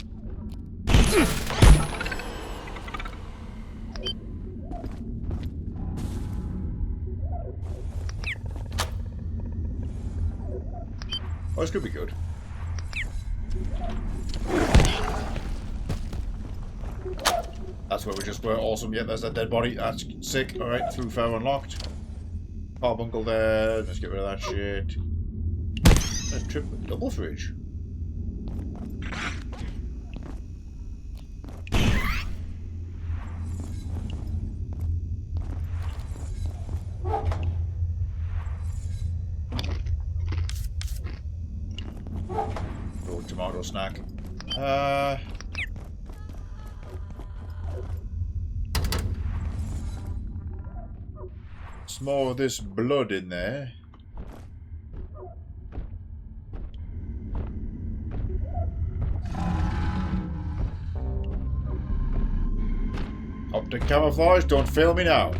Oh, this could be good. That's where we just were. Awesome. Yeah, there's that dead body. That's sick. Alright, through fire unlocked. Carbuncle there. Let's get rid of that shit. A triple double fridge. Oh, tomato snack. Some more of this blood in there. Optic camouflage, don't fail me now.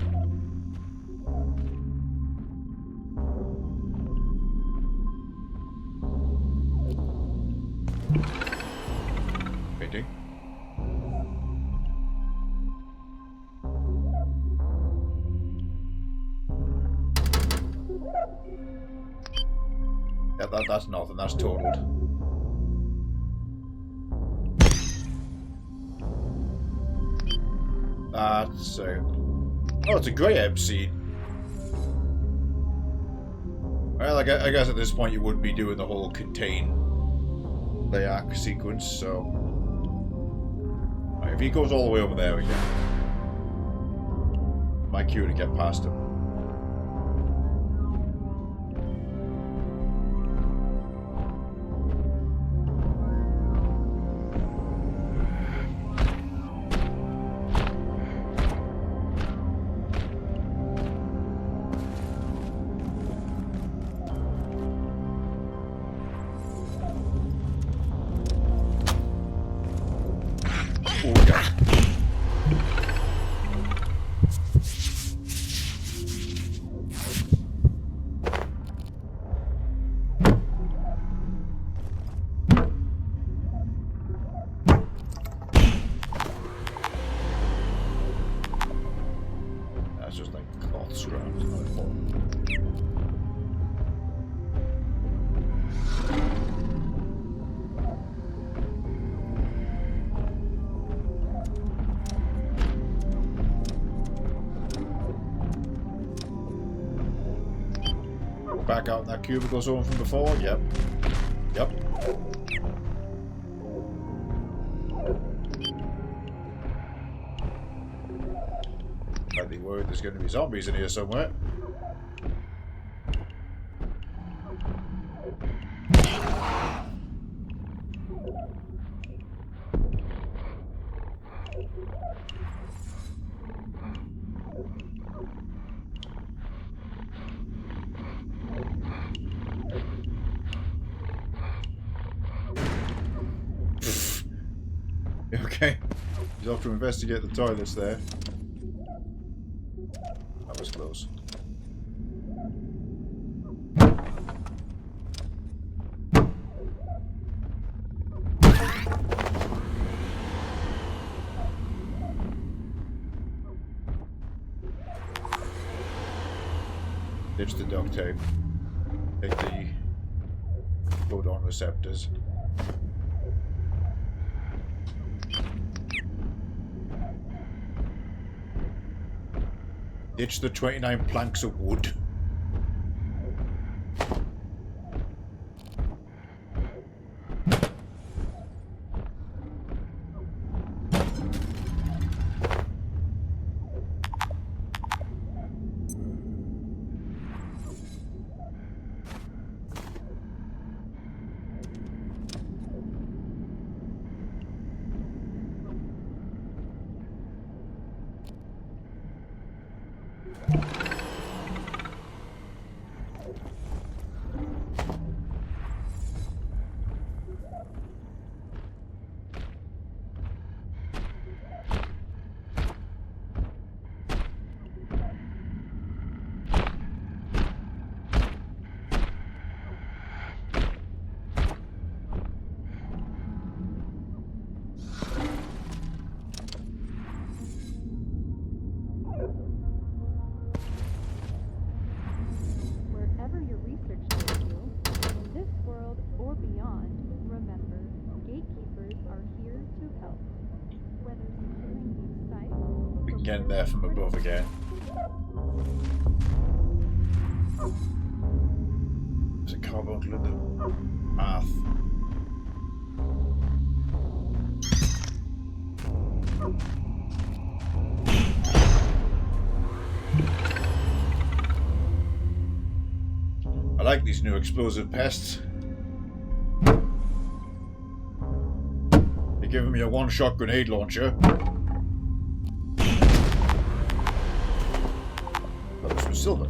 Painting. Yeah, that's nothing, that's totaled. That's oh, it's a grey ebb seed. Well, I guess at this point you wouldn't be doing the whole contain layak sequence, so right, if he goes all the way over there again, my cue to get past him. That's just like cloth scraps, not important. Back out in that cubicle zone from before? Yep. Yep. I'd be worried there's going to be zombies in here somewhere. Okay, he's off to investigate the toilets there. That was close. ditch the duct tape. Take the photon receptors. Ditch the 29 planks of wood. Wherever your research takes you, in this world or beyond, remember, gatekeepers are here to help. Whether securing these sites, We can get in there from above again. There's a carbuncle in the path. I like these new explosive pests. You're giving me a one-shot grenade launcher. Oh, this was silver.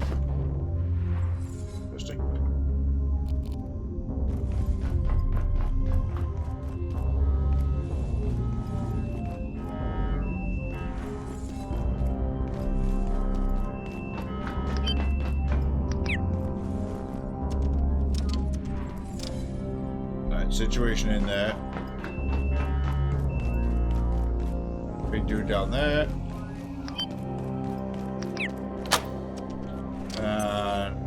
Interesting. Alright, situation in there. Big dude down there. And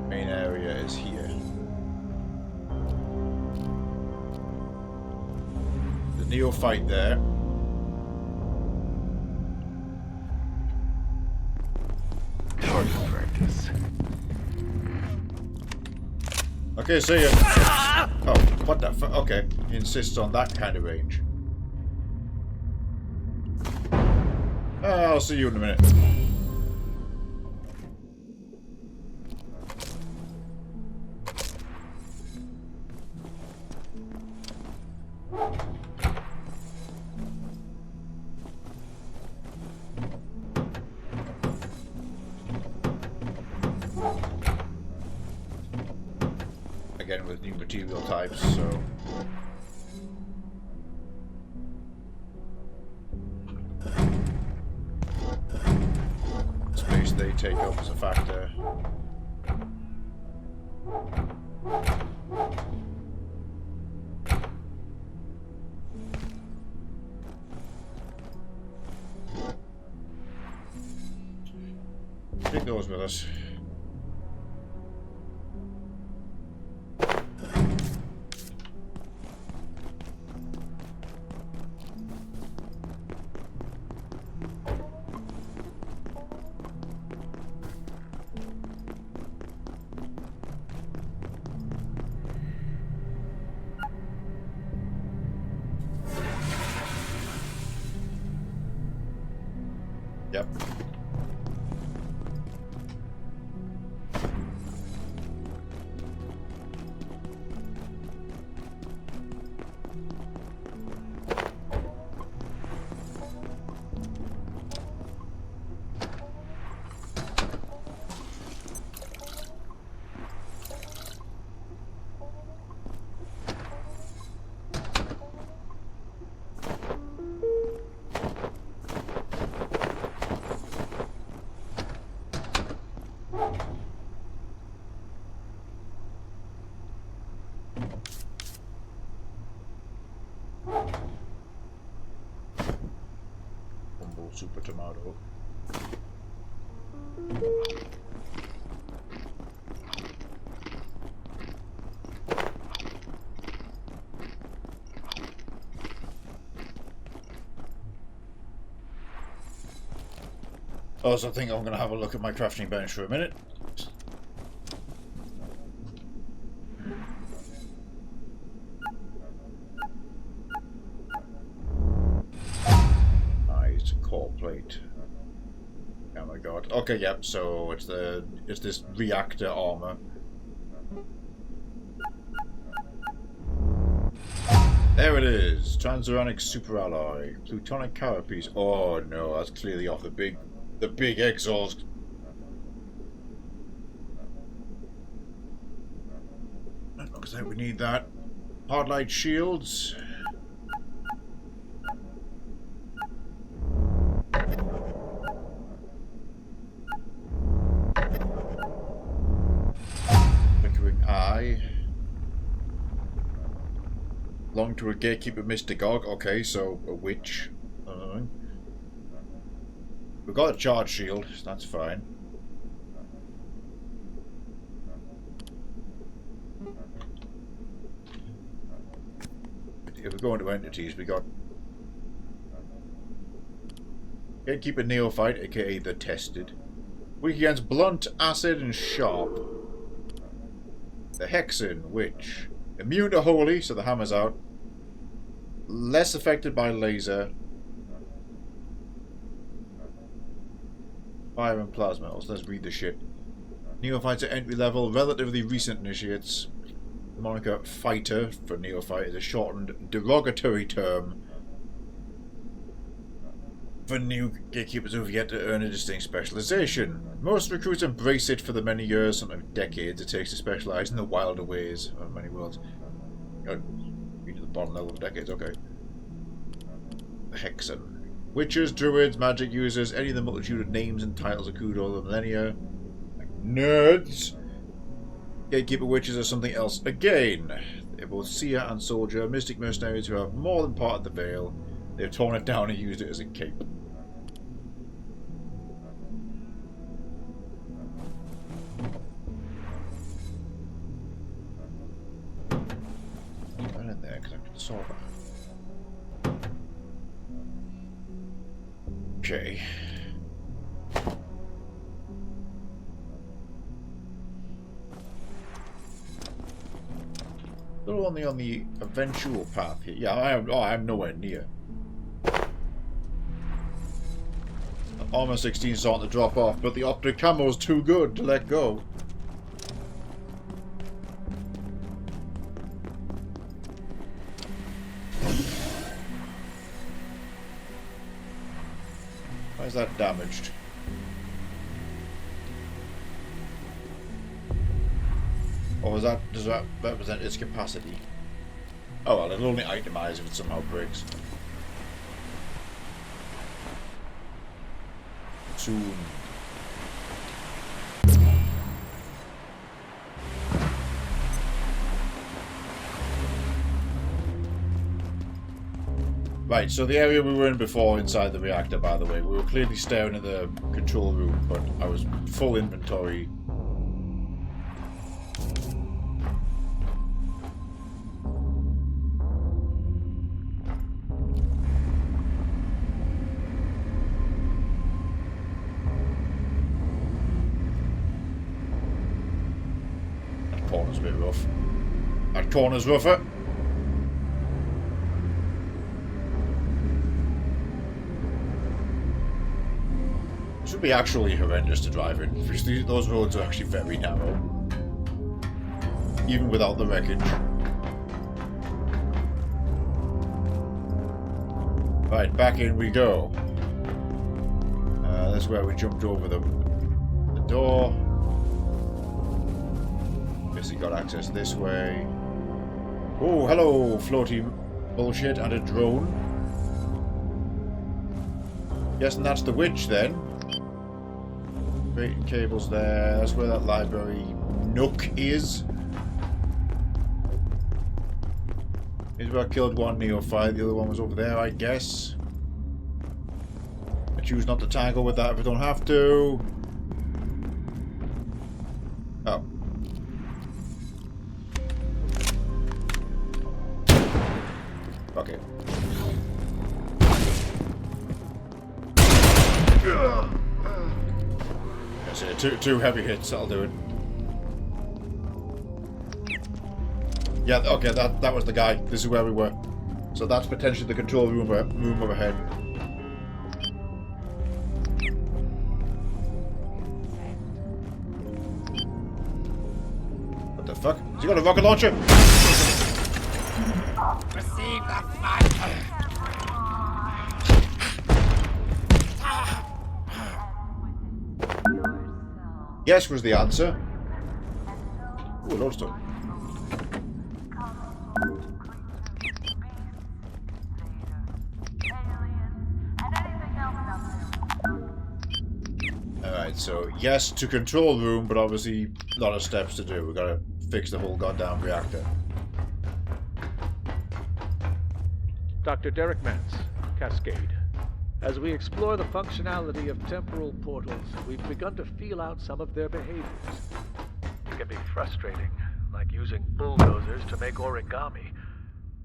main area is here. The neophyte there. Target practice. Okay, see ya. Oh, what the fuck? Okay, he insists on that kind of range. I'll see you in a minute. Again with new material types, so... space they take up as a factor. Take those with us. Yep. Super tomato. Also, I think I'm going to have a look at my crafting bench for a minute. Nice core plate. Oh my god. Okay, yep. So it's this reactor armor. There it is. Transuranic superalloy. Plutonic carapace. Oh no, that's clearly off the big exhaust. Looks like we need that. Hard light shields. Flickering eye. Belong to a gatekeeper, Mr. Gog. Okay, so a witch. We've got a charge shield. That's fine. If we go into entities, we got gatekeeper neophyte, aka the tested. Weak against blunt, acid, and sharp. The hexen, which immune to holy, so the hammer's out. Less affected by laser. Fire and plasma. Let's read the shit. Neophytes at entry level, relatively recent initiates. The moniker fighter for neophyte is a shortened derogatory term for new gatekeepers who have yet to earn a distinct specialization. Most recruits embrace it for the many years, sometimes decades, it takes to specialize in the wilder ways of many worlds. Read to the bottom level of decades, okay. Hexen. Witches, druids, magic users, any of the multitude of names and titles accrued over the millennia. Nerds! Gatekeeper witches are something else again. They're both seer and soldier, mystic mercenaries who have more than part of the veil. They've torn it down and used it as a cape. Right in there, because I can solve it. Okay. They're only on the eventual path here. Yeah, I am nowhere near. Armor 16 starting to drop off, but the optic camo's too good to let go. Why is that damaged? Or does that represent its capacity? Oh well, it'll only itemize if it somehow breaks. Soon. Right, so the area we were in before inside the reactor, by the way, we were clearly staring at the control room, but I was full inventory. That corner's a bit rough. That corner's rougher. This would be actually horrendous to drive in, because those roads are actually very narrow. Even without the wreckage. Right, back in we go. That's where we jumped over the door. Guess we got access this way. Oh, hello, floaty bullshit and a drone. Guessing that's the witch then. Great cables there. That's where that library nook is. Here's where I killed one neophyte. The other one was over there, I guess. I choose not to tangle with that if I don't have to. Oh. Okay. So yeah, two heavy hits, that'll do it. Yeah, okay, that was the guy. This is where we were. So that's potentially the control room overhead. What the fuck? Has he got a rocket launcher? Receive the fight! Yes was the answer. Ooh, load of stuff. Alright, so yes to control room, but obviously a lot of steps to do. We've got to fix the whole goddamn reactor. Dr. Derek Mance, Cascade. As we explore the functionality of temporal portals, we've begun to feel out some of their behaviors. It can be frustrating, like using bulldozers to make origami.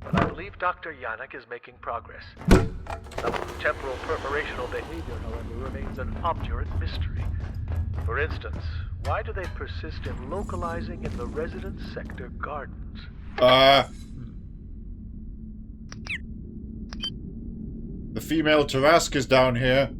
But I believe Dr. Yannick is making progress. Some temporal perforational behavior, however, remains an obdurate mystery. For instance, why do they persist in localizing in the resident sector gardens? The female Tarask is down here.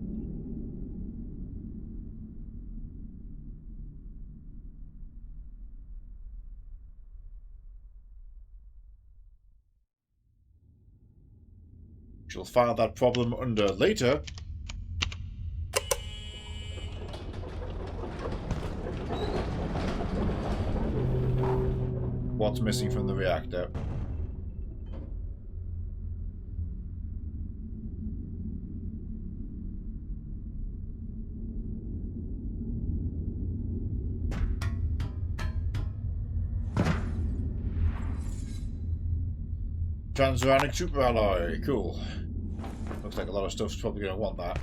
She'll file that problem under later. What's missing from the reactor? Transuranic super alloy, cool. Looks like a lot of stuff's probably going to want that.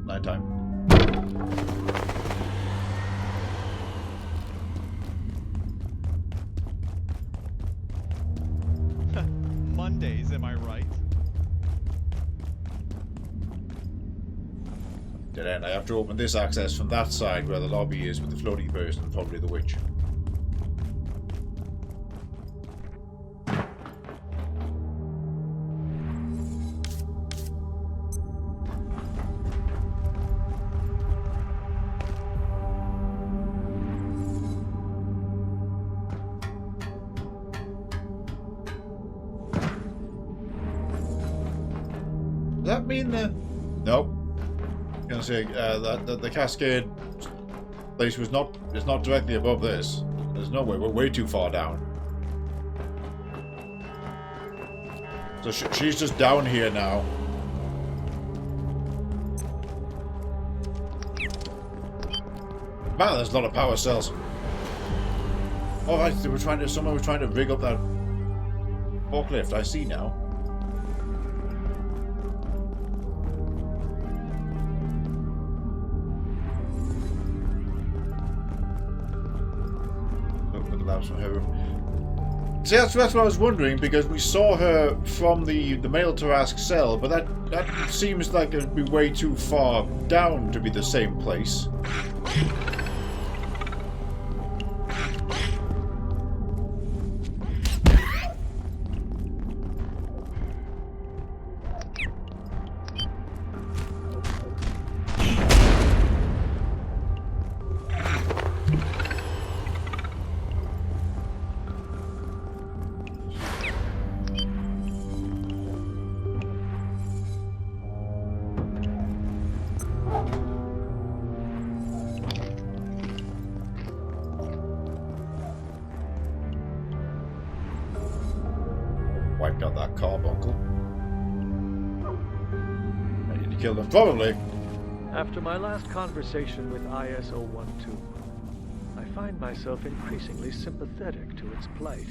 Nighttime. Mondays, am I right? Dead end. I have to open this access from that side where the lobby is with the floating person and probably the witch. Does that mean the... Nope. Gonna say the Cascade place is not directly above this. There's no way. We're way too far down. So she's just down here now. Man, there's a lot of power cells. All right, so someone was trying to rig up that forklift. I see now. From her room. See, that's what I was wondering, because we saw her from the male Tarask cell, but that seems like it'd be way too far down to be the same place. Wiped out that carbuncle. I need to kill them, probably. After my last conversation with IS-012, I find myself increasingly sympathetic to its plight.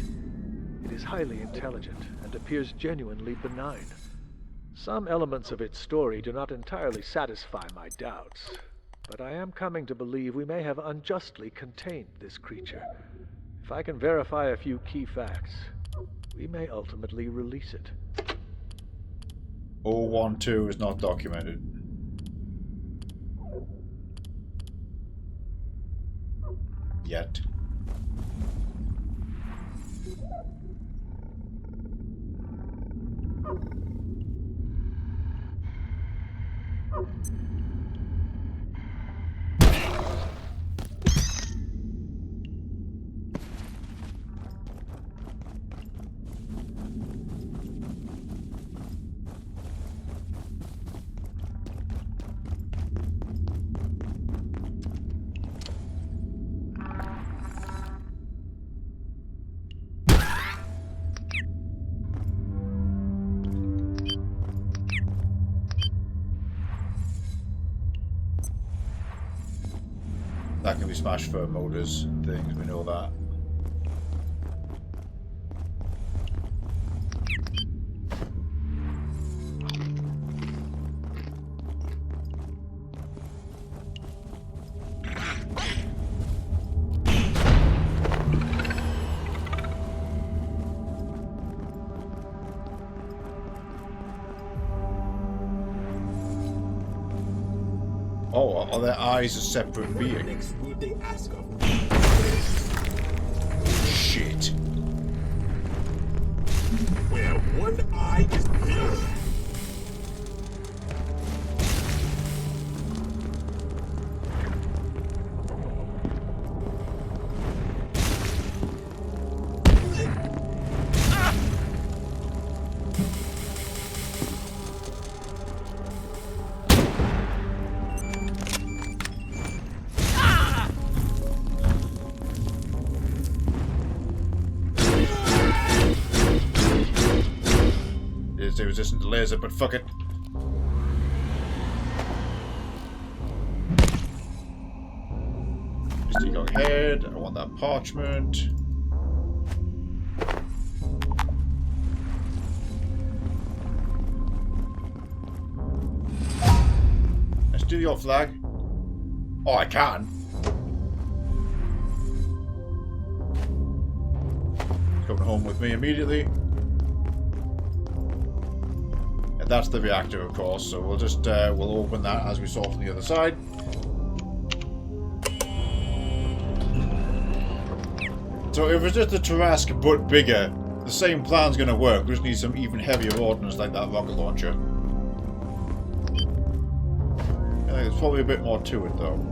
It is highly intelligent and appears genuinely benign. Some elements of its story do not entirely satisfy my doubts, but I am coming to believe we may have unjustly contained this creature. If I can verify a few key facts, we may ultimately release it. 012 is not documented. Yet. That can be smashed for motors and things, we know that. Oh, are their eyes a separate being? Shit. Where one eye is pierced. Stay resistant to laser, but fuck it. Just go ahead. I want that parchment. Let's do your flag. Oh, I can. Coming home with me immediately. That's the reactor, of course, so we'll just we'll open that as we saw from the other side. So if it's just a Tarask but bigger, the same plan's going to work. We just need some even heavier ordnance like that rocket launcher. I think there's probably a bit more to it, though.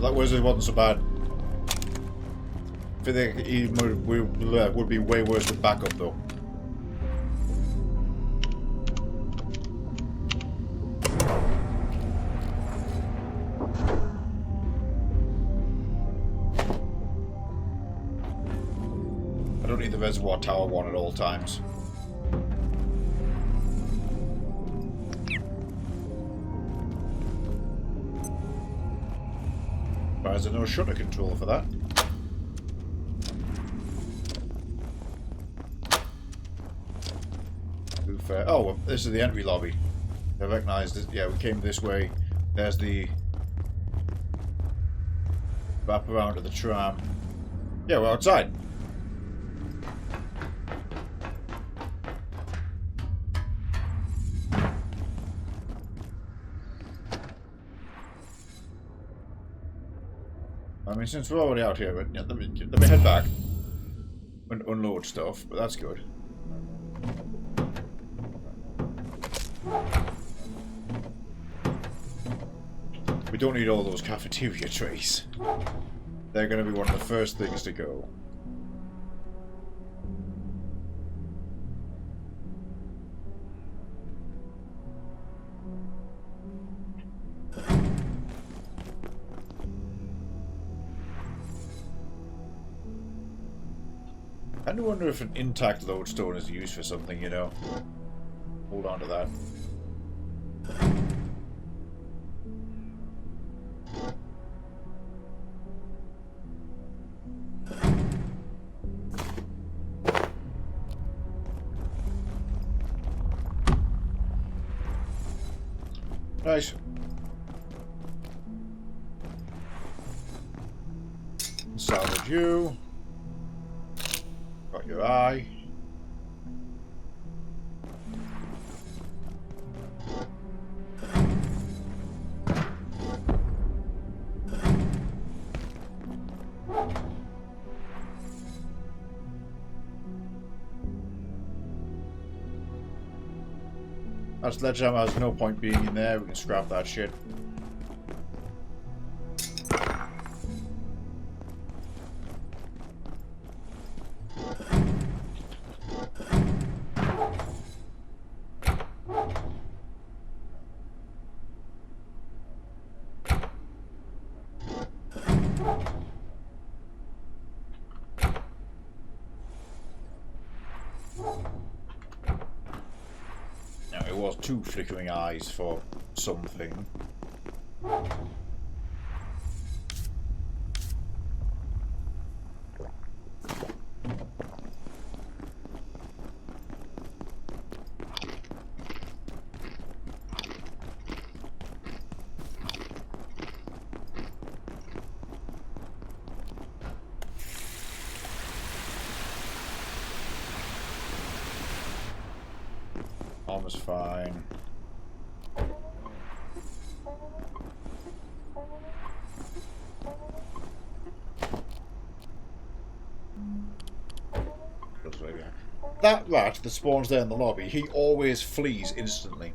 That wizard wasn't so bad. I think he would be way worse with backup, though. I don't need the reservoir tower one at all times. Why is there no shutter control for that? Oh, well, this is the entry lobby. I recognise this. Yeah, we came this way. There's the wrap around to the tram. Yeah, we're outside. I mean, since we're already out here, yeah, let me head back and unload stuff, but that's good. We don't need all those cafeteria trays. They're going to be one of the first things to go. I do wonder if an intact lodestone is used for something, you know. Hold on to that. Nice. Salvage you. Got your eye. That sledgehammer has no point being in there. We can scrap that shit. Now, it was 2 flickering eyes for something. Armor's fine. That rat that spawns there in the lobby, he always flees instantly.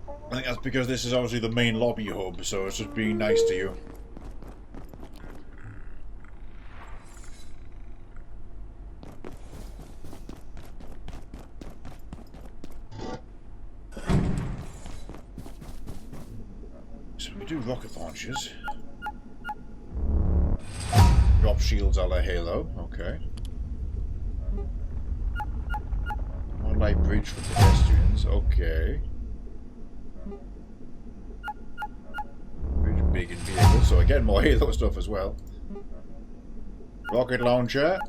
I think that's because this is obviously the main lobby hub, so it's just being nice to you. So we do rocket launches. Drop shields a la Halo, okay. One light bridge for pedestrians, okay. Bridge big in vehicles, so again more Halo stuff as well. Rocket launcher.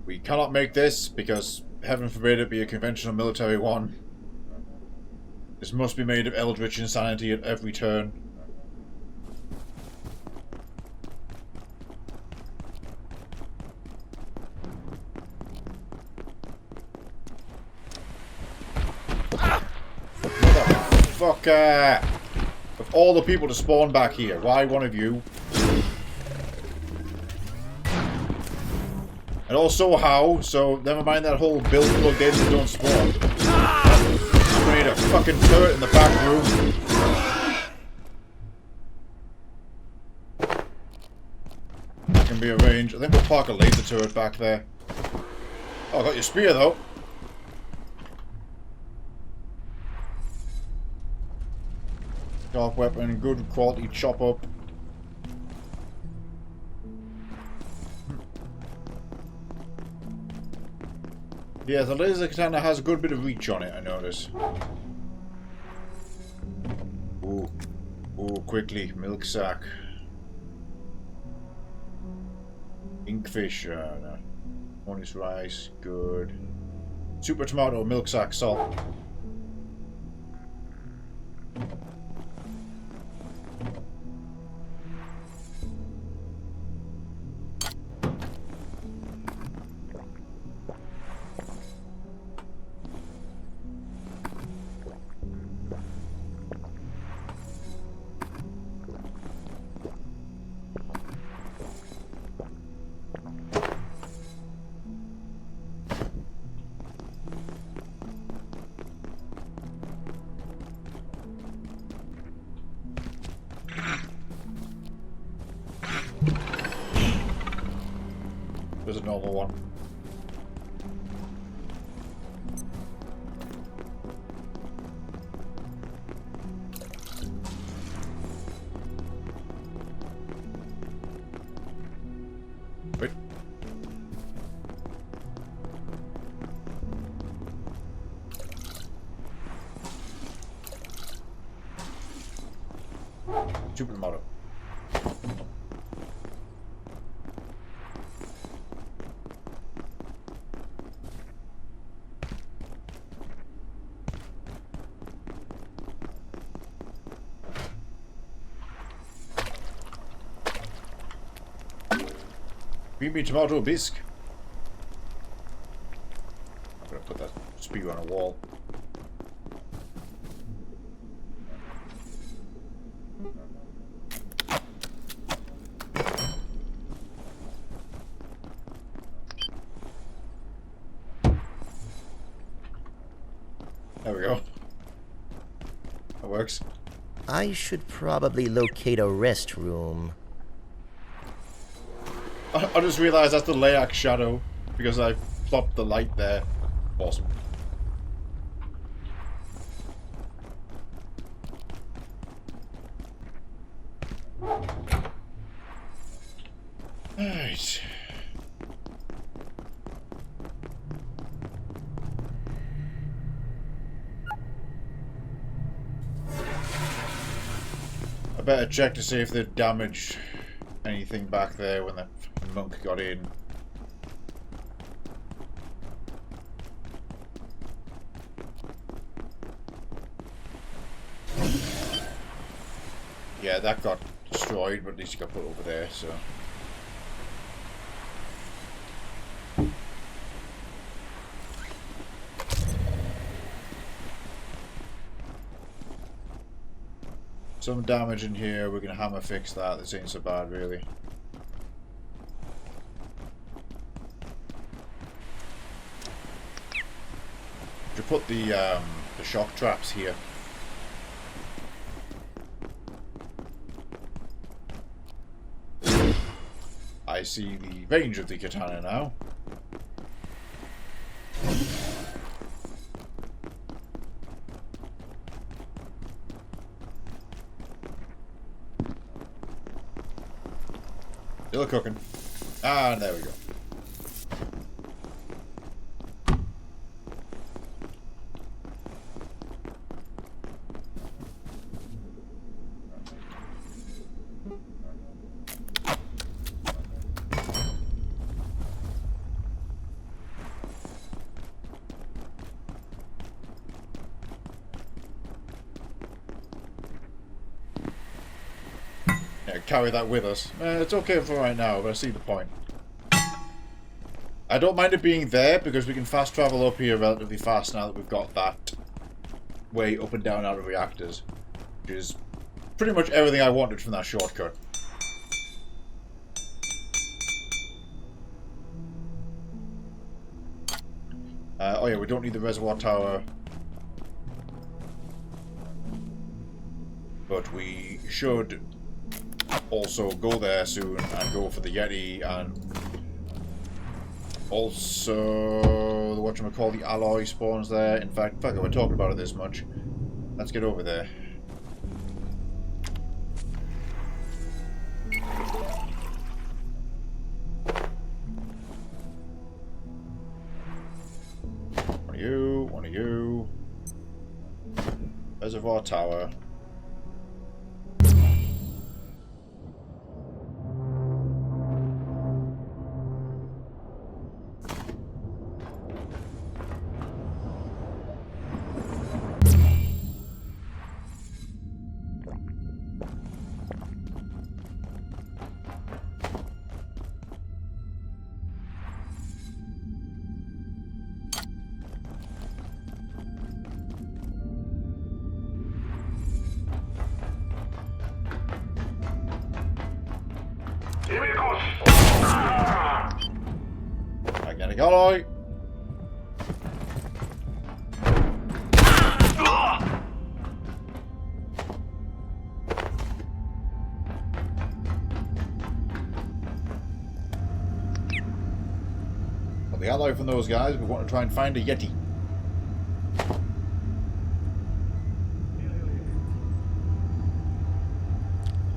We cannot make this because heaven forbid it be a conventional military one. This must be made of eldritch insanity at every turn. Motherfucker! Of all the people to spawn back here, why one of you? And also how, so never mind that whole build plugged in and don't spawn. We need a fucking turret in the back room. That can be arranged. I think we'll park a laser turret back there. Oh, I got your spear though. Dark weapon, good quality chop up. Yeah, the laser katana has a good bit of reach on it, I notice. Ooh. Ooh, quickly. Milk sack. Inkfish. No. Honest rice. Good. Super tomato, milk sack, salt. There's a normal one. Super tomato. Creamy tomato bisque. I'm gonna put that spear on a wall. There we go. That works. I should probably locate a restroom. I just realized that's the Layak shadow because I plopped the light there. Awesome. Alright. I better check to see if they've damaged anything back there when the monk got in. Yeah, that got destroyed, but at least it got put over there, so. Some damage in here, we're gonna hammer fix that. This ain't so bad, really. To put the shock traps here. I see the range of the katana now. Still cooking. Ah, there we go. Carry that with us. It's okay for right now, but I see the point. I don't mind it being there because we can fast travel up here relatively fast now that we've got that way up and down out of reactors, which is pretty much everything I wanted from that shortcut. Oh yeah, we don't need the reservoir tower, but we should also go there soon and go for the Yeti, and also the whatchamacallit, the alloy spawns there. In fact, fuck it, we're talking about it this much. Let's get over there. One of you. Reservoir tower. Magnetic alloy. Well, the alloy from those guys, we want to try and find a Yeti.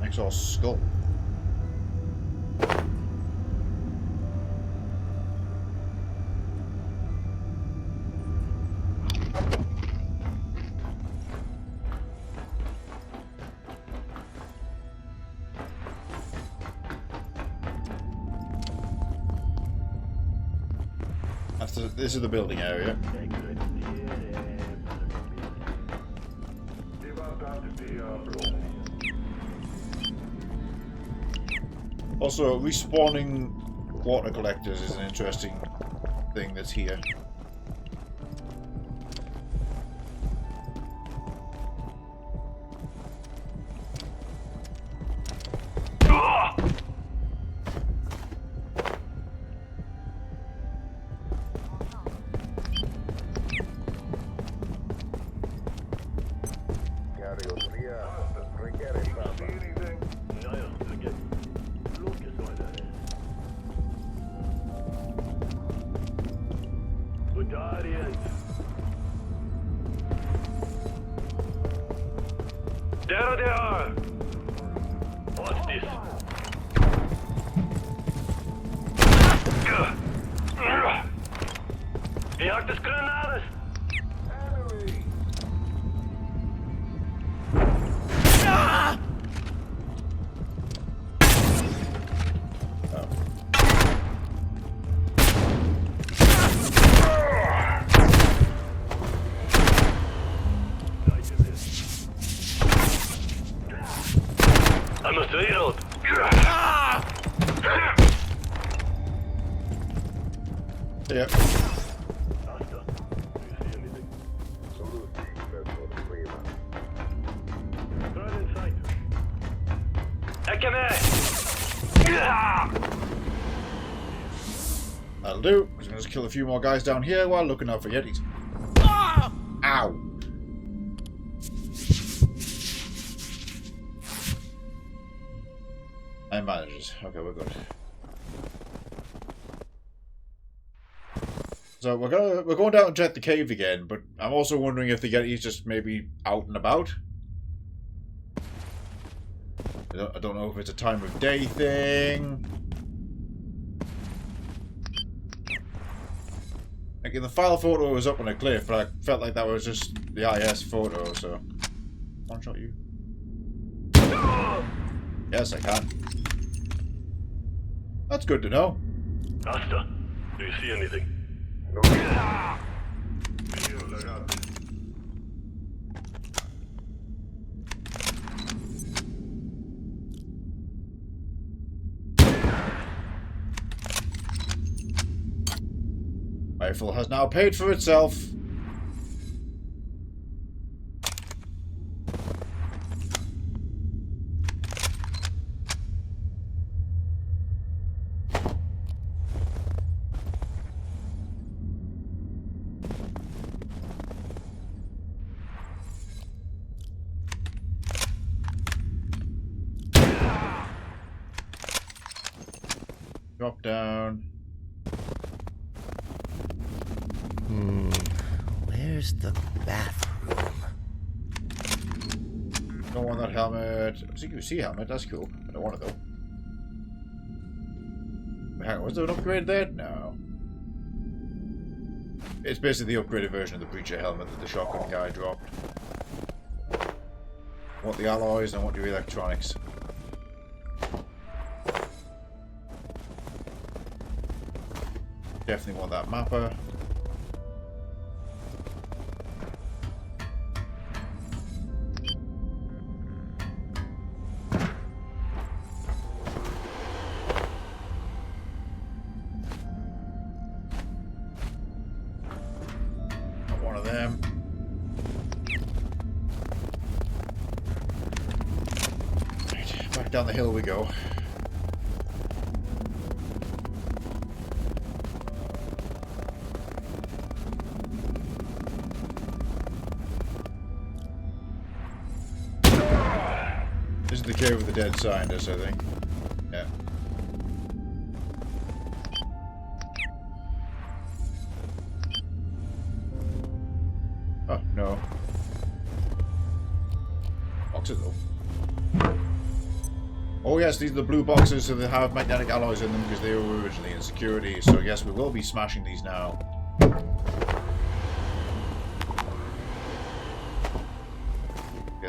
Next our skull. this is the building area. Also, respawning water collectors is an interesting thing that's here. There they are! What's this? Jagd granades! I must reload. Yeah. That'll do. I'm just gonna kill a few more guys down here while looking out for Yetis. Ow! And managers. Okay, we're good. So we're going down and check the cave again, but I'm also wondering if the Yeti's just maybe out and about. I don't know if it's a time of day thing. Like in the file photo was up on a cliff, but I felt like that was just the IS photo, so one shot you. Yes, I can. That's good to know. Asta, do you see anything? Rifle has now paid for itself. Drop down. Where's the bathroom? Don't want that helmet. CQC helmet, that's cool. I don't want it though. Hang on, was there an upgrade there? No. It's basically the upgraded version of the Breacher helmet that the shotgun guy dropped. I want the alloys, I want your electronics. Definitely want that mapper. Not one of them. Right, back down the hill we go. This is the cave with the dead scientist, I think. Yeah. Oh, no. Boxes, though. Oh, yes, these are the blue boxes, so they have magnetic alloys in them because they were originally in security. So, yes, we will be smashing these now. Okay,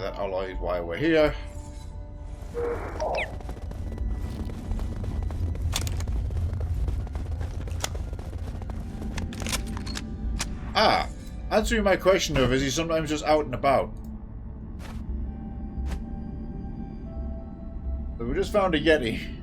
that alloy is why we're here. Ah, answering my question of is he sometimes just out and about? So we just found a Yeti.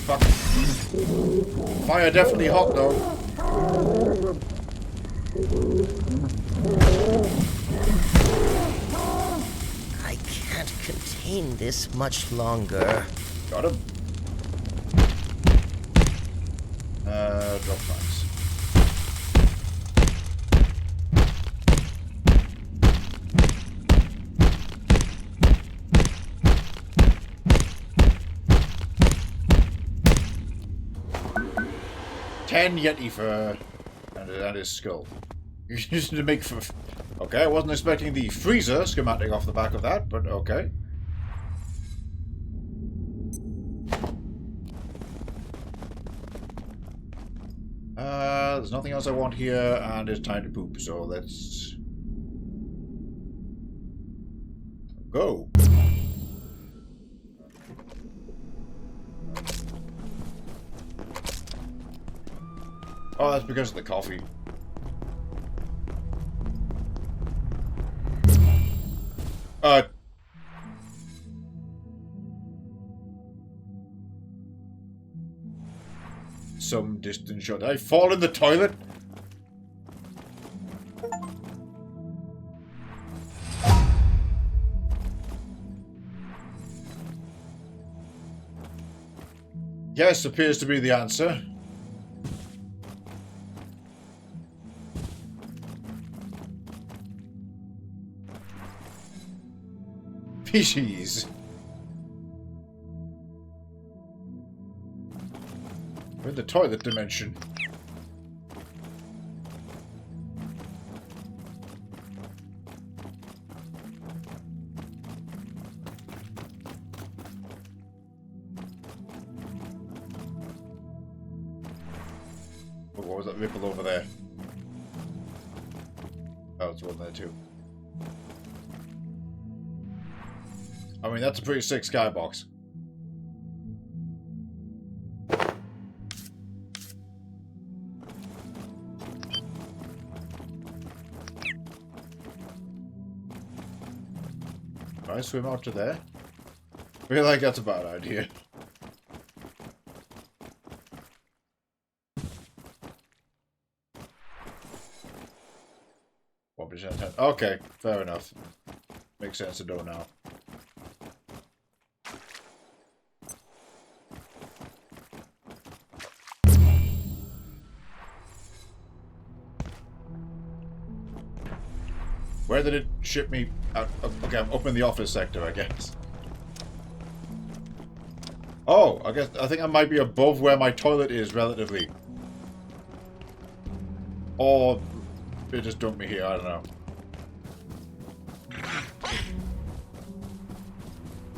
Fuck. Fire definitely hot though. I can't contain this much longer. Got him. Drop box. Ten Yeti fur and his skull. You used to make for. Okay, I wasn't expecting the freezer schematic off the back of that, but okay. There's nothing else I want here, and it's time to poop, so let's go. Oh, that's because of the coffee. Some distant shot. Did I fall in the toilet? Yes, appears to be the answer. Species. We're in the toilet dimension. Oh, what was that ripple over there? Oh, it's one there too. I mean, that's a pretty sick skybox. Can I swim out to there? I feel like that's a bad idea. Okay, fair enough. Makes sense to know now. Where did it ship me out? Okay, I'm up in the office sector, I guess. Oh, I think I might be above where my toilet is, relatively. Or it just dumped me here, I don't know. I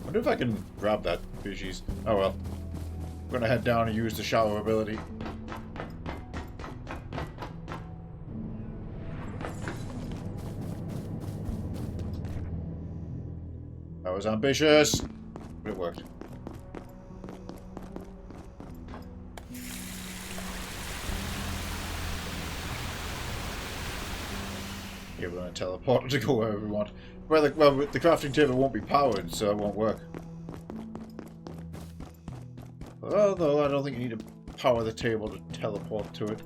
wonder if I can grab that species. Oh well. I'm gonna head down and use the shower ability. That was ambitious, but it worked. Here we're going to teleport to go wherever we want. Well, the crafting table won't be powered, so it won't work. Although I don't think you need to power the table to teleport to it.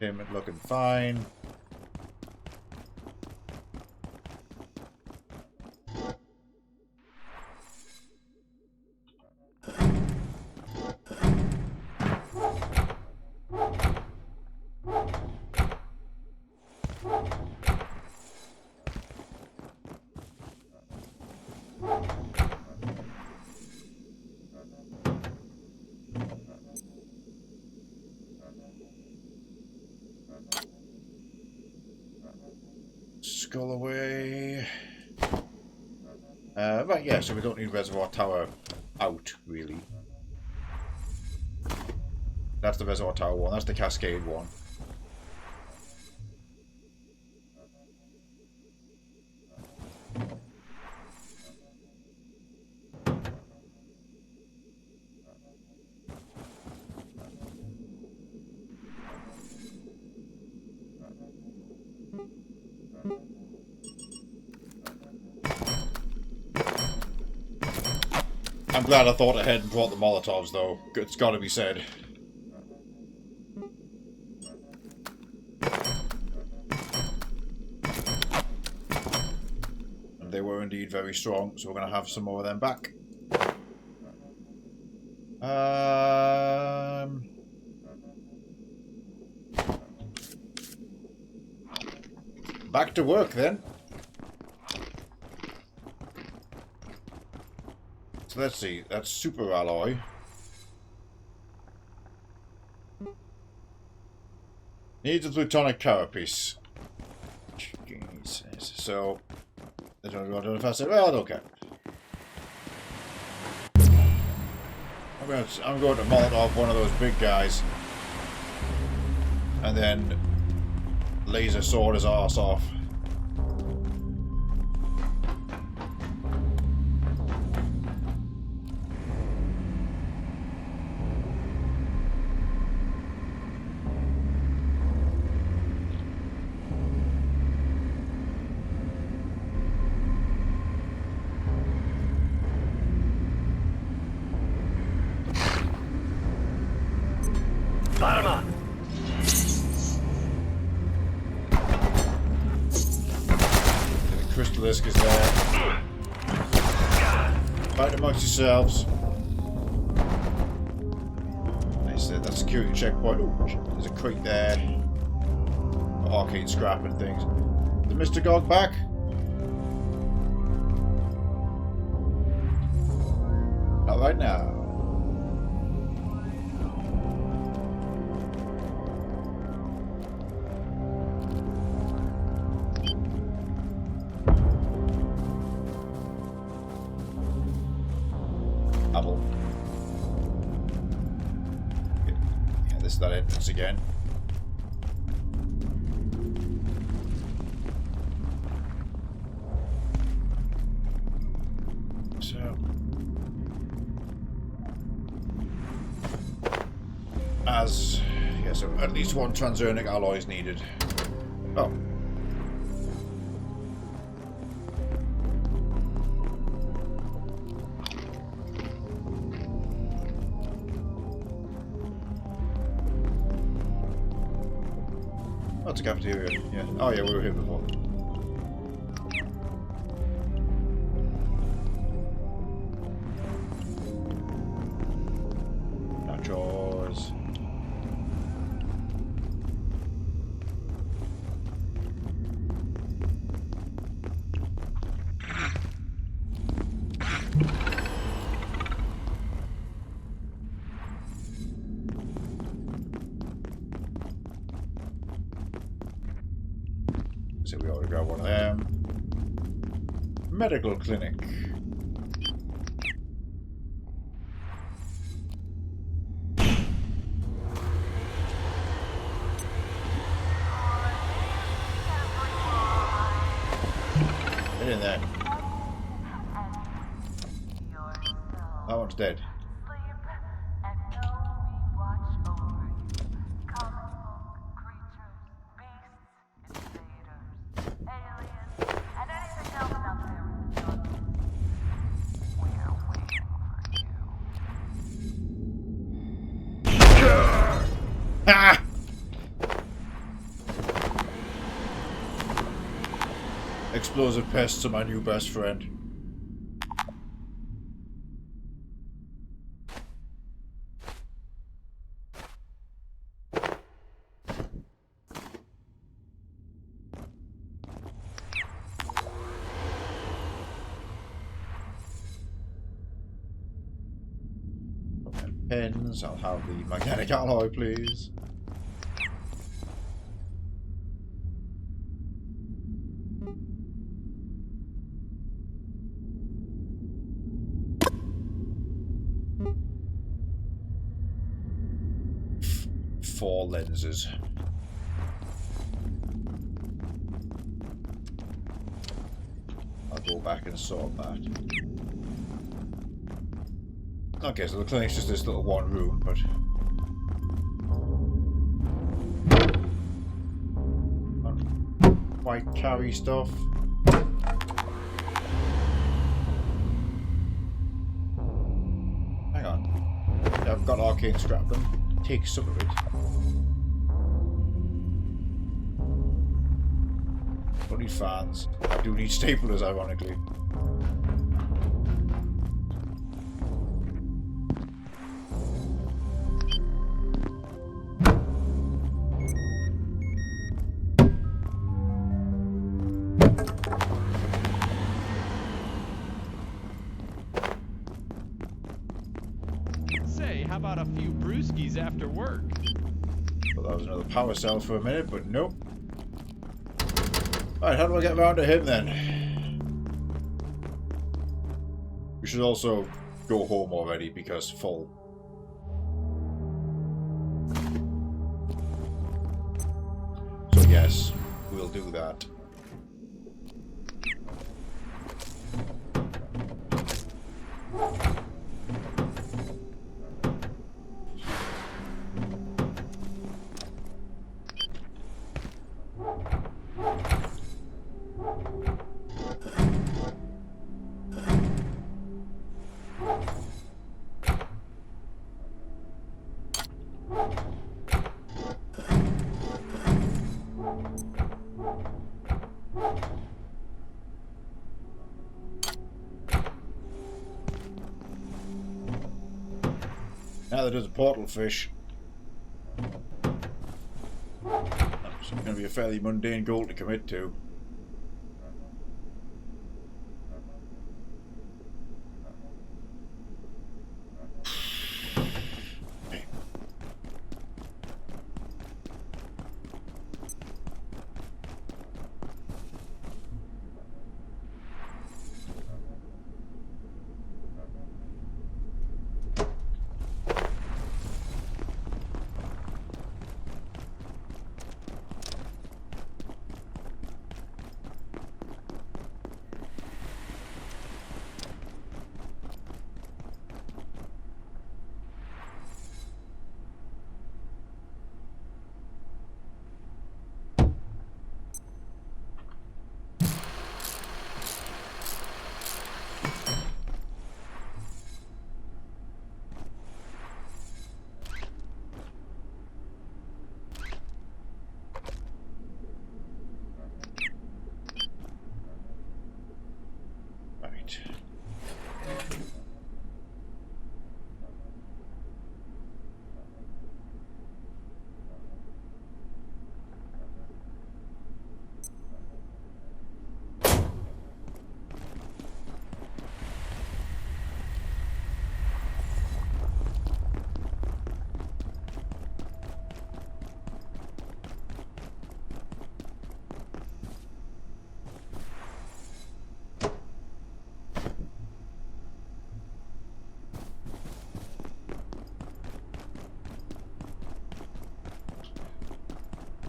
Him looking fine. Skull away. Right, yeah, so we don't need Reservoir Tower out, really. That's the Reservoir Tower one, that's the Cascade one. I'm glad I thought ahead and brought the Molotovs, though. It's got to be said. And they were indeed very strong, so we're going to have some more of them back. Back to work, then. So let's see, that's super alloy. Needs a plutonic carapace. Jesus. So, I don't know if I said, well, I don't care. I'm going to Molotov one of those big guys. And then laser sword his arse off. Parma! The Crystallisk is there. Fight amongst yourselves. They said that security checkpoint. Ooh, there's a crate there. Arcade scrap and things. Is Mr. Gog back? Not right now. Apple. Yeah, this is that entrance again. So, so at least one transuranic alloy is needed. Oh. That's a cafeteria. Yeah. Oh yeah, we were here before. Nachos. So we ought to grab one of them. Medical clinic. Get in there. That one's dead. Ah! explosive pests are my new best friend. Pens, I'll have the magnetic alloy, please. Four lenses. I'll go back and sort that. Okay, so the clinic's just this little one room, but... Quite carry stuff. Hang on. Yeah, I've got arcane scrap them. Take some of it. Don't need fans. I do need staplers, ironically. Say, how about a few brewskis after work? Well, that was another power cell for a minute, but nope. Alright, how do I get around to him then? We should also go home already because full. So yes, we'll do that. Now that there's a portal fish. It's going to be a fairly mundane goal to commit to.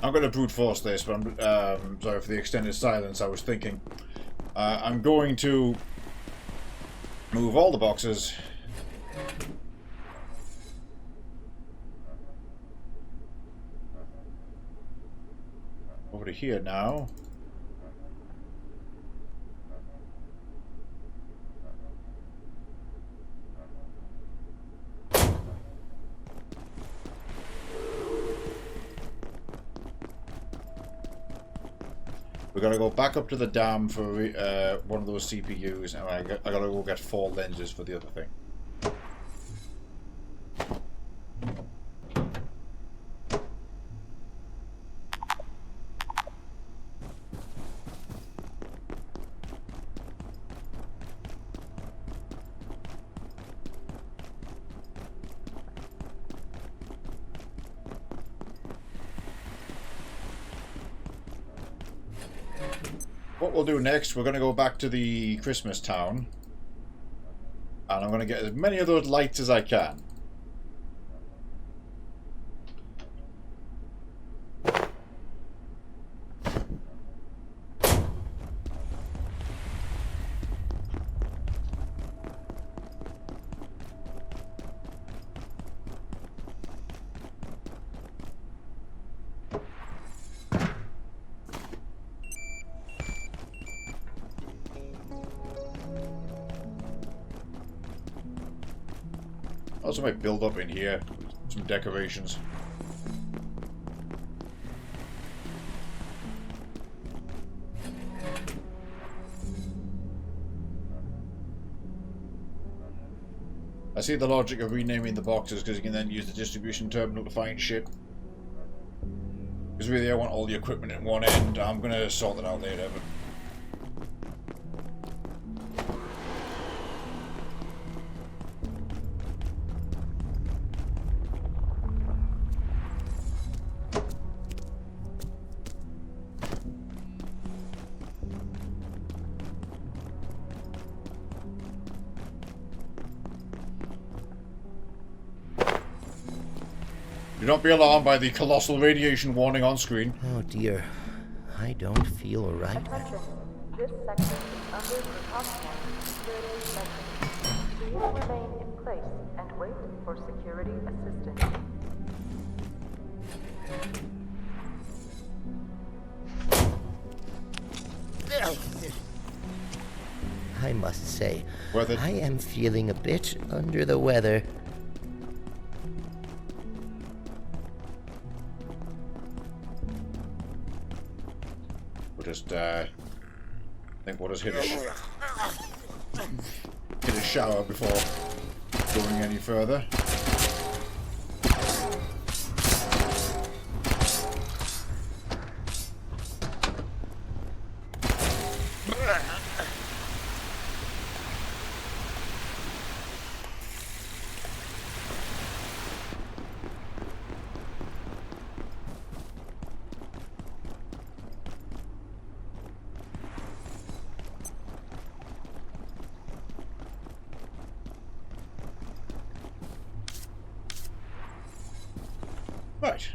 I'm going to brute force this, but I'm sorry for the extended silence. I was thinking. I'm going to move all the boxes over to here now. We gotta go back up to the dam for one of those CPUs, and I gotta go get 4 lenses for the other thing. What we'll do next, we're going to go back to the Christmas town. And I'm going to get as many of those lights as I can. Also might build up in here, some decorations. I see the logic of renaming the boxes because you can then use the distribution terminal to find shit. Because really I want all the equipment at one end. I'm going to sort that out later. But do not be alarmed by the colossal radiation warning on screen. Oh dear, I don't feel right. Attention. This section is under precautionary security measures. Please remain in place and wait for security assistance. I must say, I am feeling a bit under the weather. We'll just, I think we'll just hit a shower before going any further. Right.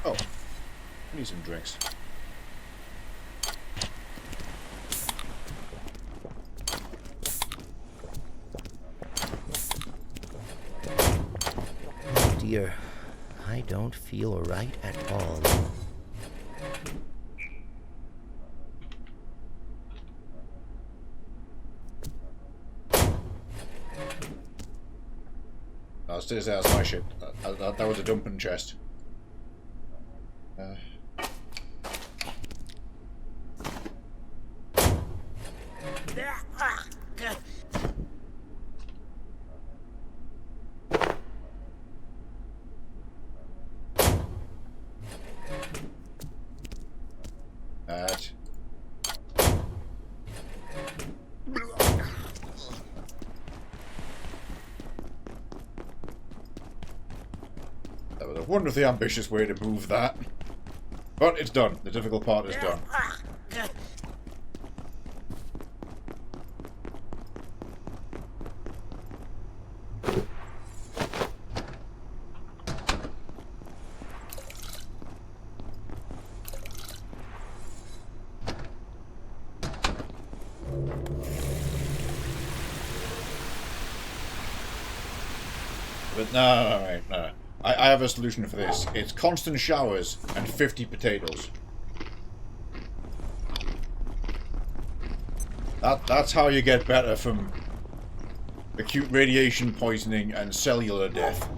Oh, I need some drinks. Dear, I don't feel right at all. I'll stay there, that's my ship. That was a dumping chest. That was a wonderfully ambitious way to move that. But it's done. The difficult part is done. But no. I have a solution for this. It's constant showers and 50 potatoes. That's how you get better from acute radiation poisoning and cellular death.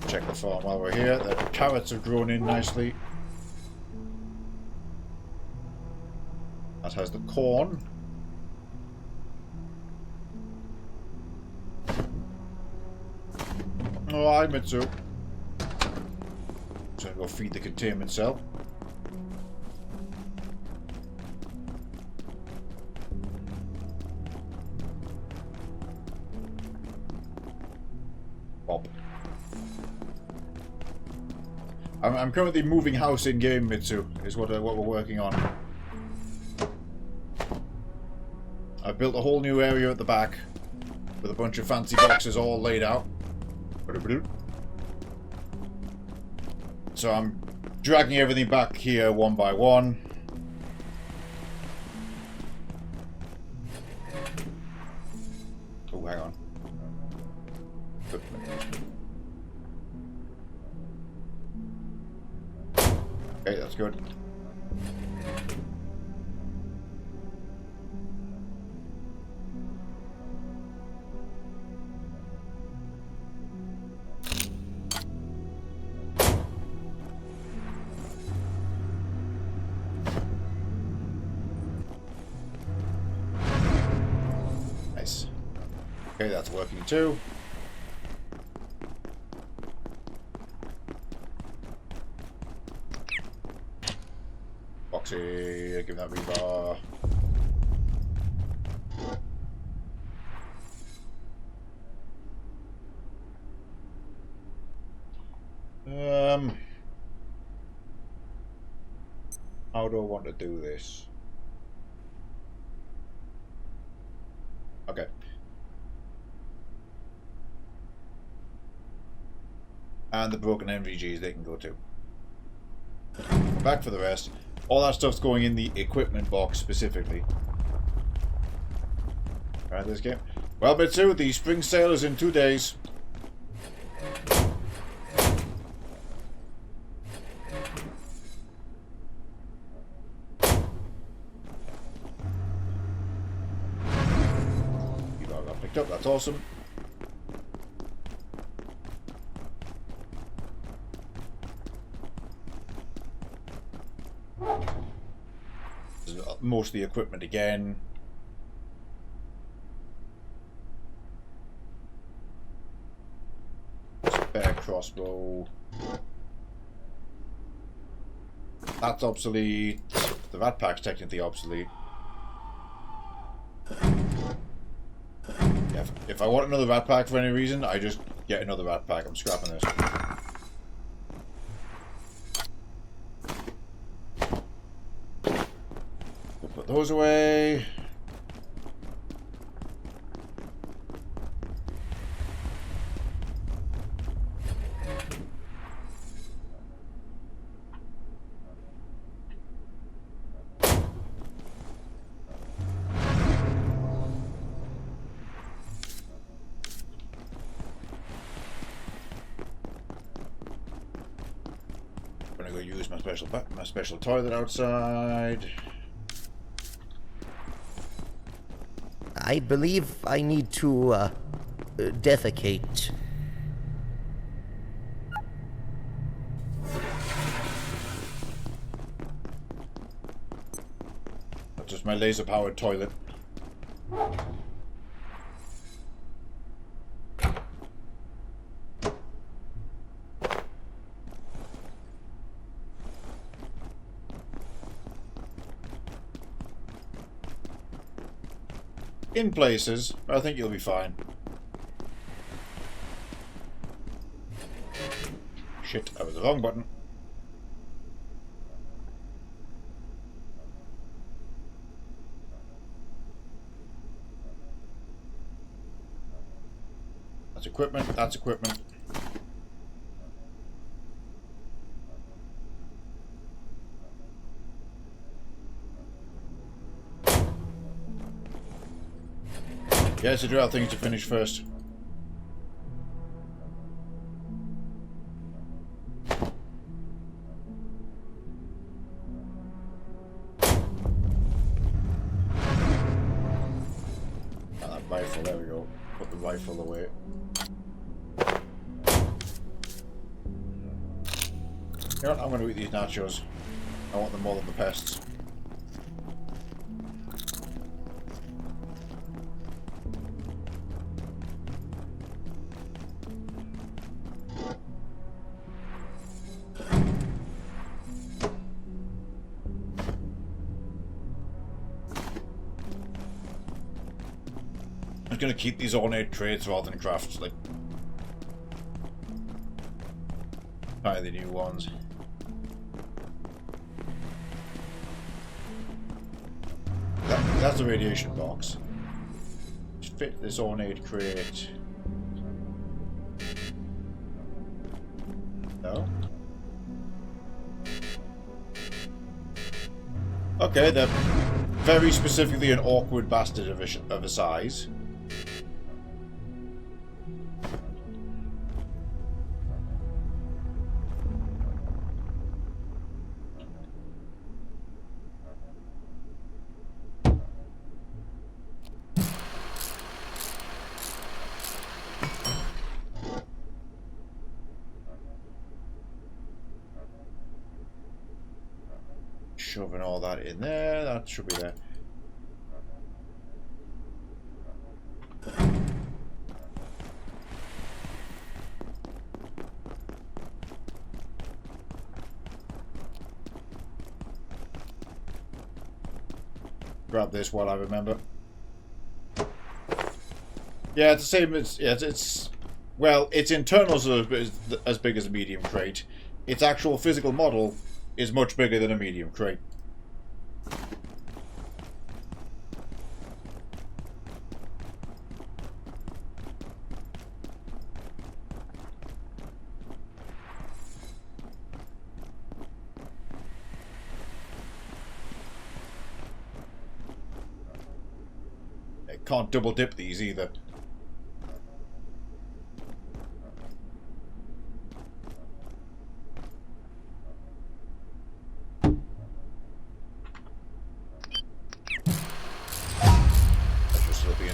Check the farm while we're here. The carrots have grown in nicely. That has the corn. Oh, hi, Mitsu. Just gonna go feed the containment cell. Bob. I'm currently moving house in game, Mitsu, is what we're working on. I've built a whole new area at the back with a bunch of fancy boxes all laid out. So I'm dragging everything back here one by one. Oh, hang on. Okay, that's good. Nice. Okay, that's working too. Boxy, give that rebar. How do I want to do this? Okay. And the broken MVGs they can go to. Back for the rest. All that stuff's going in the equipment box specifically. Alright, this game. Well, Mitsu, the spring sale is in 2 days. You all got picked up, that's awesome. Most of the equipment again. Spare crossbow. That's obsolete. The rat pack's technically obsolete. Yeah, if I want another rat pack for any reason, I just get another rat pack. I'm scrapping this. Put those away. I'm gonna go use my special toilet outside. I believe I need to, defecate. That's just my laser-powered toilet. In places, I think you'll be fine. Shit, that was the wrong button. That's equipment, that's equipment. Yes, I do have things to finish first. Oh, there we go. Put the rifle away. You know what? I'm going to eat these nachos. I want them more than the pests. I'm going to keep these ornate traits rather than craft, like, try the new ones. That's the radiation box. Just fit this ornate crate. No? Okay, they're very specifically an awkward bastard of a size. Shoving all that in there, that should be there. Grab this while I remember. Yeah, it's the same as, yeah, it's well, its internals are as big as a medium crate. Its actual physical model is much bigger than a medium crate. It can't double dip these either.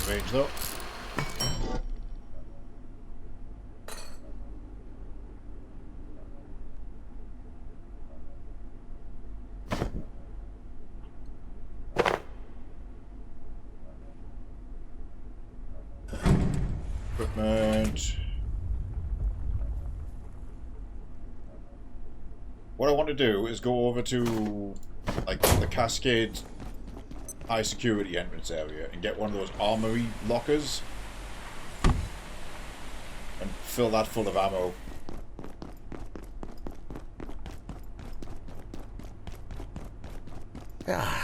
Range though. Equipment. What I want to do is go over to like the Cascade high security entrance area and get one of those armory lockers and fill that full of ammo. Ah.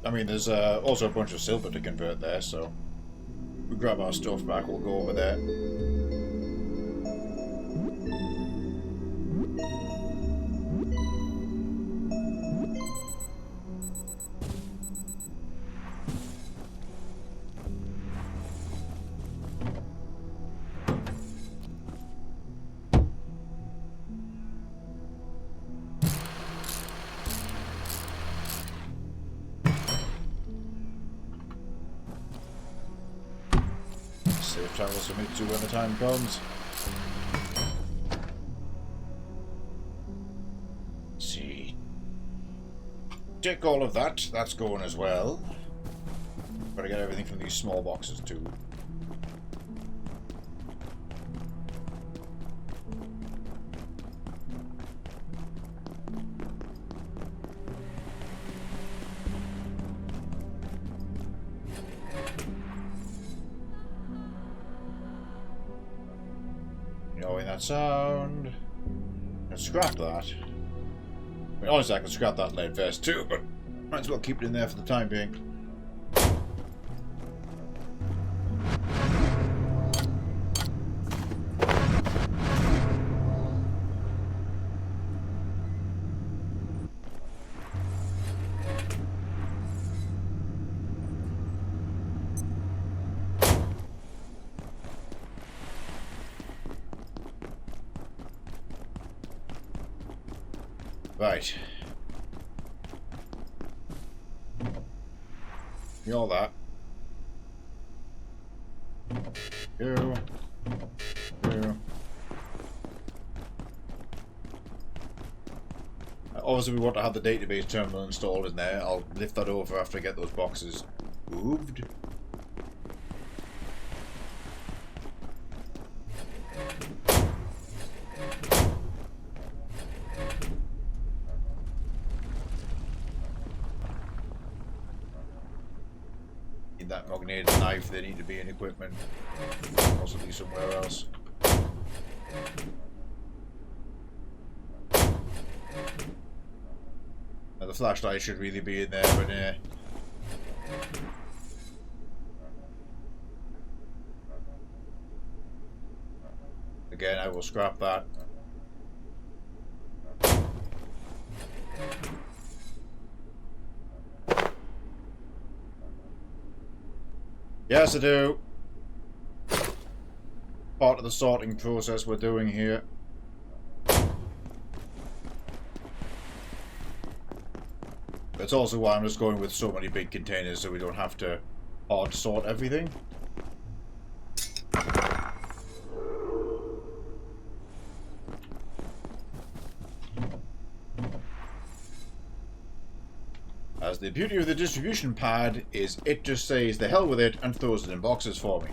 I mean, there's also a bunch of silver to convert there, so we grab our stuff back, we'll go over there. Safe travel submit to when the time comes. Let's see. Take all of that. That's going as well. Gotta get everything from these small boxes too. Knowing that sound. Let's scrap that. I mean, honestly, I could scrap that lead vest too, but might as well keep it in there for the time being. Right. Give me all that. Go. Go. Obviously, we want to have the database terminal installed in there. I'll lift that over after I get those boxes moved. Need that magnetic knife. They need to be in equipment, possibly somewhere else. Now, the flashlight should really be in there, but again, I will scrap that. Yes, I do. Part of the sorting process we're doing here. That's also why I'm just going with so many big containers so we don't have to hard sort everything. As the beauty of the distribution pad is it just says the hell with it and throws it in boxes for me.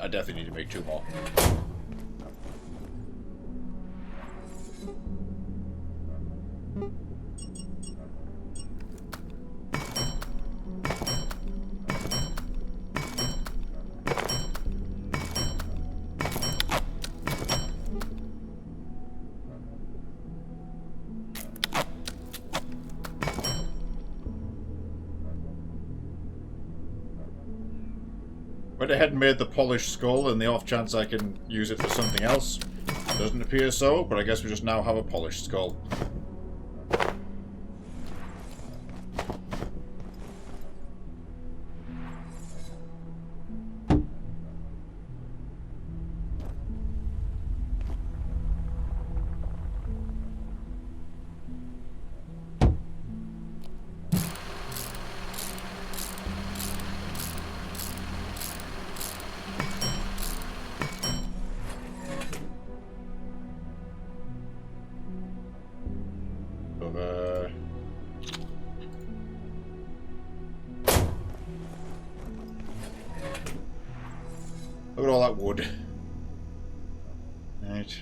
I definitely need to make 2 more. Went ahead and made the polished skull in the off chance I can use it for something else. Doesn't appear so, but I guess we just now have a polished skull. Look at all that wood. Right.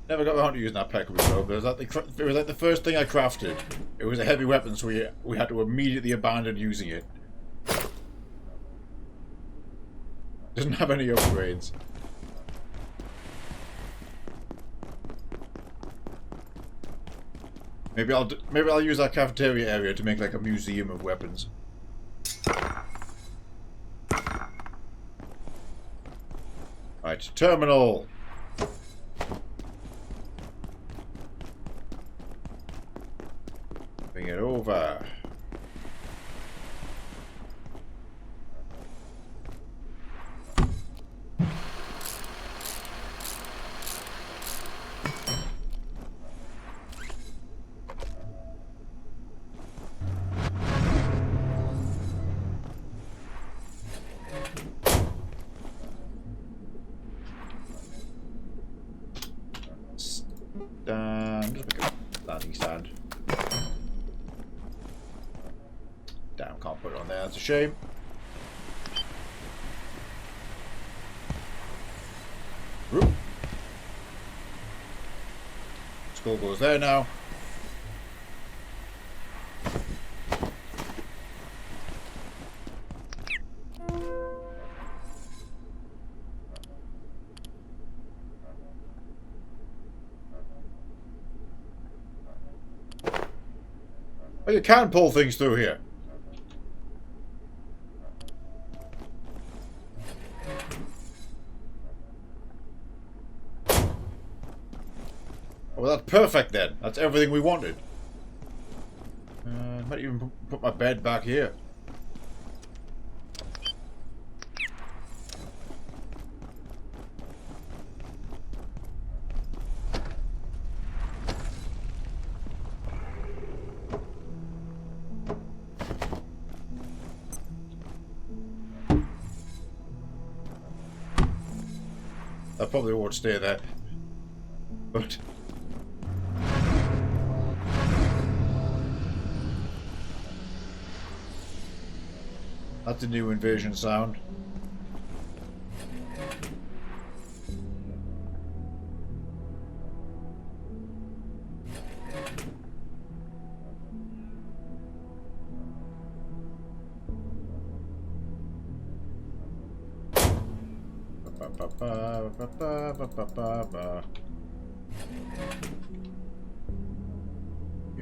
Never got around to using that Peckerwood probe. It was like the first thing I crafted. It was a heavy weapon, so we had to immediately abandon using it. Doesn't have any upgrades. Maybe I'll use that cafeteria area to make like a museum of weapons. Right, terminal. Bring it over. Just make a landing stand. Damn, can't put it on there, that's a shame. Skull goes there now. Oh, you can pull things through here. Well, that's perfect then. That's everything we wanted. Might even put my bed back here. I probably won't stay there. But... that's a new invasion sound.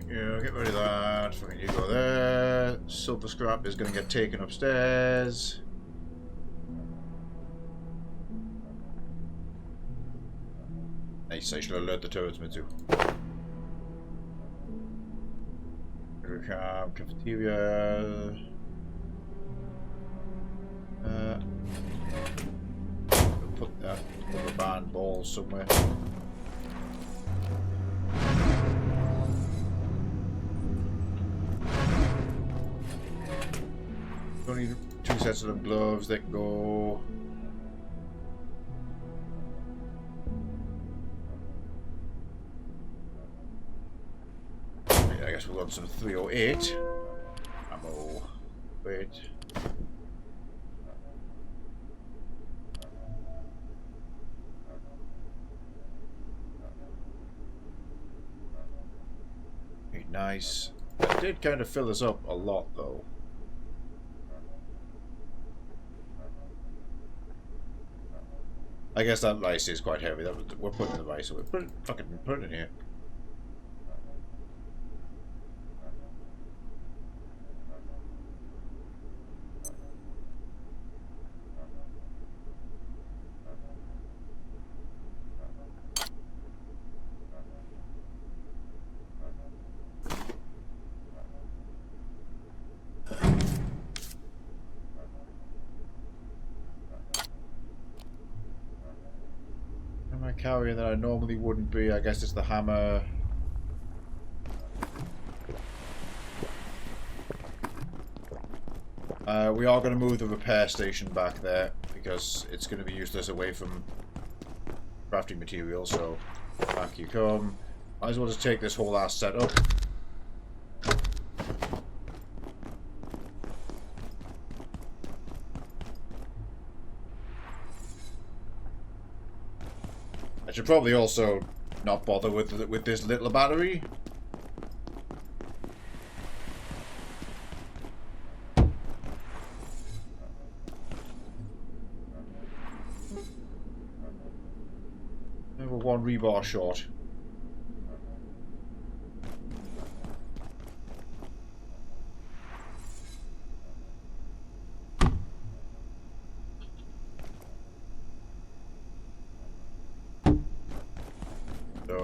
Yeah, get rid of that. You go there. Silver scrap is going to get taken upstairs. Nice, I should alert the turretsman too. Cafeteria. Put that rubber band ball somewhere. Don't need 2 sets of them gloves that can go. Yeah, I guess we'll want some 308 ammo. Wait. Nice. It did kind of fill us up a lot though. I guess that rice is quite heavy. We're putting the rice away. Put it in here. Carrier that I normally wouldn't be. I guess it's the hammer. We are going to move the repair station back there because it's going to be useless away from crafting material. So back you come. Might as well just take this whole ass setup. I should probably also not bother with this little battery. We're 1 rebar short.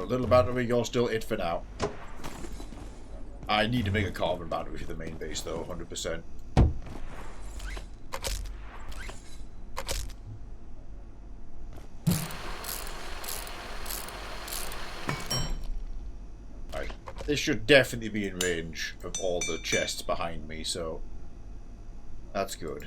Little battery, you're still it for now. I need to make a carbon battery for the main base though, 100%. Right. This should definitely be in range of all the chests behind me, so that's good.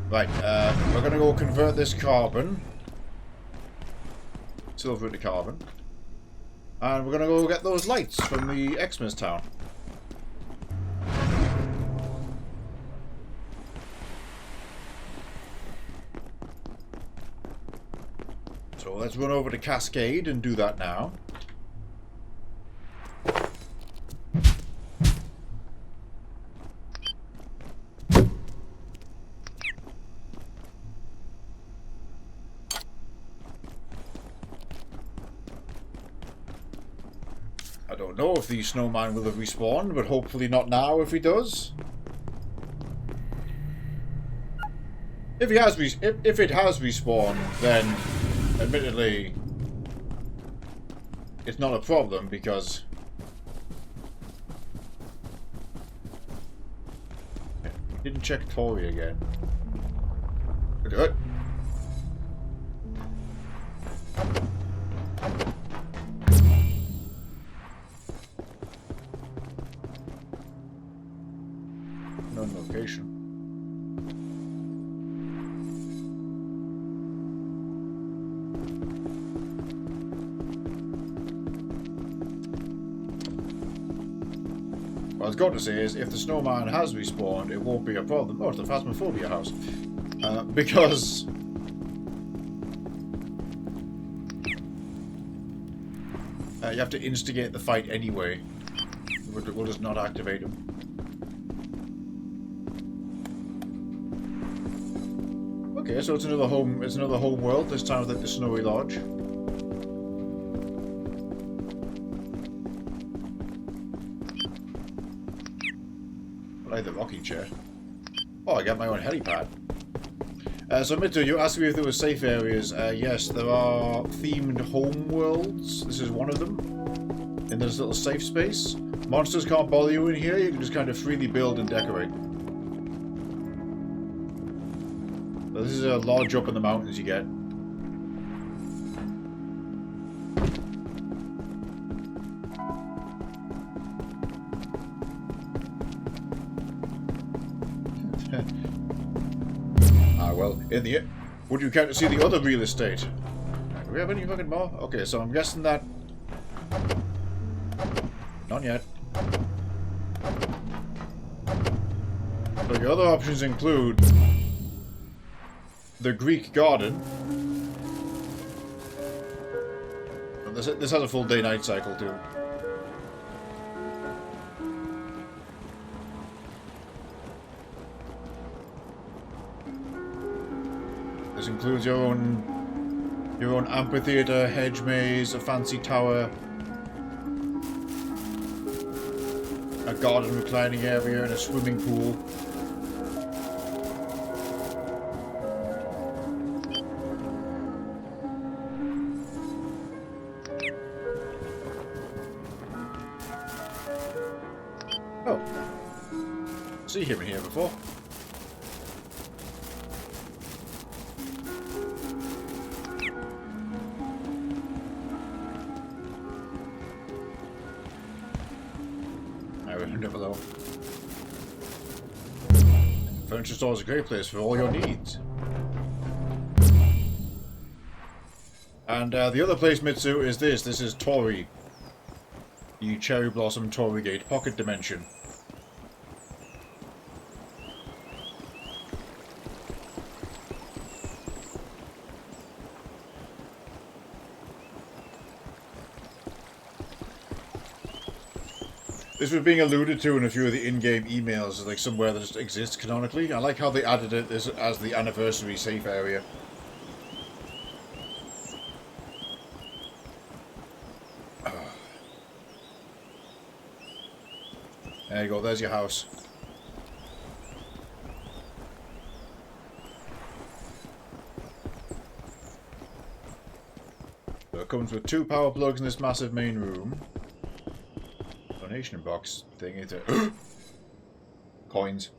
Right, we're going to go convert this carbon, silver into carbon, and we're going to go get those lights from the Xmas town. So let's run over to Cascade and do that now. I don't know if the snowman will have respawned, but hopefully not now if he does. If it has respawned, then admittedly it's not a problem because we didn't check Tori again. Good. No location. What I was going to say is, if the snowman has respawned, it won't be a problem. Oh, it's the Phasmophobia house. Because you have to instigate the fight anyway. We'll just not activate him. Okay, so it's another home. It's another home world. This time with like the Snowy Lodge. I like the rocking chair. Oh, I got my own helipad. So Mitto, you asked me if there were safe areas. Yes, there are themed home worlds. This is one of them. In this little safe space. Monsters can't bother you in here. You can just kind of freely build and decorate. So this is a lodge up in the mountains you get. Well, in the would you care to see the other real estate? Do we have any fucking more? Okay, so I'm guessing that not yet. So your other options include the Greek Garden. And this has a full day-night cycle too. This includes your own amphitheater, hedge maze, a fancy tower, a garden reclining area, and a swimming pool. Oh, see him in here before. Below. Furniture store is a great place for all your needs. And the other place, Mitsu, is this. This is Tori. The Cherry Blossom Tori Gate Pocket Dimension. This was being alluded to in a few of the in-game emails, like somewhere that just exists canonically. I like how they added it as the anniversary safe area. There you go, there's your house. So it comes with 2 power plugs in this massive main room. Donation box thing, it's a coins.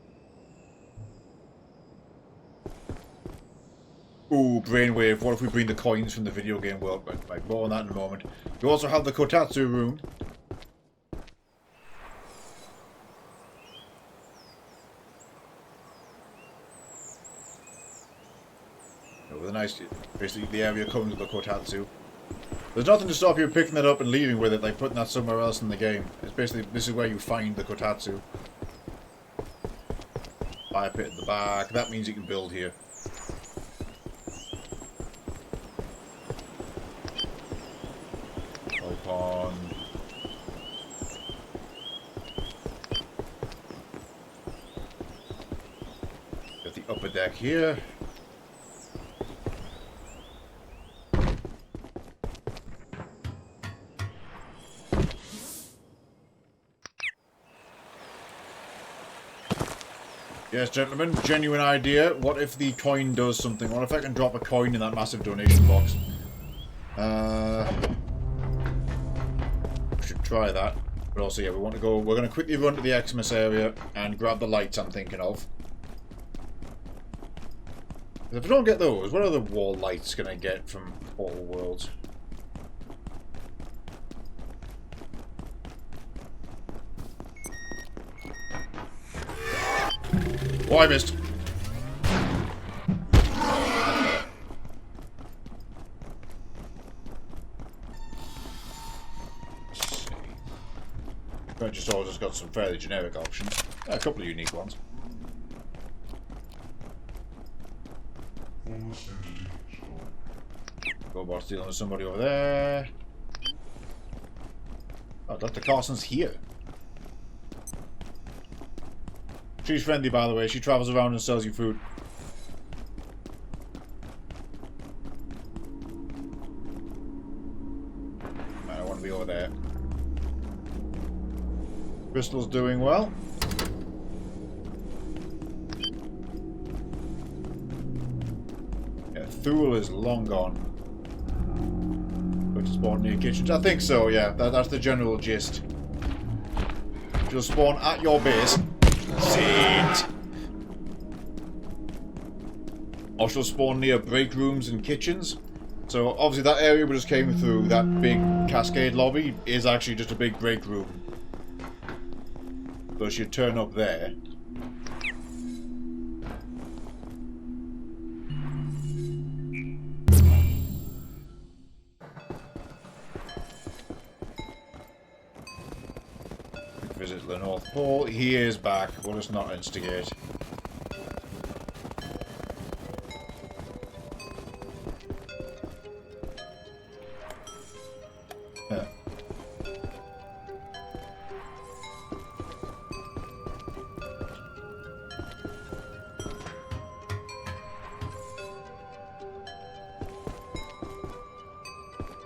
Ooh, brainwave. What if we bring the coins from the video game world? Like, more on that in a moment. You also have the Kotatsu room. With a nice, basically the area comes with the Kotatsu. There's nothing to stop you picking it up and leaving with it, like putting that somewhere else in the game. It's basically, this is where you find the Kotatsu. Fire pit at the back. That means you can build here. the upper deck here. Yes, gentlemen, genuine idea. What if the coin does something? What if I can drop a coin in that massive donation box? We should try that. But also, yeah, we want to go. We're going to quickly run to the Xmas area and grab the lights I'm thinking of. If we don't get those, what are the wall lights going to get from Portal Worlds? Oh, I missed. Purchase orders has got some fairly generic options. A couple of unique ones. Robot's dealing with somebody over there. Oh, Dr. Carson's here. She's friendly, by the way. She travels around and sells you food. I don't want to be over there. Crystal's doing well. Yeah, Thule is long gone. Going to spawn near kitchens. I think so, yeah. That's the general gist. She'll spawn at your base. Sit! Or she'll spawn near break rooms and kitchens. So obviously that area we just came through, that big cascade lobby, is actually just a big break room. So she'd turn up there. Visit the North Pole. He is back. We'll just not instigate. Yeah.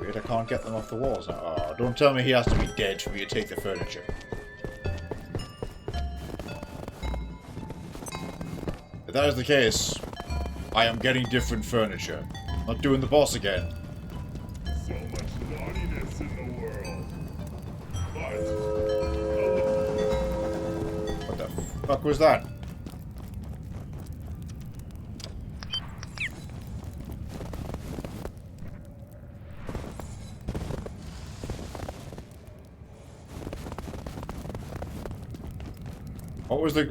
Weird, I can't get them off the walls now. Oh, don't tell me he has to be dead for me to take the furniture. If that is the case, I am getting different furniture. Not doing the boss again. So much naughtiness in the world. What the fuck was that?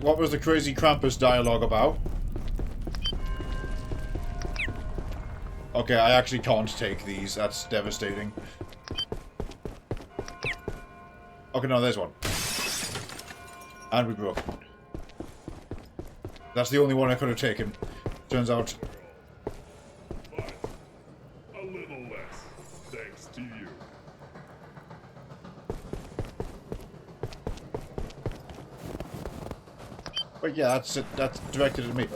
What was the crazy Krampus dialogue about? Okay, I actually can't take these. That's devastating. Okay, no, there's one. And we broke one. That's the only one I could have taken. Turns out. But a little less, thanks to you. But yeah, that's it. That's directed at me.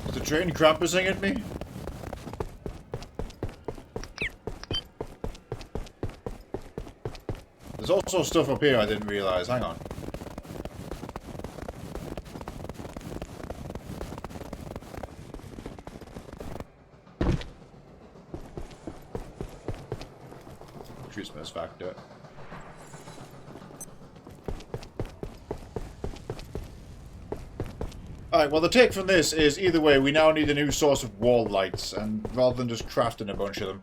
Is the train Krampusing at me? There's also stuff up here I didn't realize. Hang on. Christmas factor. Alright, well the take from this is either way we now need a new source of wall lights, and rather than just crafting a bunch of them,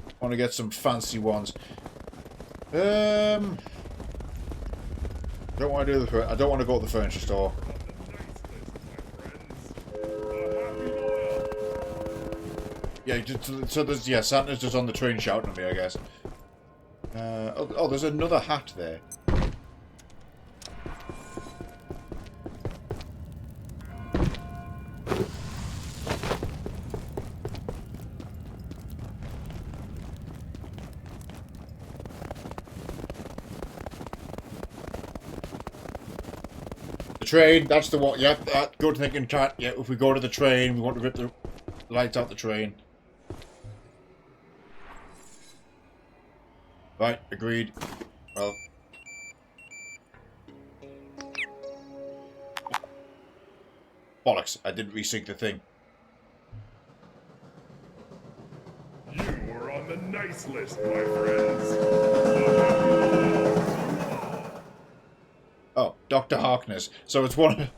I want to get some fancy ones. Don't want to do the. I don't want to go to the furniture store. Yeah, so there's Santa's just on the train shouting at me, I guess. Oh, there's another hat there. train, that's the one. Yep, good thinking, chat. Yeah, if we go to the train, we want to rip the lights out the train. Right, agreed. Well. Bollocks, I didn't resync the thing. You are on the nice list, my friends. Oh, Dr. Harkness. So it's one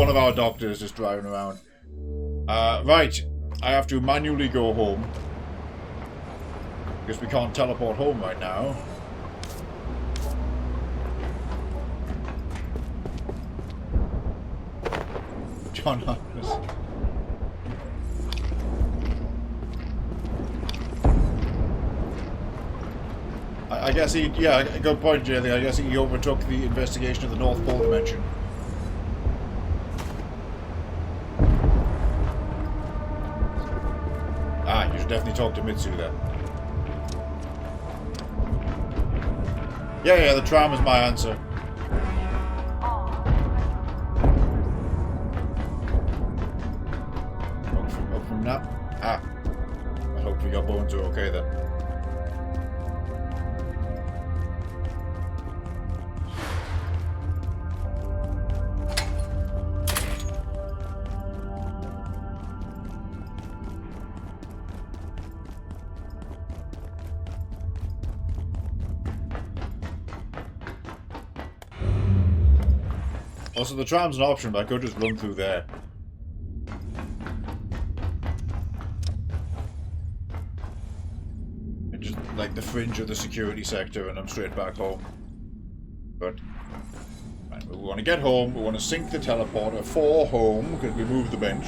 of our doctors just driving around. Right. I have to manually go home. Because we can't teleport home right now. John Harkness. I guess he, yeah, good point, Jaylee. I guess he overtook the investigation of the North Pole Dimension. Ah, you should definitely talk to Mitsu then. Yeah, the tram is my answer. Up from that. Ah. I hope your bones are okay then. Also, the tram's an option, but I could just run through there. And just, like, the fringe of the security sector, and I'm straight back home. But, right, we want to get home, we want to sync the teleporter for home, because we moved the bench.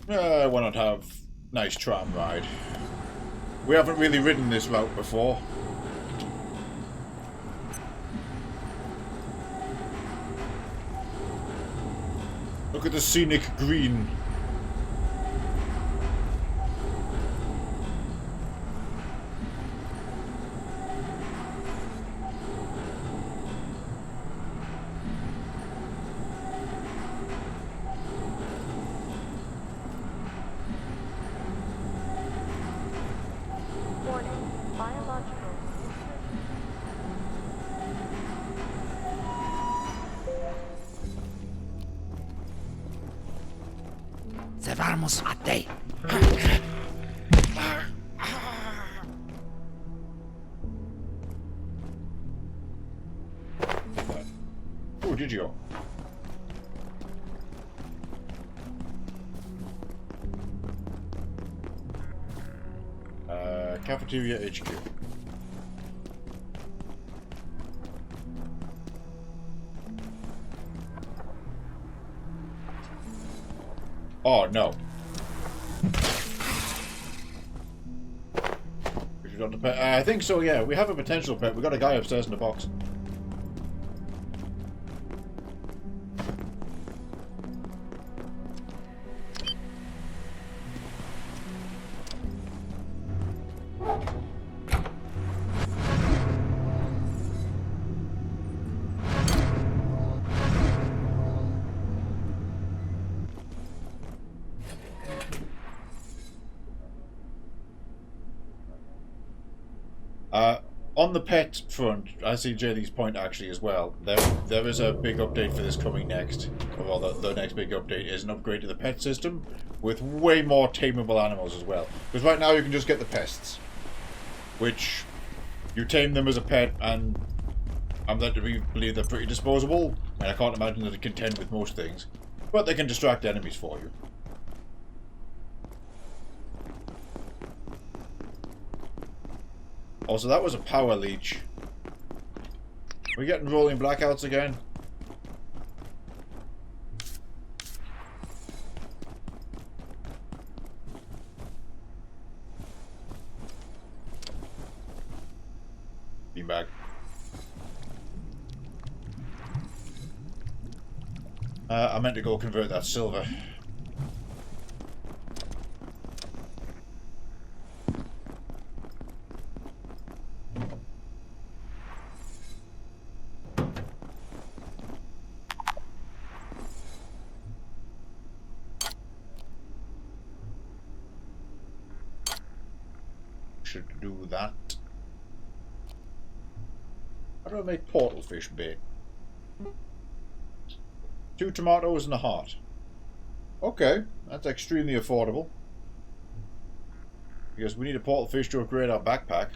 Why not have a nice tram ride? We haven't really ridden this route before. Look at the scenic green. Warning. Biological. Cerramos até. Oh, did you? Cafeteria HQ. Oh, no. We got the pet. I think so, yeah. We have a potential pet. We got a guy upstairs in the box. On the pet front, I see JD's point actually as well. There is a big update for this coming next. Well, the next big update is an upgrade to the pet system with way more tameable animals as well. Because right now you can just get the pests, which you tame them as a pet, and I'm led to believe they're pretty disposable. And I can't imagine that they contend with most things, but they can distract enemies for you. Also, that was a power leech. We're getting rolling blackouts again. Beanbag. I meant to go convert that silver. should do that. How do I make portal fish bait? 2 tomatoes and a heart. Okay, that's extremely affordable. Because we need a portal fish to upgrade our backpack.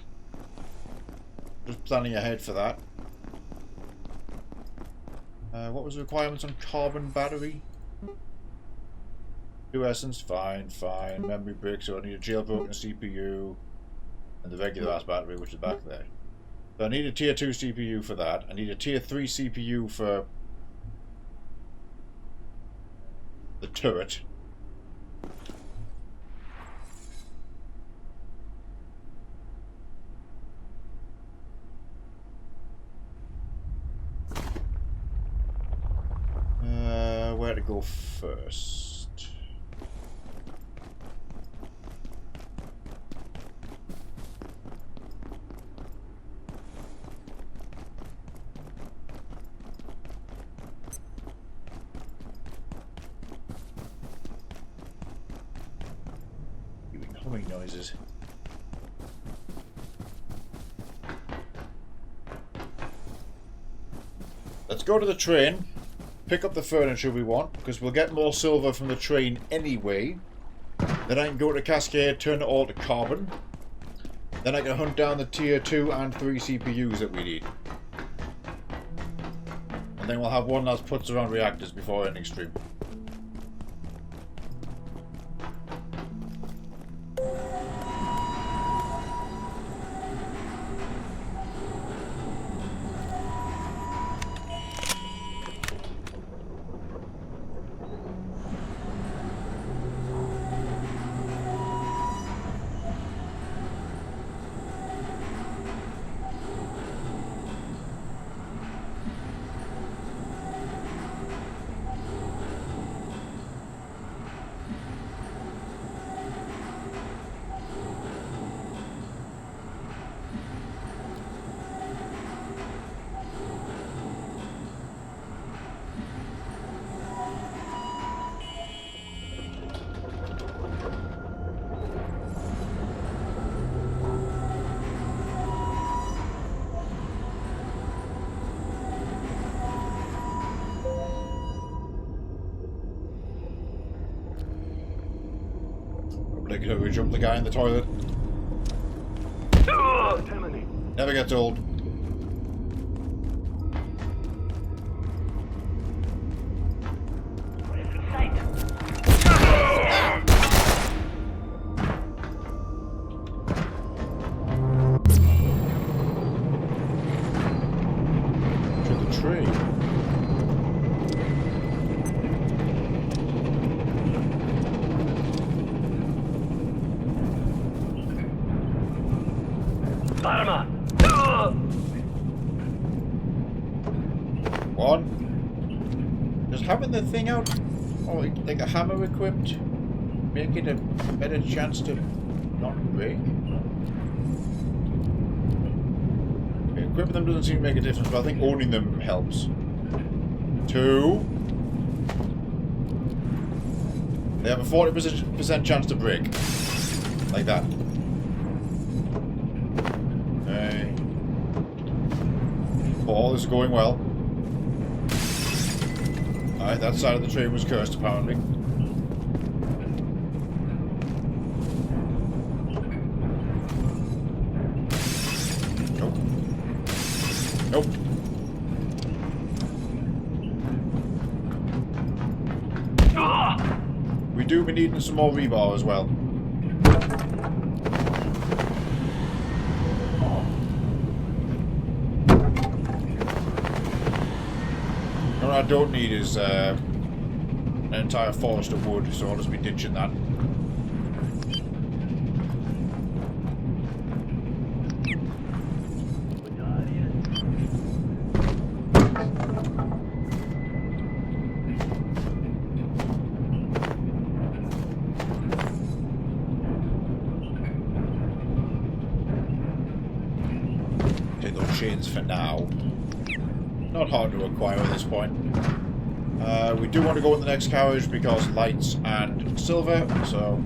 Just planning ahead for that. What was the requirements on carbon battery? 2 essence, fine. Memory brick, so I need a jailbroken CPU. And the regular ass battery, which is back there. So I need a tier 2 CPU for that. I need a tier 3 CPU for the turret. Where to go first? Hearing humming noises. Let's go to the train. Pick up the furniture we want, because we'll get more silver from the train anyway. Then I can go to Cascade, turn it all to carbon. Then I can hunt down the tier 2 and 3 CPUs that we need. And then we'll have one last puts around reactors before ending stream. We jump the guy in the toilet. Never gets old. To the tree. One. Just having the thing out, or like a hammer equipped, make it a better chance to not break. Okay, equipping them doesn't seem to make a difference, but I think owning them helps. 2. They have a 40% chance to break. Like that. Okay. 4, this is going well. Alright, that side of the train was cursed apparently. Nope. Nope. We do be needing some more rebar as well. What I don't need is an entire forest of wood, so I'll just be ditching that. Take those chains for now. Not hard to acquire at this point. We do want to go with the next carriage because lights and silver, so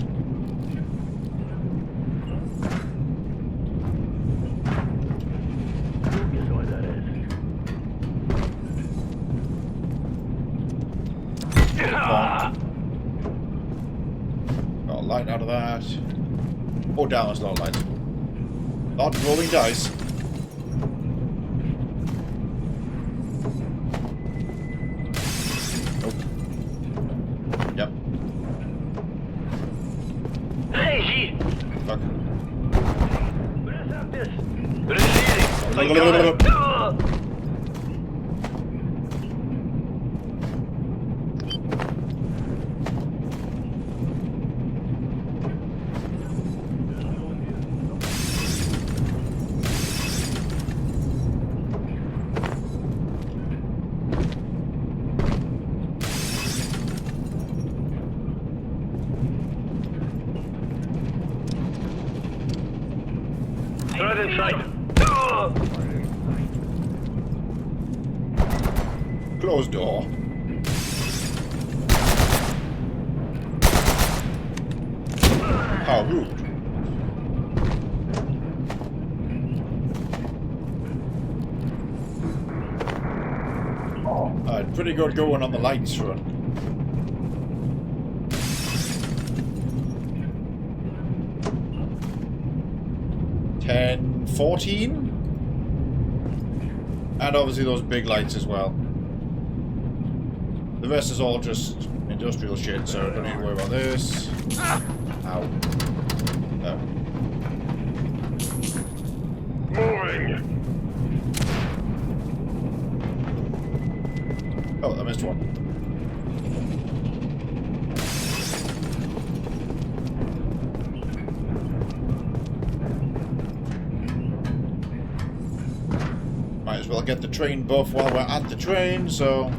that. Oh, down, there's a lot of lights. Not rolling dice. Nope. Yep. Hey, Fuck. Threat inside. Closed door. How rude. Pretty good going on the lights front. $10, $14, and obviously those big lights as well. The rest is all just industrial shit, so don't need to worry about this. Ow. Oh. Moving. Oh, I missed one. Might as well get the train buff while we're at the train, so...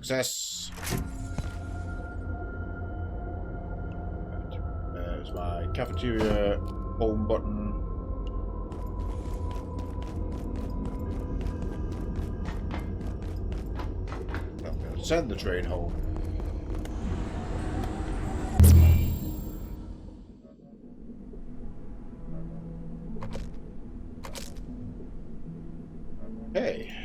Success. There's my cafeteria home button. I'm going to send the train home. Hey.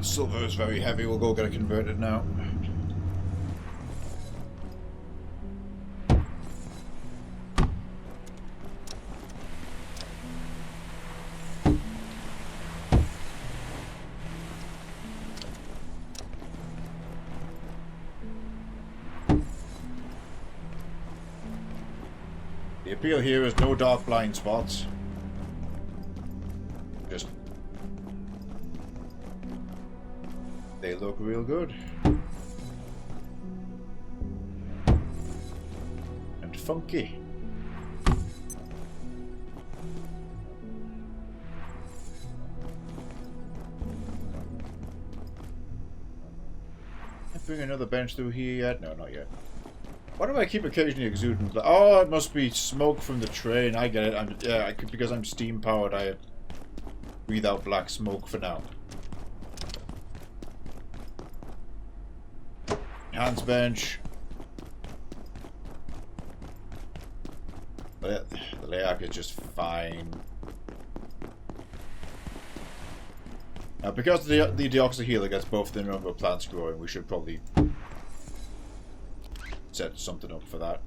Silver is very heavy, we'll go get it converted now. The appeal here is no dark blind spots. Just they look real good. And funky. Bring another bench through here yet? No, not yet. Why do I keep occasionally exuding? Oh, it must be smoke from the train. I get it. Because I'm steam powered, I breathe out black smoke for now. Hands bench. The layout is just fine. Now, because the deoxy healer gets both the number of plants growing, we should probably set something up for that.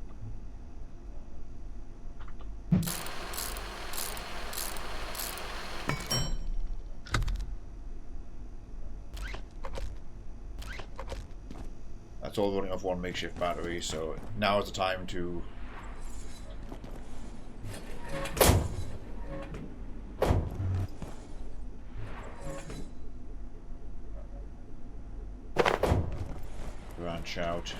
That's all running off one makeshift battery, so now is the time to Branch out.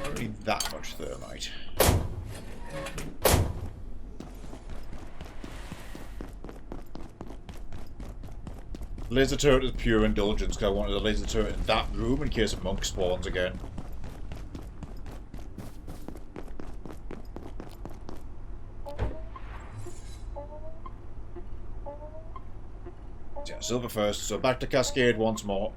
Don't need that much thermite. Laser turret is pure indulgence because I wanted a laser turret in that room in case a monk spawns again. Yeah, silver first, so back to Cascade once more.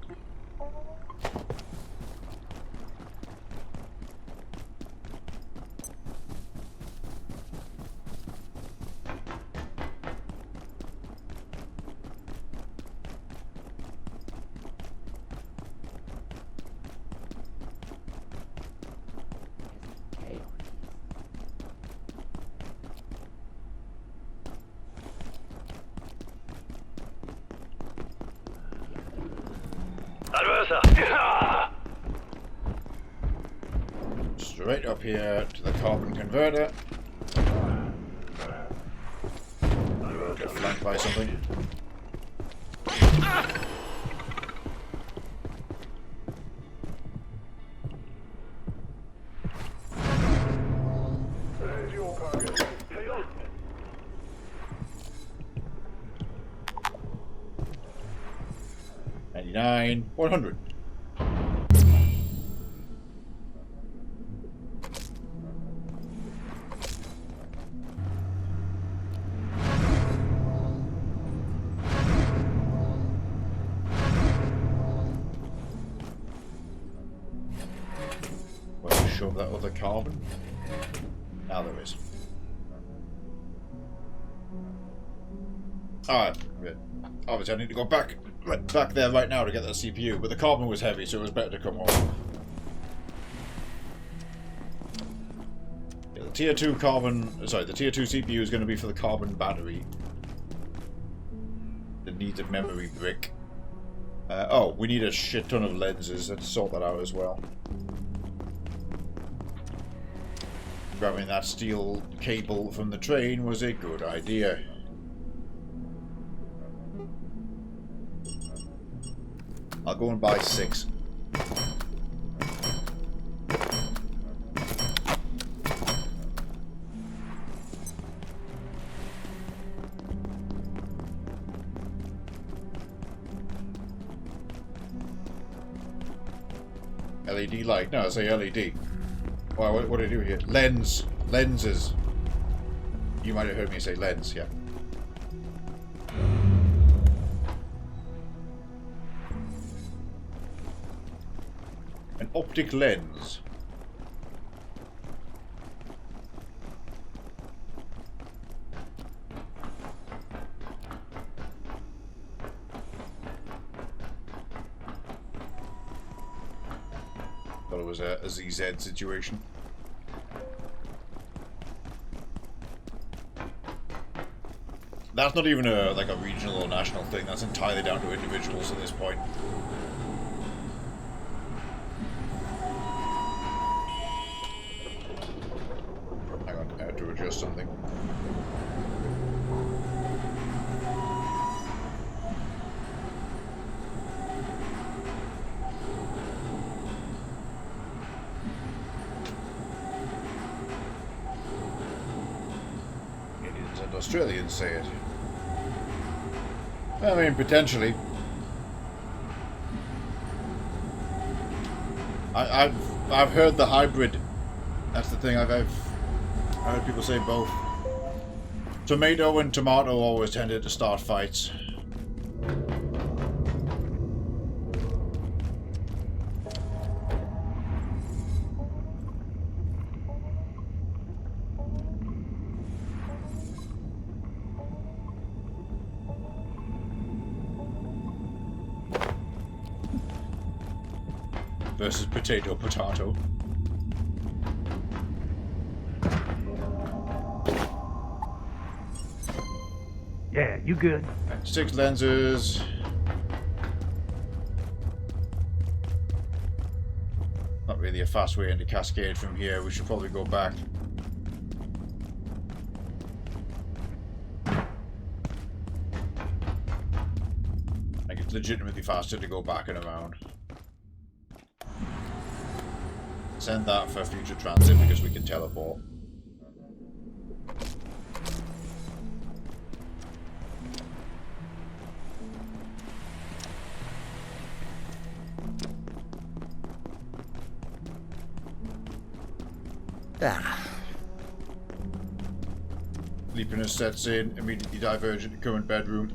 Straight up here to the carbon converter. Get flanked by something. $99, $100. Show that other carbon. Now there is. Alright, obviously I need to go back there right now to get that CPU, but the carbon was heavy, so it was better to come home. Yeah, the tier 2 carbon, sorry, the tier 2 CPU is going to be for the carbon battery. It needs a memory brick. Oh, we need a shit ton of lenses. Let's sort that out as well. Grabbing that steel cable from the train was a good idea. I'll go and buy 6. LED light. No, I say LED. Wow, what do I do here? Lenses. You might have heard me say lens, yeah. An optic lens. Thought it was a ZZ situation. That's not even a like a regional or national thing. That's entirely down to individuals at this point. Hang on, I had to adjust something. Indians and Australians say it. I mean, potentially. I've heard the hybrid. That's the thing. I've heard people say both. Tomato and tomato always tended to start fights. Versus potato. Yeah, you good? 6 lenses. fast way into Cascade from here. We should probably go back. Like, it's legitimately faster to go back and around. Send that for future transit because we can teleport. Sleepiness sets in, immediately diverge into current bedroom.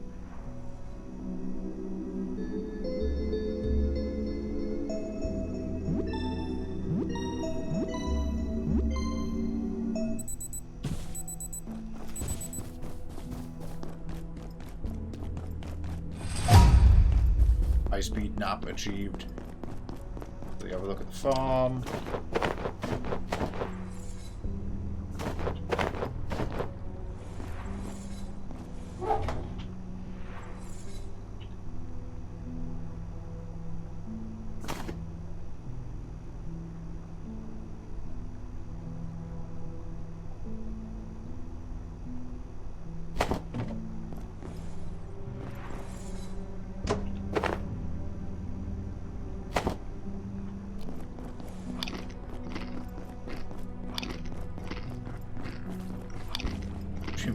High-speed nap achieved. We have a look at the farm.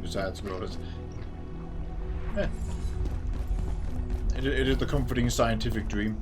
Besides growers. It is the comforting scientific dream.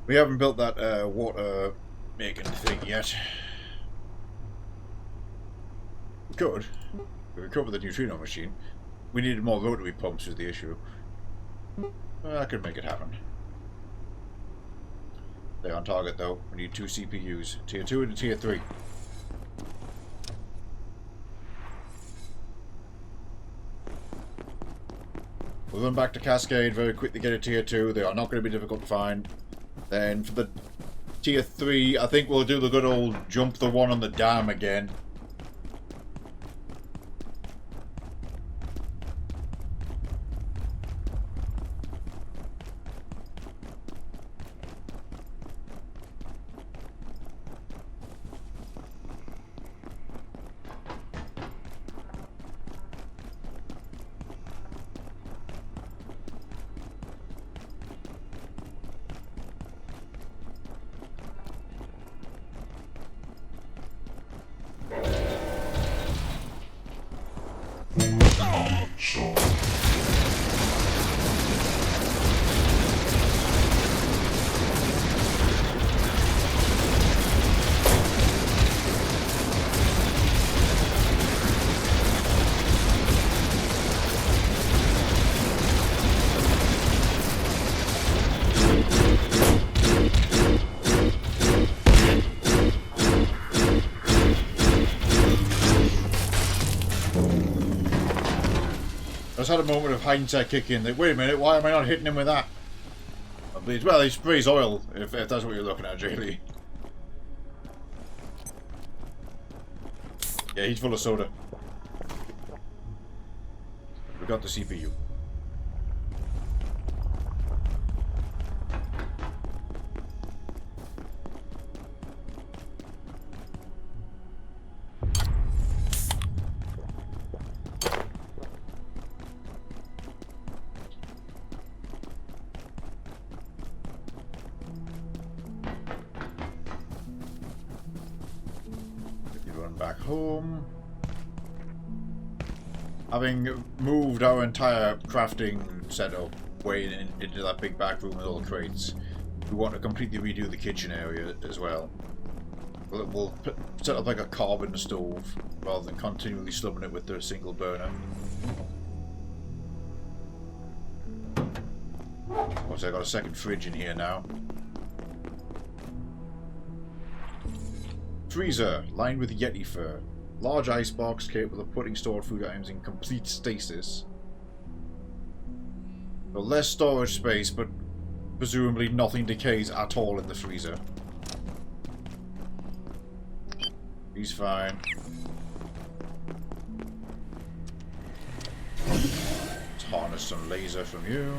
We haven't built that water making thing yet. Good. We recovered the neutrino machine. We needed more rotary pumps is the issue. I could make it happen. They're on target though. We need 2 CPUs. Tier 2 and Tier 3. We'll run back to Cascade very quickly, get a Tier 2. They are not going to be difficult to find. Then for the Tier 3, I think we'll do the good old jump the one on the dam again. I just had a moment of hindsight kicking. Like, wait a minute, why am I not hitting him with that? Well, he sprays oil, if that's what you're looking at, Jaylee. Yeah, he's full of soda. We got the CPU. Back home. Having moved our entire crafting setup way into that big back room with all the crates, we want to completely redo the kitchen area as well. We'll set up like a carbon stove rather than continually slumming it with the single burner. Also, I got a second fridge in here now. Freezer, lined with Yeti fur. Large icebox capable of putting stored food items in complete stasis. So less storage space, but presumably nothing decays at all in the freezer. He's fine. Let's harness some laser from you.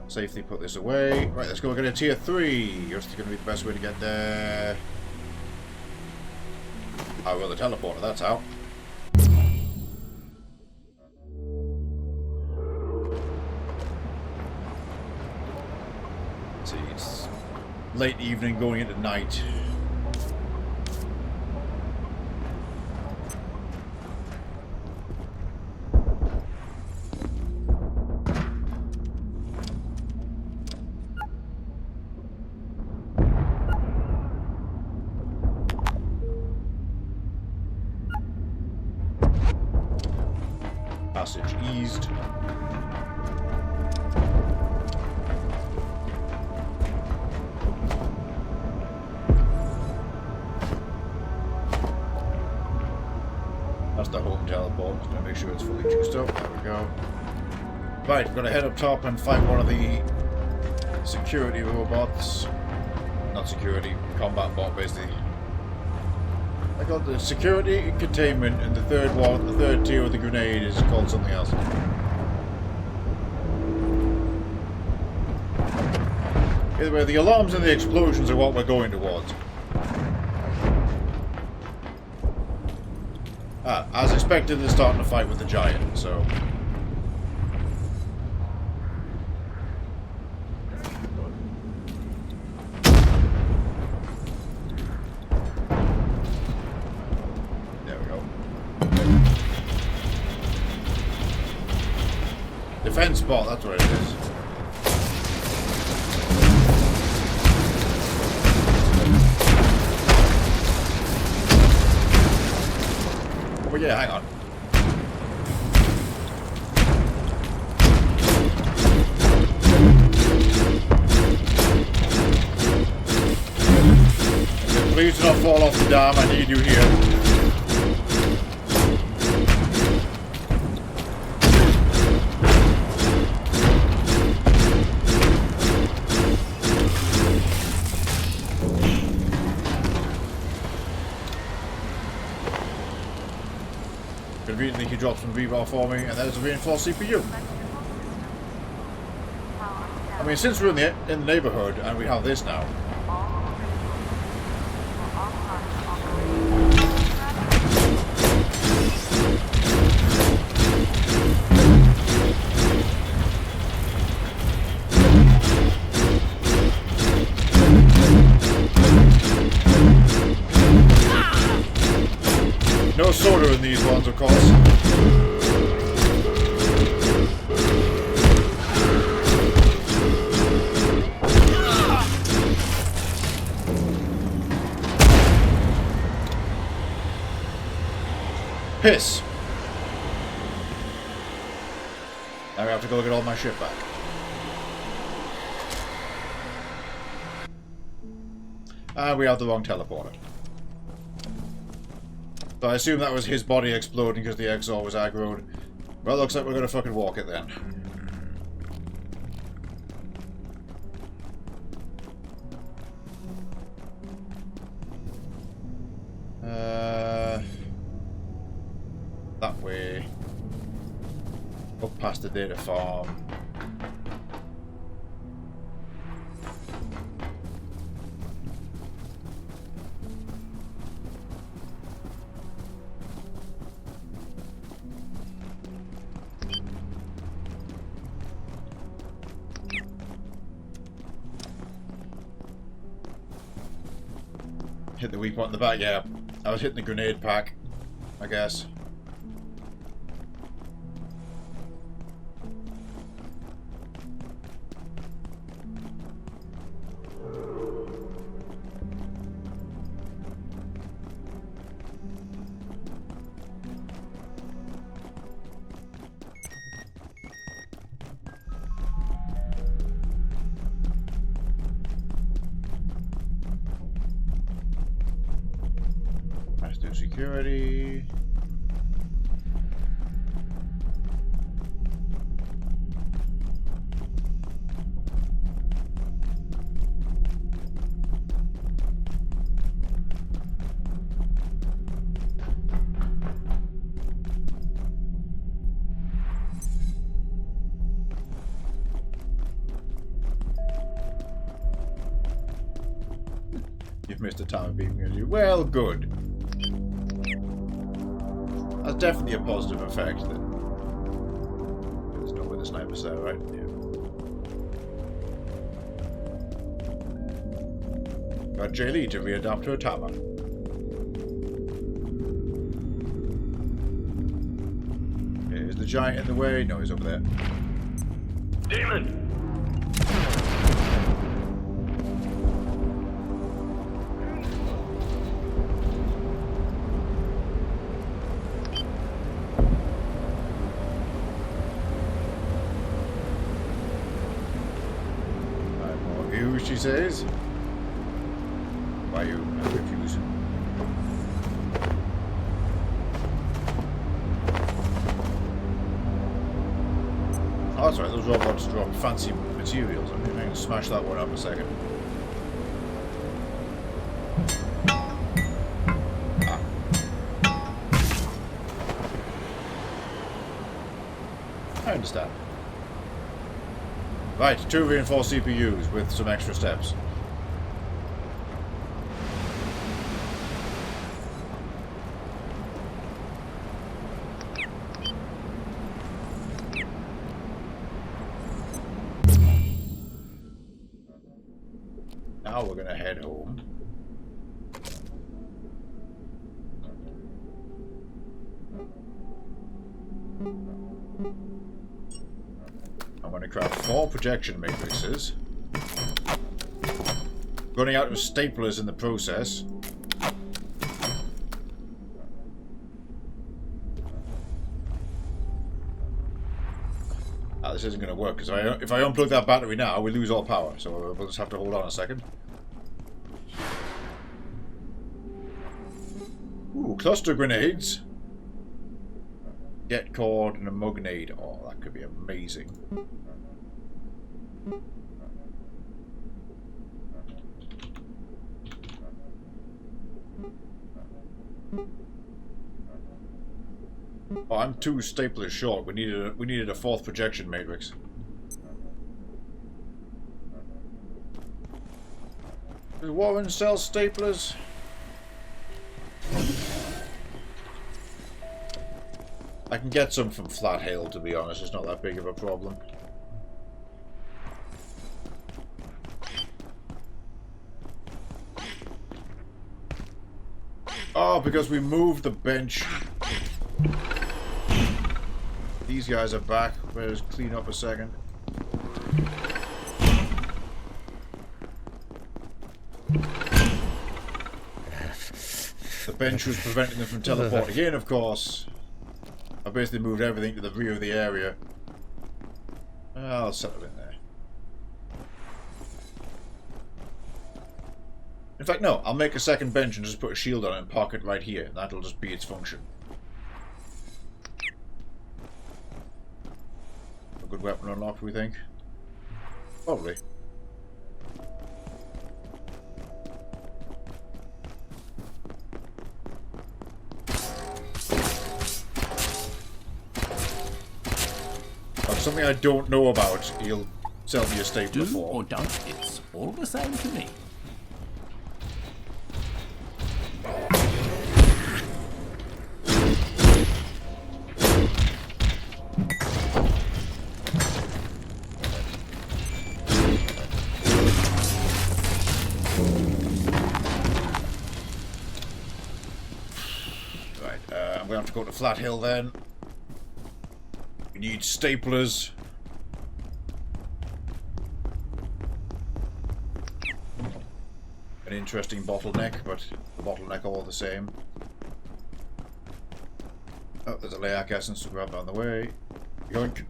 Safely put this away. Right, let's go get a tier 3. Yours is going to be the best way to get there. I will the teleporter, that's out. See, it's late evening going into night. Passage eased. That's the home teleport. Just gonna make sure it's fully juiced up. There we go. Right, we're gonna head up top and fight one of the security robots. Not security, combat bot basically. I got the security containment, and the third one, the third tier of the grenade is called something else. Either way, the alarms and the explosions are what we're going towards. As expected, they're starting to fight with the giant, so... Defense bot, that's what it is. Oh yeah, hang on. Please do not fall off the dam, I need you here. Conveniently, he drops some rebar for me, and there's a reinforced CPU. I mean, since we're in the neighborhood, and we have this now. No soda in these ones, of course. Piss. Now we have to go get all my shit back. And we have the wrong teleporter. So I assume that was his body exploding because the XOR was aggroed. Well, looks like we're gonna fucking walk it then. That way. Up past the data farm. Hit the weak point in the back, yeah. I was hitting the grenade pack, I guess. security. You've missed a time of being with you. Well, good. That's definitely a positive effect. That there's no way the sniper's there, right? Yeah. Got JLE to readapt to a tower. Is the giant in the way? No, he's over there. Demon! She says. Why are you confused? Oh, that's right, those robots drop fancy materials. I'm going to smash that one up a second. I understand. Right, 2 reinforced CPUs with some extra steps. Now we're gonna head home. I'm going to craft 4 projection matrices. Running out of staplers in the process. This isn't going to work because if I unplug that battery now, we lose all power. So we'll just have to hold on a second. Ooh, cluster grenades. Get cord and a mugnade. Oh, that could be amazing. Oh, I'm 2 staplers short. We needed a 4th projection matrix. Does Warren sell staplers? I can get some from Flat Hill, to be honest. It's not that big of a problem. Oh, because we moved the bench. These guys are back. Let's clean up a second. The bench was preventing them from teleporting in, of course. I basically moved everything to the rear of the area. I'll set it in there. In fact, no, I'll make a second bench and just put a shield on it and park it right here. That'll just be its function. A good weapon unlocked, we think? Probably. Something I don't know about, he'll sell me a stapler for. Or don't, it's all the same to me. Right, I'm gonna have to go to Flat Hill then. We need staplers. An interesting bottleneck, but the bottleneck all the same. Oh, there's a Layak essence to grab on the way. Yoink.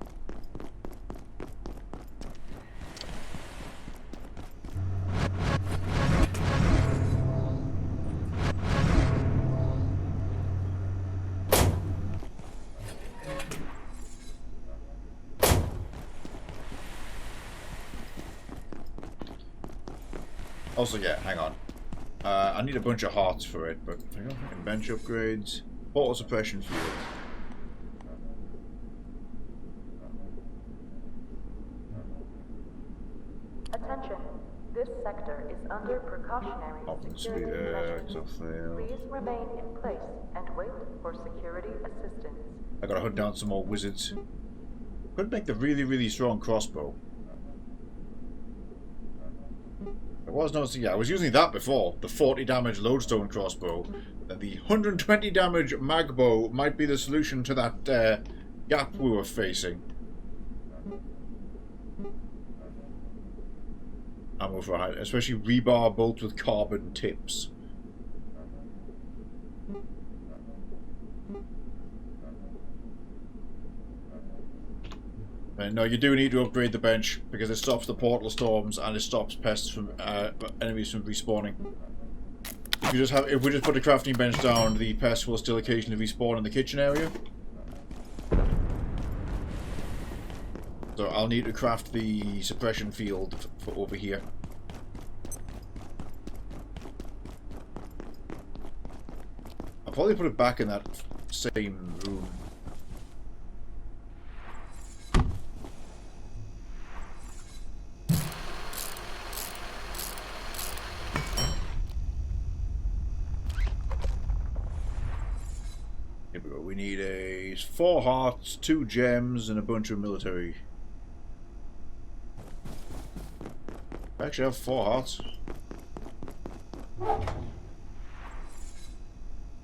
Also, yeah, hang on. I need a bunch of hearts for it, but hang on. Bench upgrades. Portal suppression field. Attention. This sector is under precautionary security measures. Please remain in place and wait for security assistance. I gotta hunt down some more wizards. Could make the really strong crossbow. I was noticing, yeah, I was using that before. The 40 damage lodestone crossbow. And the 120 damage magbow might be the solution to that gap we were facing. Ammo for high, especially rebar bolts with carbon tips. No, you do need to upgrade the bench because it stops the portal storms and it stops pests from enemies from respawning. If we just put a crafting bench down, the pests will still occasionally respawn in the kitchen area. So I'll need to craft the suppression field for over here. I'll probably put it back in that same room. Here we go. We need 4 hearts, 2 gems, and a bunch of military. I actually have 4 hearts.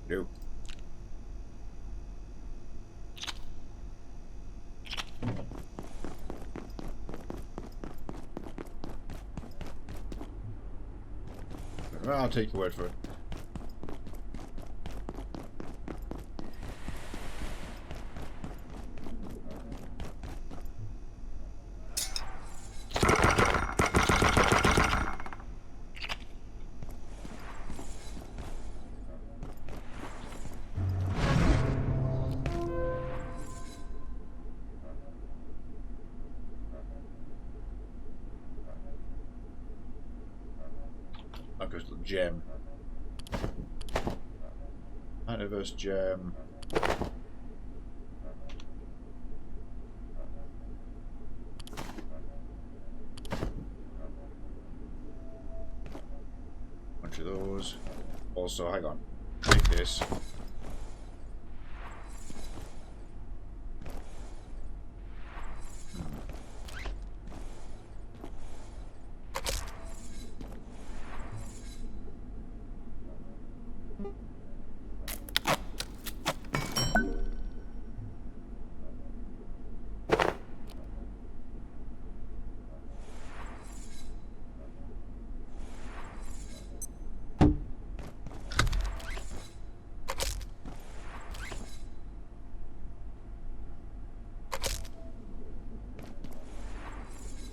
No. I'll take your word for it. Gem. Antiverse gem. Bunch of those. Also, hang on. Take this.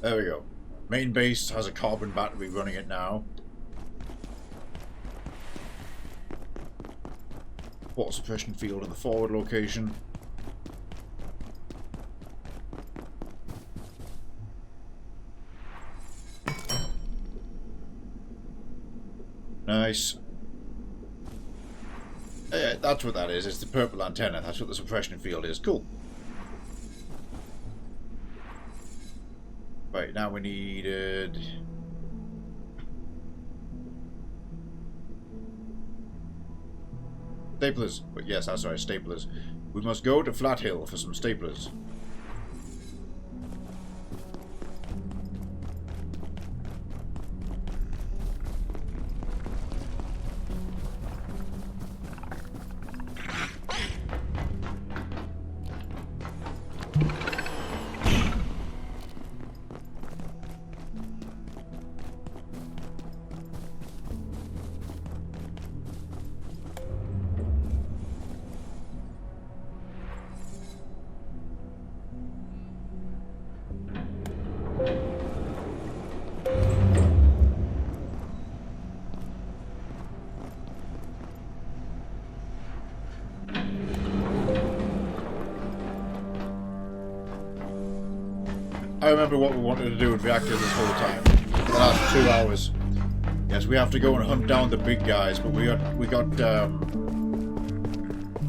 There we go. Main base has a carbon battery running it now. Water suppression field in the forward location. Nice. Yeah, that's what that is. It's the purple antenna. That's what the suppression field is. Cool. Right, now we needed... staplers. But yes, that's right, staplers. We must go to Flat Hill for some staplers. I remember what we wanted to do with reactors this whole time, for the last 2 hours. Yes, we have to go and hunt down the big guys, but we got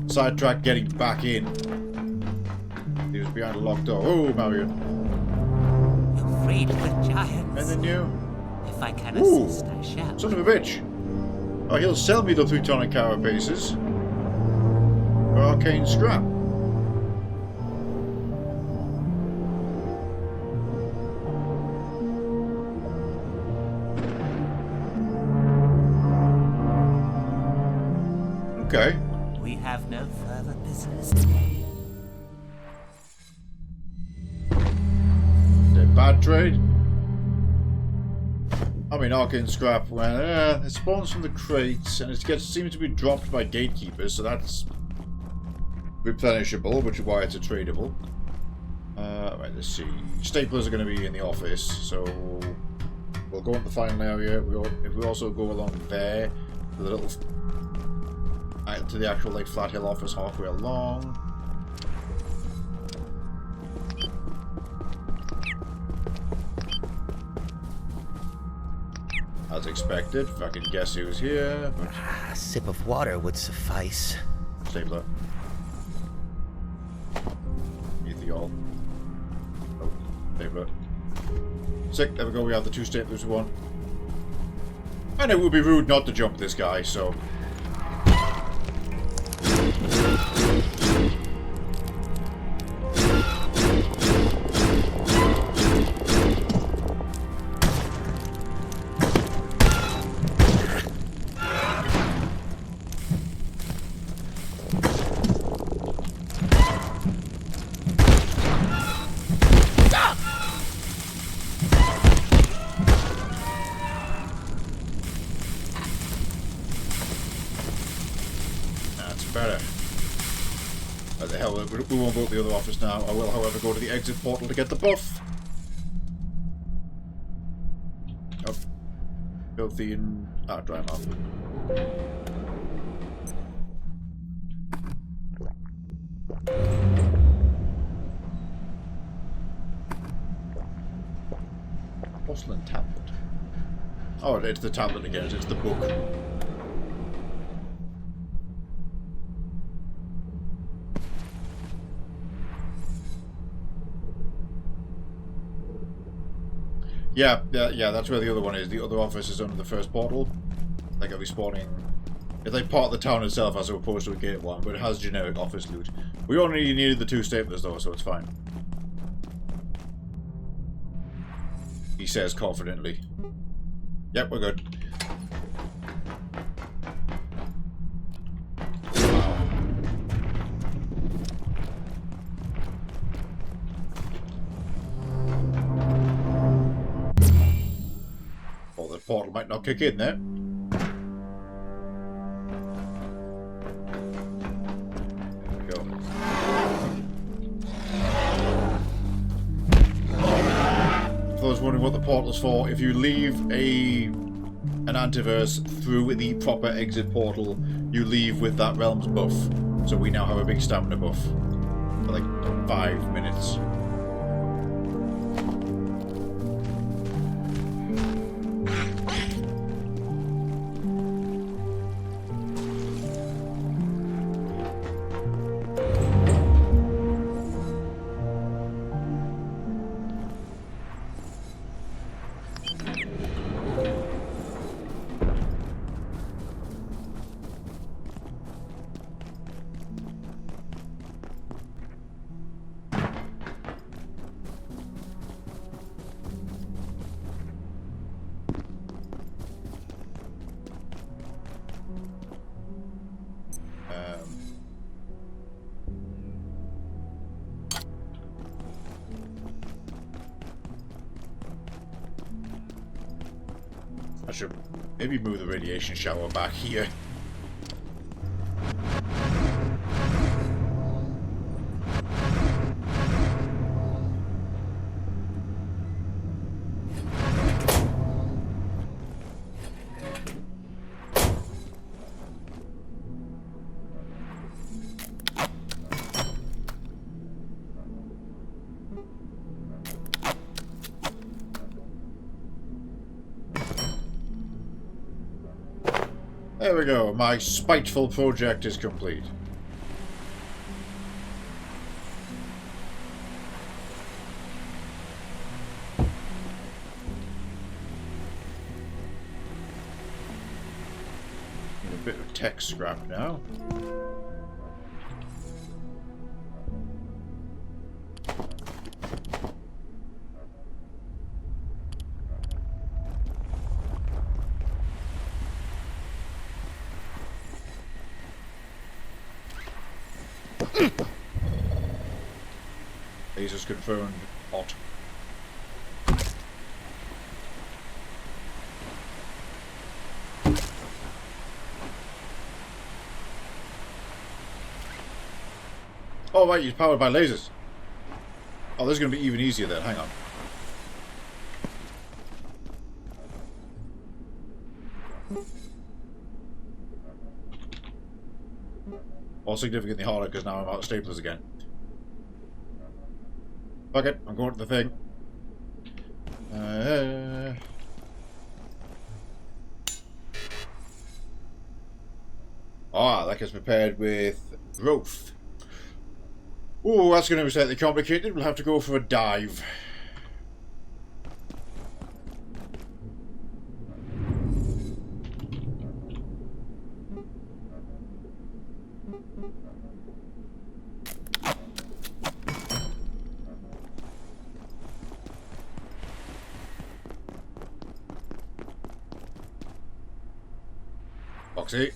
sidetracked getting back in. He was behind a locked door. Oh, Marion. Afraid of the giants. Anything new? If I can Ooh, assist, I shall. son of a bitch. Oh, he'll sell me the 3 tonic carapaces. For arcane scrap. Okay. We have no further business. Is it a bad trade? I mean, arcane scrap, well, it spawns from the crates, and it seems to be dropped by gatekeepers, so that's replenishable, which is why it's a tradable. Right, let's see. Staplers are going to be in the office, so we'll go into the final area. If we also go along there, to the little, to the actual like Flat Hill office halfway along. As expected, if I can guess who's here. But... A sip of water would suffice. Stapler. Ethiol. Oh, stapler. Sick, there we go, we have the 2 staplers we want. And it would be rude not to jump this guy, so... We won't go to the other office now. I will, however, go to the exit portal to get the buff. Oh. Filthy and... Ah, dry mouth. Porcelain tablet. Oh, it's the tablet again. It's the book. Yeah, that's where the other one is. The other office is under the first portal. Like, it'll be spawning... It's like part of the town itself as opposed to a gate one, but it has generic office loot. We only needed the 2 staplers though, so it's fine. He says confidently. Yep, we're good. Portal might not kick in there. There we go. For those wondering what the portal's for, if you leave an antiverse through the proper exit portal, you leave with that realm's buff. So we now have a big stamina buff for like 5 minutes. I should maybe move the radiation shower back here. There we go. My spiteful project is complete. Need a bit of tech scrap now. Lasers confirmed hot. Oh right, he's powered by lasers. Oh, this is going to be even easier then. Hang on. Or significantly harder because now I'm out of staplers again. Fuck it, I'm going to the thing. That is prepared with growth. Ooh, that's going to be slightly complicated. We'll have to go for a dive. Foxy.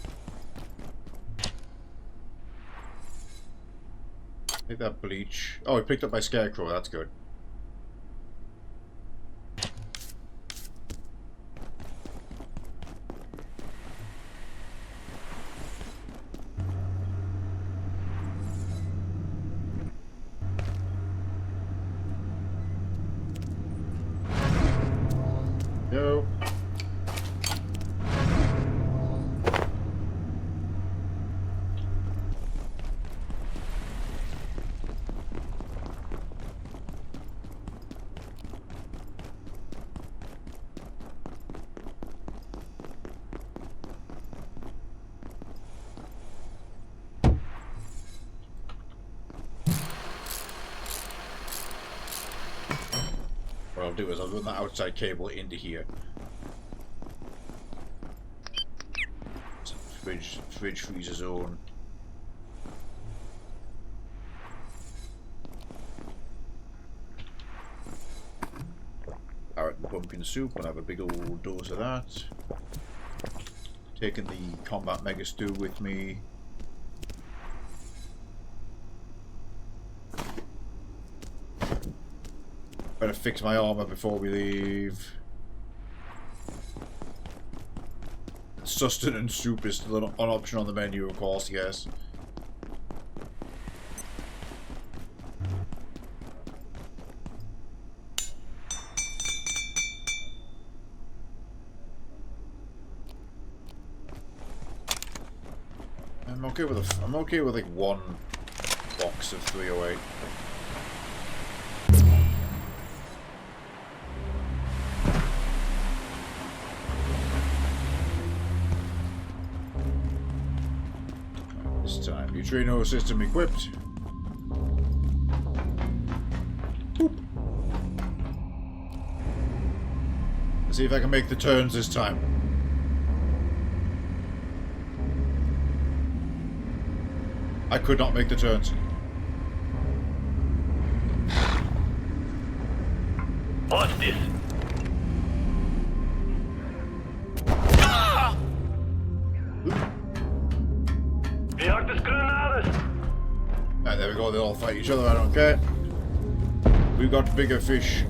Take that bleach. Oh, he picked up my scarecrow. That's good. Go. What I'll do is I'll run that outside cable into here. Fridge freezer zone. Carrot and pumpkin soup. I'll have a big old dose of that. Taking the combat mega stew with me. Better fix my armor before we leave. Sustenance soup is still an option on the menu, of course, yes. I'm okay with like one box of 308. This time, neutrino system equipped. Boop. Let's see if I can make the turns this time. I could not make the turns. What's this? Right, there we go, they all fight each other, I don't care. We got bigger fish.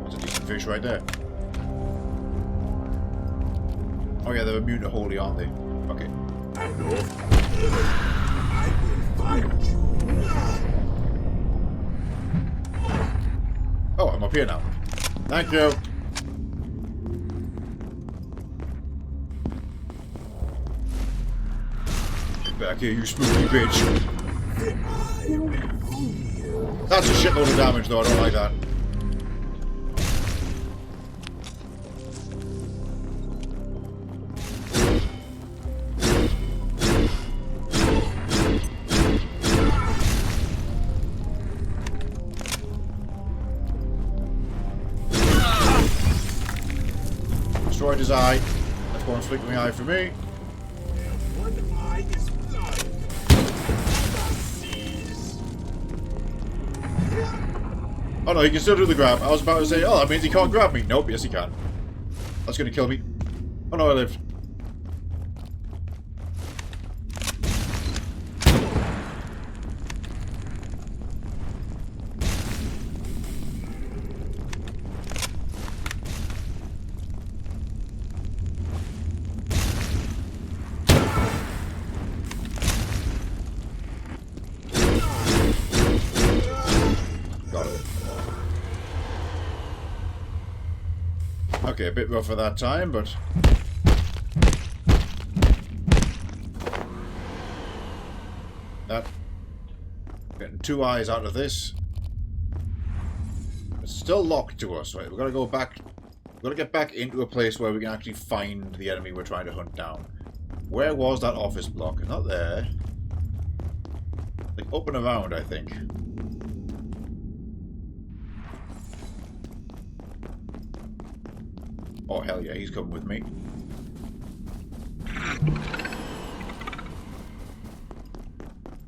That's a decent fish right there. Oh yeah, they're immune to holy, aren't they? Okay. I will find you now. Oh, I'm up here now. Thank you. Back here, you spooky bitch. That's a shitload of damage, though. I don't like that. Destroyed his eye. That's going to flick my eye for me. Oh no, he can still do the grab. I was about to say, oh, that means he can't grab me. Nope, yes he can. That's going to kill me. Oh no, I lived. Okay, a bit rough for that time, but... That... Getting 2 eyes out of this. It's still locked to us, right? We've got to go back... We've got to get back into a place where we can actually find the enemy we're trying to hunt down. Where was that office block? Not there. Like, up and around, I think. Oh, hell yeah, he's coming with me.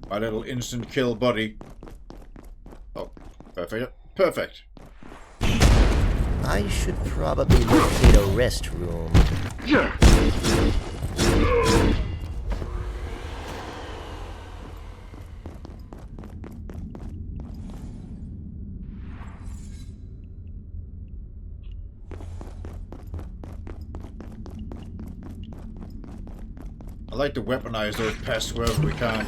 My little instant kill buddy. Oh, perfect. Perfect. I should probably locate a restroom. I like to weaponize those pests wherever we can.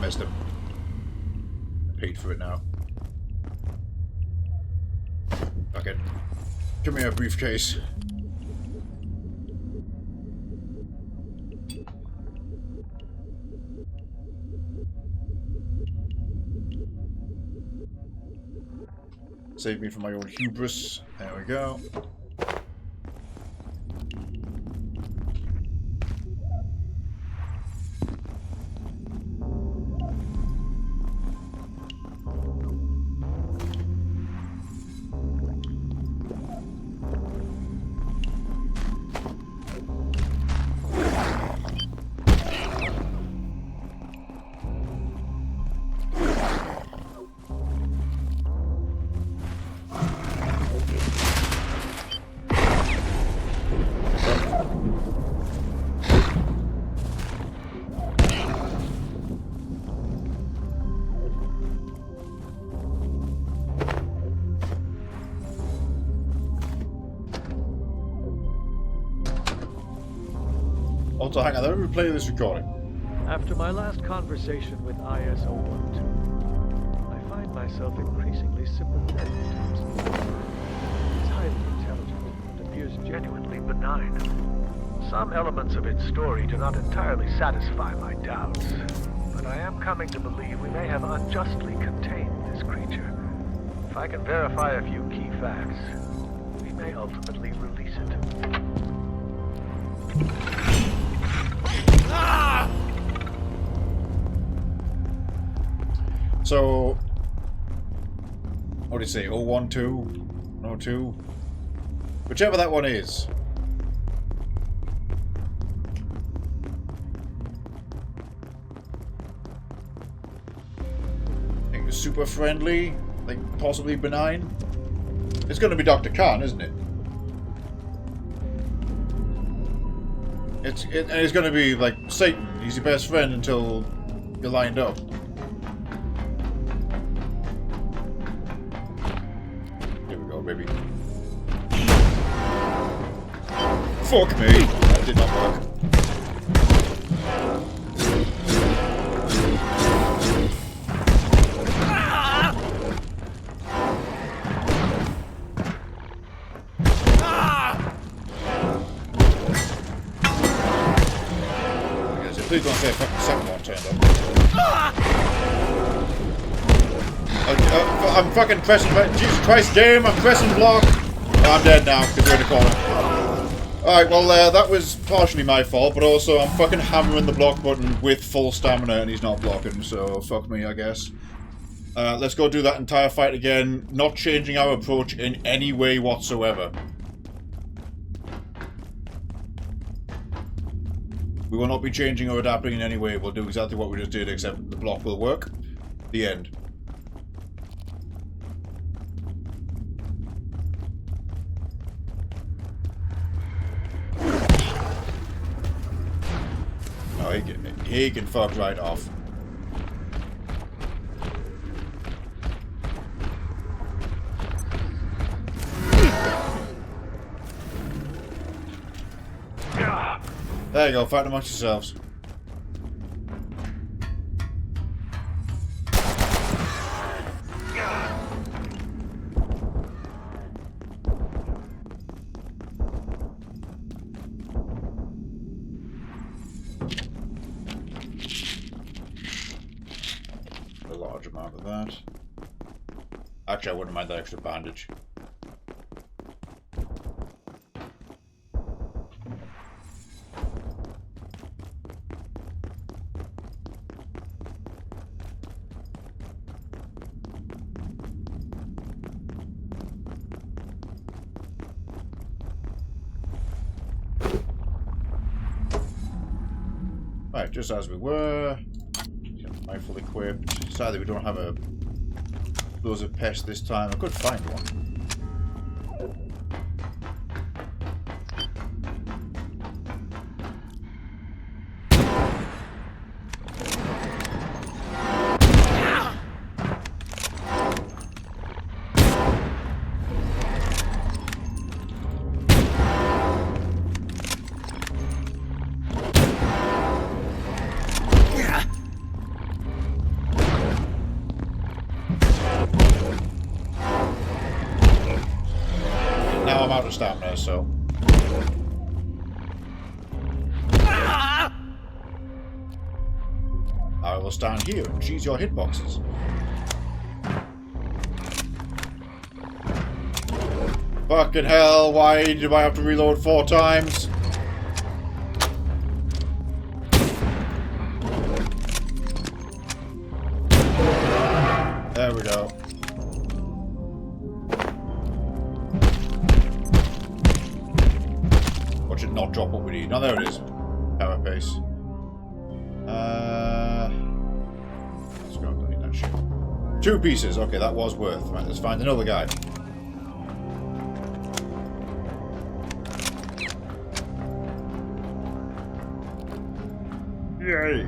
Missed him. I paid for it now. Okay. Come here, briefcase. Save me from my own hubris. There we go. Also, hang on, let me replay this recording. After my last conversation with IS-012, I find myself increasingly sympathetic to its leader. It's highly intelligent and appears genuinely benign. Some elements of its story do not entirely satisfy my doubts, but I am coming to believe we may have unjustly contained this creature. If I can verify a few key facts, we may ultimately release it. So, what do you say? 012? 02? Whichever that one is. I think it's super friendly, like possibly benign. It's going to be Dr. Khan, isn't it? And it's going to be like Satan. He's your best friend until you're lined up. Fuck me. That did not work. Please don't say a fucking second one turned up. I'm fucking pressing... Jesus Christ, game! I'm pressing block! Oh, I'm dead now, because we're in the corner. Alright, well, that was partially my fault, but also I'm fucking hammering the block button with full stamina and he's not blocking, so fuck me, I guess. Let's go do that entire fight again, not changing our approach in any way whatsoever. We will not be changing or adapting in any way. We'll do exactly what we just did, except the block will work. The end. Oh, he can fuck right off. There you go, fight amongst yourselves. A large amount of that. Actually, I wouldn't mind that extra bandage. Right, just as we were. Rifle equipped. Sadly, we don't have a explosive pest this time. I could find one. I'm out of stamina, so... I will stand here and cheese your hitboxes. Fucking hell, why do I have to reload 4 times? There we go. Watch it not drop what we need. Oh, there it is. Power pace. Let's go. Don't need that shit. 2 pieces. Okay, that was worth. Right, let's find another guy. Yay!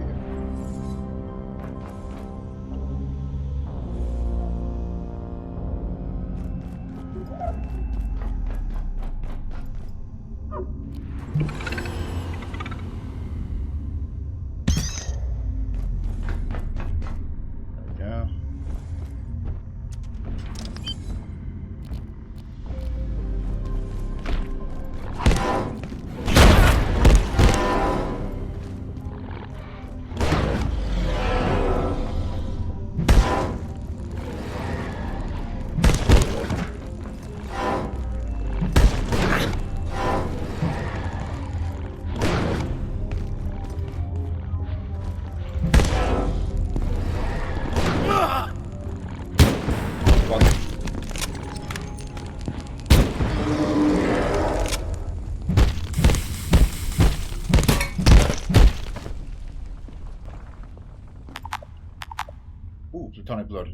Ooh, plutonic blood.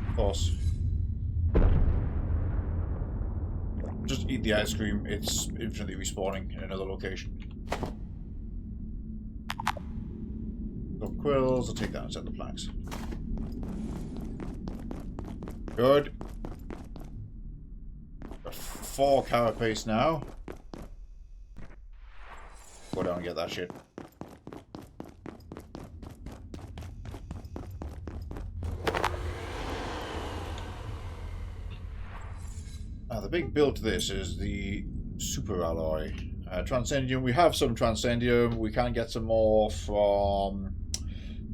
Of course. Just eat the ice cream, it's infinitely respawning in another location. Got quills, I'll take that and set the planks. Good. Got 4 carapace now. want to get that shit. Now, the big build to this is the super alloy. Transcendium, we have some Transcendium. We can get some more from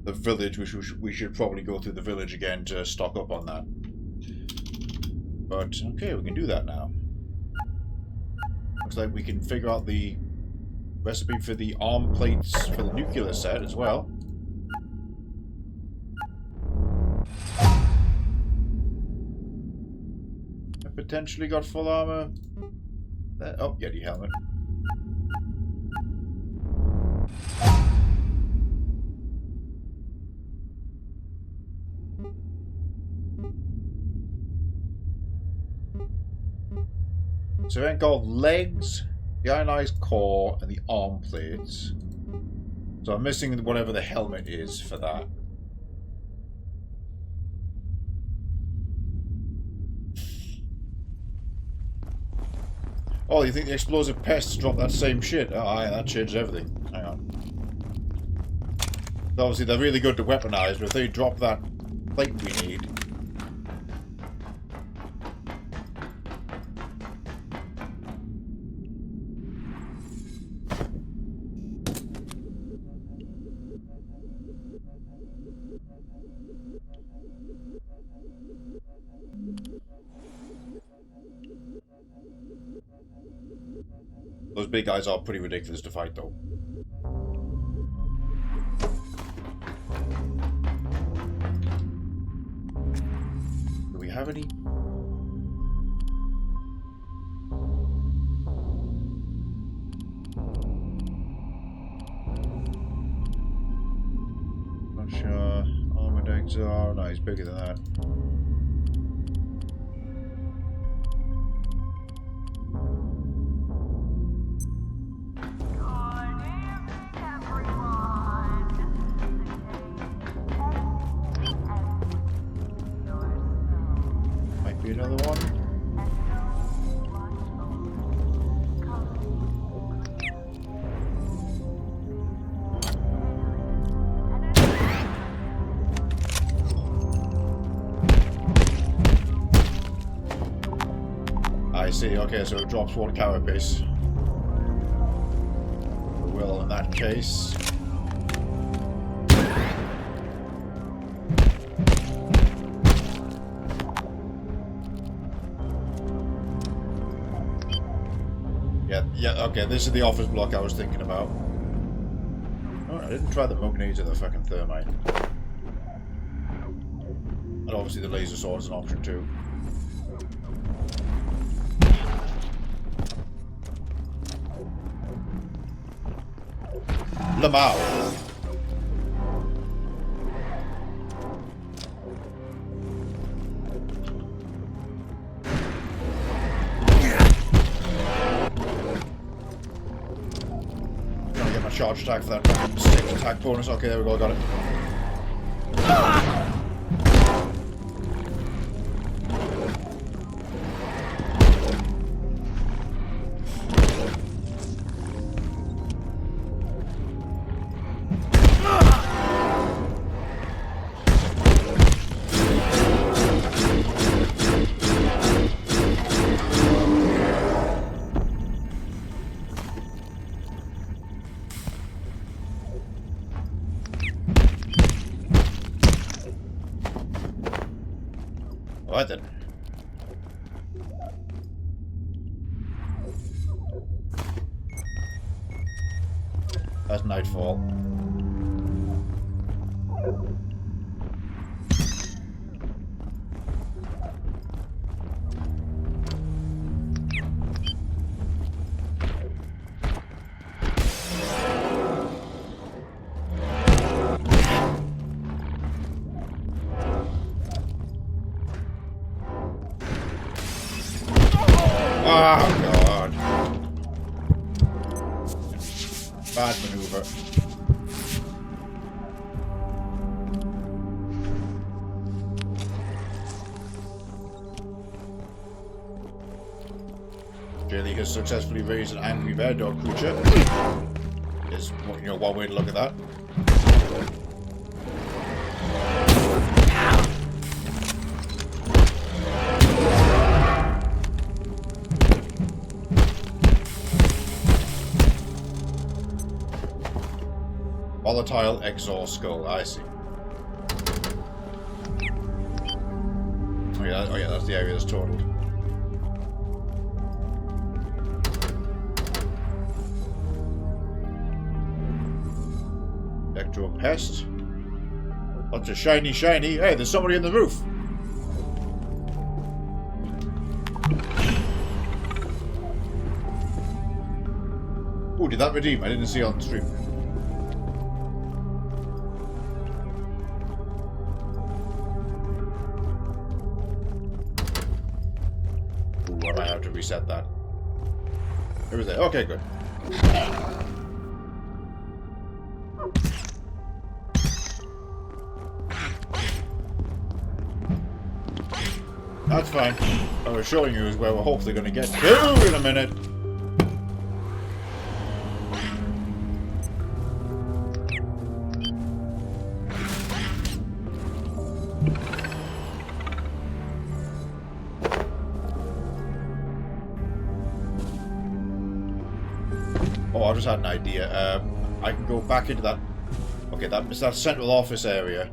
the village, which we should probably go through the village again to stock up on that. But, okay, we can do that now. Looks like we can figure out the recipe for the arm plates for the nuclear set as well. I potentially got full armor. Oh, Yeti helmet. So we got legs, the ionized core, and the arm plates. So I'm missing whatever the helmet is for that. Oh, you think the explosive pests drop that same shit? Oh, aye, that changed everything. Hang on. So obviously they're really good to weaponize, but if they drop that plate we need... Those big guys are pretty ridiculous to fight, though. Do we have any? Not sure. Armored exile. No, he's bigger than that. Another one. I see. Okay, so it drops one carapace. Well, in that case. Yeah, okay, this is the office block I was thinking about. Oh, I didn't try the Mugnates or the fucking Thermite. And obviously the laser sword is an option too. Lamau! Charge attack for that stick attack bonus. Okay, there we go, got it. Alright then. That's nightfall. Oh god. Bad maneuver. Jelly has successfully raised an angry bear dog creature. is, you know, one way to look at that. Volatile exhaust skull, I see. Oh yeah, that's the area that's totaled. Electro pest. Lots of shiny. Hey, there's somebody in the roof. Oh, did that redeem? I didn't see it on the stream. Ooh, I might have to reset that. It was there. Okay, good. That's fine. I was showing you is where we're hopefully going to get to in a minute. Oh, I just had an idea. I can go back into that. Okay, that's that central office area.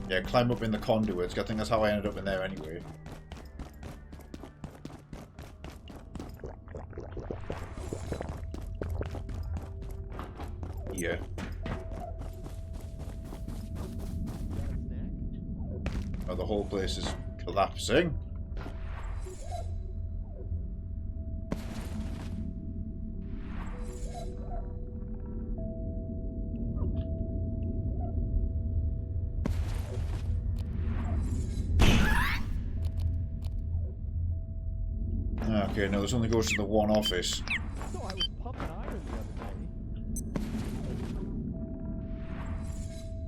Yeah, climb up in the conduits. I think that's how I ended up in there anyway. Yeah. Oh, the whole place is collapsing. Okay, no, this only goes to the one office. So I was pumping iron the other day.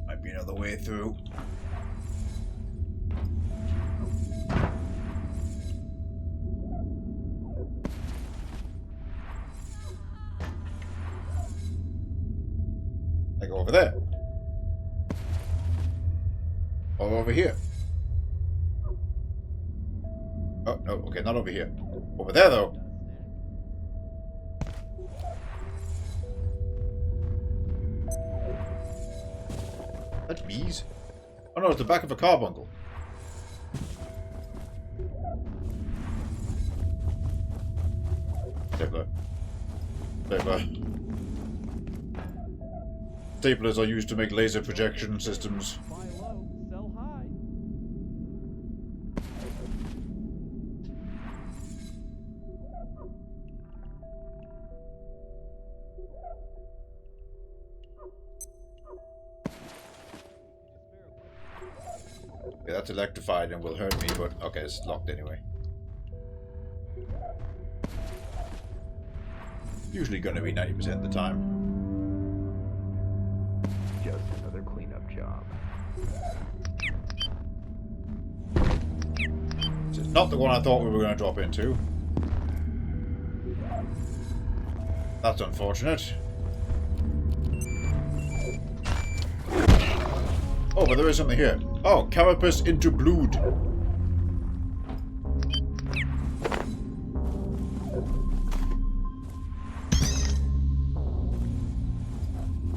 Might be another way through. I go over there. Or over here. Oh, no, okay, not over here. Over there, though. That's bees. Oh no, it's the back of a carbuncle. Stapler. Staplers are used to make laser projection systems. Buy low, sell high. Okay, that's electrified and will hurt me, but okay, it's locked anyway. Usually going to be 90% of the time. Just another cleanup job. This is not the one I thought we were going to drop into. That's unfortunate. Oh, but there is something here. Oh, carapace into blood.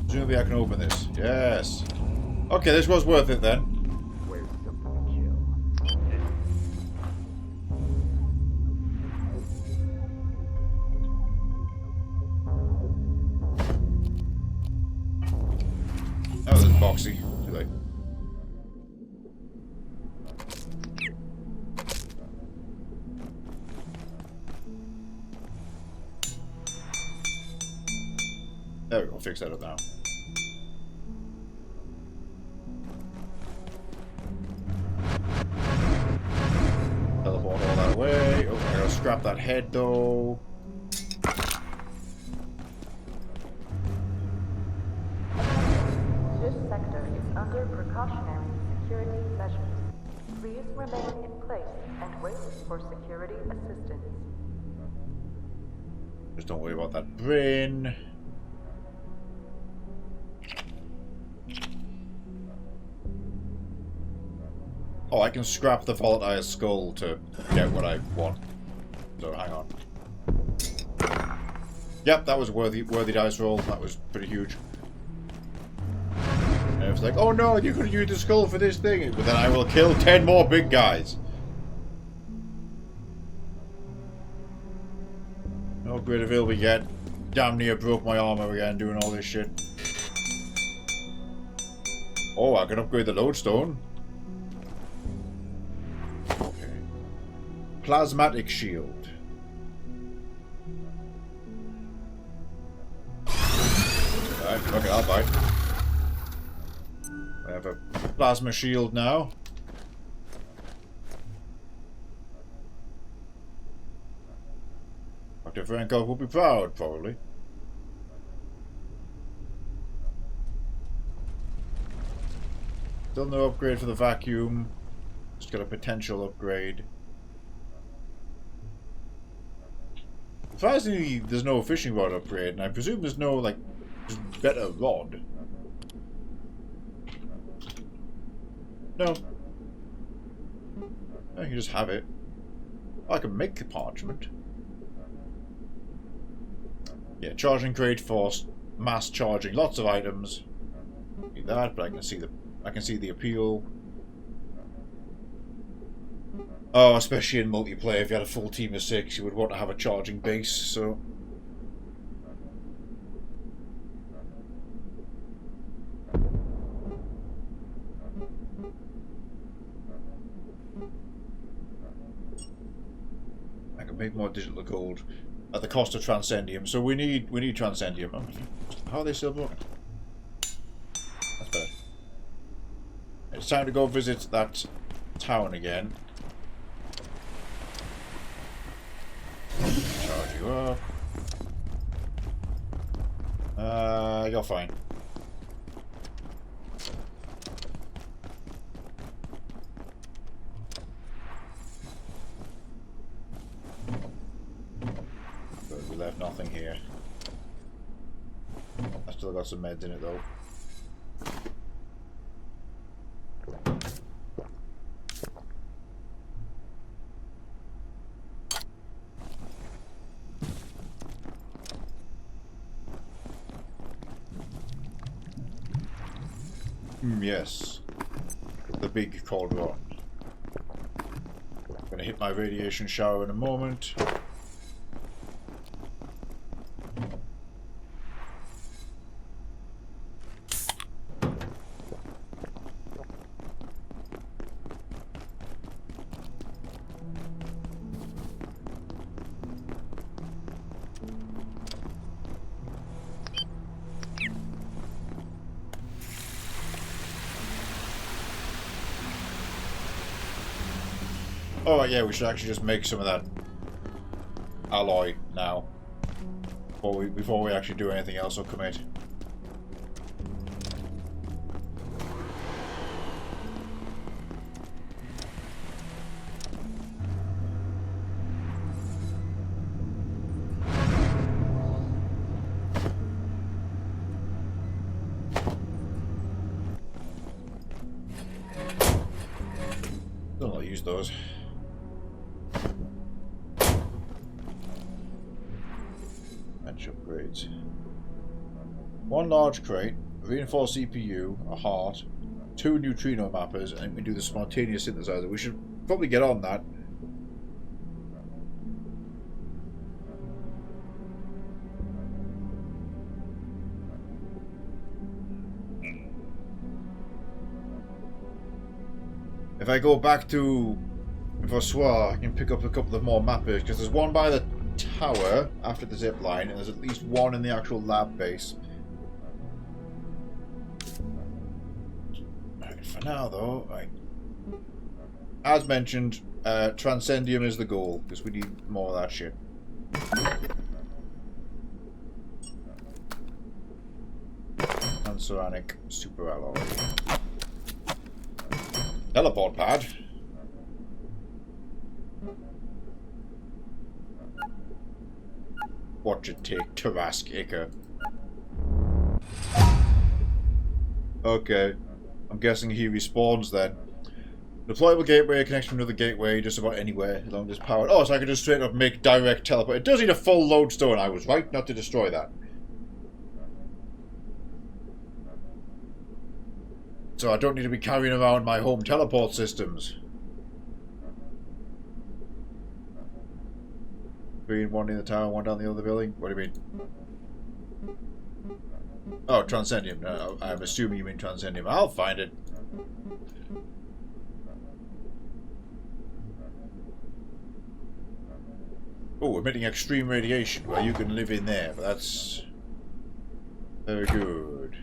Presumably I can open this. Yes. Okay, this was worth it then. Where's something to kill? Oh, there's Boxy. Too late. There we go, fix that up now. Teleport all that away. Oh, I gotta scrap that head though. This sector is under precautionary security measures. Please remain in place and wait for security assistance. Just don't worry about that brain. Oh, I can scrap the volatile skull to get what I want. So hang on. Yep, that was worthy dice roll. That was pretty huge. And it was like, oh no, you could use the skull for this thing. But then I will kill 10 more big guys. No great avail we get. Damn near broke my armor again doing all this shit. Oh, I can upgrade the lodestone. Okay. Plasmatic shield. Alright, okay, I'll bite. I have a plasma shield now. Dr. Franco will be proud, probably. Still no upgrade for the vacuum. Just got a potential upgrade. Surprisingly, there's no fishing rod upgrade, and I presume there's no, like, better rod. No. I can just have it. I can make the parchment. Yeah, charging crate for mass charging. Lots of items. Need that, but I can see the appeal. Oh, especially in multiplayer, if you had a full team of 6, you would want to have a charging base, so... I can make more digital gold at the cost of Transcendium, so we need Transcendium. How are they still broken? That's better. It's time to go visit that town again. Charge you up. You're fine. But we left nothing here. I still got some meds in it though. Yes. The big cauldron. I'm gonna hit my radiation shower in a moment. Oh yeah, we should actually just make some of that alloy now before we actually do anything else or commit. Don't know, use those. Upgrades. One large crate, a reinforced CPU, a heart, 2 neutrino mappers, and we do the spontaneous synthesizer. We should probably get on that. If I go back to Vossois, I can pick up a couple of more mappers, because there's one by the tower after the zip line, and there's at least one in the actual lab base. Right, for now, though, as mentioned, Transcendium is the goal, because we need more of that shit. And ceramic super alloy. Teleport pad. Watch it take Tarask Ica. Okay. I'm guessing he respawns then. Deployable gateway connects to another gateway just about anywhere as long as it's powered. Oh, so I can just straight up make direct teleport. It does need a full lodestone. I was right not to destroy that. So I don't need to be carrying around my home teleport systems. One in the tower, one down the other building? What do you mean? Oh, Transcendium. No, I'm assuming you mean Transcendium. I'll find it. Oh, emitting extreme radiation. Well, you can live in there, but that's very good.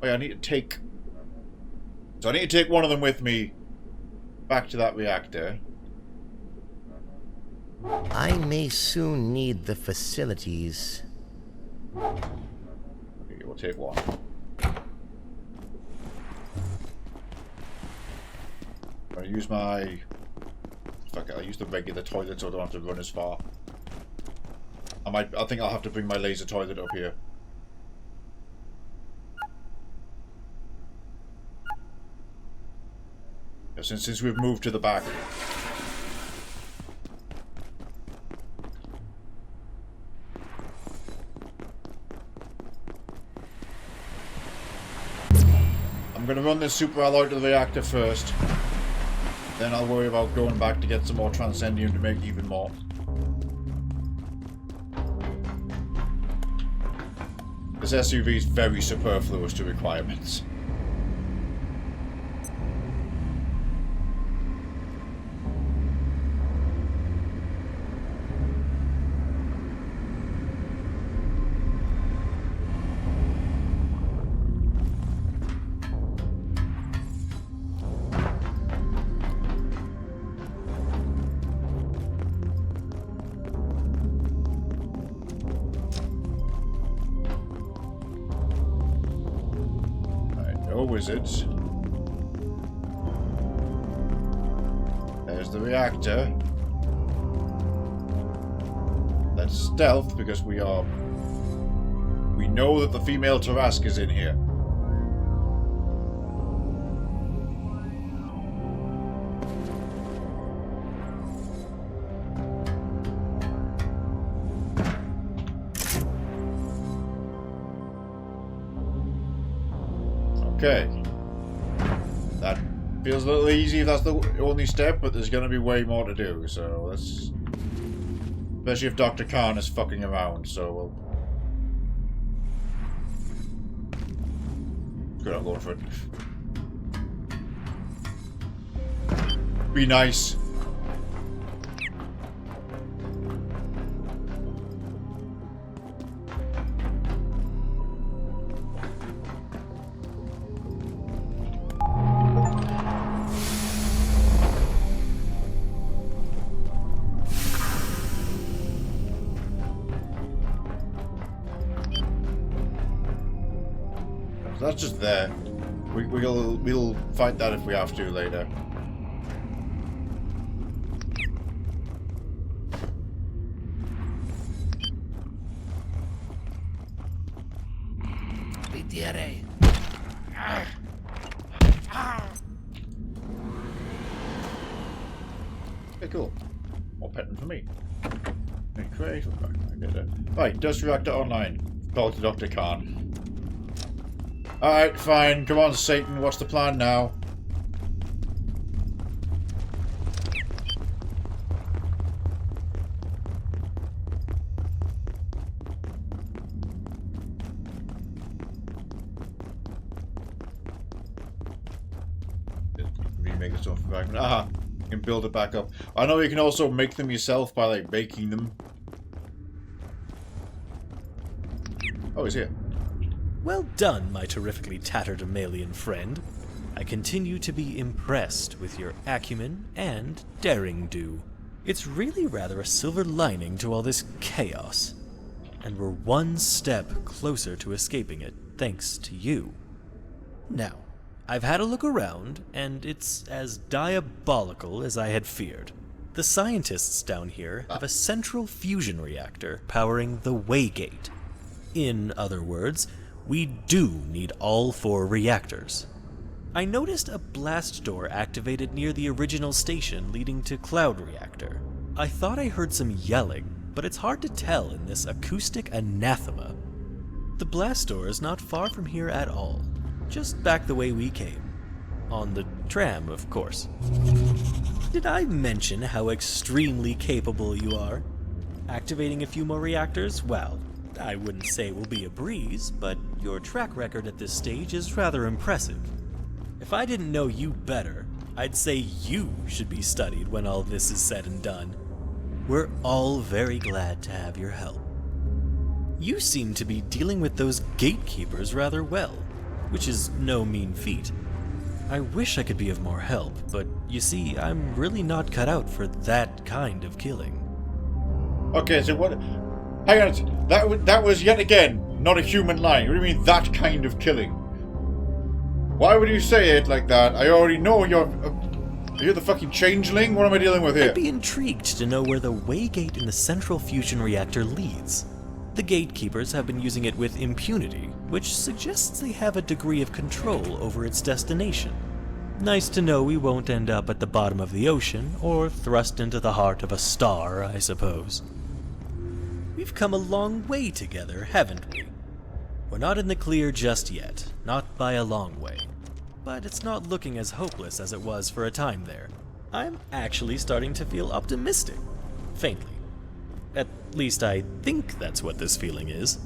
Oh, yeah, I need to take... So I need to take one of them with me back to that reactor. I may soon need the facilities. Okay, we'll take one. I'll use my... Fuck it, I'll use the regular toilet so I don't have to run as far. I think I'll have to bring my laser toilet up here. Yeah, since we've moved to the back. I'm gonna run this super alloy to the reactor first. Then I'll worry about going back to get some more Transcendium to make even more. This SUV is very superfluous to requirements. Wizards. There's the reactor. That's stealth because we know that the female Tarask is in here. Okay. That feels a little easy if that's the only step, but there's going to be way more to do, so let's... Especially if Dr. Khan is fucking around, so we'll... Good, I'm going for it. Be nice. That's just there. We'll fight that if we have to later. Vedere. Okay, cool. More petting for me. Okay, right, Dust Reactor Online. Call to Dr. Khan. Alright, fine. Come on, Satan. What's the plan now? Remake it something back. Aha! You can build it back up. I know you can also make them yourself by, like, baking them. Oh, he's here. Well done, my terrifically tattered Amalian friend. I continue to be impressed with your acumen and daring-do. It's really rather a silver lining to all this chaos. And we're one step closer to escaping it, thanks to you. Now, I've had a look around, and it's as diabolical as I had feared. The scientists down here have a central fusion reactor powering the Waygate. In other words, we do need all 4 reactors. I noticed a blast door activated near the original station leading to Cloud Reactor. I thought I heard some yelling, but it's hard to tell in this acoustic anathema. The blast door is not far from here at all, just back the way we came. On the tram, of course. Did I mention how extremely capable you are? Activating a few more reactors? Well, I wouldn't say it will be a breeze, but your track record at this stage is rather impressive. If I didn't know you better, I'd say you should be studied when all this is said and done. We're all very glad to have your help. You seem to be dealing with those gatekeepers rather well, which is no mean feat. I wish I could be of more help, but you see, I'm really not cut out for that kind of killing. Okay, so what... Hang on, that was yet again not a human line. What do you mean, that kind of killing? Why would you say it like that? I already know you're the fucking changeling? What am I dealing with here? I'd be intrigued to know where the waygate in the central fusion reactor leads. The gatekeepers have been using it with impunity, which suggests they have a degree of control over its destination. Nice to know we won't end up at the bottom of the ocean, or thrust into the heart of a star, I suppose. We've come a long way together, haven't we? We're not in the clear just yet, not by a long way. But it's not looking as hopeless as it was for a time there. I'm actually starting to feel optimistic, faintly. At least I think that's what this feeling is.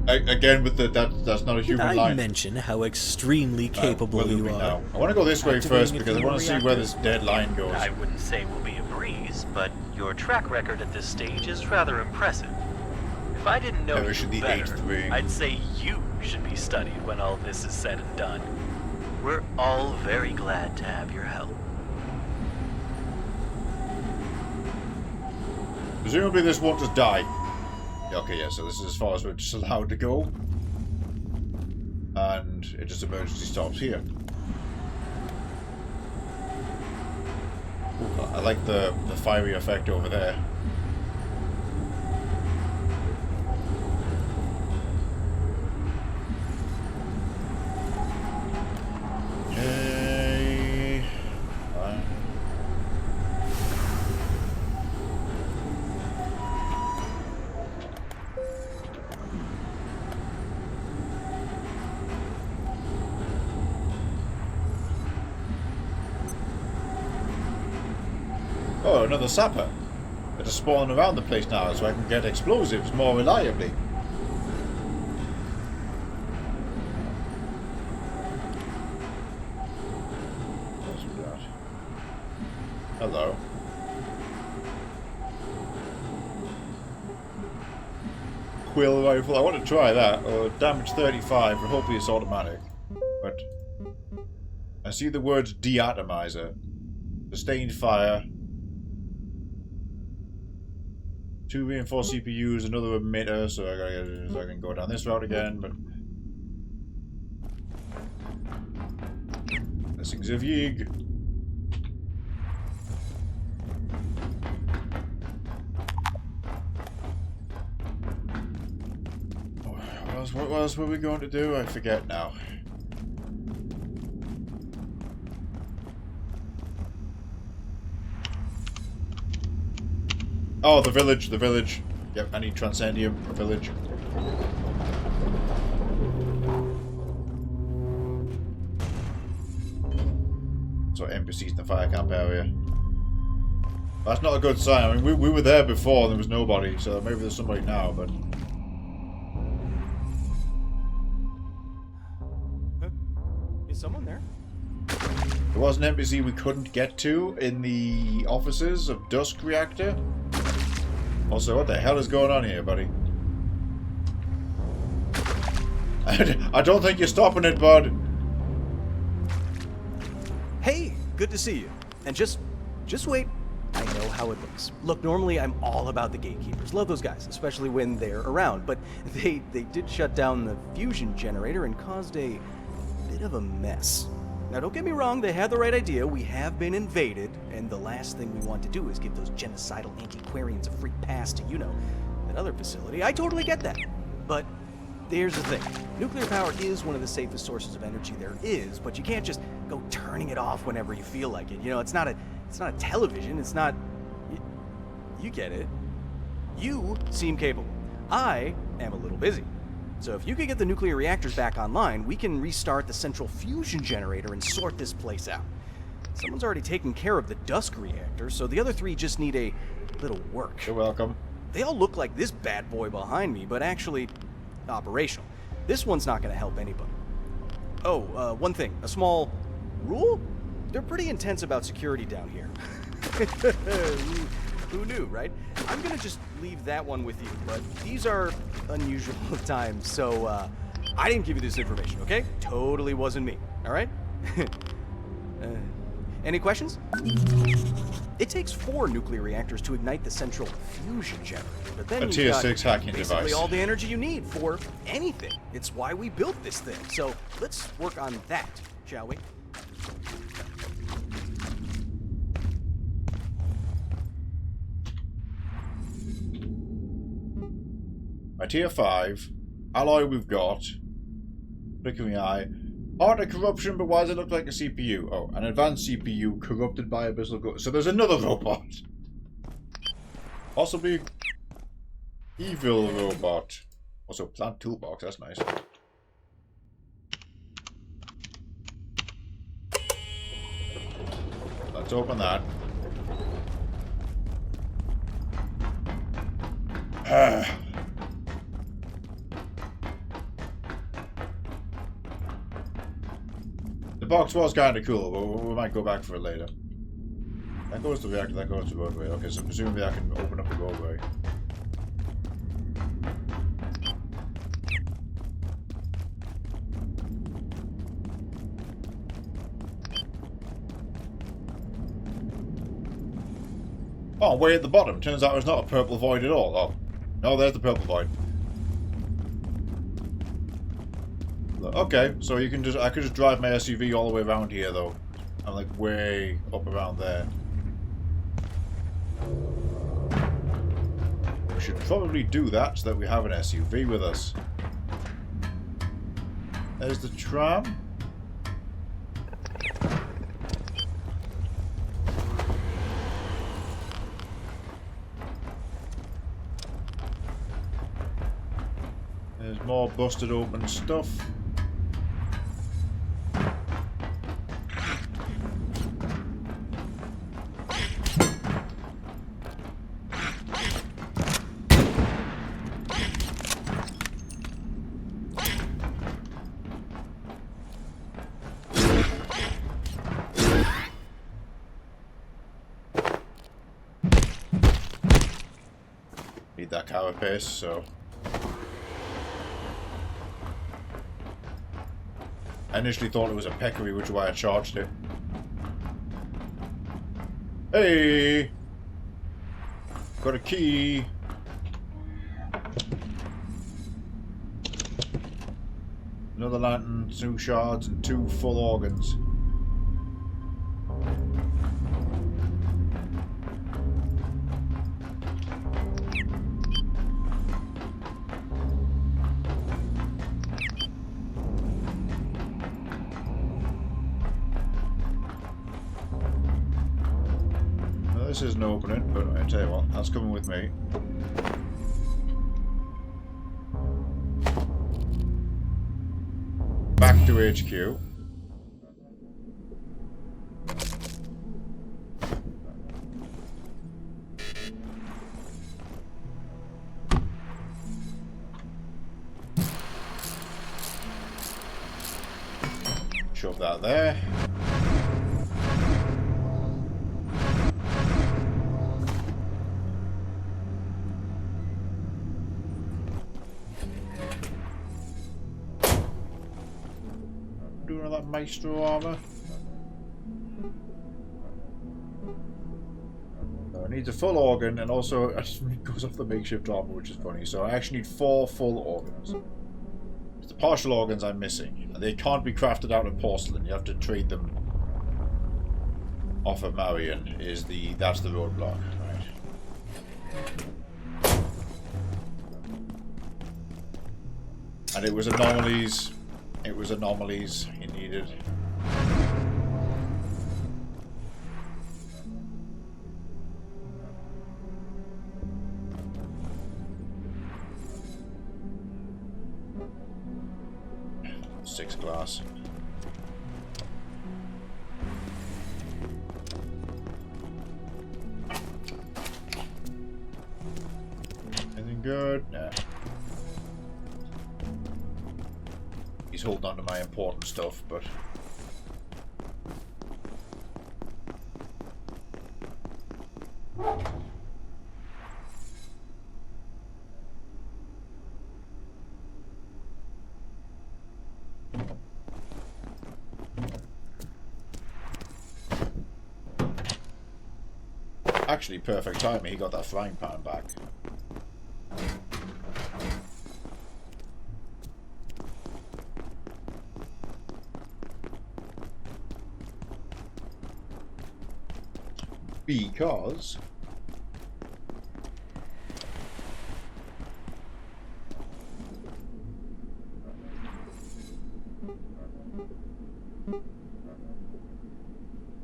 Again, with that's not a human line. Did I mention how extremely capable you are? Now? I want to go this way first because I want to see where this dead line goes. I wouldn't say it will be a breeze, but your track record at this stage is rather impressive. If I didn't know you better, I'd say you should be studied when all this is said and done. We're all very glad to have your help. Presumably this won't just die. Okay, yeah, so this is as far as we're just allowed to go. And it just emergency stops here. Ooh, I like the fiery effect over there. Yay! Oh, another sapper. They're just spawning around the place now so I can get explosives more reliably. What's that? Hello. Quill rifle. I want to try that. Or damage 35, but hopefully it's automatic. But I see the words deatomizer. Sustained fire. 2 reinforced CPUs, another emitter, so I can go down this route again, but... Blessings of Yig. What else were we going to do? I forget now. Oh, the village, the village. Yep, I need Transcendium, the village. So NPCs in the fire camp area. That's not a good sign. I mean, we were there before and there was nobody, so maybe there's somebody now, but... Is someone there? There was an NPC we couldn't get to in the offices of Dusk Reactor. Also, what the hell is going on here, buddy? I don't think you're stopping it, bud. Hey, good to see you. And just wait. I know how it looks. Look, normally I'm all about the gatekeepers. Love those guys, especially when they're around. But they did shut down the fusion generator and caused a bit of a mess. Now, don't get me wrong, they had the right idea. We have been invaded, and the last thing we want to do is give those genocidal antiquarians a free pass to, you know, that other facility. I totally get that. But Here's the thing. Nuclear power is one of the safest sources of energy there is, but you can't just go turning it off whenever you feel like it. You know, it's not a television. It's not... You get it. You seem capable. I am a little busy. So if you could get the nuclear reactors back online, we can restart the central fusion generator and sort this place out. Someone's already taken care of the Dusk reactor, so the other three just need a little work. You're welcome. They all look like this bad boy behind me, but actually operational. This one's not going to help anybody. Oh, one thing. A small rule? They're pretty intense about security down here. Who knew, right? I'm going to just leave that one with you, but these are unusual times, so I didn't give you this information, okay? Totally wasn't me, all right? Any questions? It takes 4 nuclear reactors to ignite the central fusion generator, but then a tier 6 hacking basically device. all the energy you need for anything. It's why we built this thing. So let's work on that, shall we? A tier 5 alloy we've got. Look at me eye. Art of corruption, but why does it look like a CPU? Oh, an advanced CPU corrupted by abyssal go. So there's another robot. Possibly evil robot. Also, plant toolbox, that's nice. Let's open that. The box was kind of cool, but we might go back for it later. That goes to the reactor, that goes to the roadway. Okay, so presumably I can open up the roadway. Oh, way at the bottom. Turns out it's not a purple void at all. Oh, no, there's the purple void. Okay, so you can I could just drive my SUV all the way around here, though. I'm like way up around there. We should probably do that so that we have an SUV with us. There's the tram. There's more busted open stuff. Need that carapace, so... I initially thought it was a peccary, which is why I charged it. Hey! Got a key! Another lantern, 2 shards, and 2 full organs. This isn't opening, but I tell you what, that's coming with me. Back to HQ. Shove that there. Doing all that maestro armor. I need a full organ, and also it goes off the makeshift armor, which is funny. So I actually need 4 full organs. It's the partial organs I'm missing, and they can't be crafted out of porcelain. You have to trade them off of Marion. That's the roadblock, right? And it was anomalies. It was anomalies he needed. Six glass. Anything good? Nah. He's holding on to my important stuff, but actually perfect timing. He got that frying pan back. Because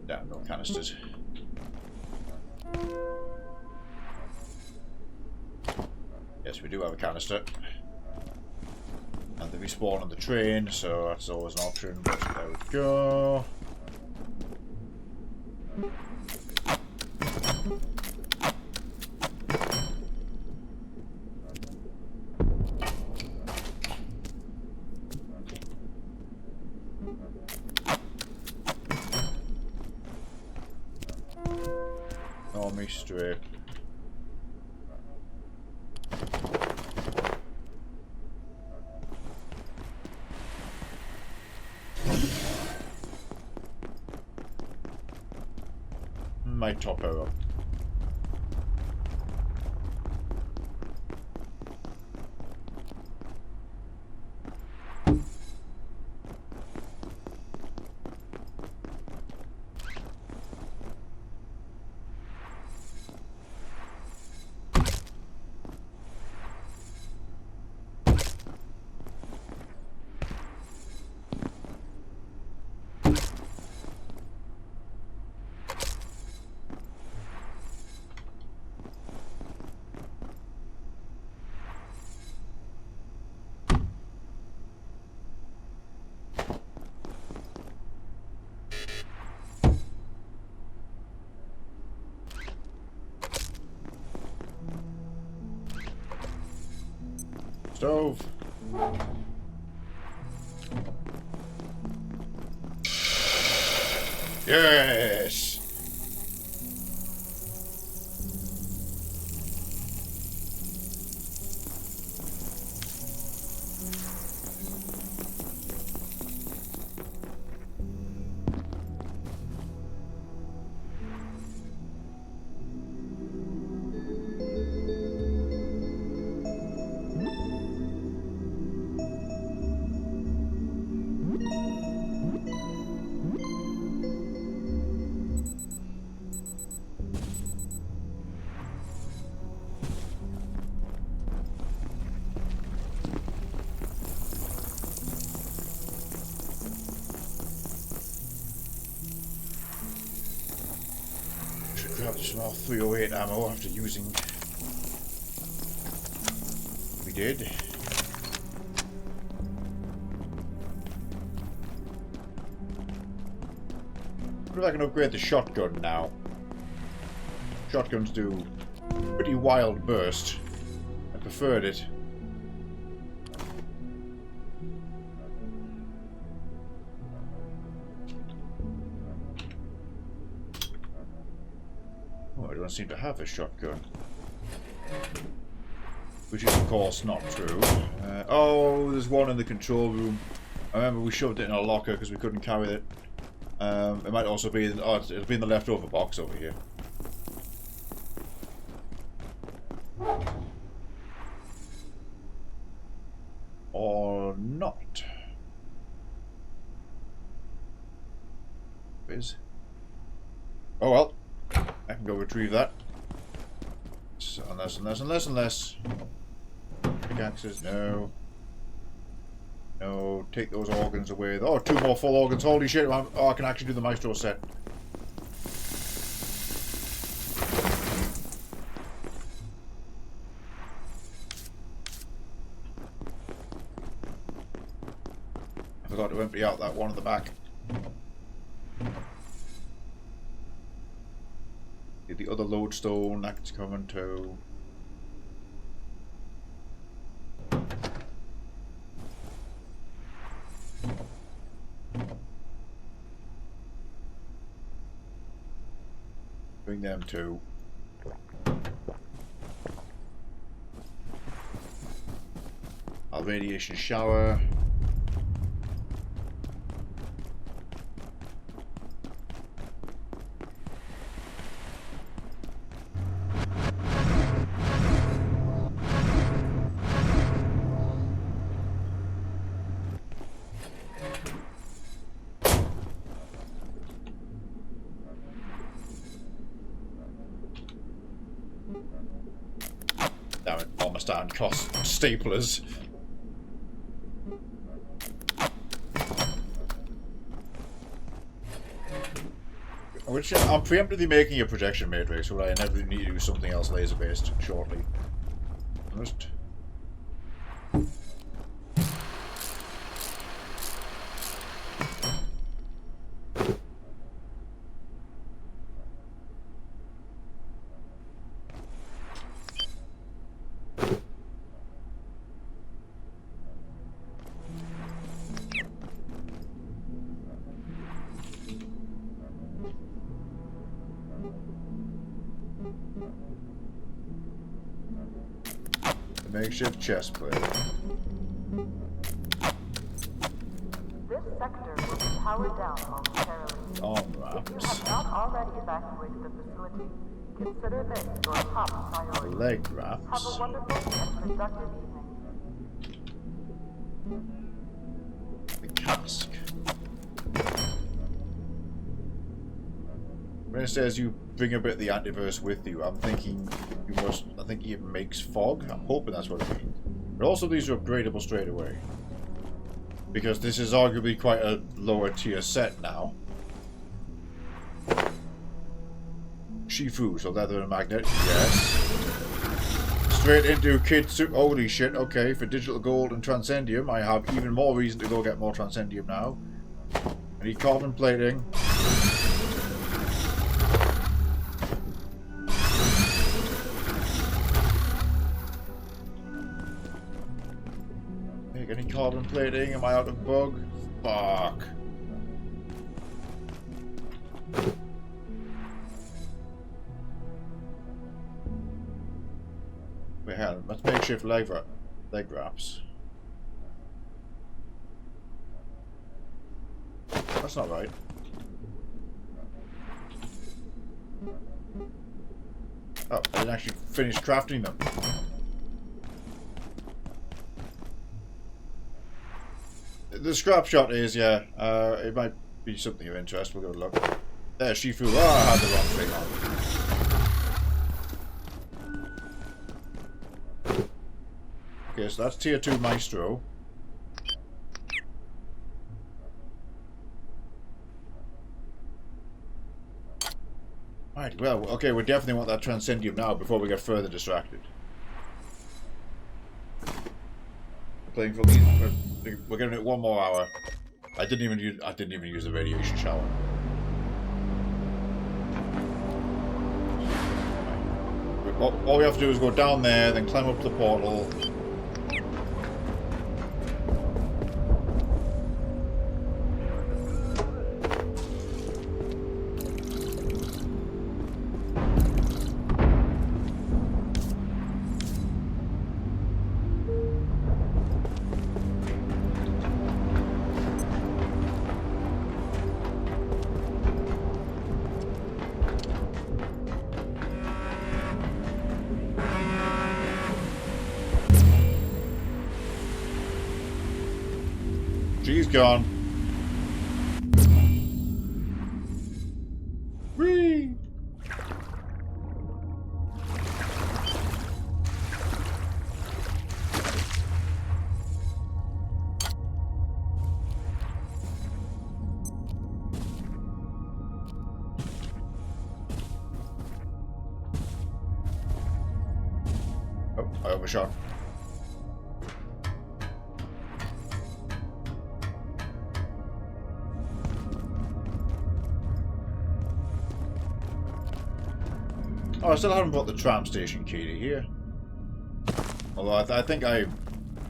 damn, no canisters. Yes, we do have a canister. And they respawn on the train, so that's always an option. But there we go. Army straight. My top arrow. Stove. Yes. Grab some more 308 ammo after using. We did. What if I can upgrade the shotgun now? Shotguns do pretty wild burst. I preferred it. I don't seem to have a shotgun. Which is of course not true. Oh, there's one in the control room. I remember we shoved it in a locker because we couldn't carry it. It might also be... oh, it'll be in the leftover box over here. Or not. Is. Oh well. I can go retrieve that. So unless. Pickaxes, no. No, take those organs away. Oh, 2 more full organs. Holy shit. Oh, I can actually do the Maestro set. I forgot to empty out that one at the back. Get the other lodestone. That's coming too. Bring them too. Our radiation shower. Damn it, bomber stand cost staplers. Which I'm preemptively making a projection matrix, so I inevitably need to do something else laser based shortly. Just makeshift chest plate. This sector will be powered down momentarily. On-ramps. If you have not already evacuated the facility, consider this your top priority. Leg wraps. Have a wonderful and productive evening. The cask. When it says you bring a bit of the antiverse with you, I'm thinking you must. I think it makes fog. I'm hoping that's what it means. But also, these are upgradable straight away. Because this is arguably quite a lower tier set now. Shifu, so leather and magnet, yes. Straight into Kitsu. Holy shit, okay. For digital gold and transcendium, I have even more reason to go get more transcendium now. I need carbon plating. Any carbon plating? Am I out of bug? Fuck. Wait, hang on. Let's makeshift leg wraps. That's not right. Oh, I didn't actually finish crafting them. The scrap shot is, yeah, it might be something of interest. We'll go look. There, Shifu. Oh, I had the wrong thing on. Okay, so that's tier 2 Maestro. Right, well, okay, we definitely want that Transcendium now before we get further distracted. Playing for these. We're giving it 1 more hour. I didn't even use the radiation shower. All we have to do is go down there, then climb up the portal. She's gone. Whee! a shot. Oh, I still haven't brought the tram station key to here. Although I think I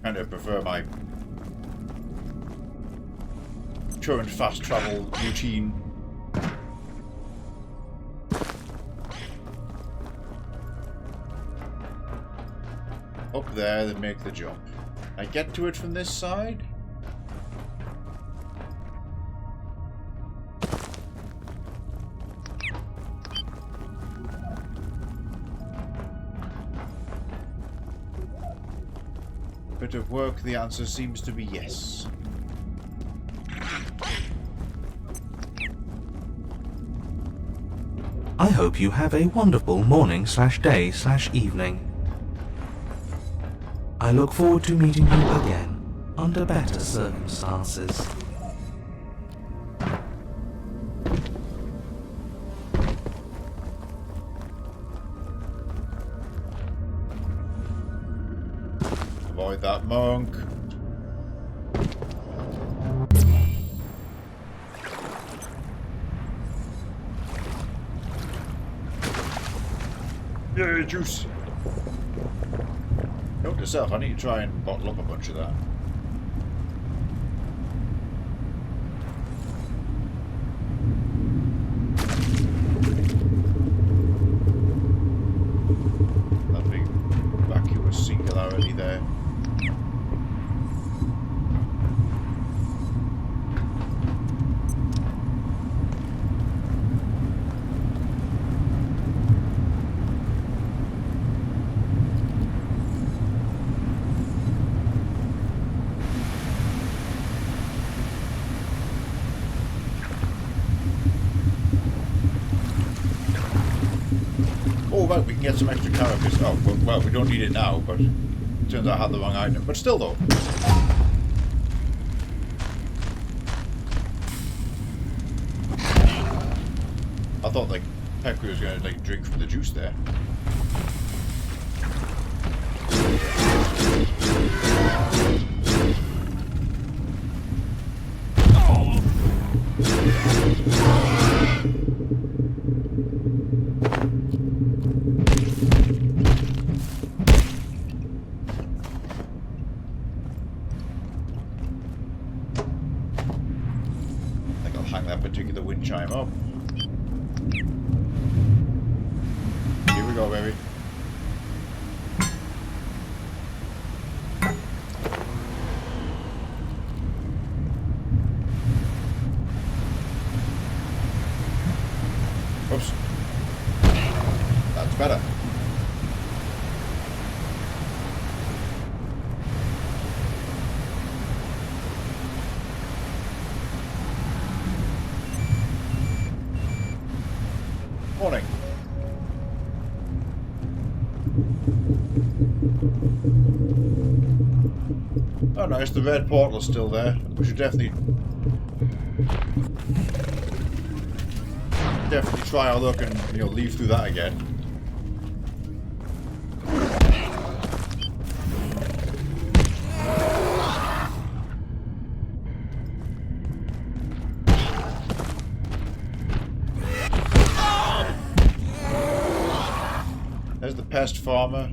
kind of prefer my current fast travel routine. Up there, then make the jump. I get to it from this side? Bit of work, the answer seems to be yes. I hope you have a wonderful morning/day/evening. I look forward to meeting you again under better circumstances. Avoid that monk. Yay, juice! Note to self, I need to try and bottle up a bunch of that. That big vacuous singularity there. Oh, right, we can get some extra characters. Oh, well, we don't need it now, but it turns out I had the wrong item. But still, though. I thought, like, Peckry was going to, like, drink from the juice there. Hang that particular wind chime up. Here we go, baby. Oops. That's better. Morning. Oh nice, the red portal is still there. We should definitely try our luck and, you know, leave through that again. There's the pest farmer.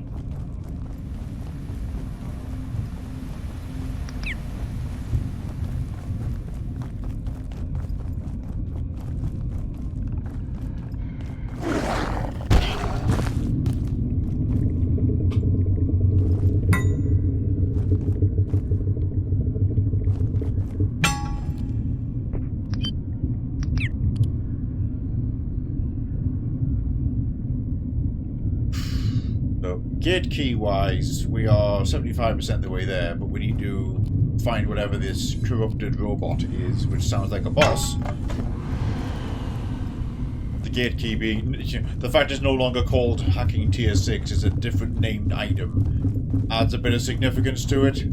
Gate key wise, we are 75% the way there, but we need to find whatever this corrupted robot is, which sounds like a boss. The gate key being, the fact it's no longer called hacking tier 6, is a different named item, adds a bit of significance to it. In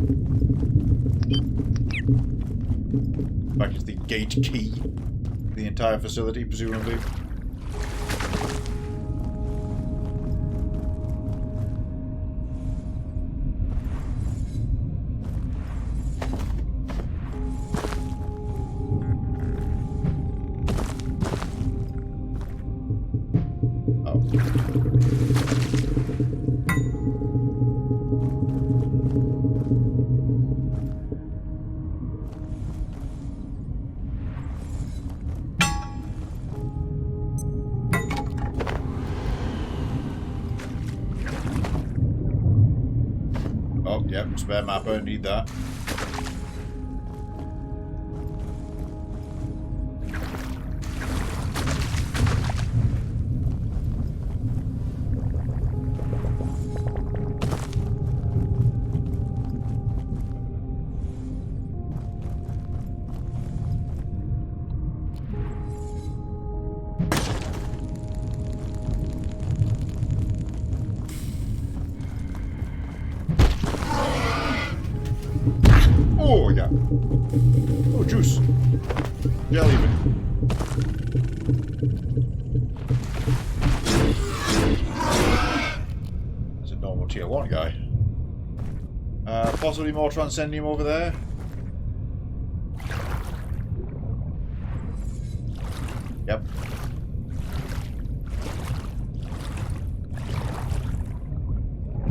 fact, it's the gate key, the entire facility, presumably. Spare mapper, need that. Oh, yeah. Oh, juice. Jelly even. That's a normal tier 1 guy. Possibly more Transcendium over there. Yep.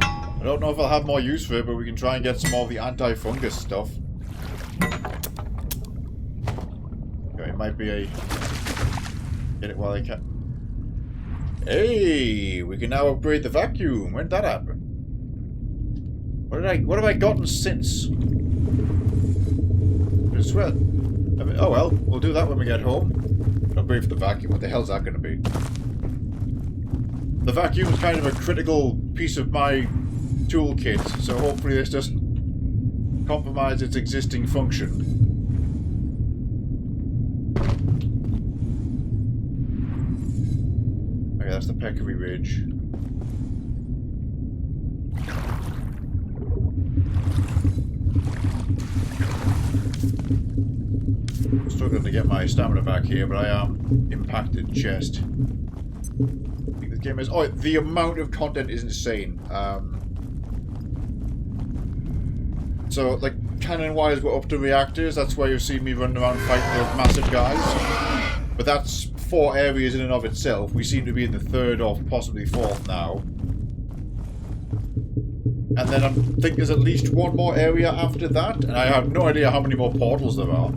I don't know if I'll have more use for it, but we can try and get some more of the anti-fungus stuff. Okay, it might be a... Get it while I can. Hey! We can now upgrade the vacuum. When did that happen? What have I gotten since? I swear. Oh well, we'll do that when we get home. Upgrade for the vacuum. What the hell's that going to be? The vacuum is kind of a critical piece of my toolkit, so hopefully this doesn't compromise its existing function. Okay, that's the Peccary Ridge. Struggling to get my stamina back here, but I am impacted chest. I think this game is... Oh, the amount of content is insane. So, like, cannon-wise, we're up to reactors. That's where you've seen me running around fighting those massive guys. But that's 4 areas in and of itself. We seem to be in the 3rd or possibly 4th now. And then I think there's at least 1 more area after that. And I have no idea how many more portals there are.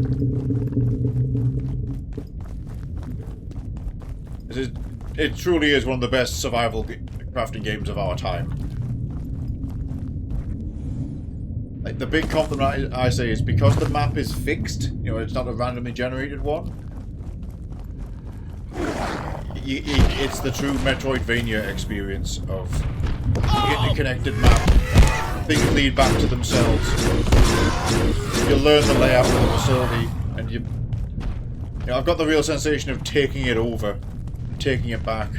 It truly is one of the best survival crafting games of our time. Like, the big compliment I say is because the map is fixed, you know, it's not a randomly generated one. It's the true Metroidvania experience of interconnected map. Things lead back to themselves. You learn the layout of the facility, and you know, I've got the real sensation of taking it over, taking it back.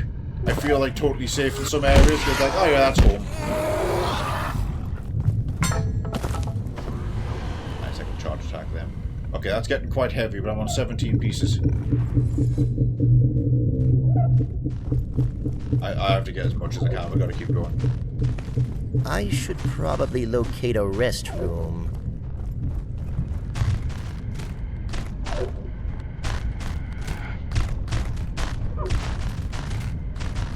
I feel like totally safe in some areas. It's like, oh yeah, that's home. Nice, I can charge attack them. Okay, that's getting quite heavy, but I'm on 17 pieces. I have to get as much as I can. We've got to keep going. I should probably locate a restroom.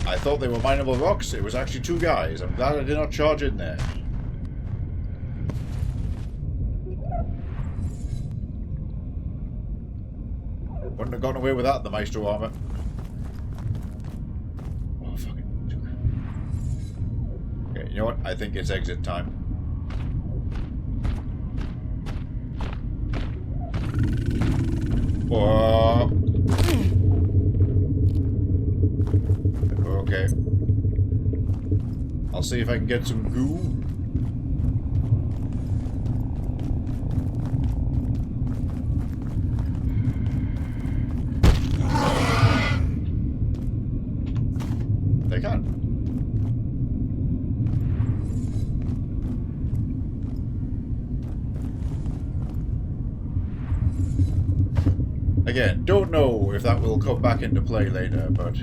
I thought they were mineable rocks. It was actually 2 guys. I'm glad I did not charge in there. Wouldn't have gotten away with that in the Maestro armor. Oh, fucking. Okay, you know what? I think it's exit time. Whoa. Okay. I'll see if I can get some goo. They can. Again, don't know if that will come back into play later, but...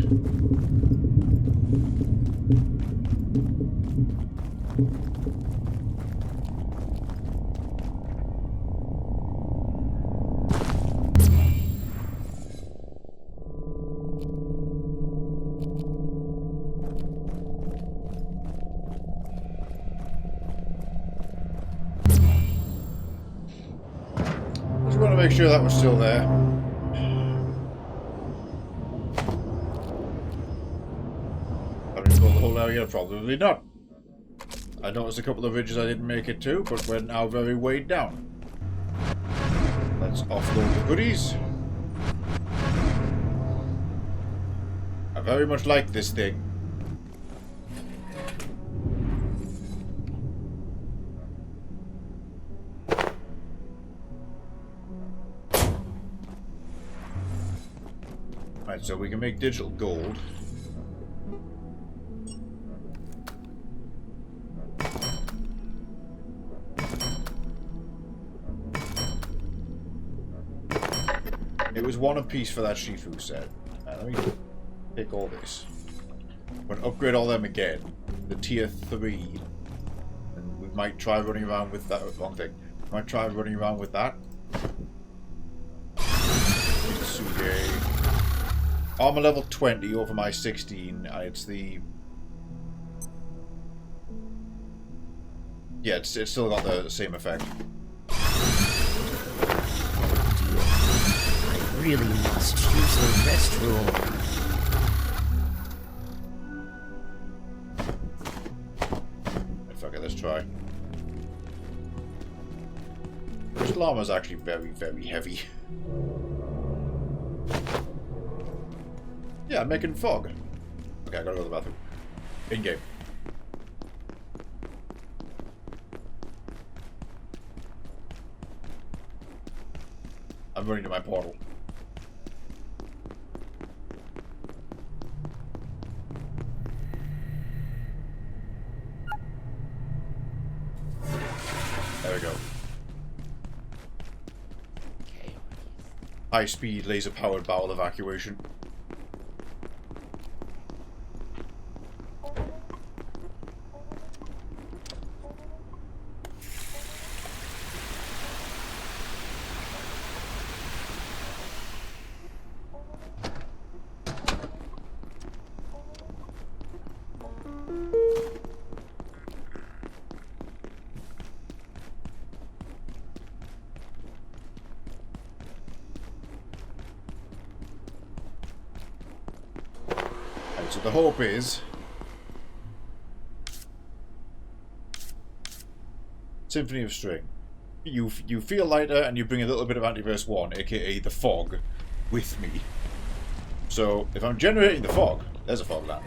Just want to make sure that was still there. Yeah, probably not. I noticed a couple of ridges I didn't make it to, but we're now very weighed down. Let's offload the goodies. I very much like this thing. Right, so we can make digital gold. It was one apiece for that Shifu set. Let me take all this. I'm going to upgrade all them again. The tier 3. And we might try running around with that. Wrong thing. Might try running around with that. Mitsuge. Armor level 20 over my 16. It's the... Yeah, it's still got the same effect. I really must use the restroom. Fuck it, let's try. This llama's actually very, very heavy. Yeah, I'm making fog. Okay, I gotta go to the bathroom. In-game. I'm running to my portal. There we go. High-speed, laser-powered bowel evacuation. So the hope is Symphony of String. You feel lighter and you bring a little bit of Antiverse 1, aka the fog, with me. So if I'm generating the fog, there's a fog lamp.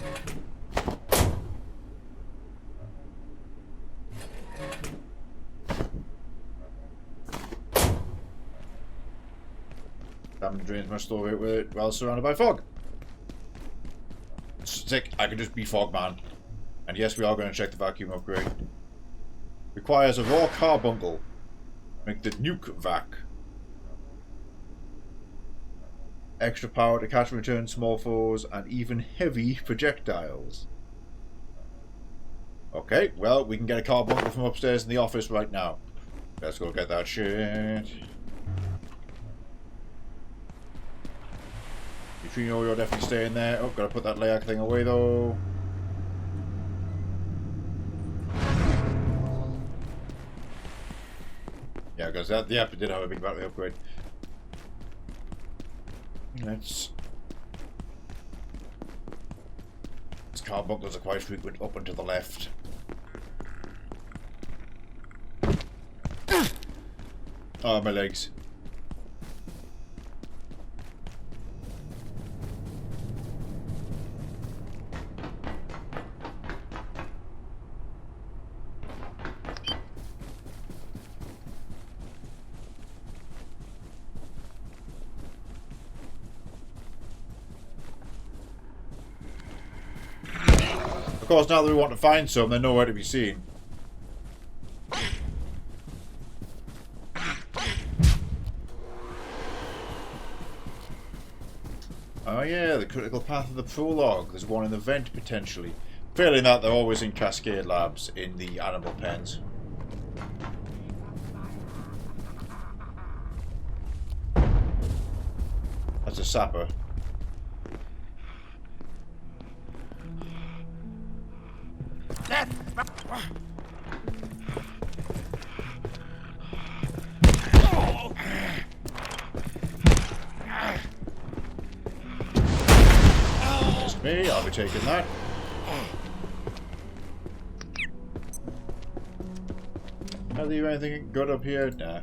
Damage drains my store rate with it while surrounded by fog. Sick, I can just be Fogman. And yes, we are going to check the vacuum upgrade. Requires a raw carbuncle. Make the nuke vac. Extra power to catch and return small foes and even heavy projectiles. Okay, well, we can get a carbuncle from upstairs in the office right now. Let's go get that shit. Neutrino, you're definitely staying there. Oh, gotta put that layout thing away though. Yeah, because that the app did have a big battery upgrade. Let's. These carbuncles are quite frequent up and to the left. Oh, my legs. Of course, now that we want to find some, they're nowhere to be seen. Oh yeah, the critical path of the prologue. There's one in the vent, potentially. Failing that, they're always in Cascade Labs, in the animal pens. That's a sapper. Just me, I'll be taking that. I leave anything good up here? Nah.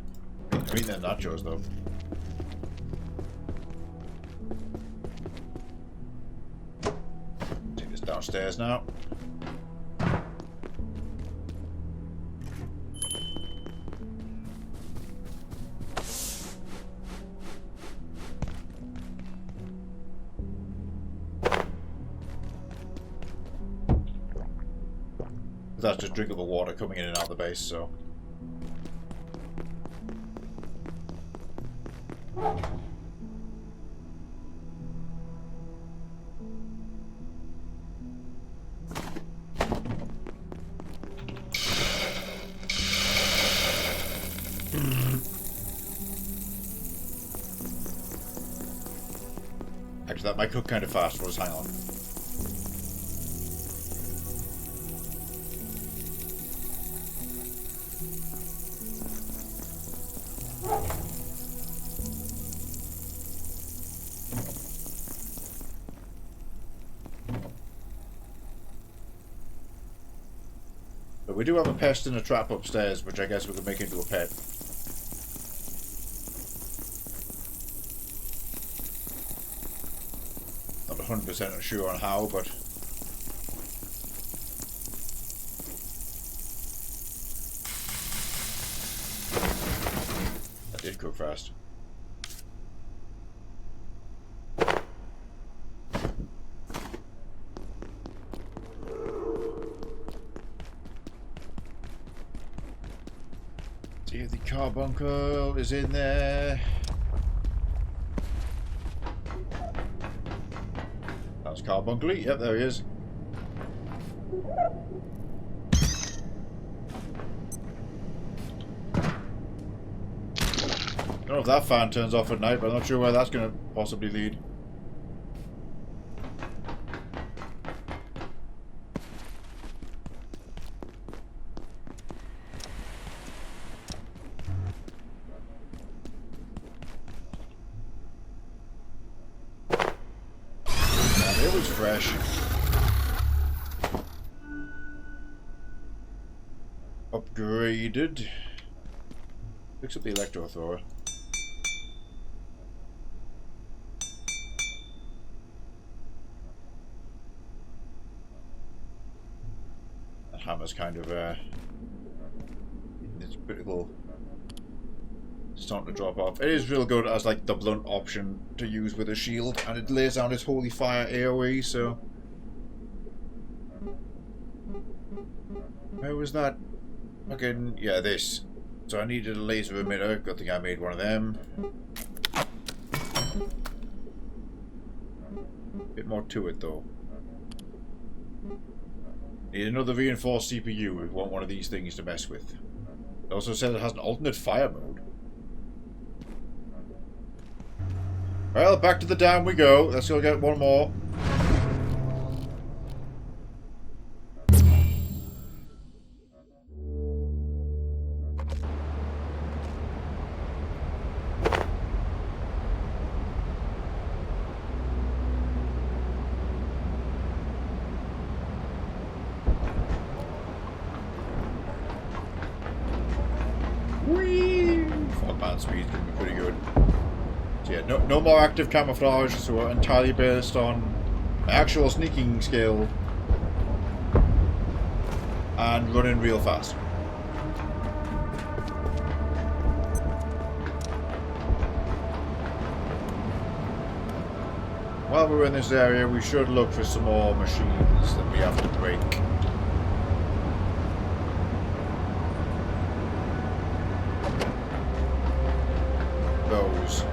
I mean, they're nachos, though. Take this downstairs now. That's just drinkable water coming in and out of the base, so. Actually, that might cook kind of fast. We'll just hang on. But we do have a pest in a trap upstairs, which I guess we could make into a pet. Not 100% sure on how, but... that did cook fast. See if the carbuncle is in there. That's carbuncle. Yep, there he is. Don't know if that fan turns off at night, but I'm not sure where that's going to possibly lead. It was fresh. Upgraded. Picks up the electro thrower. That hammer's kind of it's critical. Starting to drop off. It is real good as like the blunt option to use with a shield, and it lays down its holy fire AoE, so where was that? Fucking yeah, this. So I needed a laser emitter. Good thing I made one of them. Bit more to it though. Need another reinforced CPU. We want one of these things to mess with. It also says it has an alternate fire mode. Well, back to the dam we go. Let's go get one more. Whee! Frontman speed's gonna be pretty good. So yeah, no more active camouflage, so we're entirely based on actual sneaking skill and running real fast. While we're in this area, we should look for some more machines that we have to break. Those.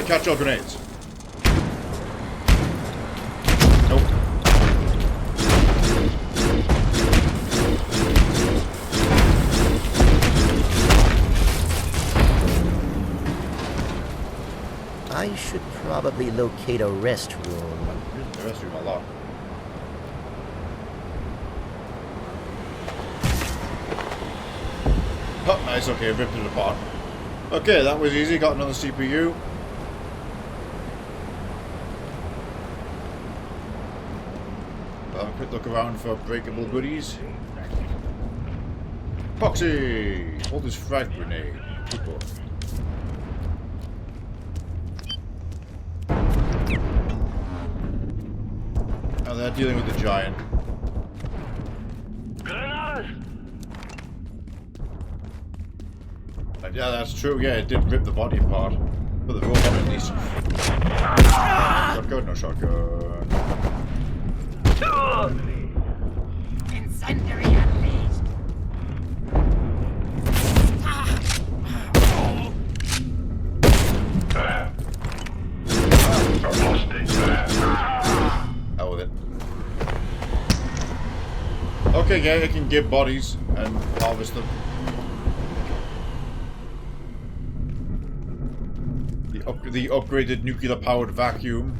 Catch your grenades. Nope. I should probably locate a restroom. The restroom a lot. Oh, nice. Okay, ripped it apart. Okay, that was easy. Got another CPU. Have a quick look around for breakable goodies. Foxy! Hold this frag grenade. Good boy. Now they're dealing with the giant. Yeah, that's true. Yeah, it did rip the body apart. But the robot at least. Shotgun, no shotgun. Incendiary unleashed. Hell with it. Okay, yeah, it can give bodies and harvest them. The upgraded nuclear-powered vacuum.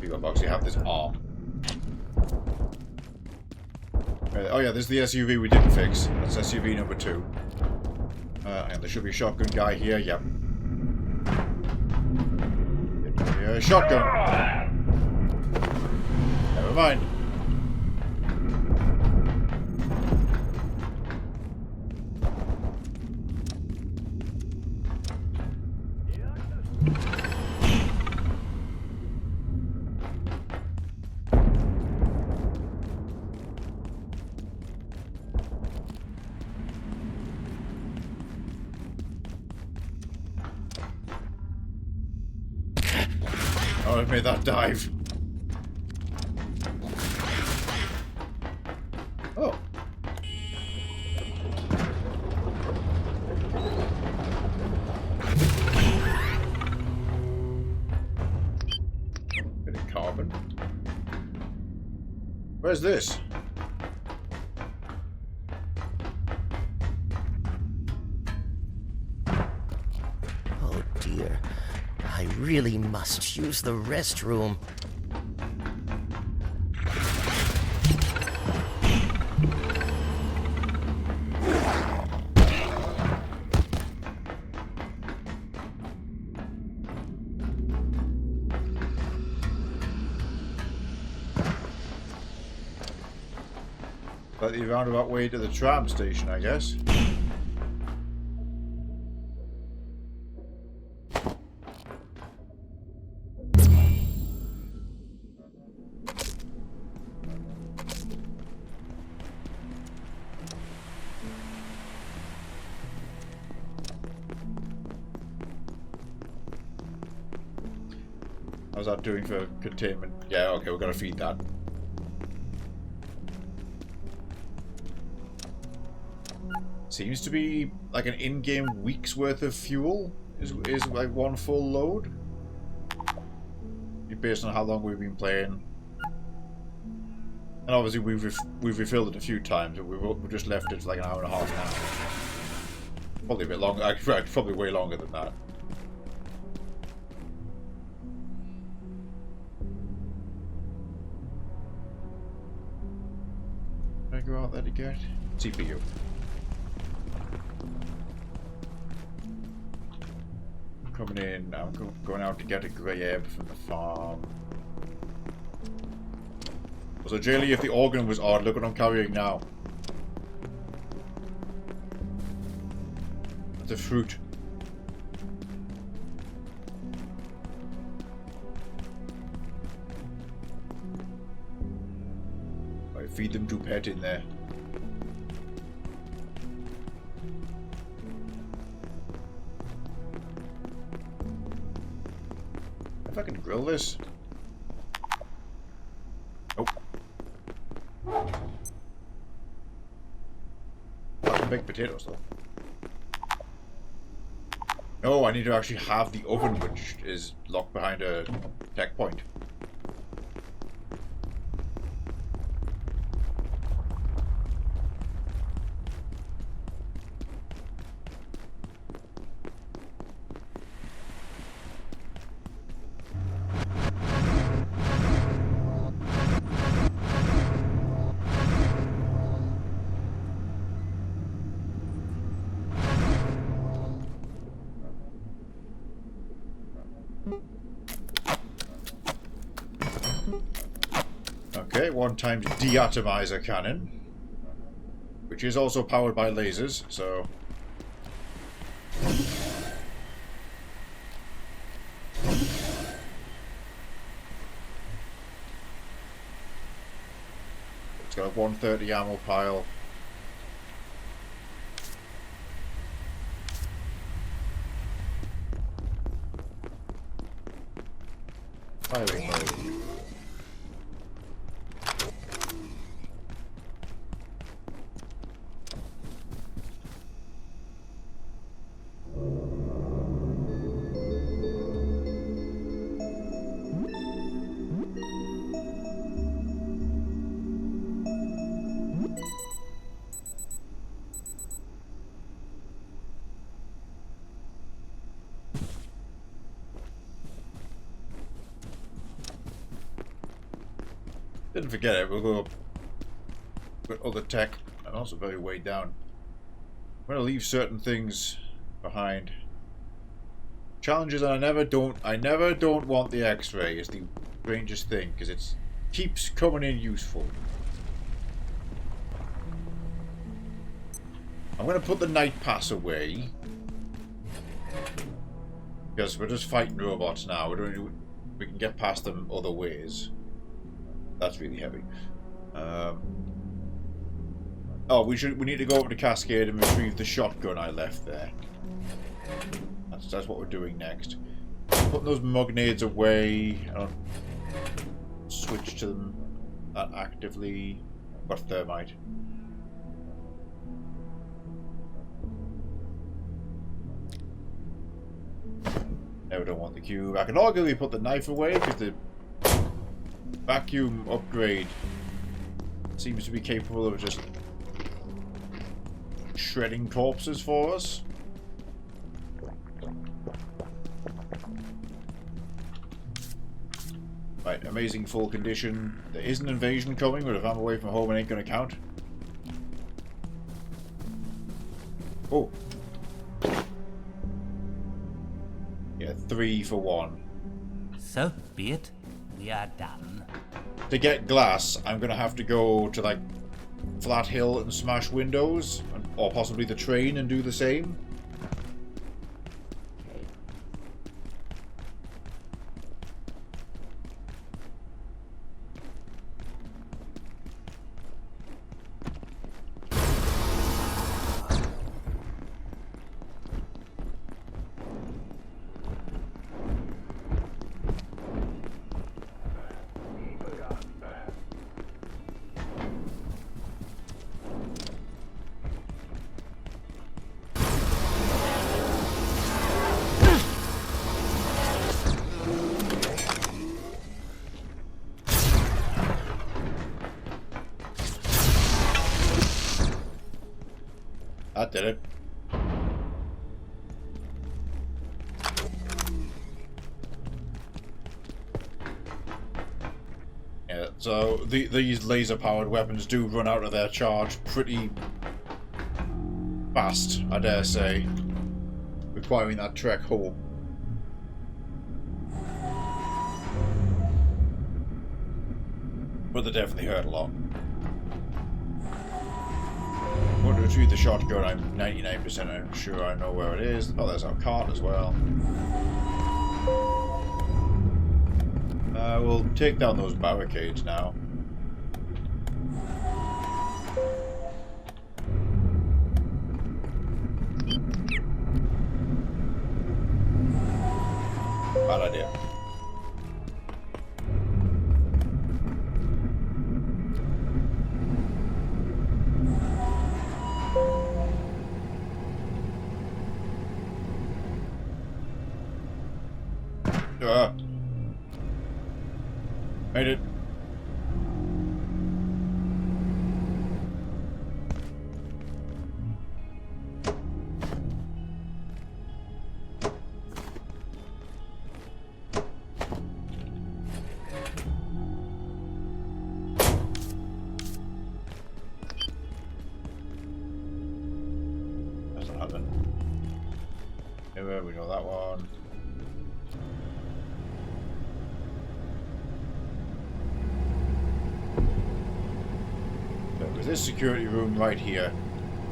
You actually have this arm. Oh yeah, this is the SUV we didn't fix. That's SUV number 2. And there should be a shotgun guy here. Yep. Shotgun. Never mind. Oh, I made that dive. Oh. Bit of carbon. Where's this? Oh dear. I really must use the restroom. Like the roundabout way to the tram station, I guess. How's that doing for containment? Yeah, okay, we're gonna feed that. Seems to be like an in-game week's worth of fuel is like one full load. Based on how long we've been playing. And obviously we've refilled it a few times, but we've just left it for like an hour and a half now. Probably a bit longer, actually, probably way longer than that. Can I go out there to get CPU? Coming in, I'm going out to get a grey ebb from the farm. So Jaylee, if the organ was odd, look what I'm carrying now. It's a fruit. I feed them to pet in there. If I can grill this. Nope. baked potatoes, though. No, I need to actually have the oven, which is locked behind a tech point. Okay, 1x deatomizer cannon, which is also powered by lasers, so... It's got a 130 ammo pile. Firing mode. Didn't forget it, we'll go up with other tech and also very weighed down. I'm going to leave certain things behind. Challenges, and I never don't want the X-ray. It's the strangest thing because it keeps coming in useful. I'm going to put the night pass away because we're just fighting robots now. We can get past them other ways. That's really heavy. Oh, we need to go over to Cascade and retrieve the shotgun I left there. That's what we're doing next. Putting those mugnades away. I don't switch to them that actively. Got thermite. Never don't want the cube. I can arguably put the knife away because the vacuum upgrade seems to be capable of just shredding corpses for us. Right, amazing full condition. There is an invasion coming, but if I'm away from home, it ain't gonna count. Oh. Yeah, 3 for 1. So be it. We are done. To get glass, I'm gonna have to go to like Flat Hill and smash windows, or possibly the train and do the same. That did it. Yeah, so these laser-powered weapons do run out of their charge pretty fast, I dare say, requiring that trek home. But they definitely hurt a lot. I'm going to retrieve the shotgun. I'm 99% sure I know where it is. Oh, there's our cart as well. We'll take down those barricades now. Bad idea. Made it. Doesn't happen. Anyway, we know that one. With this security room right here,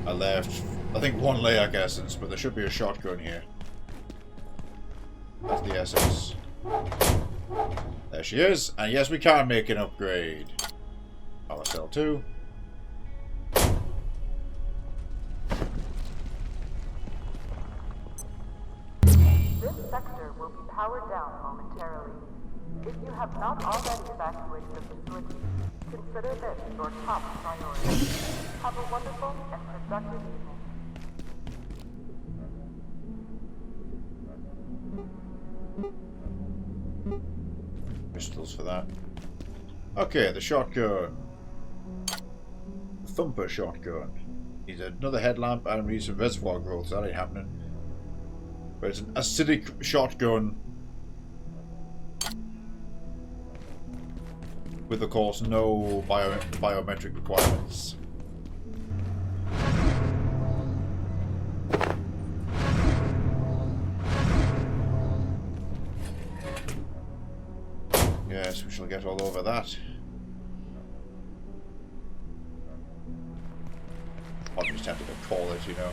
I left, I think, one layak essence, but there should be a shotgun here. That's the essence. There she is, and yes, we can make an upgrade. Power cell 2. This sector will be powered down momentarily. If you have not already evacuated the facility, consider this your top priority. Have a wonderful and productive evening. Pistols for that. Okay, the shotgun. Thumper shotgun. Needs another headlamp and needs some reservoir growth, so that ain't happening. But it's an acidic shotgun with, of course, no biometric requirements. Yes, we shall get all over that. I'm just tempted to call it, you know.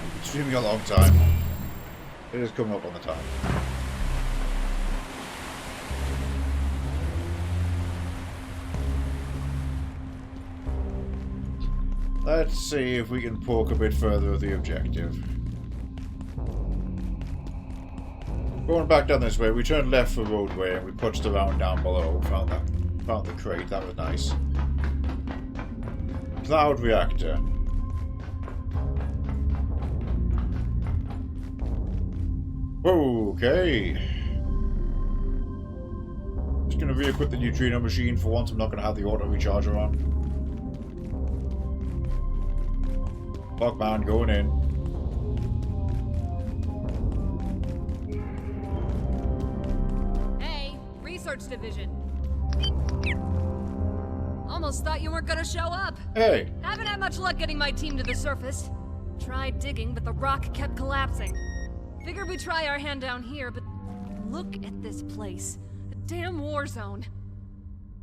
We've been streaming a long time. It is coming up on the time. Let's see if we can poke a bit further of the objective. Going back down this way, we turned left for roadway and we punched around down below. Found the crate, that was nice. Cloud reactor. Okay. Just gonna re-equip the neutrino machine for once. I'm not gonna have the auto recharger on. Fuck man, going in. Hey, research division. Almost thought you weren't gonna show up. Hey. Haven't had much luck getting my team to the surface. Tried digging, but the rock kept collapsing. Figured we'd try our hand down here, but look at this place. A damn war zone.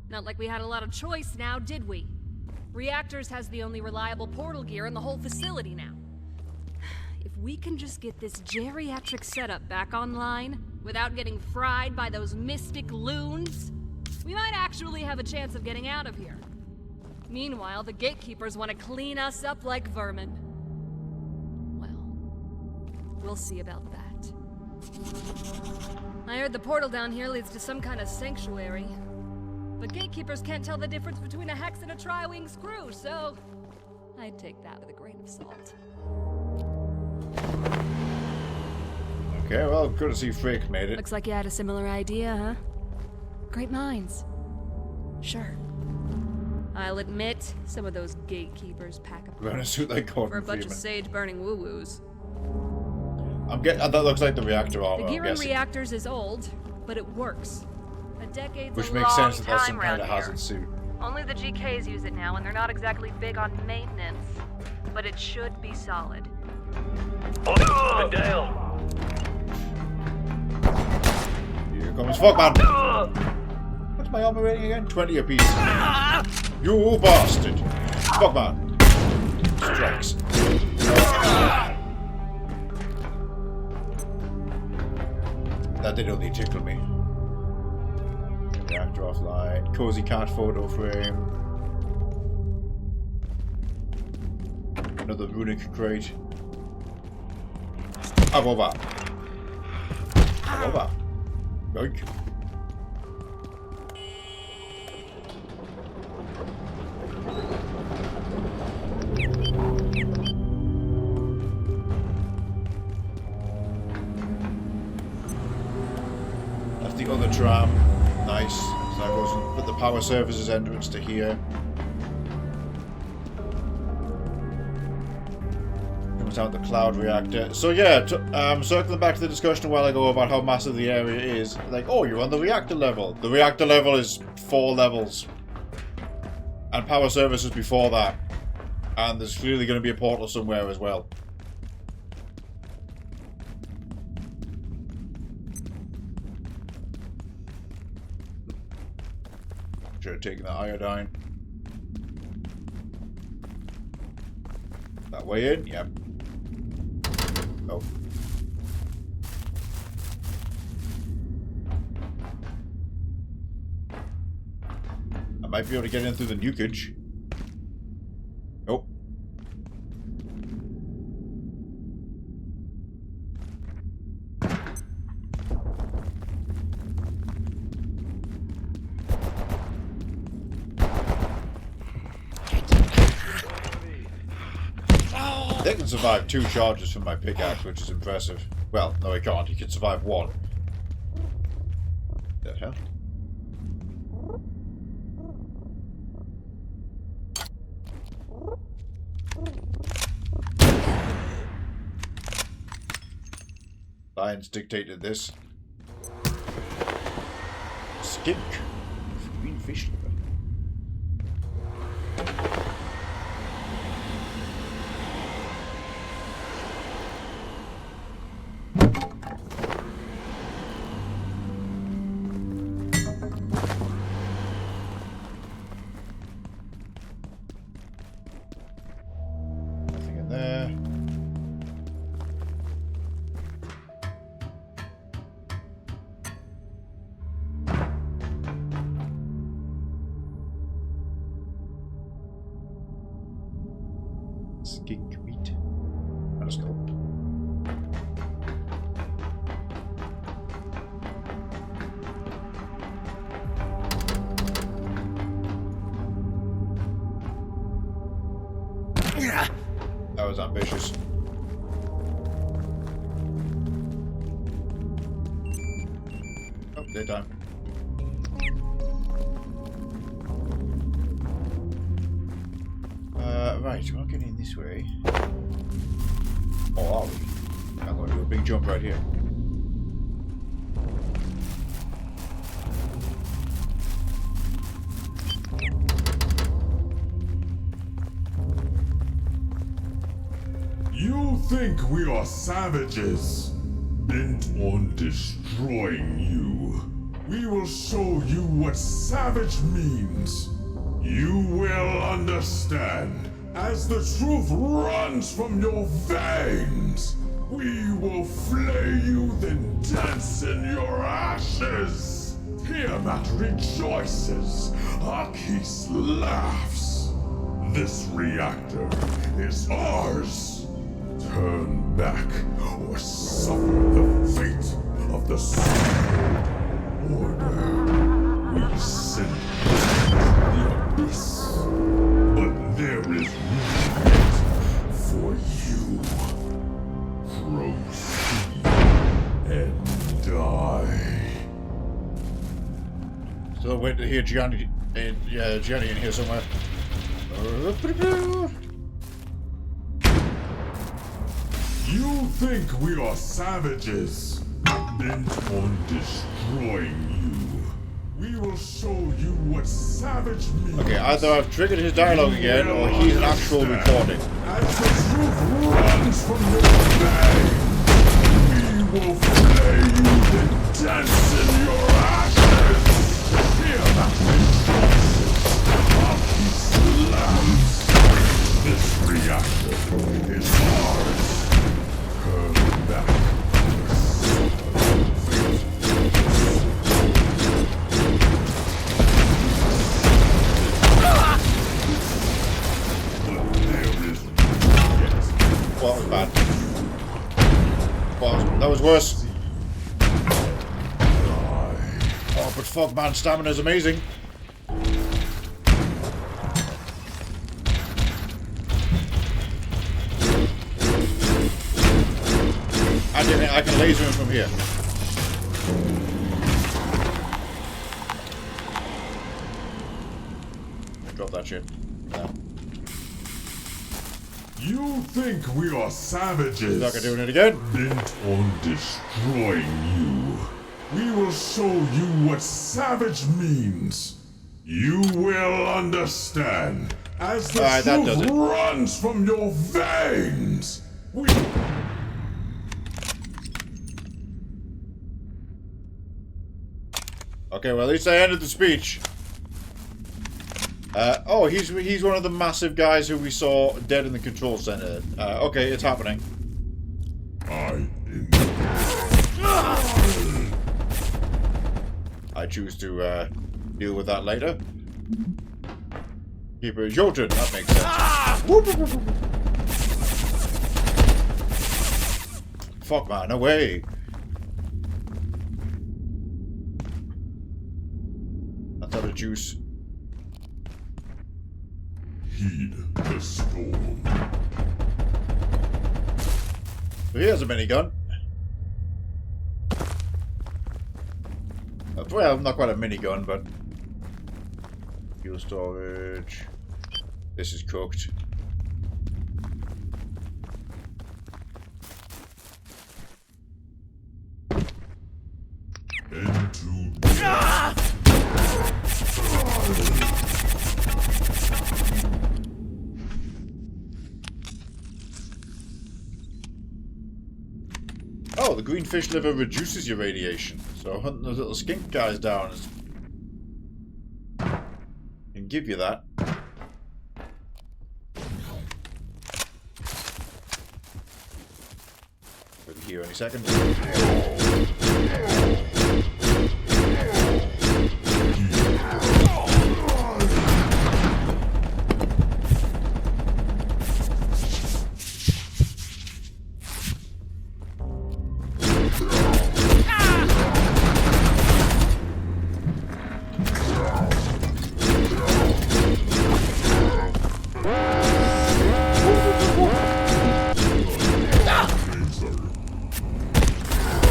Not like we had a lot of choice now, did we? Reactors has the only reliable portal gear in the whole facility now. If we can just get this geriatric setup back online, without getting fried by those mystic loons, we might actually have a chance of getting out of here. Meanwhile, the gatekeepers want to clean us up like vermin. We'll see about that. I heard the portal down here leads to some kind of sanctuary. But gatekeepers can't tell the difference between a hex and a tri-wing screw, so I'd take that with a grain of salt. Okay, well, good to see Frick made it. Looks like you had a similar idea, huh? Great minds. Sure. I'll admit, some of those gatekeepers pack a Wearing a suit like Gordon for a bunch Freeman. of sage-burning woo-woos. That looks like the reactor armor, The gear I'm in guessing. reactors is old, but it works. A decade's Which a makes long sense that that's some time kind of round hazard here. suit. Only the GKs use it now, and they're not exactly big on maintenance. But it should be solid. Dale. Here comes Fogman. What's my armor rating again? 20 apiece. You bastard. Fogman. Strikes. That did only tickle me. Reactor offline. Cozy cat photo frame. Another runic crate. Abova. Abova. Yoink. tram. Nice. So that goes with the power services entrance to here. Comes out the cloud reactor. So yeah, circling back to the discussion a while ago about how massive the area is. Like, oh, you're on the reactor level. The reactor level is 4 levels. And power services before that. And there's clearly going to be a portal somewhere as well. Should have taken the iodine. That way in? Yep. Oh. I might be able to get in through the nukage. Nope. They can survive 2 charges from my pickaxe, which is impressive. Well, no he can't. He can survive 1. The hell? Science dictated this. Skink. Green fish liver. Nothing in there. Skink meat. Let us go. That was ambitious. Oh, daytime. Right, we're not getting in this way. Or are we? I'm going to do a big jump right here. You think we are savages, bent on destroying you. We will show you what savage means. You will understand as the truth runs from your veins. We will flay you, then dance in your ashes. Tiamat rejoices. Arceus laughs. This reactor is ours. Turn back or suffer the fate of the Sword Order. We send the abyss, but there is room for you. Proceed and die. Still waiting to hear Gianni in here somewhere. You think we are savages, bent on destroying you. We will show you what savage means. Okay, either I've triggered his dialogue again, or he's an actual recording. As the truth runs from your veins, we will flay you, then dance in your ashes. Hear that rejoices, Arceus laughs. This reactor is ours. Turn back. Well, that was bad. Well, that was worse. Oh, but fuck, man, stamina's amazing. I can laser him from here. drop that shit. Yeah. You think we are savages? Like doing it again. Bent on destroying you. We will show you what savage means. You will understand as the truth runs from your veins. Okay, well at least I ended the speech. Oh, he's one of the massive guys who we saw dead in the control center. Okay, it's happening. I choose to deal with that later. Keep it your turn. That makes sense. Fuck, man, away. That's out of juice. Heed the storm. So here's a minigun. Well, not quite a minigun, but fuel storage. This is cooked. Oh, the green fish liver reduces your radiation, so hunting those little skink guys down can give you that. We'll be here any second.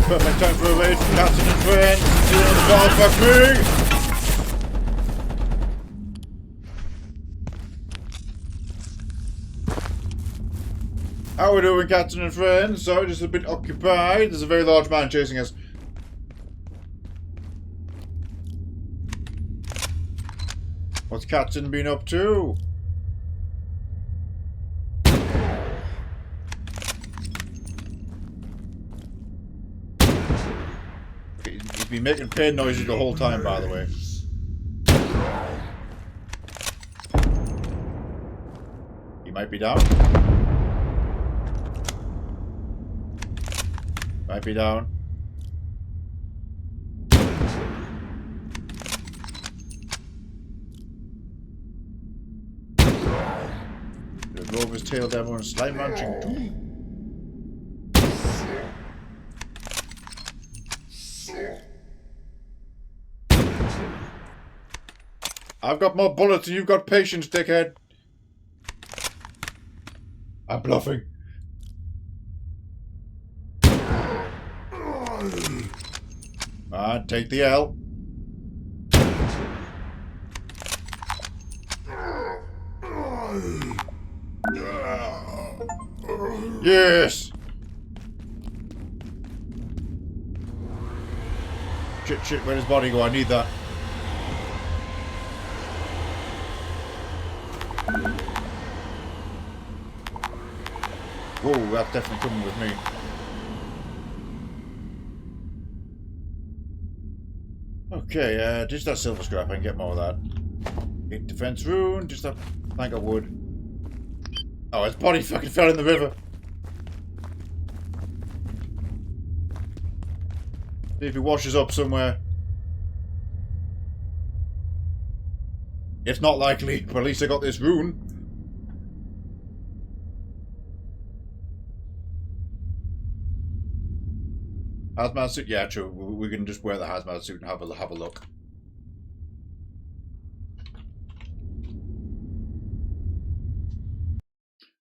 Perfect time for a raid from Captain and friends. See you on the ball factory. How are we doing, Captain and friends? Sorry, just a bit occupied. There's a very large man chasing us. What's Captain been up to? He's been making pain noises the whole time, by the way. He might be down. Might be down. The Rover's tail demo and slime ranching too. I've got more bullets than you've got patience, dickhead. I'm bluffing. Take the L. Yes! Shit, where'd his body go? I need that. Whoa, that's definitely coming with me. Okay, just that silver scrap, I can get more of that. Hit defense rune, just that plank of wood. Oh, his body fucking fell in the river. See if he washes up somewhere. It's not likely, but at least I got this rune. Hazmat suit? Yeah, true. We can just wear the hazmat suit and have a look.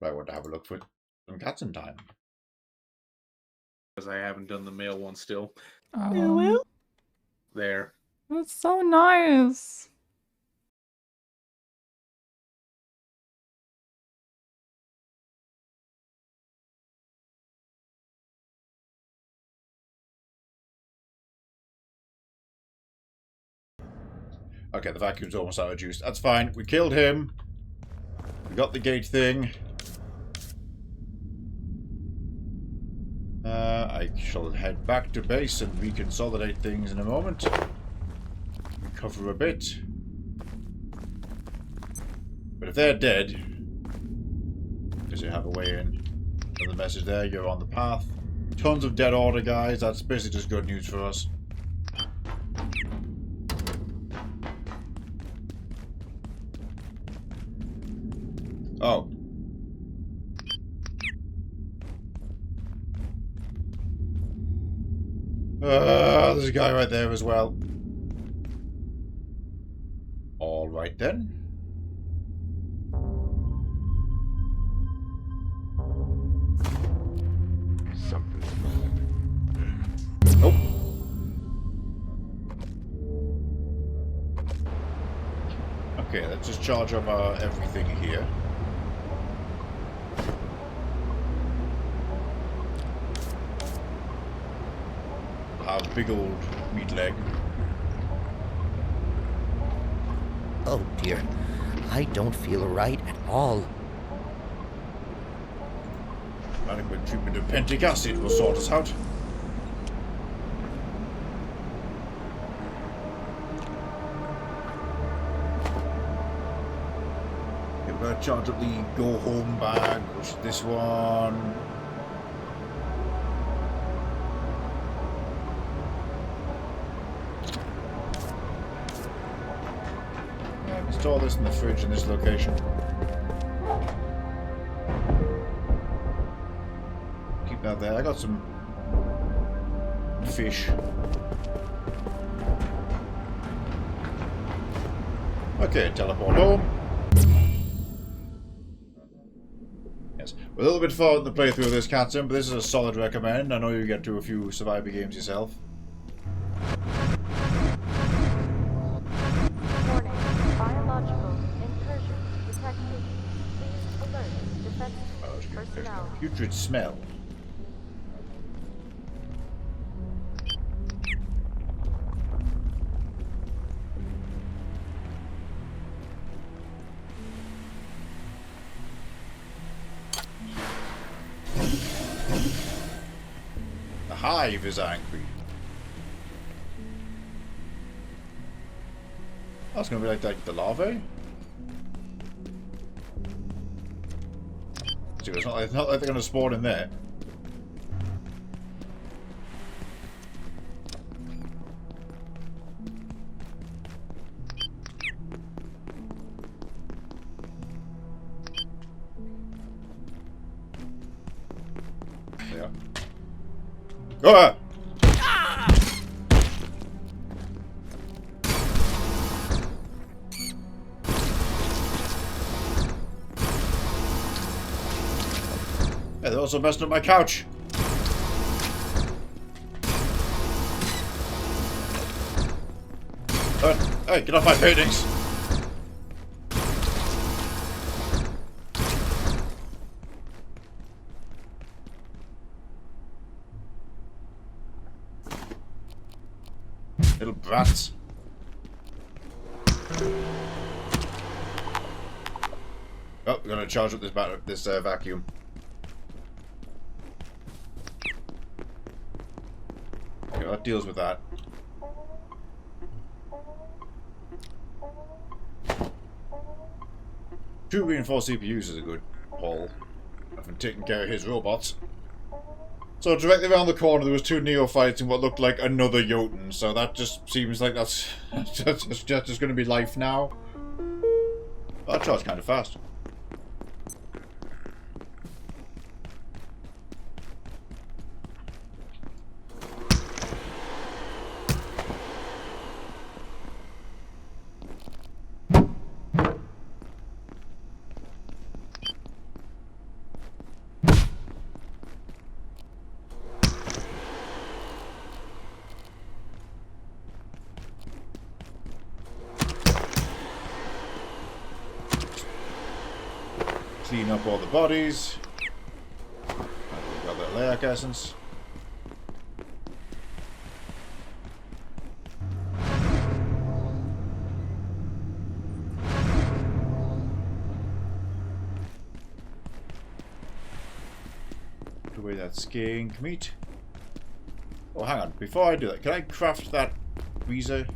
Right, I want to have a look for some cats in time. Because I haven't done the male one still. Oh, There. that's so nice. Okay, the vacuum's almost out of juice. That's fine. We killed him. We got the gate thing. I shall head back to base and reconsolidate things in a moment. Recover a bit. But if they're dead, does it have a way in? Another message there, you're on the path. Tons of dead order, guys. That's basically just good news for us. Oh. There's a guy right there as well. Alright then. Something's Nope. Okay, let's just charge up everything here. Have a big old meat leg. Oh dear, I don't feel right at all. Adequate treatment of pentic acid will sort us out. Okay, we're gonna charge up the go home bag, which is this one. Store this in the fridge in this location. Keep that there. I got some fish. Okay, teleport home. Yes, we're a little bit far in the playthrough of this cutscene, but this is a solid recommend. I know you get to a few Survivor games yourself. Putrid smell. The hive is angry. That's gonna be like the larvae. It's not like they're going to spawn in there. Yeah. Go ahead. Yeah, they're also messing up my couch. Hey, get off my paintings. Little brats. Oh, we're gonna charge up this vacuum. Okay, that deals with that. Two reinforced CPUs is a good haul. I've been taking care of his robots. So directly around the corner there was two neophytes and what looked like another Jotun, so that just seems like that's just going to be life now. That charged kind of fast. Clean up all the bodies. We've got that layout essence. Put away that skink meat. Oh, hang on. Before I do that, can I craft that freezer?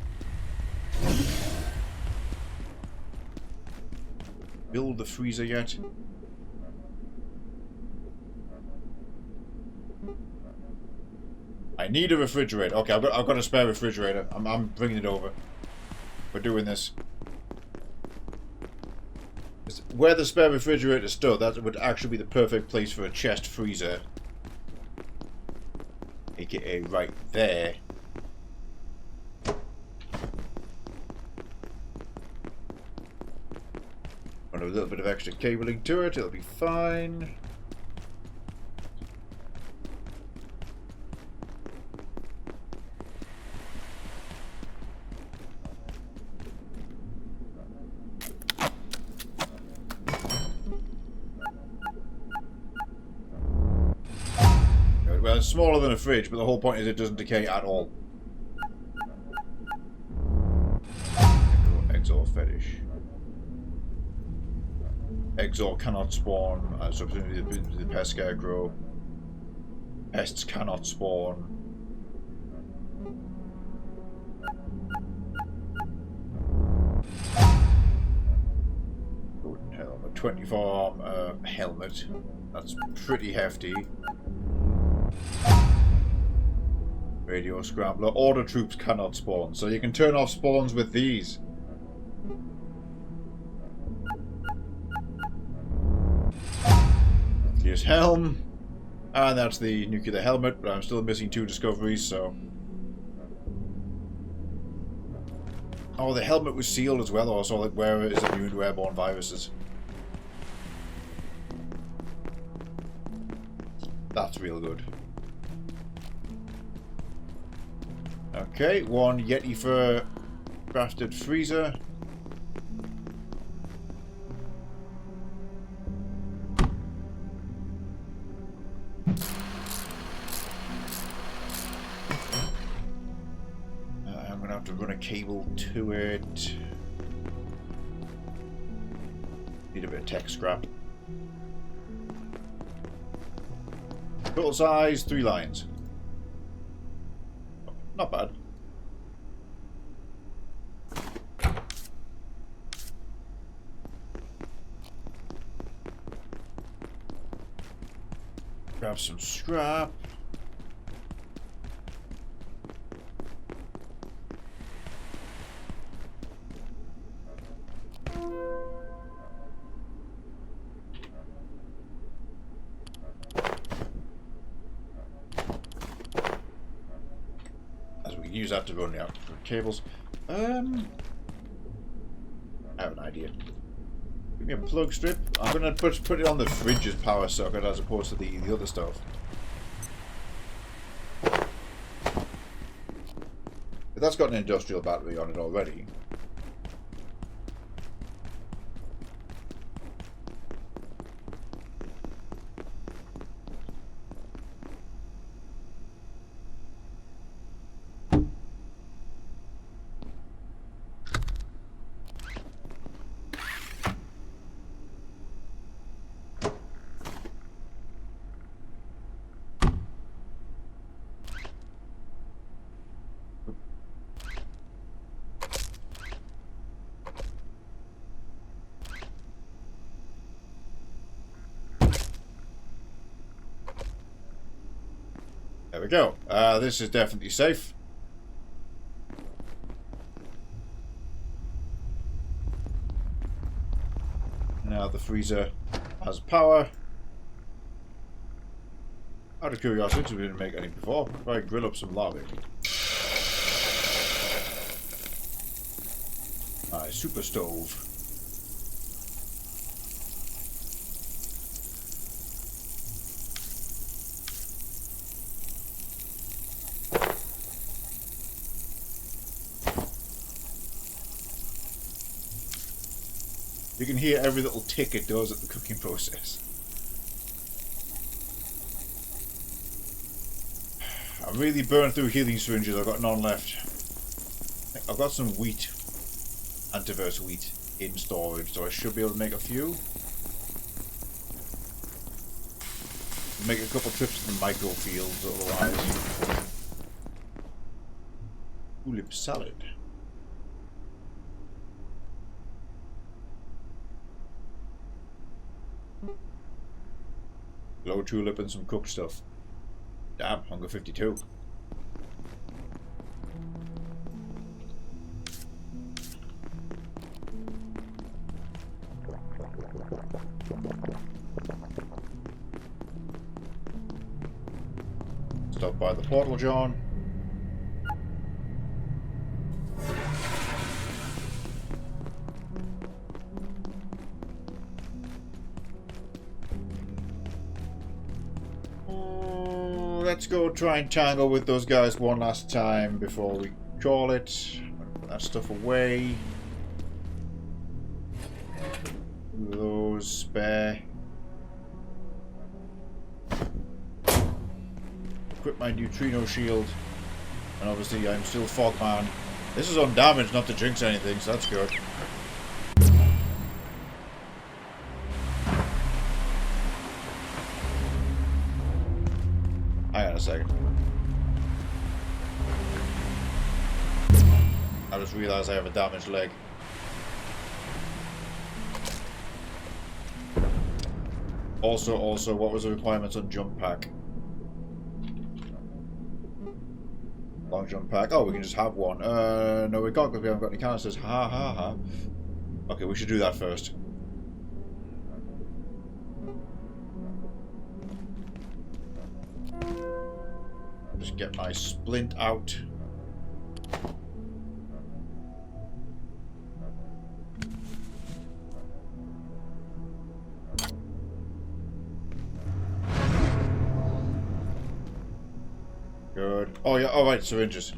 Build the freezer yet? I need a refrigerator. Okay, I've got a spare refrigerator. I'm bringing it over. We're doing this. Where the spare refrigerator stood, that would actually be the perfect place for a chest freezer. AKA right there. Got a little bit of extra cabling to it, it'll be fine. Well, it's smaller than a fridge, but the whole point is it doesn't decay at all. Exor fetish. Exor cannot spawn, so presumably the pest scarecrow. Pests cannot spawn. Golden helmet. 24 arm helmet. That's pretty hefty. Radio scrambler. Order troops cannot spawn, so you can turn off spawns with these. Here's helm, and that's the nuclear helmet. But I'm still missing 2 discoveries, so. Oh, the helmet was sealed as well. Also, like wearer is immune to airborne viruses. That's real good. Okay, 1 Yeti fur crafted freezer. I'm gonna have to run a cable to it. Need a bit of tech scrap. Total size, 3 lines. Not bad. Grab some scrap. Use that to run the cables. I have an idea. Give me a plug strip. I'm gonna put it on the fridge's power socket as opposed to the other stuff. But that's got an industrial battery on it already. There we go. This is definitely safe. Now the freezer has power. Out of curiosity, we didn't make any before. If I grill up some larvae. My super stove. You can hear every little tick it does at the cooking process. I'm really burned through healing syringes. I've got none left. I've got some wheat, antivirus wheat, in storage, so I should be able to make a few. Make a couple trips to the microfields otherwise. Tulip salad. Low tulip and some cooked stuff. Damn, hunger 52. Stop by the portal, John. Let's go try and tangle with those guys one last time before we call it. Put that stuff away. Those spare. Equip my neutrino shield. And obviously I'm still Fogman. This is undamaged, not to jinx anything, so that's good. Hang on a second. I just realized I have a damaged leg. Also, what was the requirements on jump pack? Long jump pack. Oh, we can just have one. No, we can't because we haven't got any canisters. Ha ha ha. Okay, we should do that first. Just get my splint out. Good. Oh yeah, alright, syringes.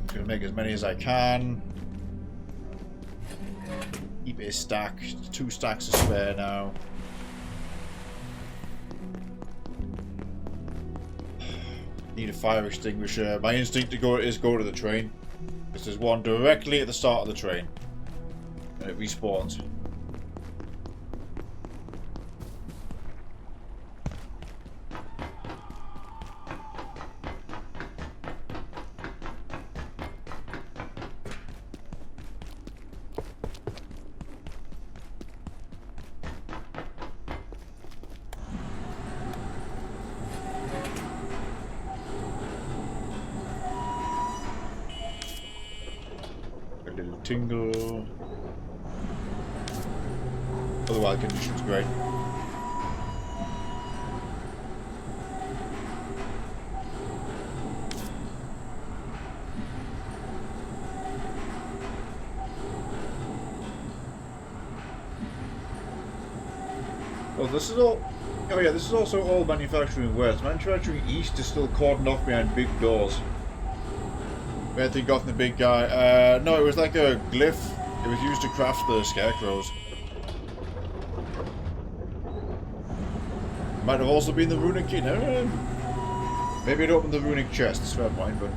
Gonna make as many as I can. Keep it a stack. 2 stacks to spare now. Need a fire extinguisher. My instinct to go to the train. Because there's one directly at the start of the train. And it respawns. Tingle. Otherwise, conditions great. Oh, this is all. Oh yeah, this is also all manufacturing west. Manufacturing east is still cordoned off behind big doors. Where had they gotten the big guy? No, it was like a glyph. It was used to craft the scarecrows. Might have also been the runic key. No. Maybe it opened the runic chest. That's fair point, but.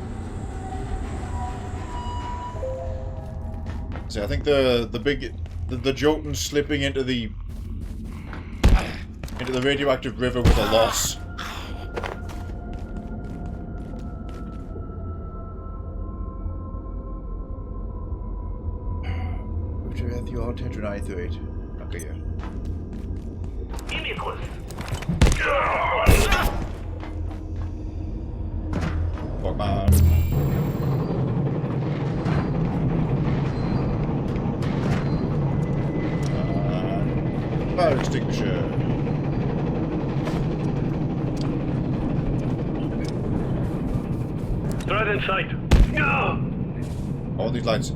See, I think the Jotun slipping into the radioactive river with a loss. Tetra 938. Okay, yeah. Fuck man. Fire extinguisher. Threat in sight. All these lights.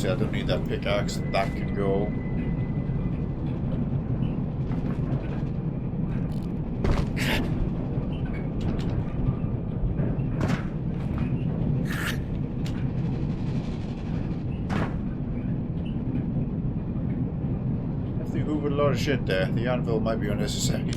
See, I don't need that pickaxe. That can go. I think hoovered a lot of shit there. The anvil might be unnecessary.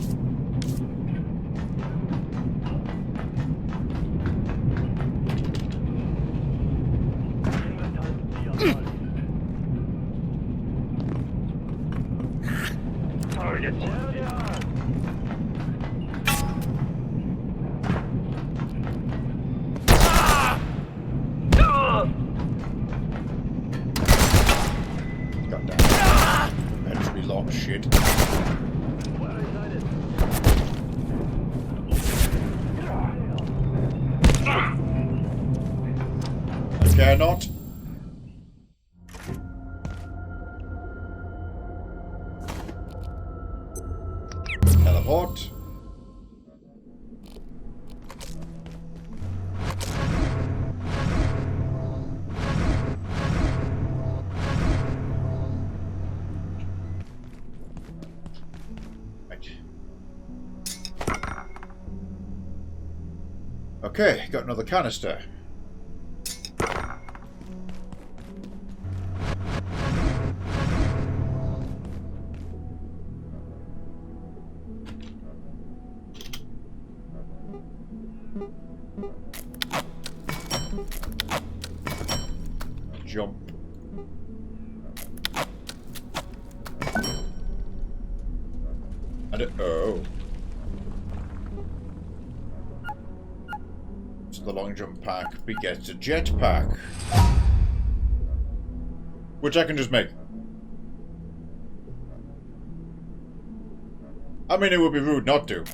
Not. Teleport. Right. Okay, got another canister. Jump. Oh. So the long jump pack begets a jetpack. Which I can just make. I mean, it would be rude not to.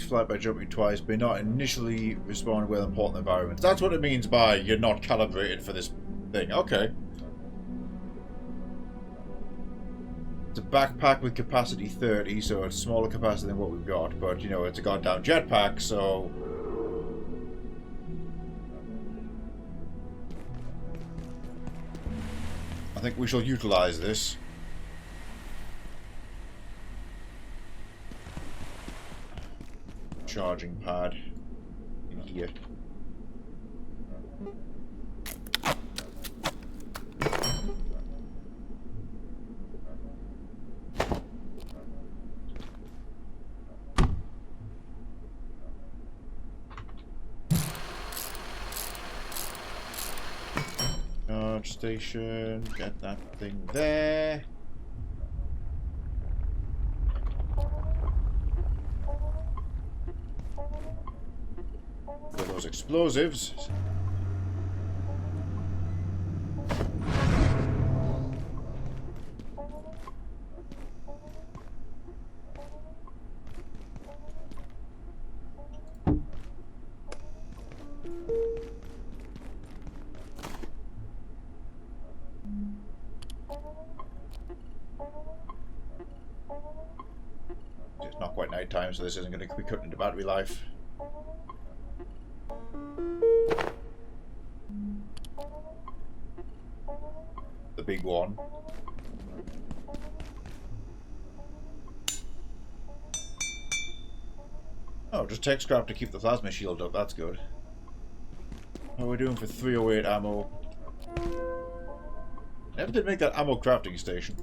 Fly by jumping twice, but not initially respond with important environments. That's what it means by you're not calibrated for this thing. Okay. It's a backpack with capacity 30, so it's smaller capacity than what we've got, but you know, it's a goddamn jetpack, so... I think we shall utilize this. Charging pad in here. Charge station, get that thing there. For those explosives. It's not quite night time, so this isn't going to be cutting into battery life. The big one. Oh, just tech scrap to keep the plasma shield up, that's good. How are we doing for 308 ammo? Never did make that ammo crafting station.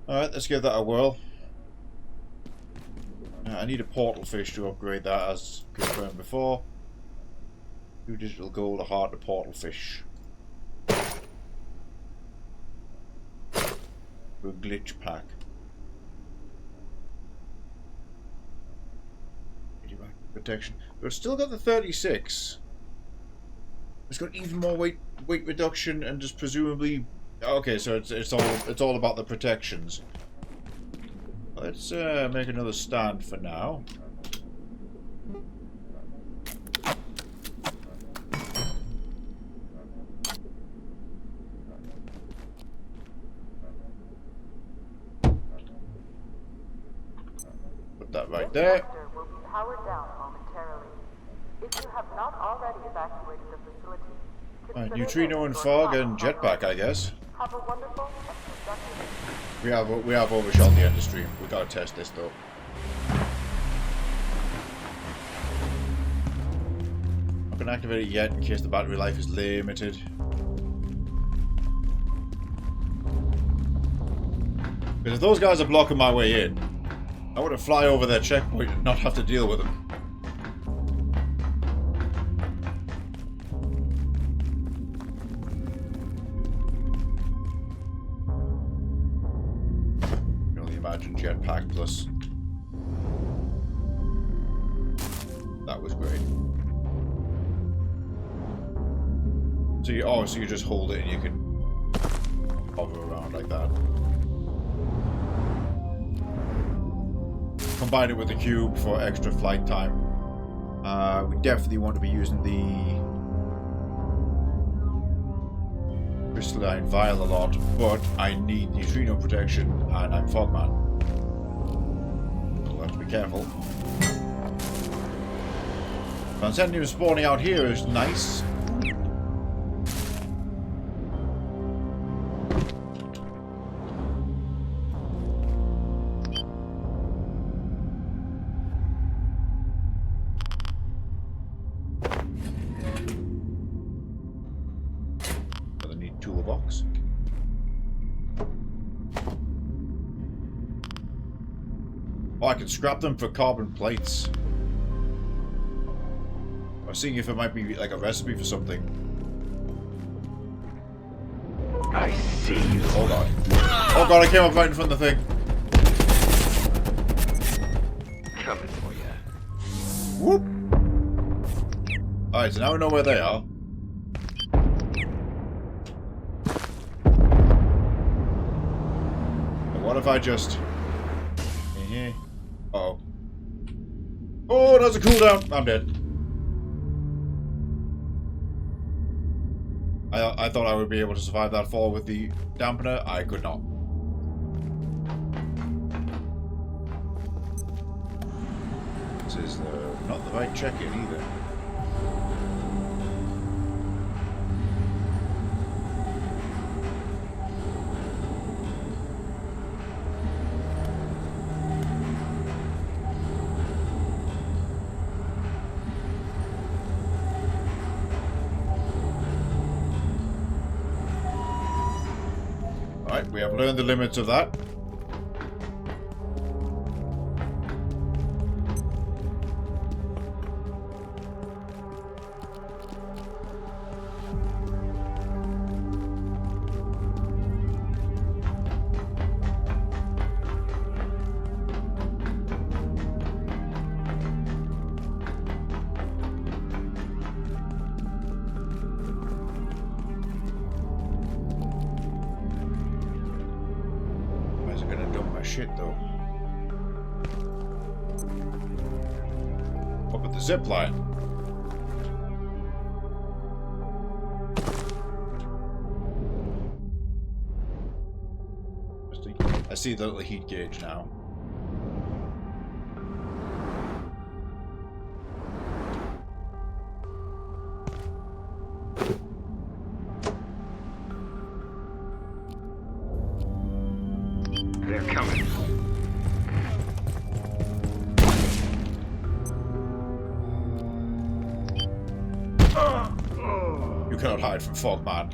Alright, let's give that a whirl. I need a portal fish to upgrade that, as confirmed before. 2 digital gold, a heart, a portal fish. A glitch pack. Protection. But it's still got the 36. It's got even more weight reduction and just presumably. Okay, so it's all about the protections. Let's make another stand for now. Put that right This there. sector will be powered down momentarily. If you have not already evacuated the facility, Right, consider neutrino and this your fog top and jetpack, I guess. Have a wonderful and productive We have overshot the end of stream. We gotta test this though. Not gonna activate it yet in case the battery life is limited. Because if those guys are blocking my way in, I want to fly over their checkpoint and not have to deal with them. You can only imagine jetpack plus. That was great. So you just hold it and you can hover around like that. Combine it with the cube for extra flight time. We definitely want to be using the crystalline vial a lot, but I need neutrino protection and I'm Fogman. So we'll have to be careful. Transcendium spawning out here is nice. Toolbox. Oh, I can scrap them for carbon plates. I was seeing if it might be like a recipe for something. I see you. Oh god. Oh god, I came up right in front of the thing. Coming for you. Whoop. Alright, so now we know where they are. What if I just... Uh-oh. Oh, there's a cooldown! I'm dead. I thought I would be able to survive that fall with the dampener. I could not. This is not the right check-in either. Alright, we have learned the limits of that. Shit though. Up at the zip line. I see the little heat gauge now. They're coming. You cannot hide from Fogman.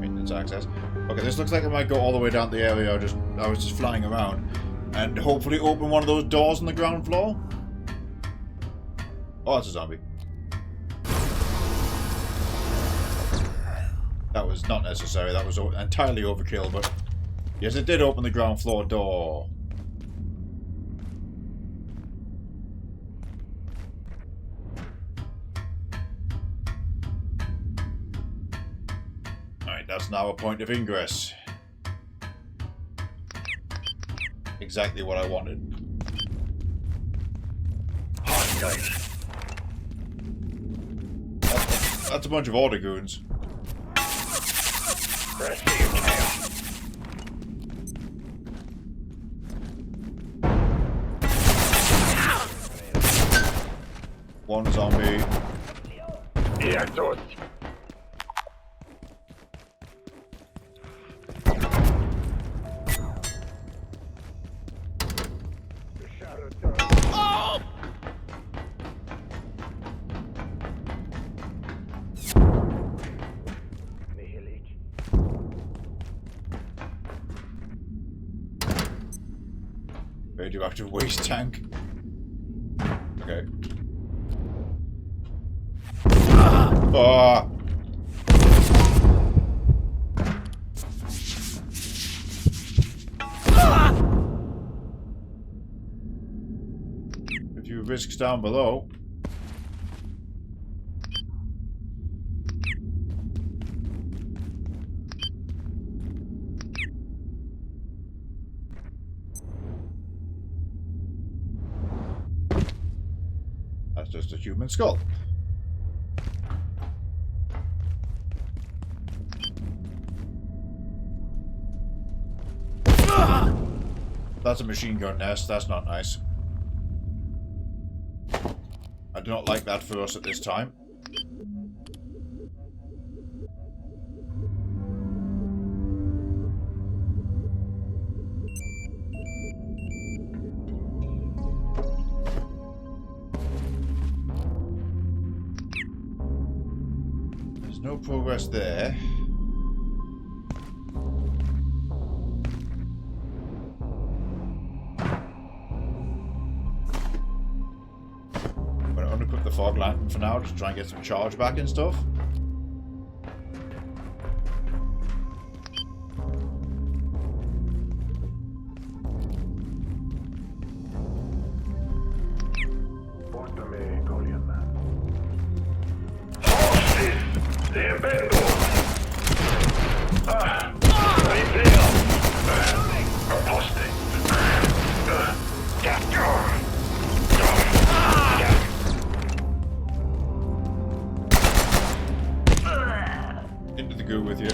Maintenance access. Okay, this looks like it might go all the way down the area. I was just flying around, and hopefully open one of those doors on the ground floor. Oh, it's a zombie. That was not necessary. That was entirely overkill, but yes, it did open the ground floor door. Alright, that's now a point of ingress. Exactly what I wanted. That's a bunch of order goons. One zombie. Yeah, so Radioactive waste tank. Okay. Ah! A few risks down below. That's just a human skull. That's a machine gun nest. That's not nice. I do not like that for us at this time. There's no progress there. Unequip the fog lantern for now, just try and get some charge back and stuff. Into the goo with you.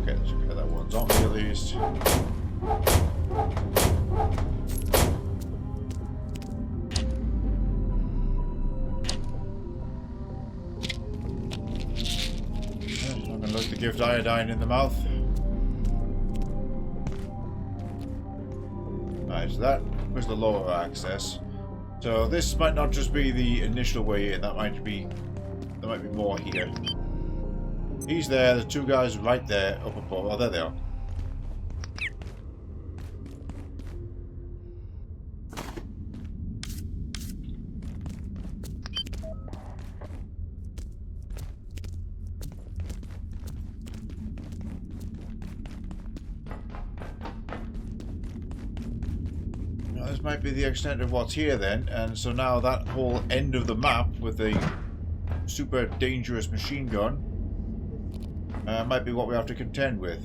Okay, let's get that one zombie at least. I'm gonna look the gift iodine in the mouth. Right, so that was the lower access. So this might not just be the initial way in, there might be more here. He's there, the two guys right there, up above. Oh, there they are. Now, this might be the extent of what's here then, and so now that whole end of the map with a super dangerous machine gun might be what we have to contend with.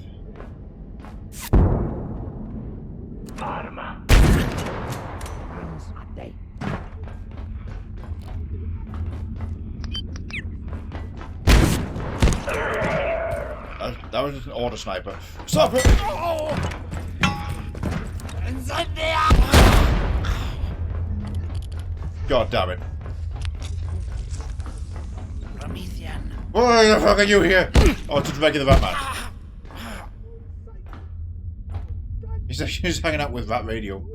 That was just an auto sniper. Stop it! God damn it. Why the fuck are you here? Oh, it's just regular Batman. He's hanging out with Rat Radio.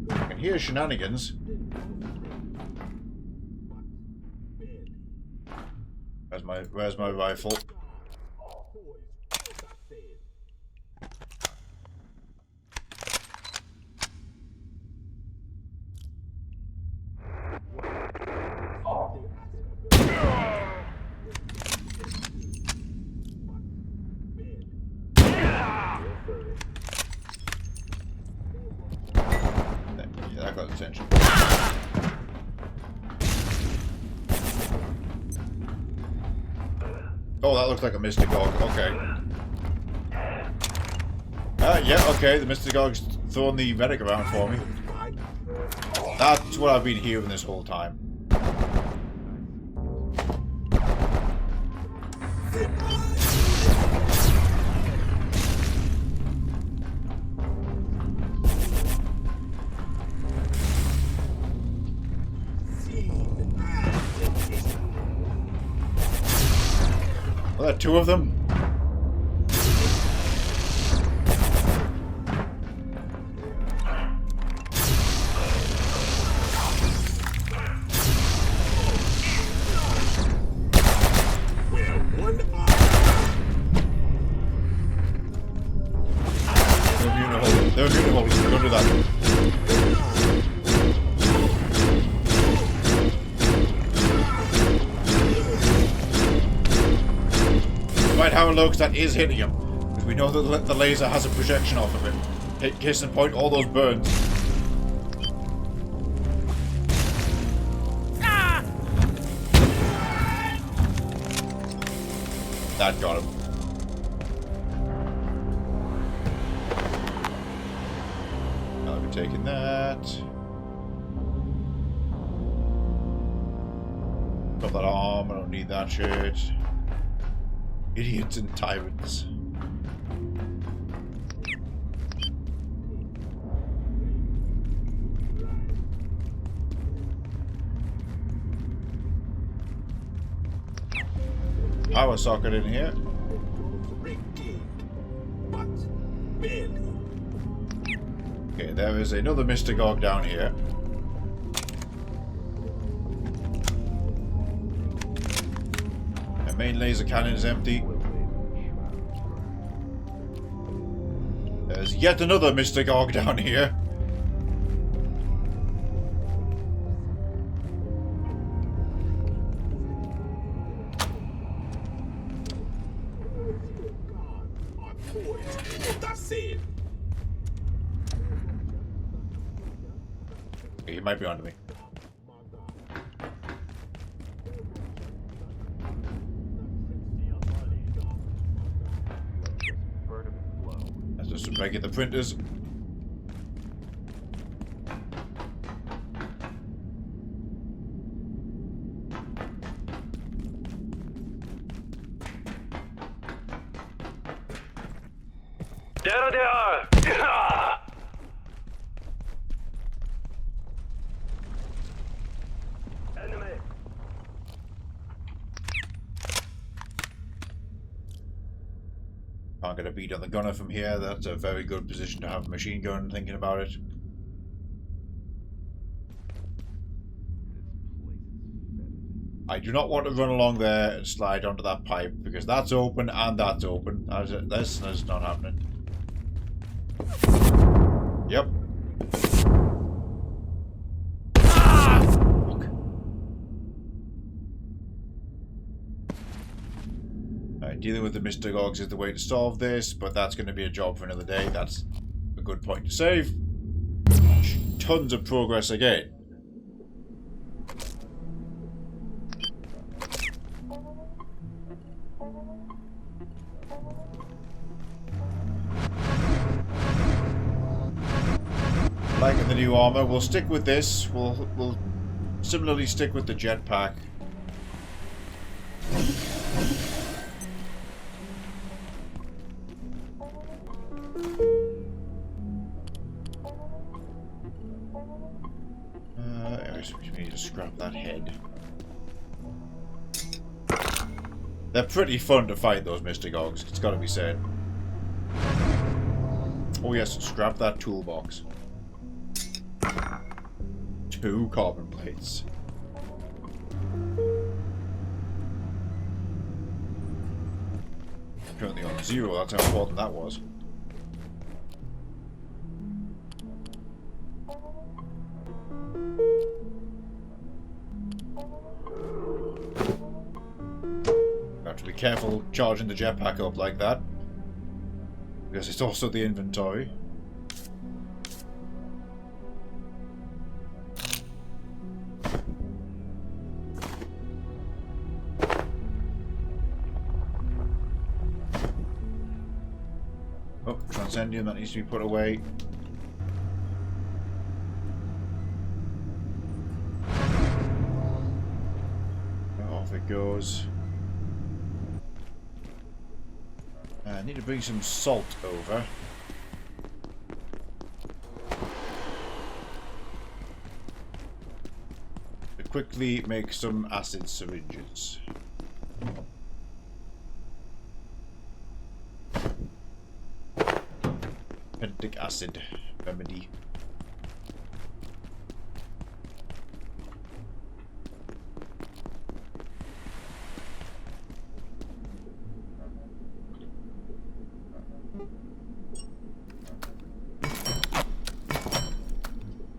I can hear shenanigans. Where's my rifle? That got attention. Oh, that looks like a Mystagogue. Okay. Yeah, okay. The Mystagog's throwing the medic around for me. That's what I've been hearing this whole time. Well, there are two of them. They're beautiful. Don't do that. Despite how it looks, that is hitting him. Because we know that the laser has a projection off of it. Case in point, all those burns. That got him. I'll be taking that. Got that arm, I don't need that shit. Idiots and tyrants. Power socket in here. Okay, there is another Mystagogue down here. The main laser cannon is empty. There's yet another Mystagogue down here. He might be onto me. Let's just break the printers. There they are! Enemy! Can't get a beat on the gunner from here. That's a very good position to have a machine gun, thinking about it. I do not want to run along there and slide onto that pipe, because that's open and that's open. This is not happening. Yep. Alright, dealing with the Mystagogues is the way to solve this, but that's going to be a job for another day. That's a good point to save. Tons of progress again. Liking the new armor, we'll stick with this. We'll similarly stick with the jetpack. We need to scrap that head. They're pretty fun to fight, those Mystagogues. It's got to be said. Oh yes, scrap that toolbox. 2 carbon plates. Currently on 0, that's how important that was. Have to be careful charging the jetpack up like that, because it's also the inventory. compendium that needs to be put away. Off it goes. I need to bring some salt over. To quickly make some acid syringes. Pentic acid remedy.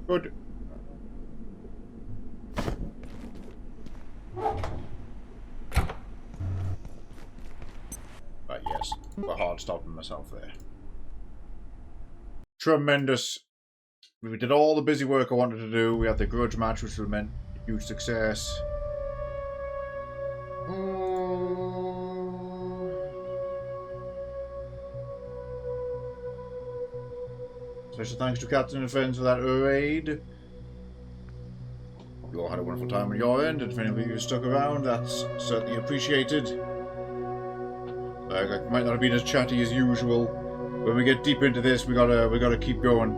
Good. Right, yes. We're hard stopping myself there. Tremendous. We did all the busy work I wanted to do. We had the grudge match, which meant a huge success. Special thanks to Captain and friends for that raid. You all had a wonderful time on your end, and if any of you stuck around, that's certainly appreciated. I might not have been as chatty as usual. When we get deep into this, we gotta keep going.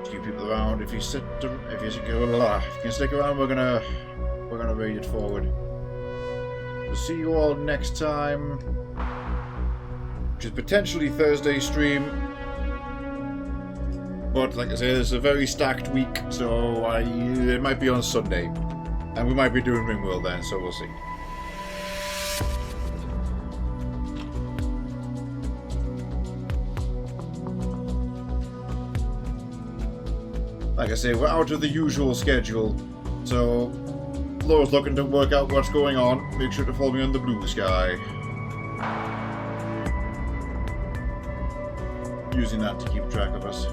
Keep people around. If you can stick around, we're gonna raid it forward. We'll see you all next time, which is potentially Thursday stream. But like I say, it's a very stacked week, so it might be on Sunday, and we might be doing Ringworld then, so we'll see. Like I say, we're out of the usual schedule, so Laura's looking to work out what's going on. Make sure to follow me on the blue sky. Using that to keep track of us.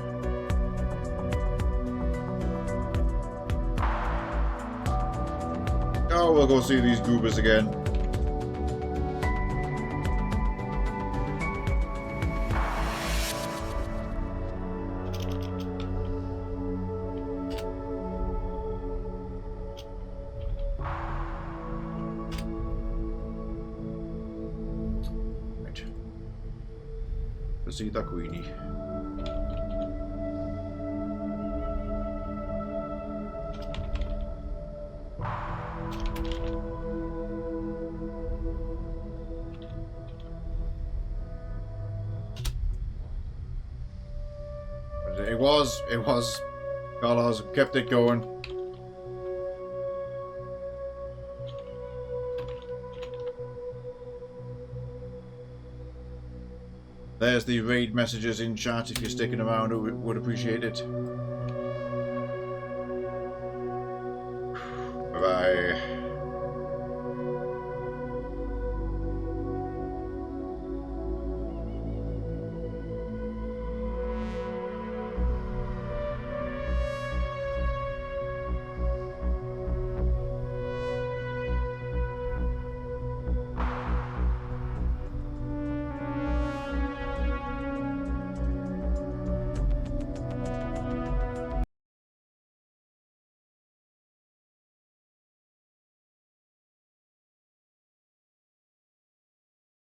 Oh, we'll go see these goobers again. See the Queenie. It was. Carlos kept it going. There's the raid messages in chat if you're sticking around, I would appreciate it.